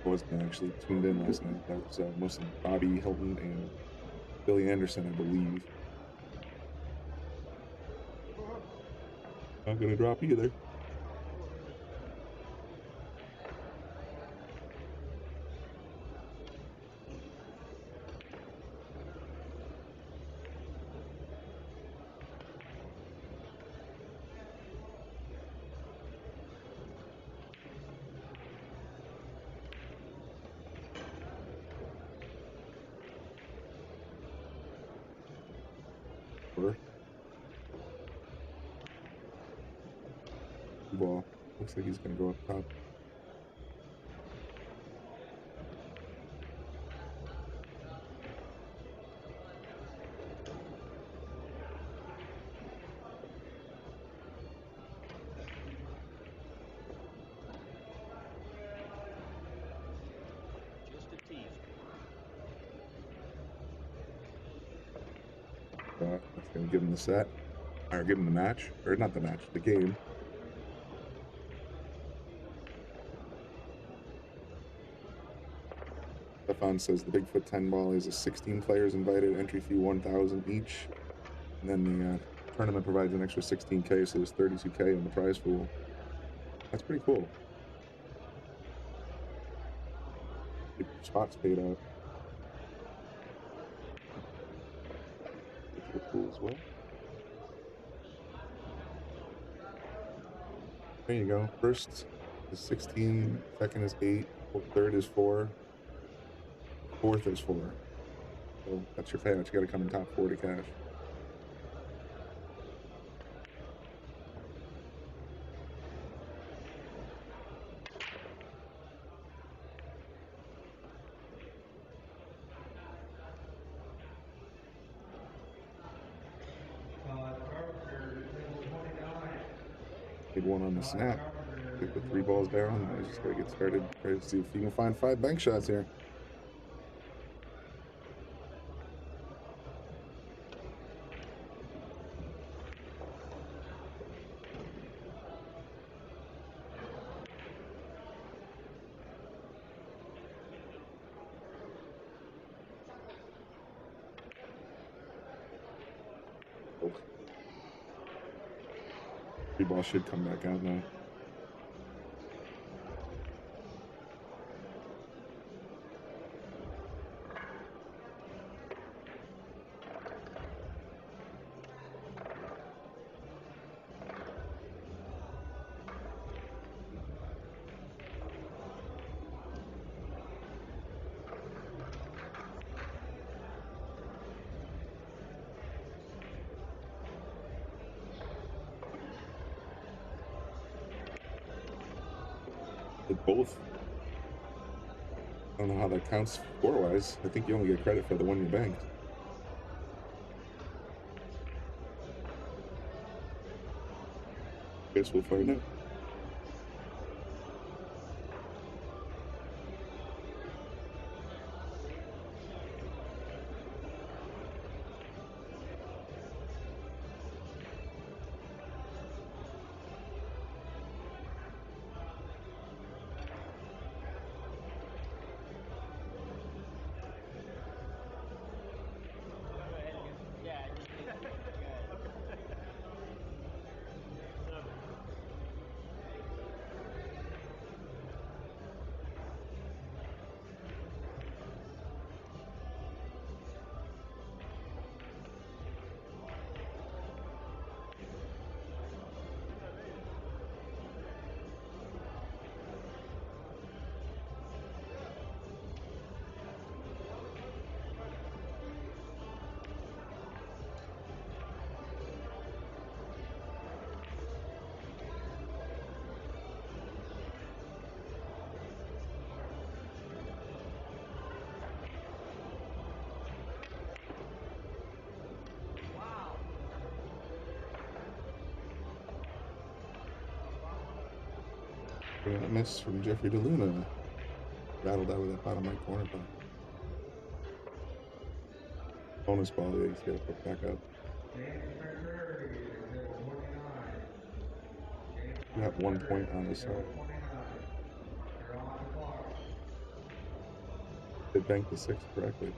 I wasn't actually tuned in last night. That was mostly Bobby Hilton and Billy Anderson, I believe. Not gonna drop either. Ball. Looks like he's gonna go up top. That's gonna give him the set, or give him the match, or not the match, the game. Stefan says the Bigfoot 10 ball is a 16 players invited, entry fee 1,000 each, and then the tournament provides an extra 16K, so there's 32K in the prize pool. That's pretty cool. Get your spots paid out. Get your pool as well. There you go. First is 16, second is 8, third is 4, fourth is 4. So that's your payout. You got to come in top 4 to cash. Big one on the snap. Take the 3 balls down. I just gotta get started. Try to see if you can find 5 bank shots here. Oh. 3 ball should come back out now. Both. I don't know how that counts score-wise. I think you only get credit for the one you banked. Guess we'll find out. Bringing a miss from Jeffrey DeLuna. Rattled out with that bottom right corner puck. Bonus ball, yeah, he's got to put back up. We have 1 point on the side. They banked the 6 correctly.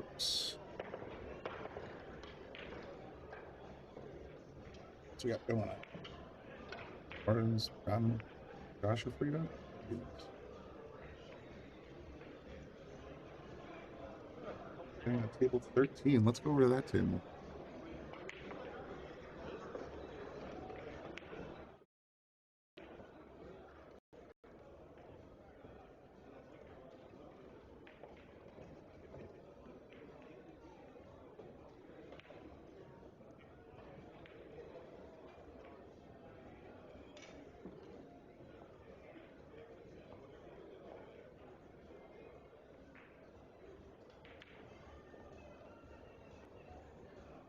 Whoops. What's we got going on? Martin's, Joshua Frida? Okay, table 13. Let's go over to that table.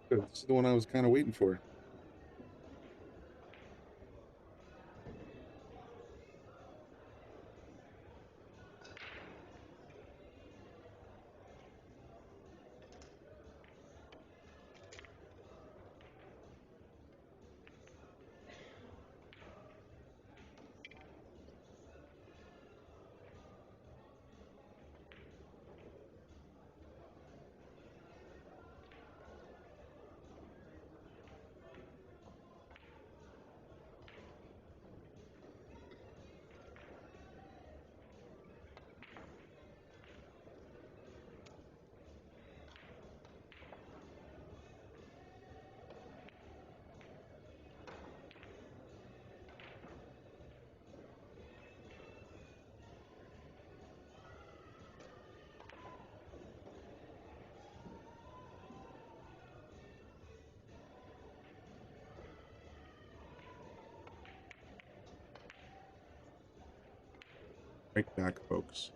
Good. This is the one I was kind of waiting for. Right back, folks.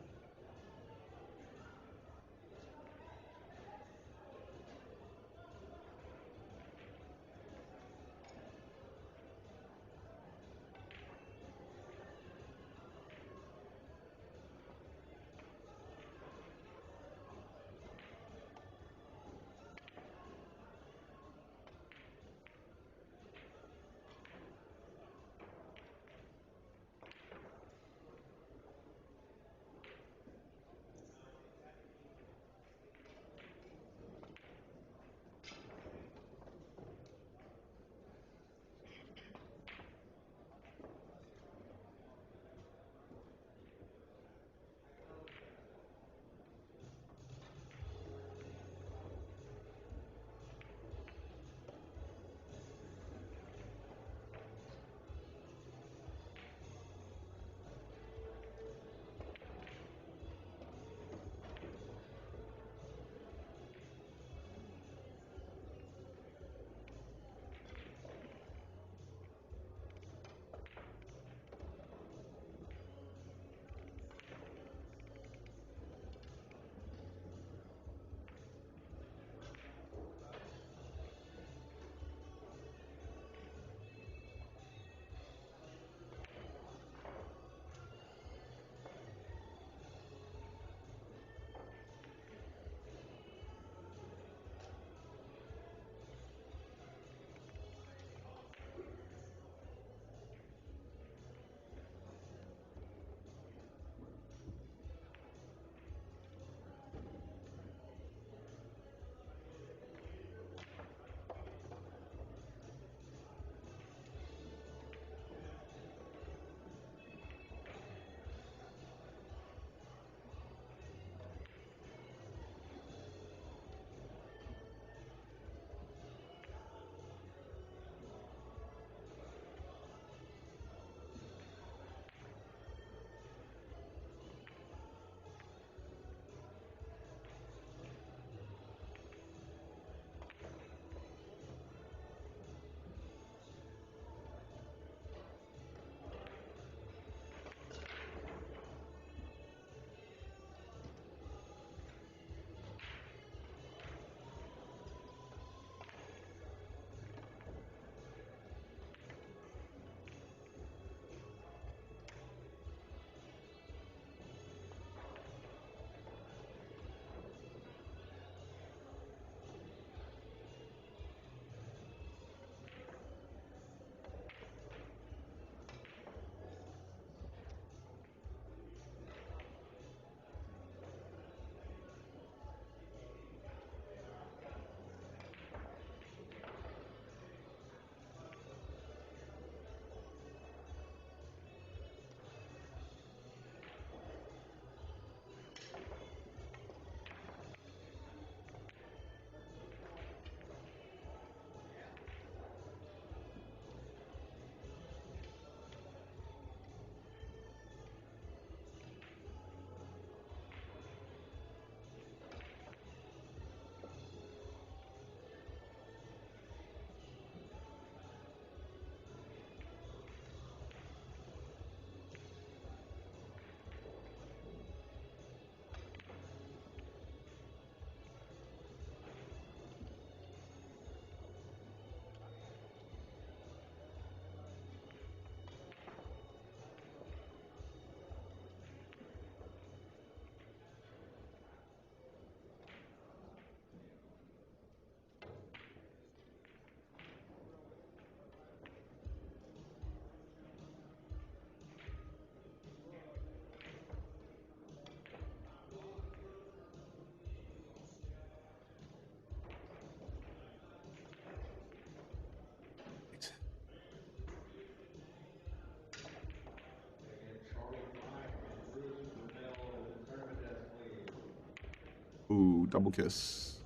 Ooh, double kiss.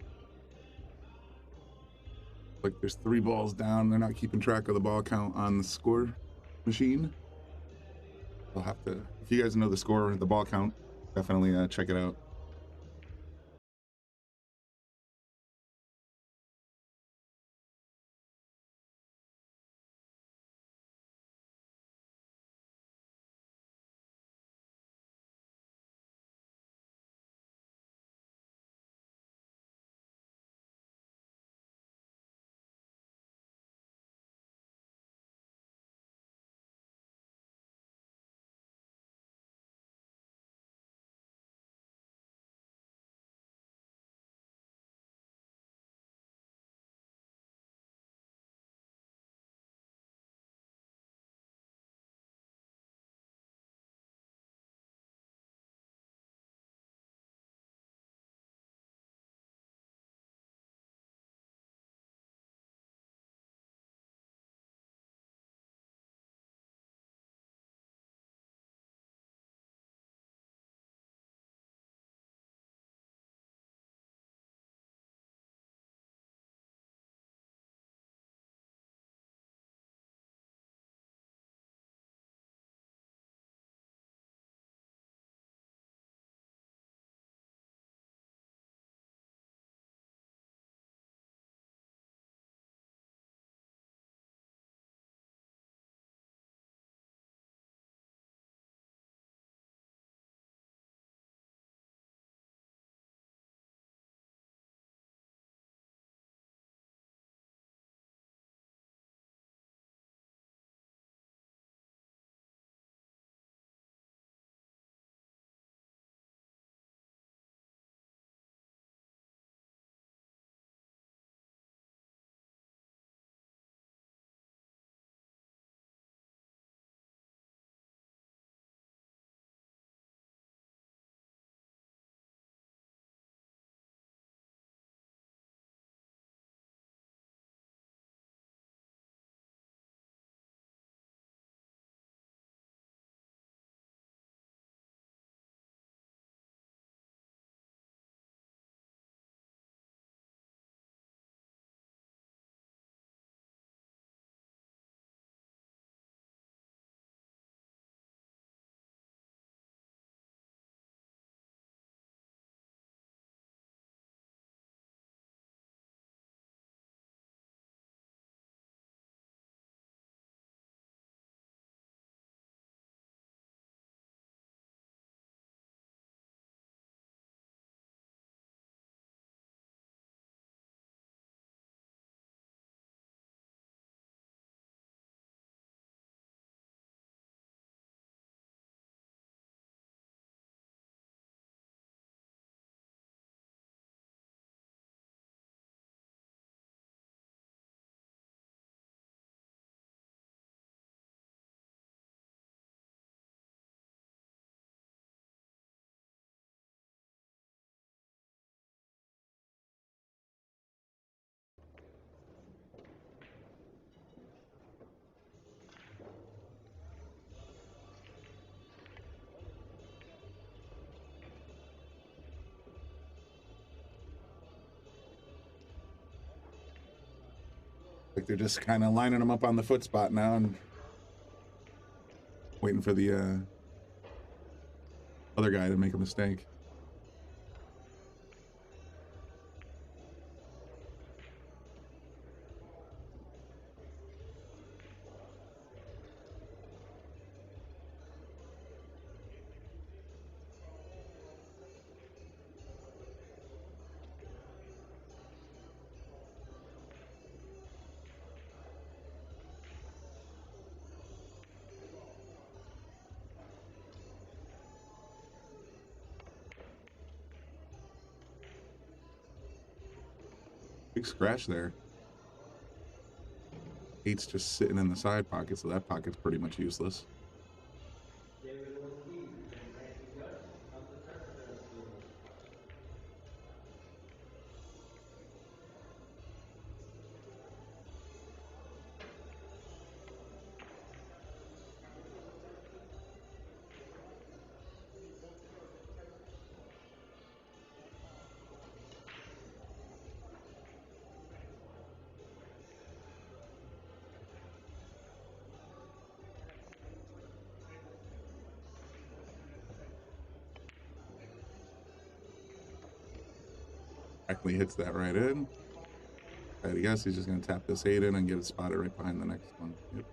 Like there's 3 balls down. They're not keeping track of the ball count on the score machine. I'll have to, if you guys know the score, the ball count, definitely check it out. Like they're just kind of lining them up on the foot spot now and waiting for the other guy to make a mistake. Big scratch there. 8's just sitting in the side pocket, so that pocket's pretty much useless. Actually hits that right in. I guess he's just going to tap this 8 in and get it spotted right behind the next one. Yep.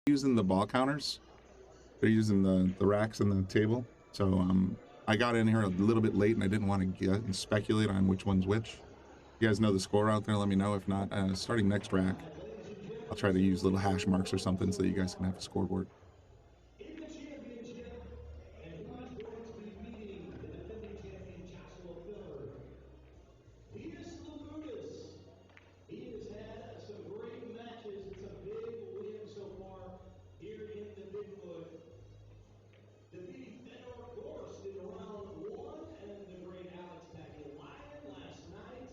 Using the ball counters. They're using the racks and the table. So I got in here a little bit late and I didn't want to get and speculate on which one's which. You guys know the score out there, let me know. If not, starting next rack, I'll try to use little hash marks or something so you guys can have a scoreboard. He has had some great matches and some big wins so far here in the Bigfoot. Defeating Fedor, of course, in round 1, and the great Alex Lion last night.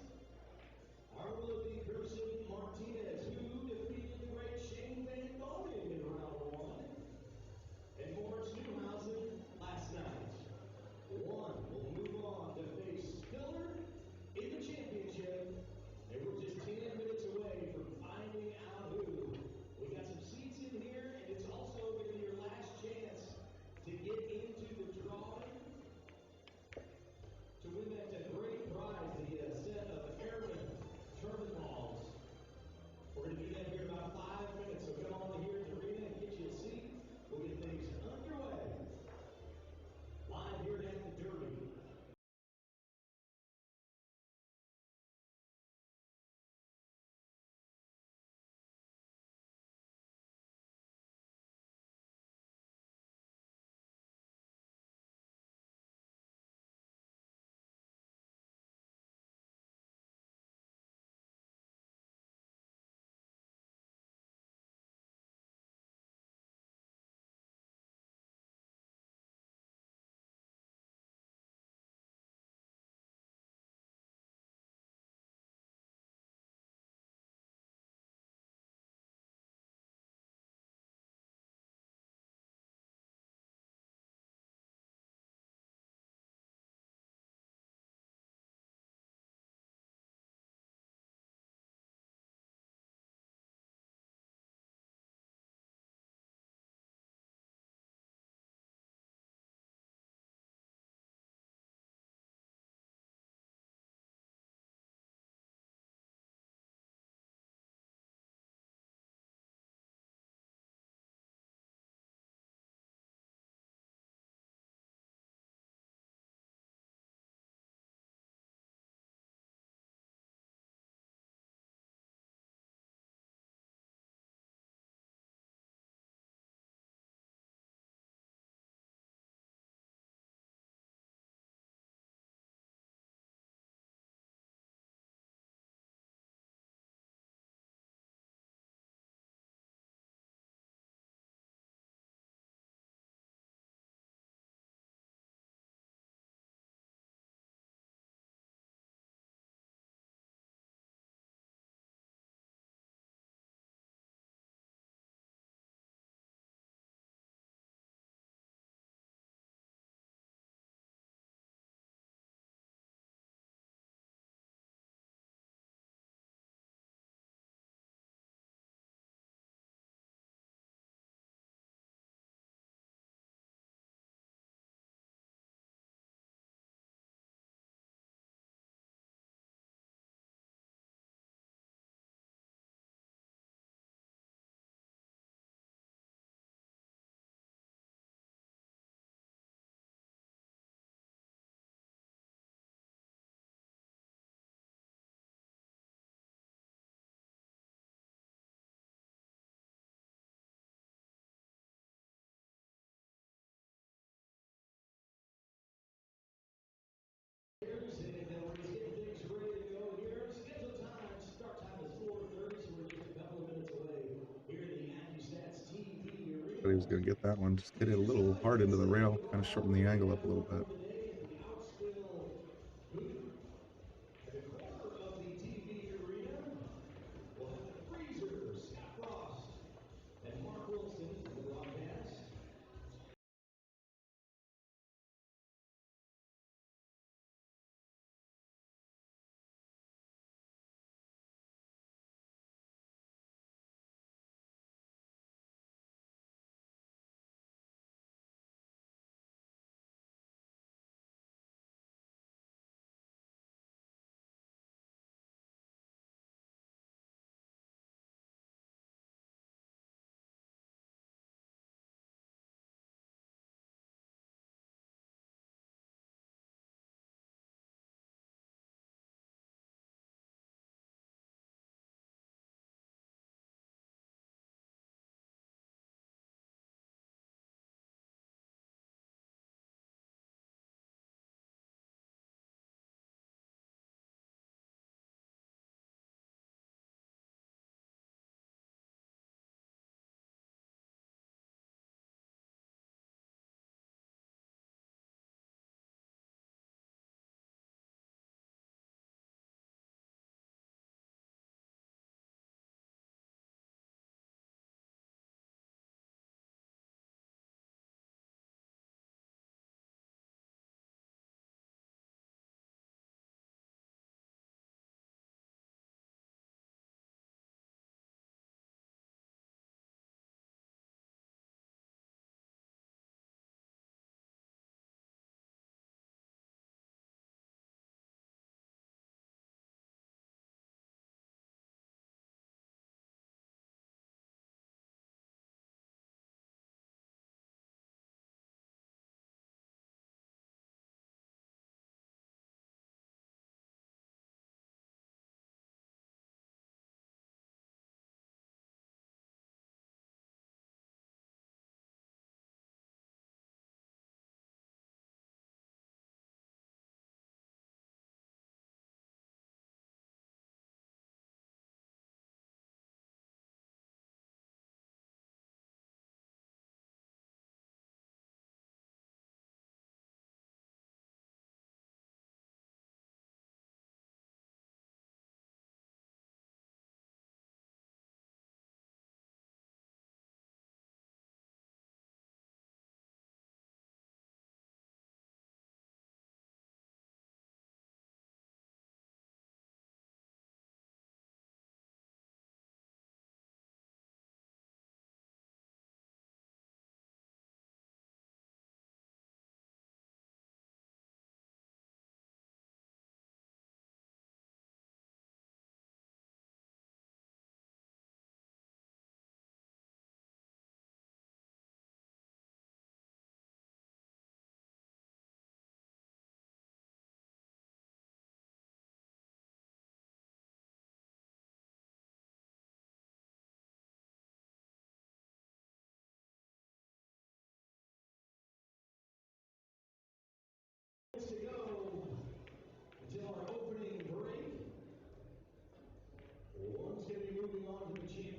Our Willoughby Pearson Martinez, who defeated the great Shane Van Boening in round 1. gonna get that one. Just hit it a little hard into the rail, kind of shorten the angle up a little bit.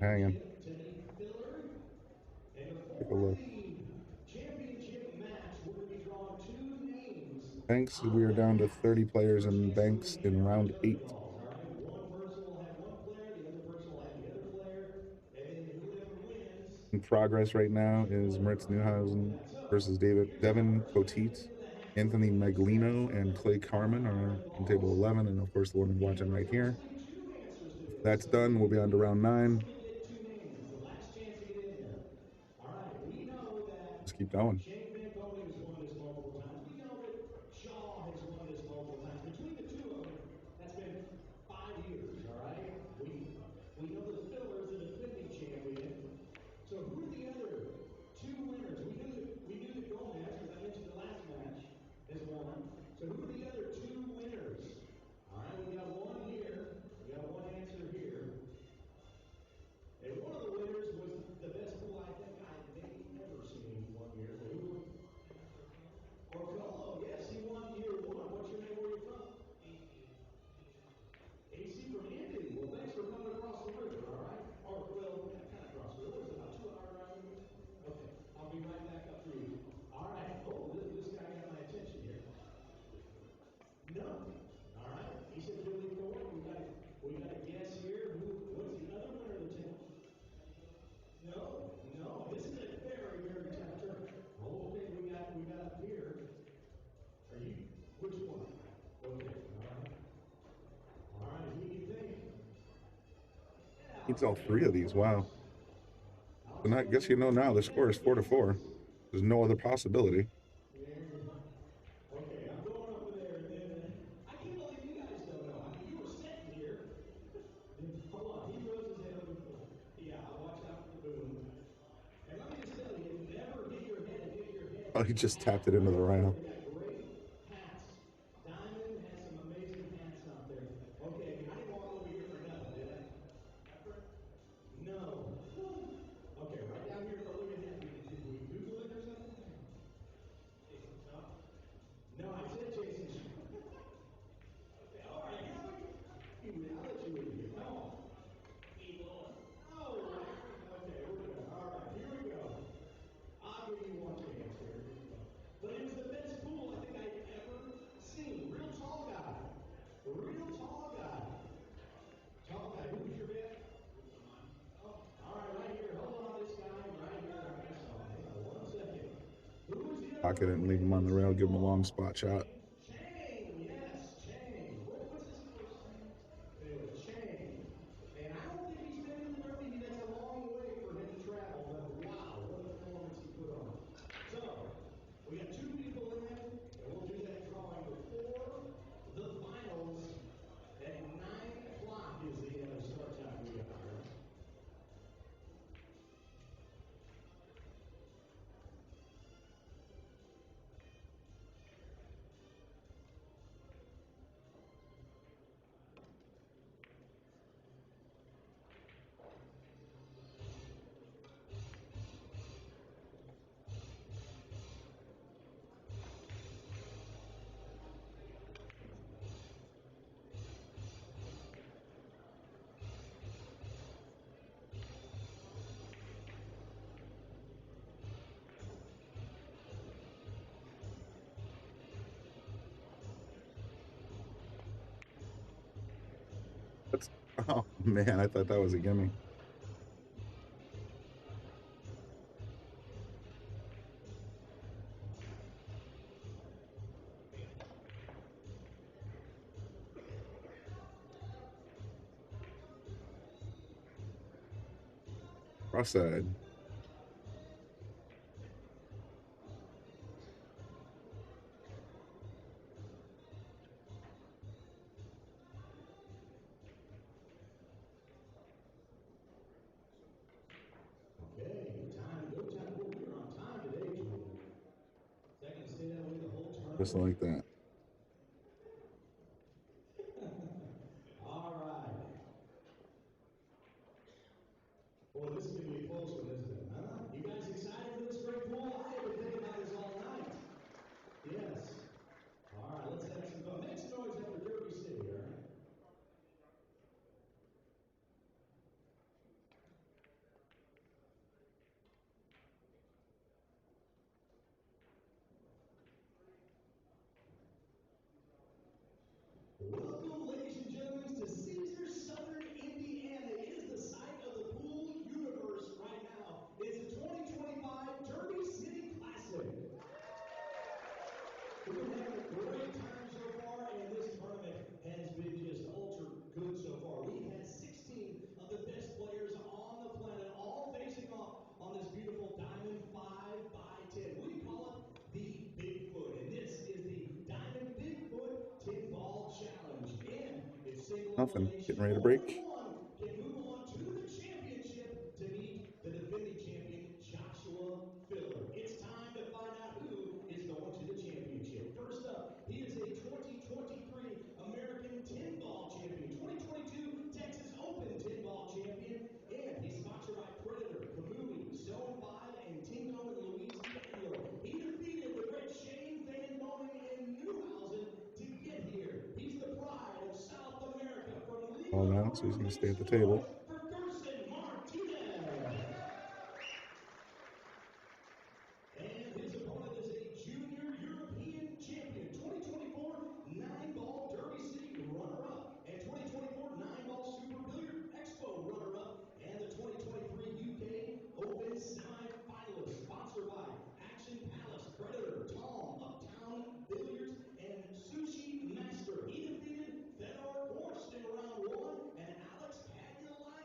Hanging. Take a look. Banks, we are down to 30 players in Banks in round 8. In progress right now is Moritz Neuhausen versus Devin Cotit. Anthony Maglino and Clay Carmen are on table 11, and of course the one I'm watching right here. If that's done, we'll be on to round 9. Just keep going. Boening has won this multiple times. We know that Shaw has won this multiple times. Between the two of them, that's been 5 years, all right? We know the Filler's the defending champion. So who are the other 2 winners? We knew that Gomes, as I mentioned the last match, has won. So who are the other 2 winners? All right, we got one here. We got one answer here. And one of the winners was the best pool I think I've maybe ever seen one year. So who Beats all three of these. Wow. And I guess you know now the score is 4-4. There's no other possibility. Okay, I'm going over there, and then I can't believe you guys don't know. I mean, you were sitting here. Hold on, he throws his head over the pool. Yeah, watch out for the boom. And let me just tell you, never hit your head and hit your head. Oh, he just tapped it into the rhino. They got great hats. Diamond has some amazing hats out there. Okay, I didn't walk over here for nothing, did I? Effort? No. Okay, right down here for look at him. Did we Google it or something? Jason Shaw? No, I said Jason Shaw. Okay, all right, here we go. I'll let you in here. Come on. People. Oh, okay, we're good. All right, here we go. I'll give you one chance here. But it was the best pool I think I've ever seen. Real tall guy. Real tall guy. Tall guy. Who's your bet? Oh, all right, right here. Hold on, this guy right here. Hang on 1 second. Who's the other? Pocket it and leave him on the rail. Give him a long spot shot. Chang, yes, Chang. What's his first name? Anyway, Chang. And I don't think he's been in the derby. That's a long way for him to travel, but wow, what a performance he put on. So, we got 2 people in it, and we'll do that drawing before the finals at 9 o'clock is the start time we got here. That's, oh man, I thought that was a gimme. Cross side. Okay, time, go time. Oh, you're on time today, Julie. Is that going to stay that way the whole tournament? Just like that. All right. Boy, this is going to be a close one, isn't it? Huh? You guys excited for this great pool? I have been thinking about this all night. Yes. All right, let's have some fun. Make some noise after Derby City, all right? Welcome, ladies and gentlemen, to Caesars, Southern Indiana. It is the site of the pool universe right now. It's the 2025 Derby City Classic. We've been having a great time so far, and this tournament has been just ultra good so far. We've had 16 of the best players on the planet, all facing off on this beautiful Diamond 5x10. We call it the Bigfoot, and this is the Diamond Bigfoot 10-ball challenge. And it's single Nothing. elimination. Getting ready to Only break. one can move on to the championship to meet the defending champion, Joshua Filler. It's time to find out who is going to the championship. First up, he is a 2023 American 10-ball champion, 2022 Texas Open 10-ball champion, and he's sponsored by Predator, Kamui, Zone 5, and Tinko and Louise Daniel. He defeated the great Shane Van Boening in Newhausen to get here. He's the pride of South America from All Lima, now, so he's going to stay at the table. for Gerson Martinez. And his opponent is a junior European champion, 2024 9-ball Derby City runner-up, and 2024 9-ball Super Billiard Expo runner-up, and the 2023 UK Open semi-finalist, sponsored by Action Palace, Predator, Taom, Uptown Billiards, and Sushi Master. He defeated Fedor Horst in round 1, and Alex Pagliari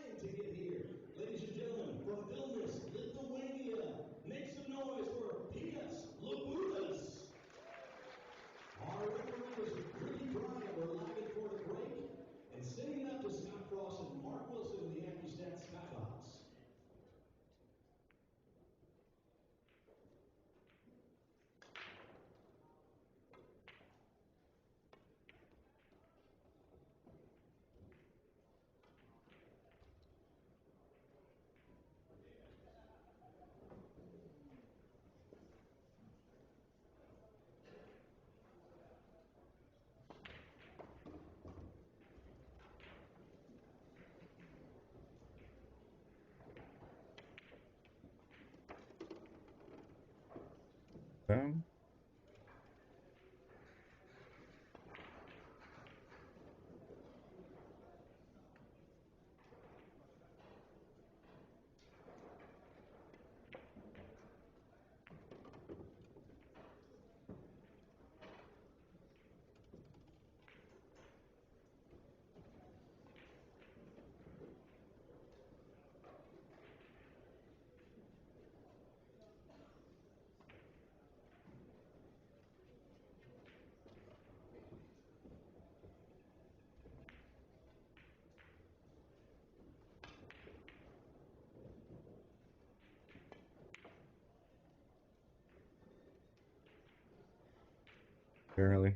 Down. Barely.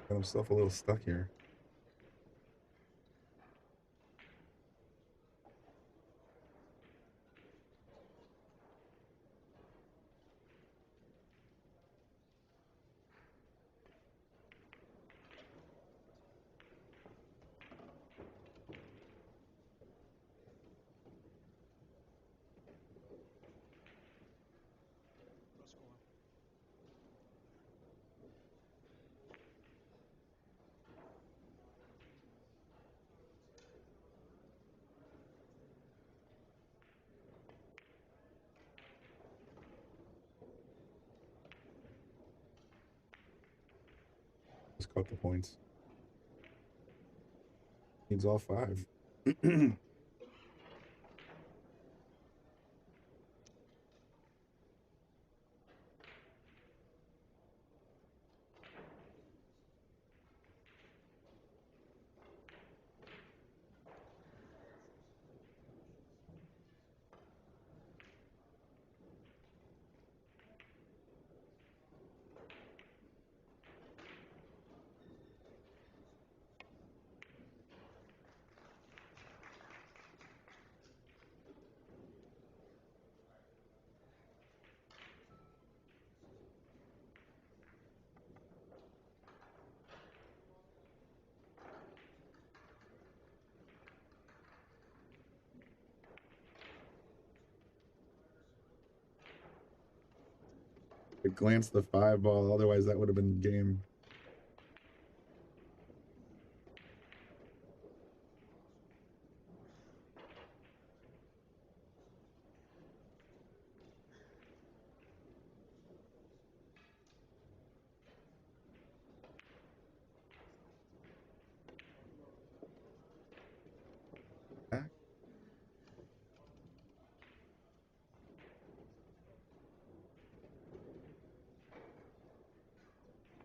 Got himself a little stuck here. Just caught the points. Needs all 5. It glanced the 5 ball, otherwise that would have been the game.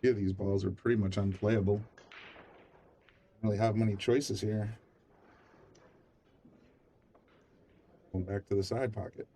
Yeah, these balls are pretty much unplayable. Don't really have many choices here. Going back to the side pocket.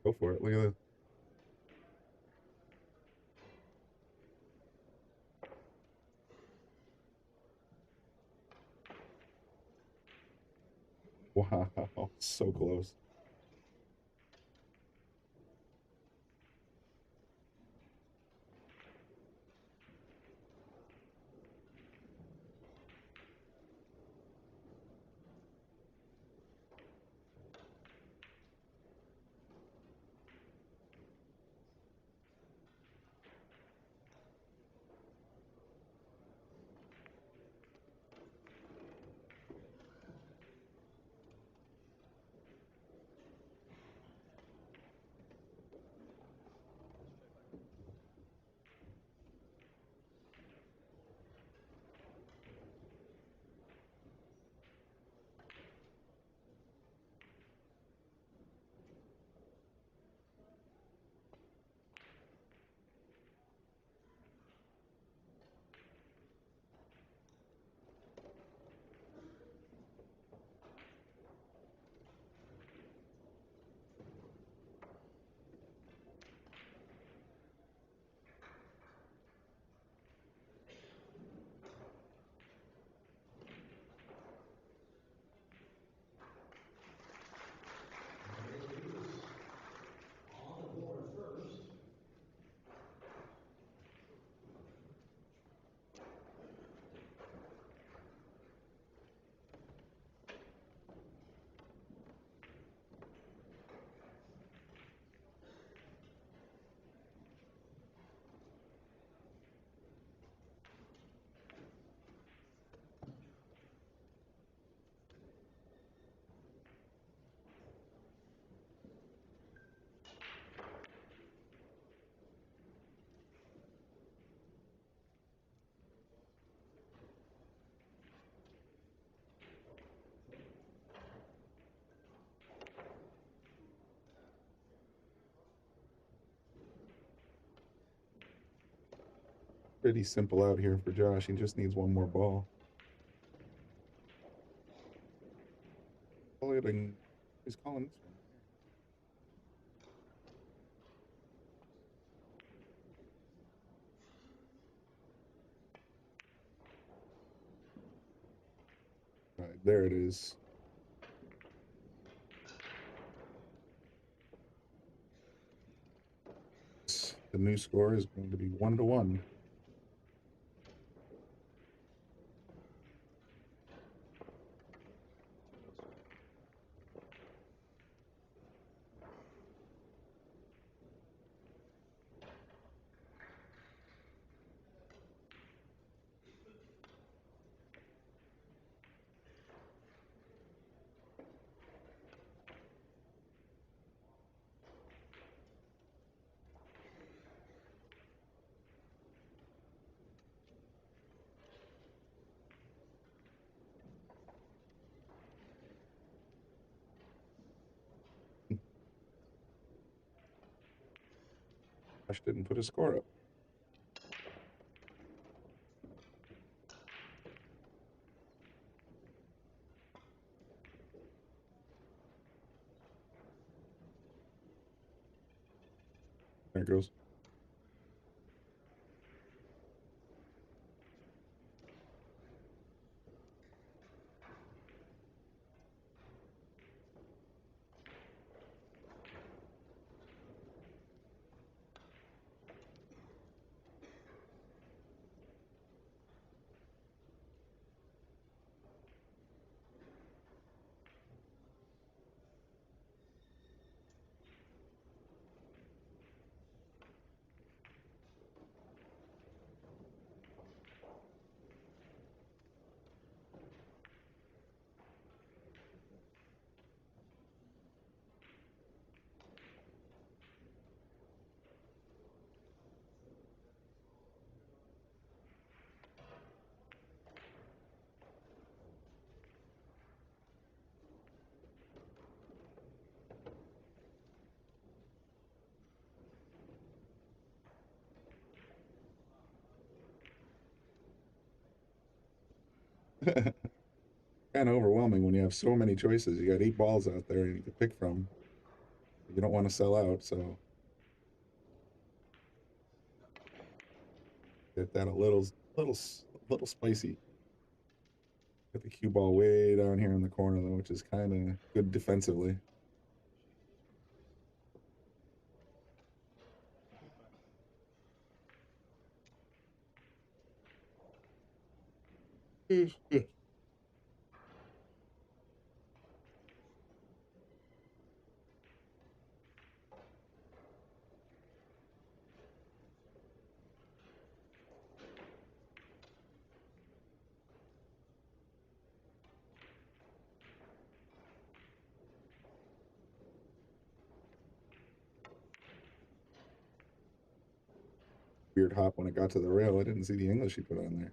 Go for it. Look at this. Wow, so close. Pretty simple out here for Josh. He just needs one more ball. He's calling this one. All right, there it is. The new score is going to be 1-1. Josh didn't put a score up. There it goes. Kind of overwhelming when you have so many choices. You got 8 balls out there you can pick from. You don't want to sell out, so get that a little spicy. Got the cue ball way down here in the corner though, which is kind of good defensively. Weird hop when it got to the rail. I didn't see the English he put on there.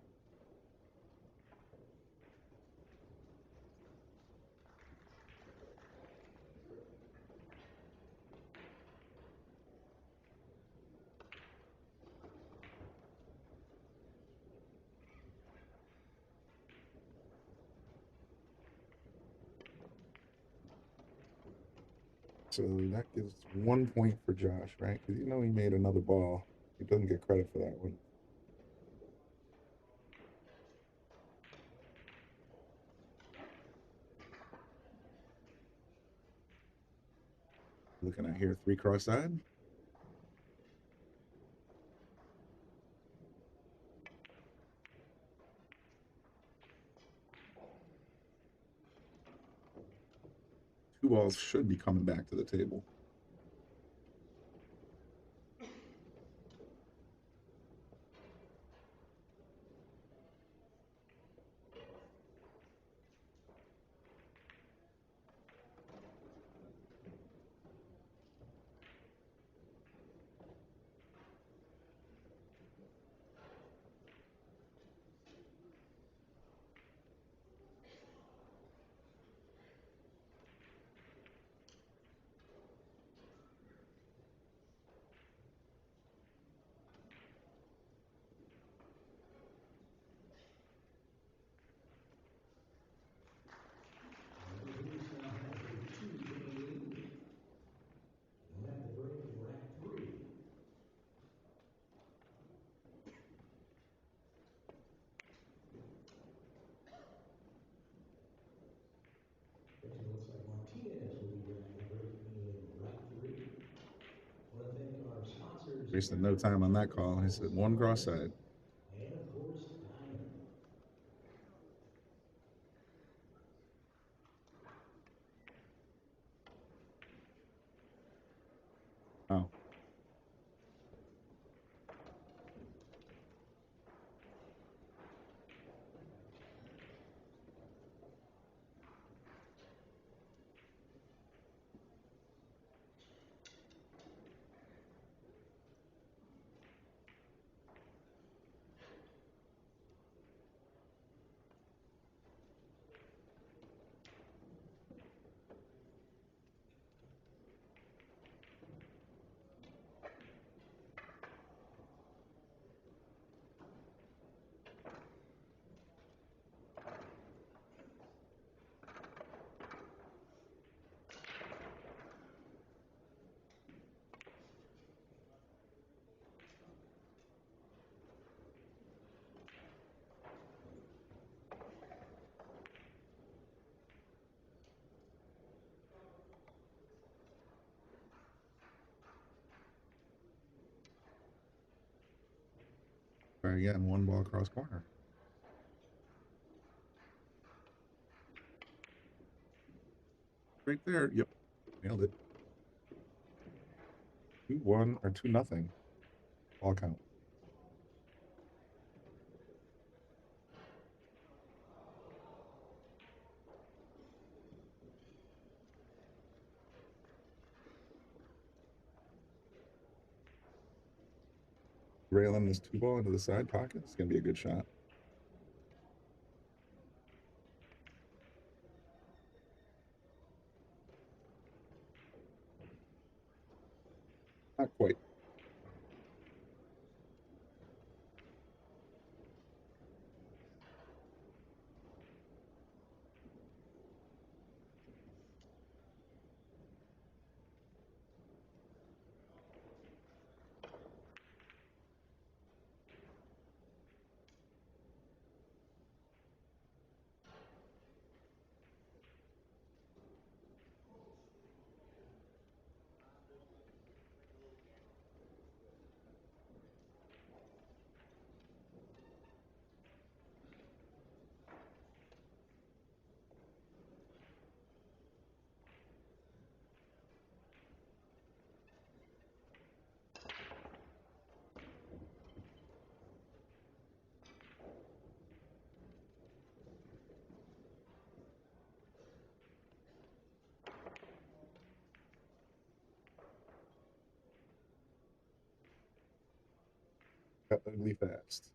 So that gives 1 point for Josh, right? Because you know he made another ball. He doesn't get credit for that one. Looking at here, 3 cross-side. Two balls should be coming back to the table. Wasted no time on that call. He said 1 cross side. And of course, Diamond. Oh. Try again, 1 ball cross corner. Right there. Yep. Nailed it. 2-1 or 2-0. Ball count. Railing this 2 ball into the side pocket. It's gonna be a good shot. Not quite. got ugly fast.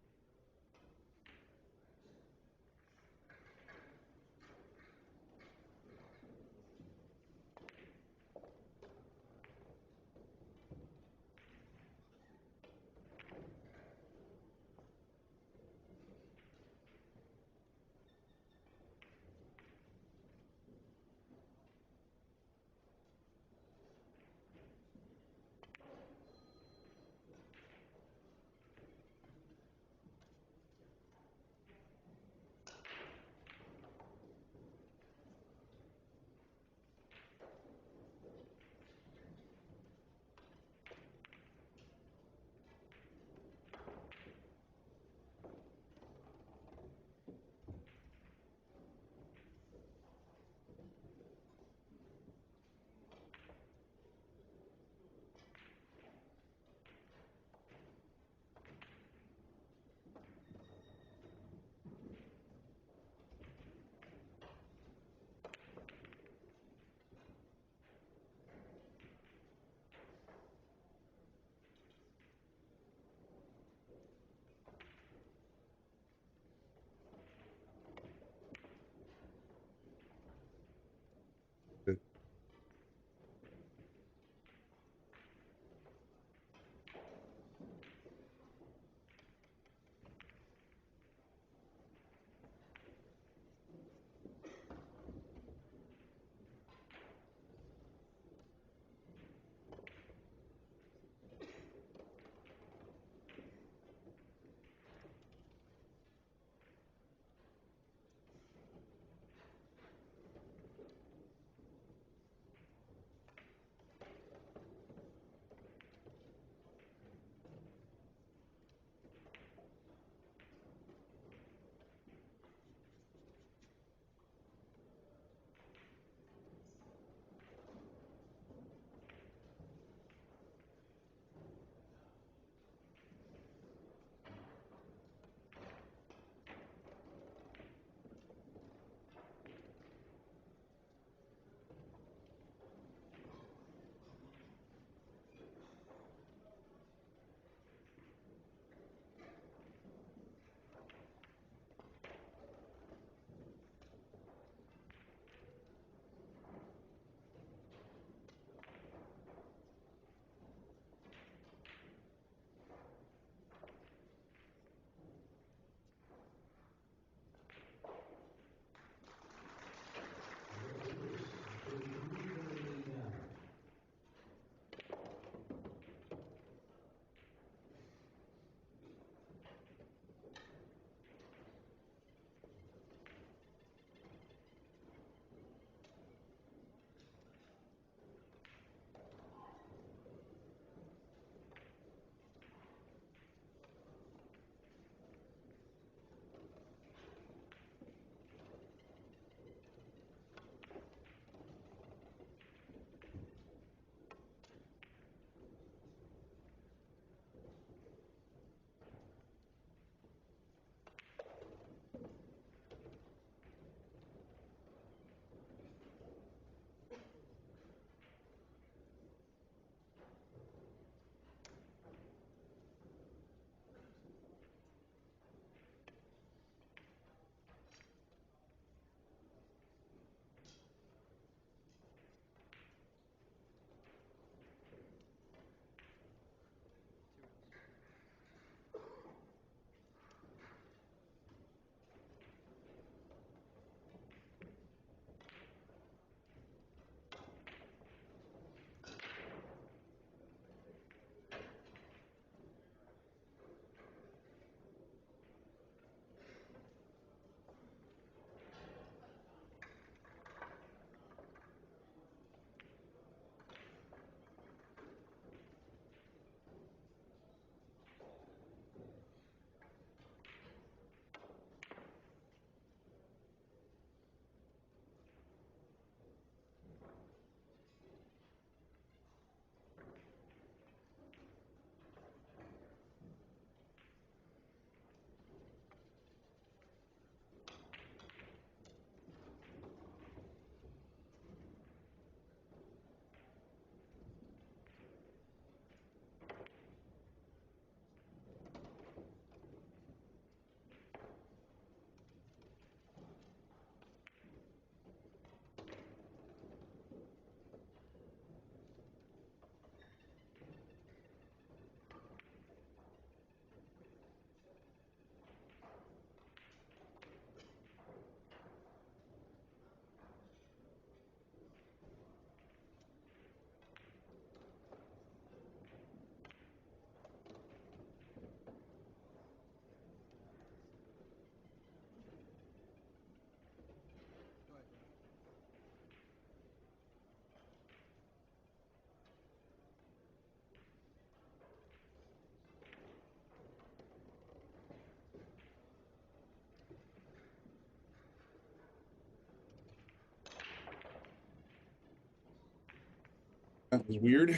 That was weird.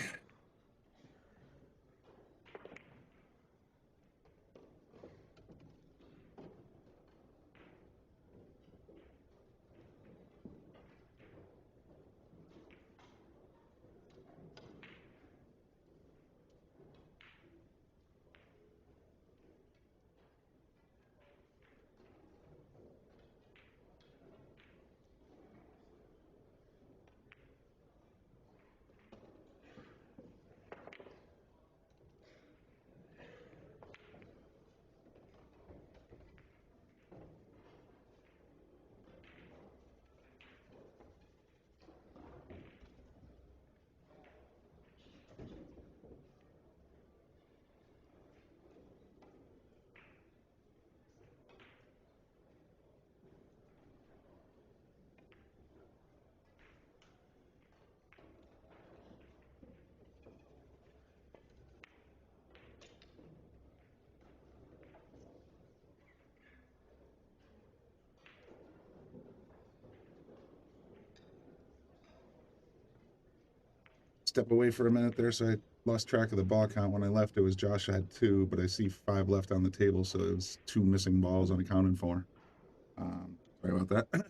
Step away for a minute there, so I lost track of the ball count. When I left, it was Josh had 2, but I see 5 left on the table, so it was 2 missing balls unaccounted for. Sorry about that.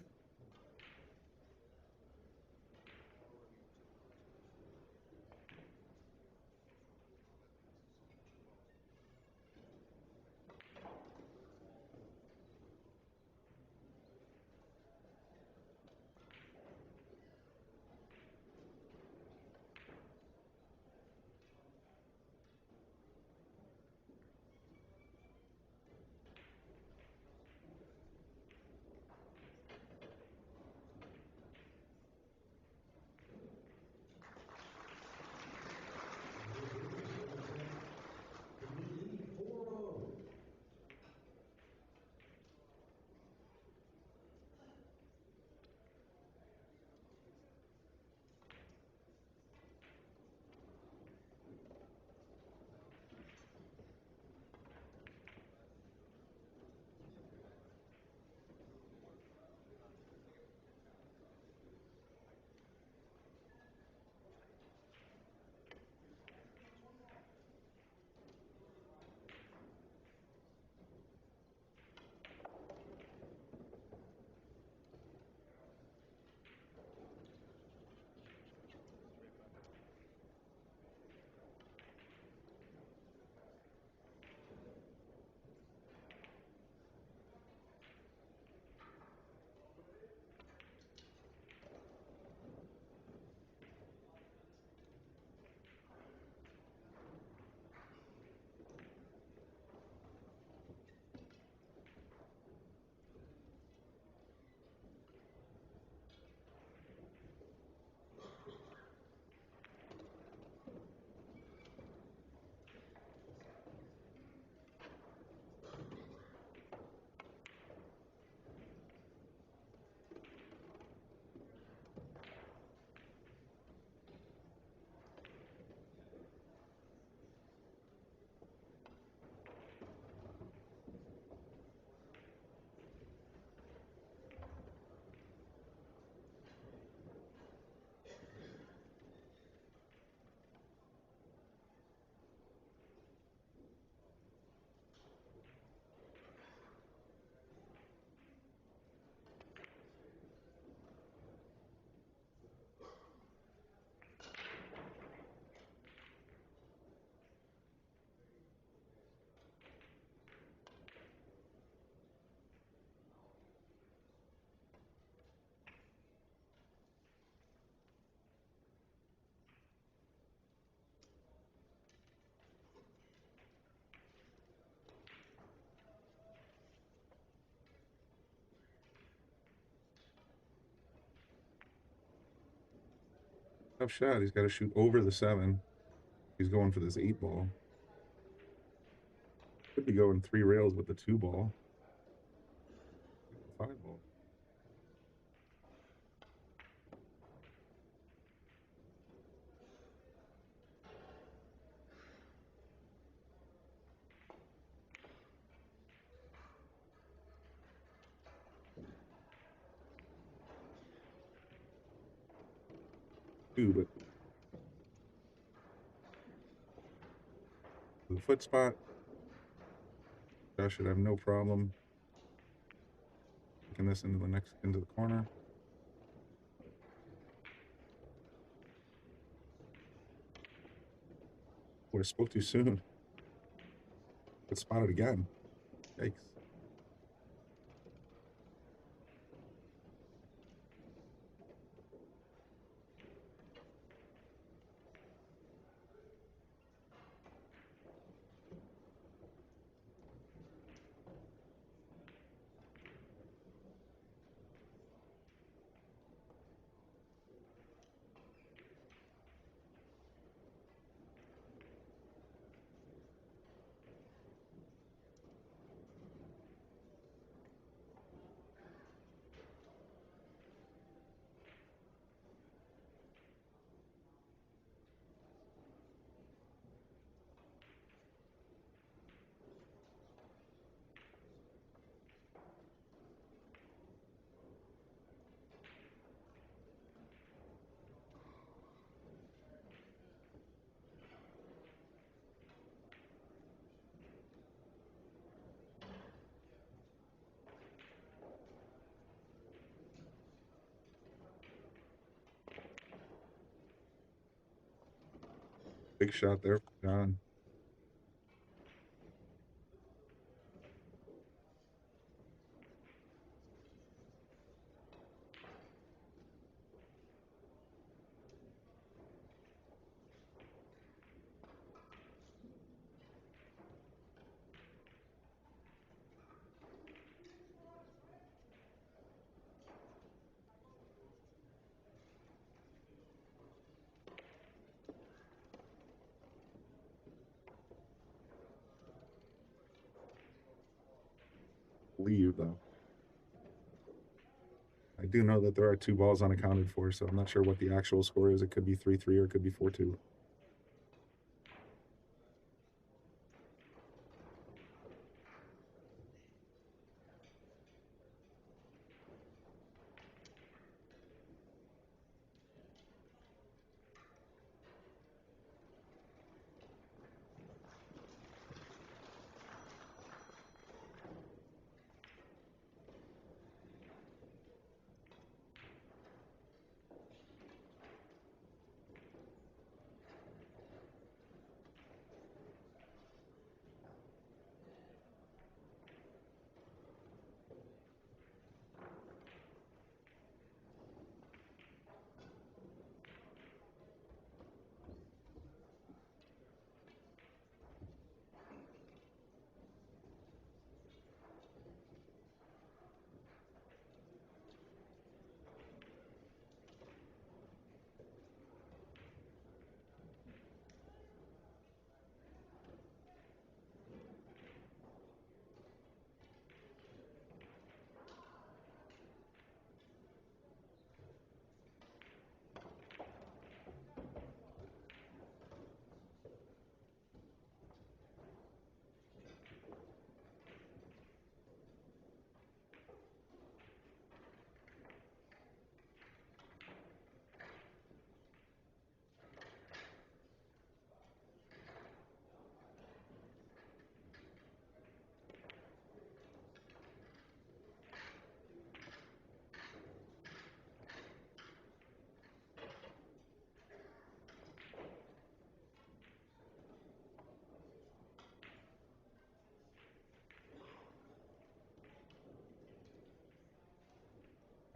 Tough shot. He's got to shoot over the 7. He's going for this 8 ball. Could be going 3 rails with the 2 ball. 5 ball. But the foot spot. Josh should have no problem taking this into the corner. Would have spoke too soon. But spotted again. Yikes. Big shot there from John. Leave though. I do know that there are 2 balls unaccounted for, so I'm not sure what the actual score is. It could be 3-3 or it could be 4-2.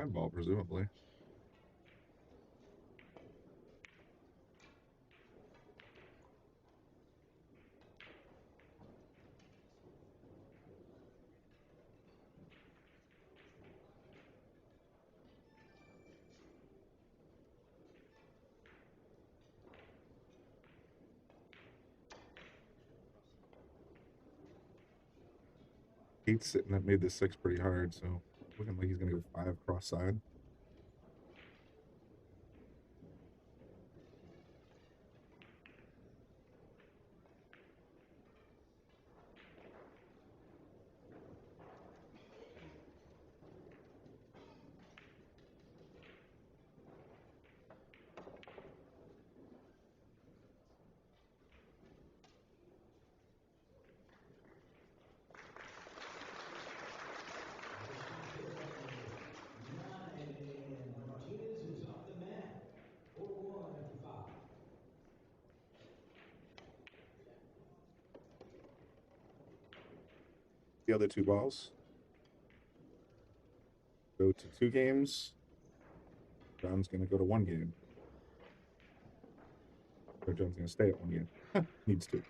Ball, presumably. He's sitting that made this 6 pretty hard, so looking like he's gonna go 5 cross side. the other 2 balls. Go to 2 games. John's going to go to 1 game. Or John's going to stay at 1 game. Needs to.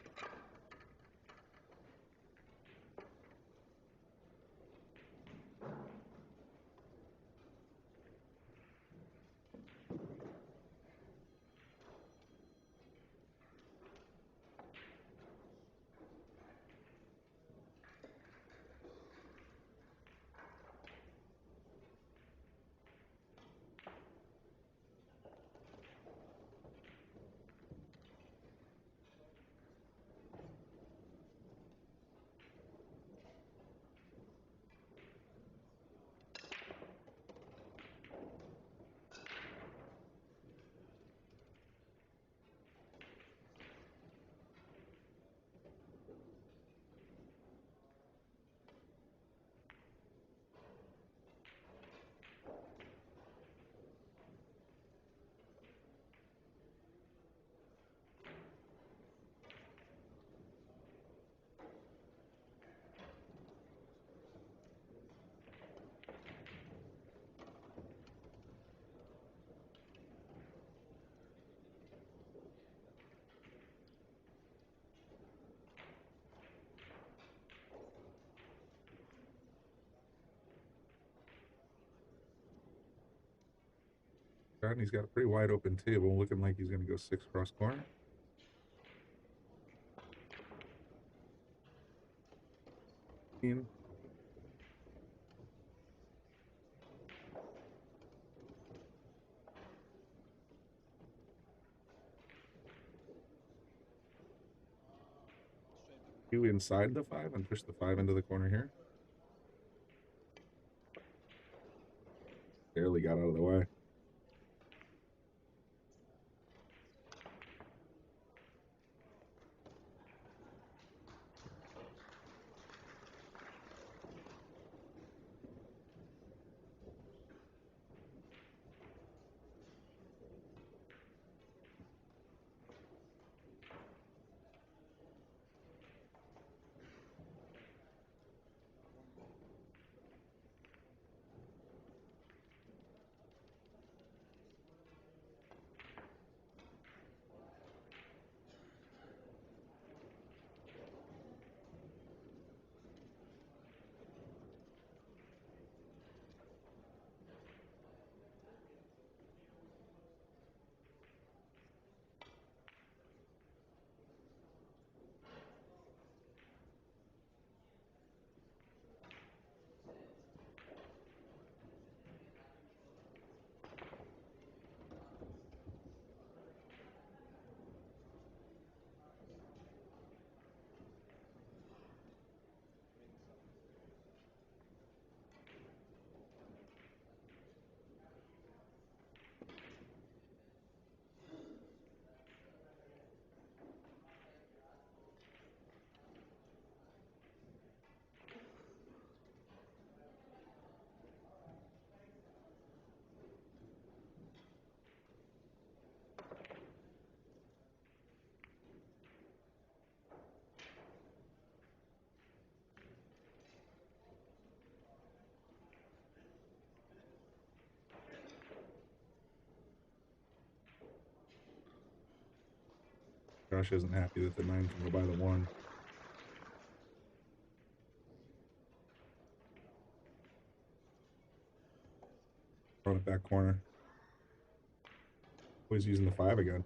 And he's got a pretty wide open table, looking like he's going to go 6 cross corner. In. You inside the 5 and push the 5 into the corner here. Barely got out of the way. Josh isn't happy that the 9 can go by the 1. Throwing it back corner. Oh, he's using the 5 again.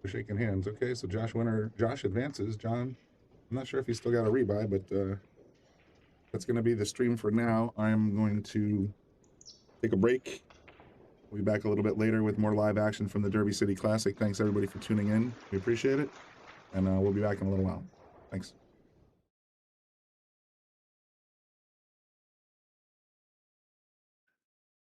We're shaking hands. Okay, so Josh advances. John, I'm not sure if he's still got a rebuy, but that's going to be the stream for now. I'm going to take a break. We'll be back a little bit later with more live action from the Derby City Classic. Thanks everybody for tuning in. We appreciate it. And we'll be back in a little while. Thanks.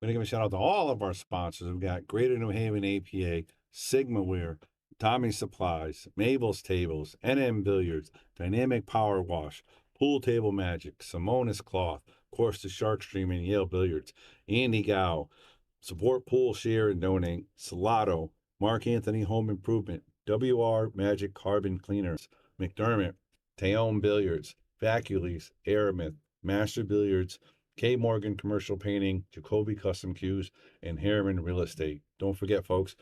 I'm going to give a shout out to all of our sponsors. We've got Greater New Haven APA, Sigma Wear, Tommy Supplies, Mabel's Tables, NM Billiards, Dynamic Power Wash, Pool Table Magic, Simonis Cloth, of course, the Shark Stream and Yale Billiards, Andy Gow, Support Pool, Share, and Donate, Salotto, Mark Anthony Home Improvement, WR Magic Carbon Cleaners, McDermott, Taom Billiards, Vacules, Aramith, Master Billiards, K. Morgan Commercial Painting, Jacoby Custom Cues, and Harriman Real Estate. Don't forget, folks,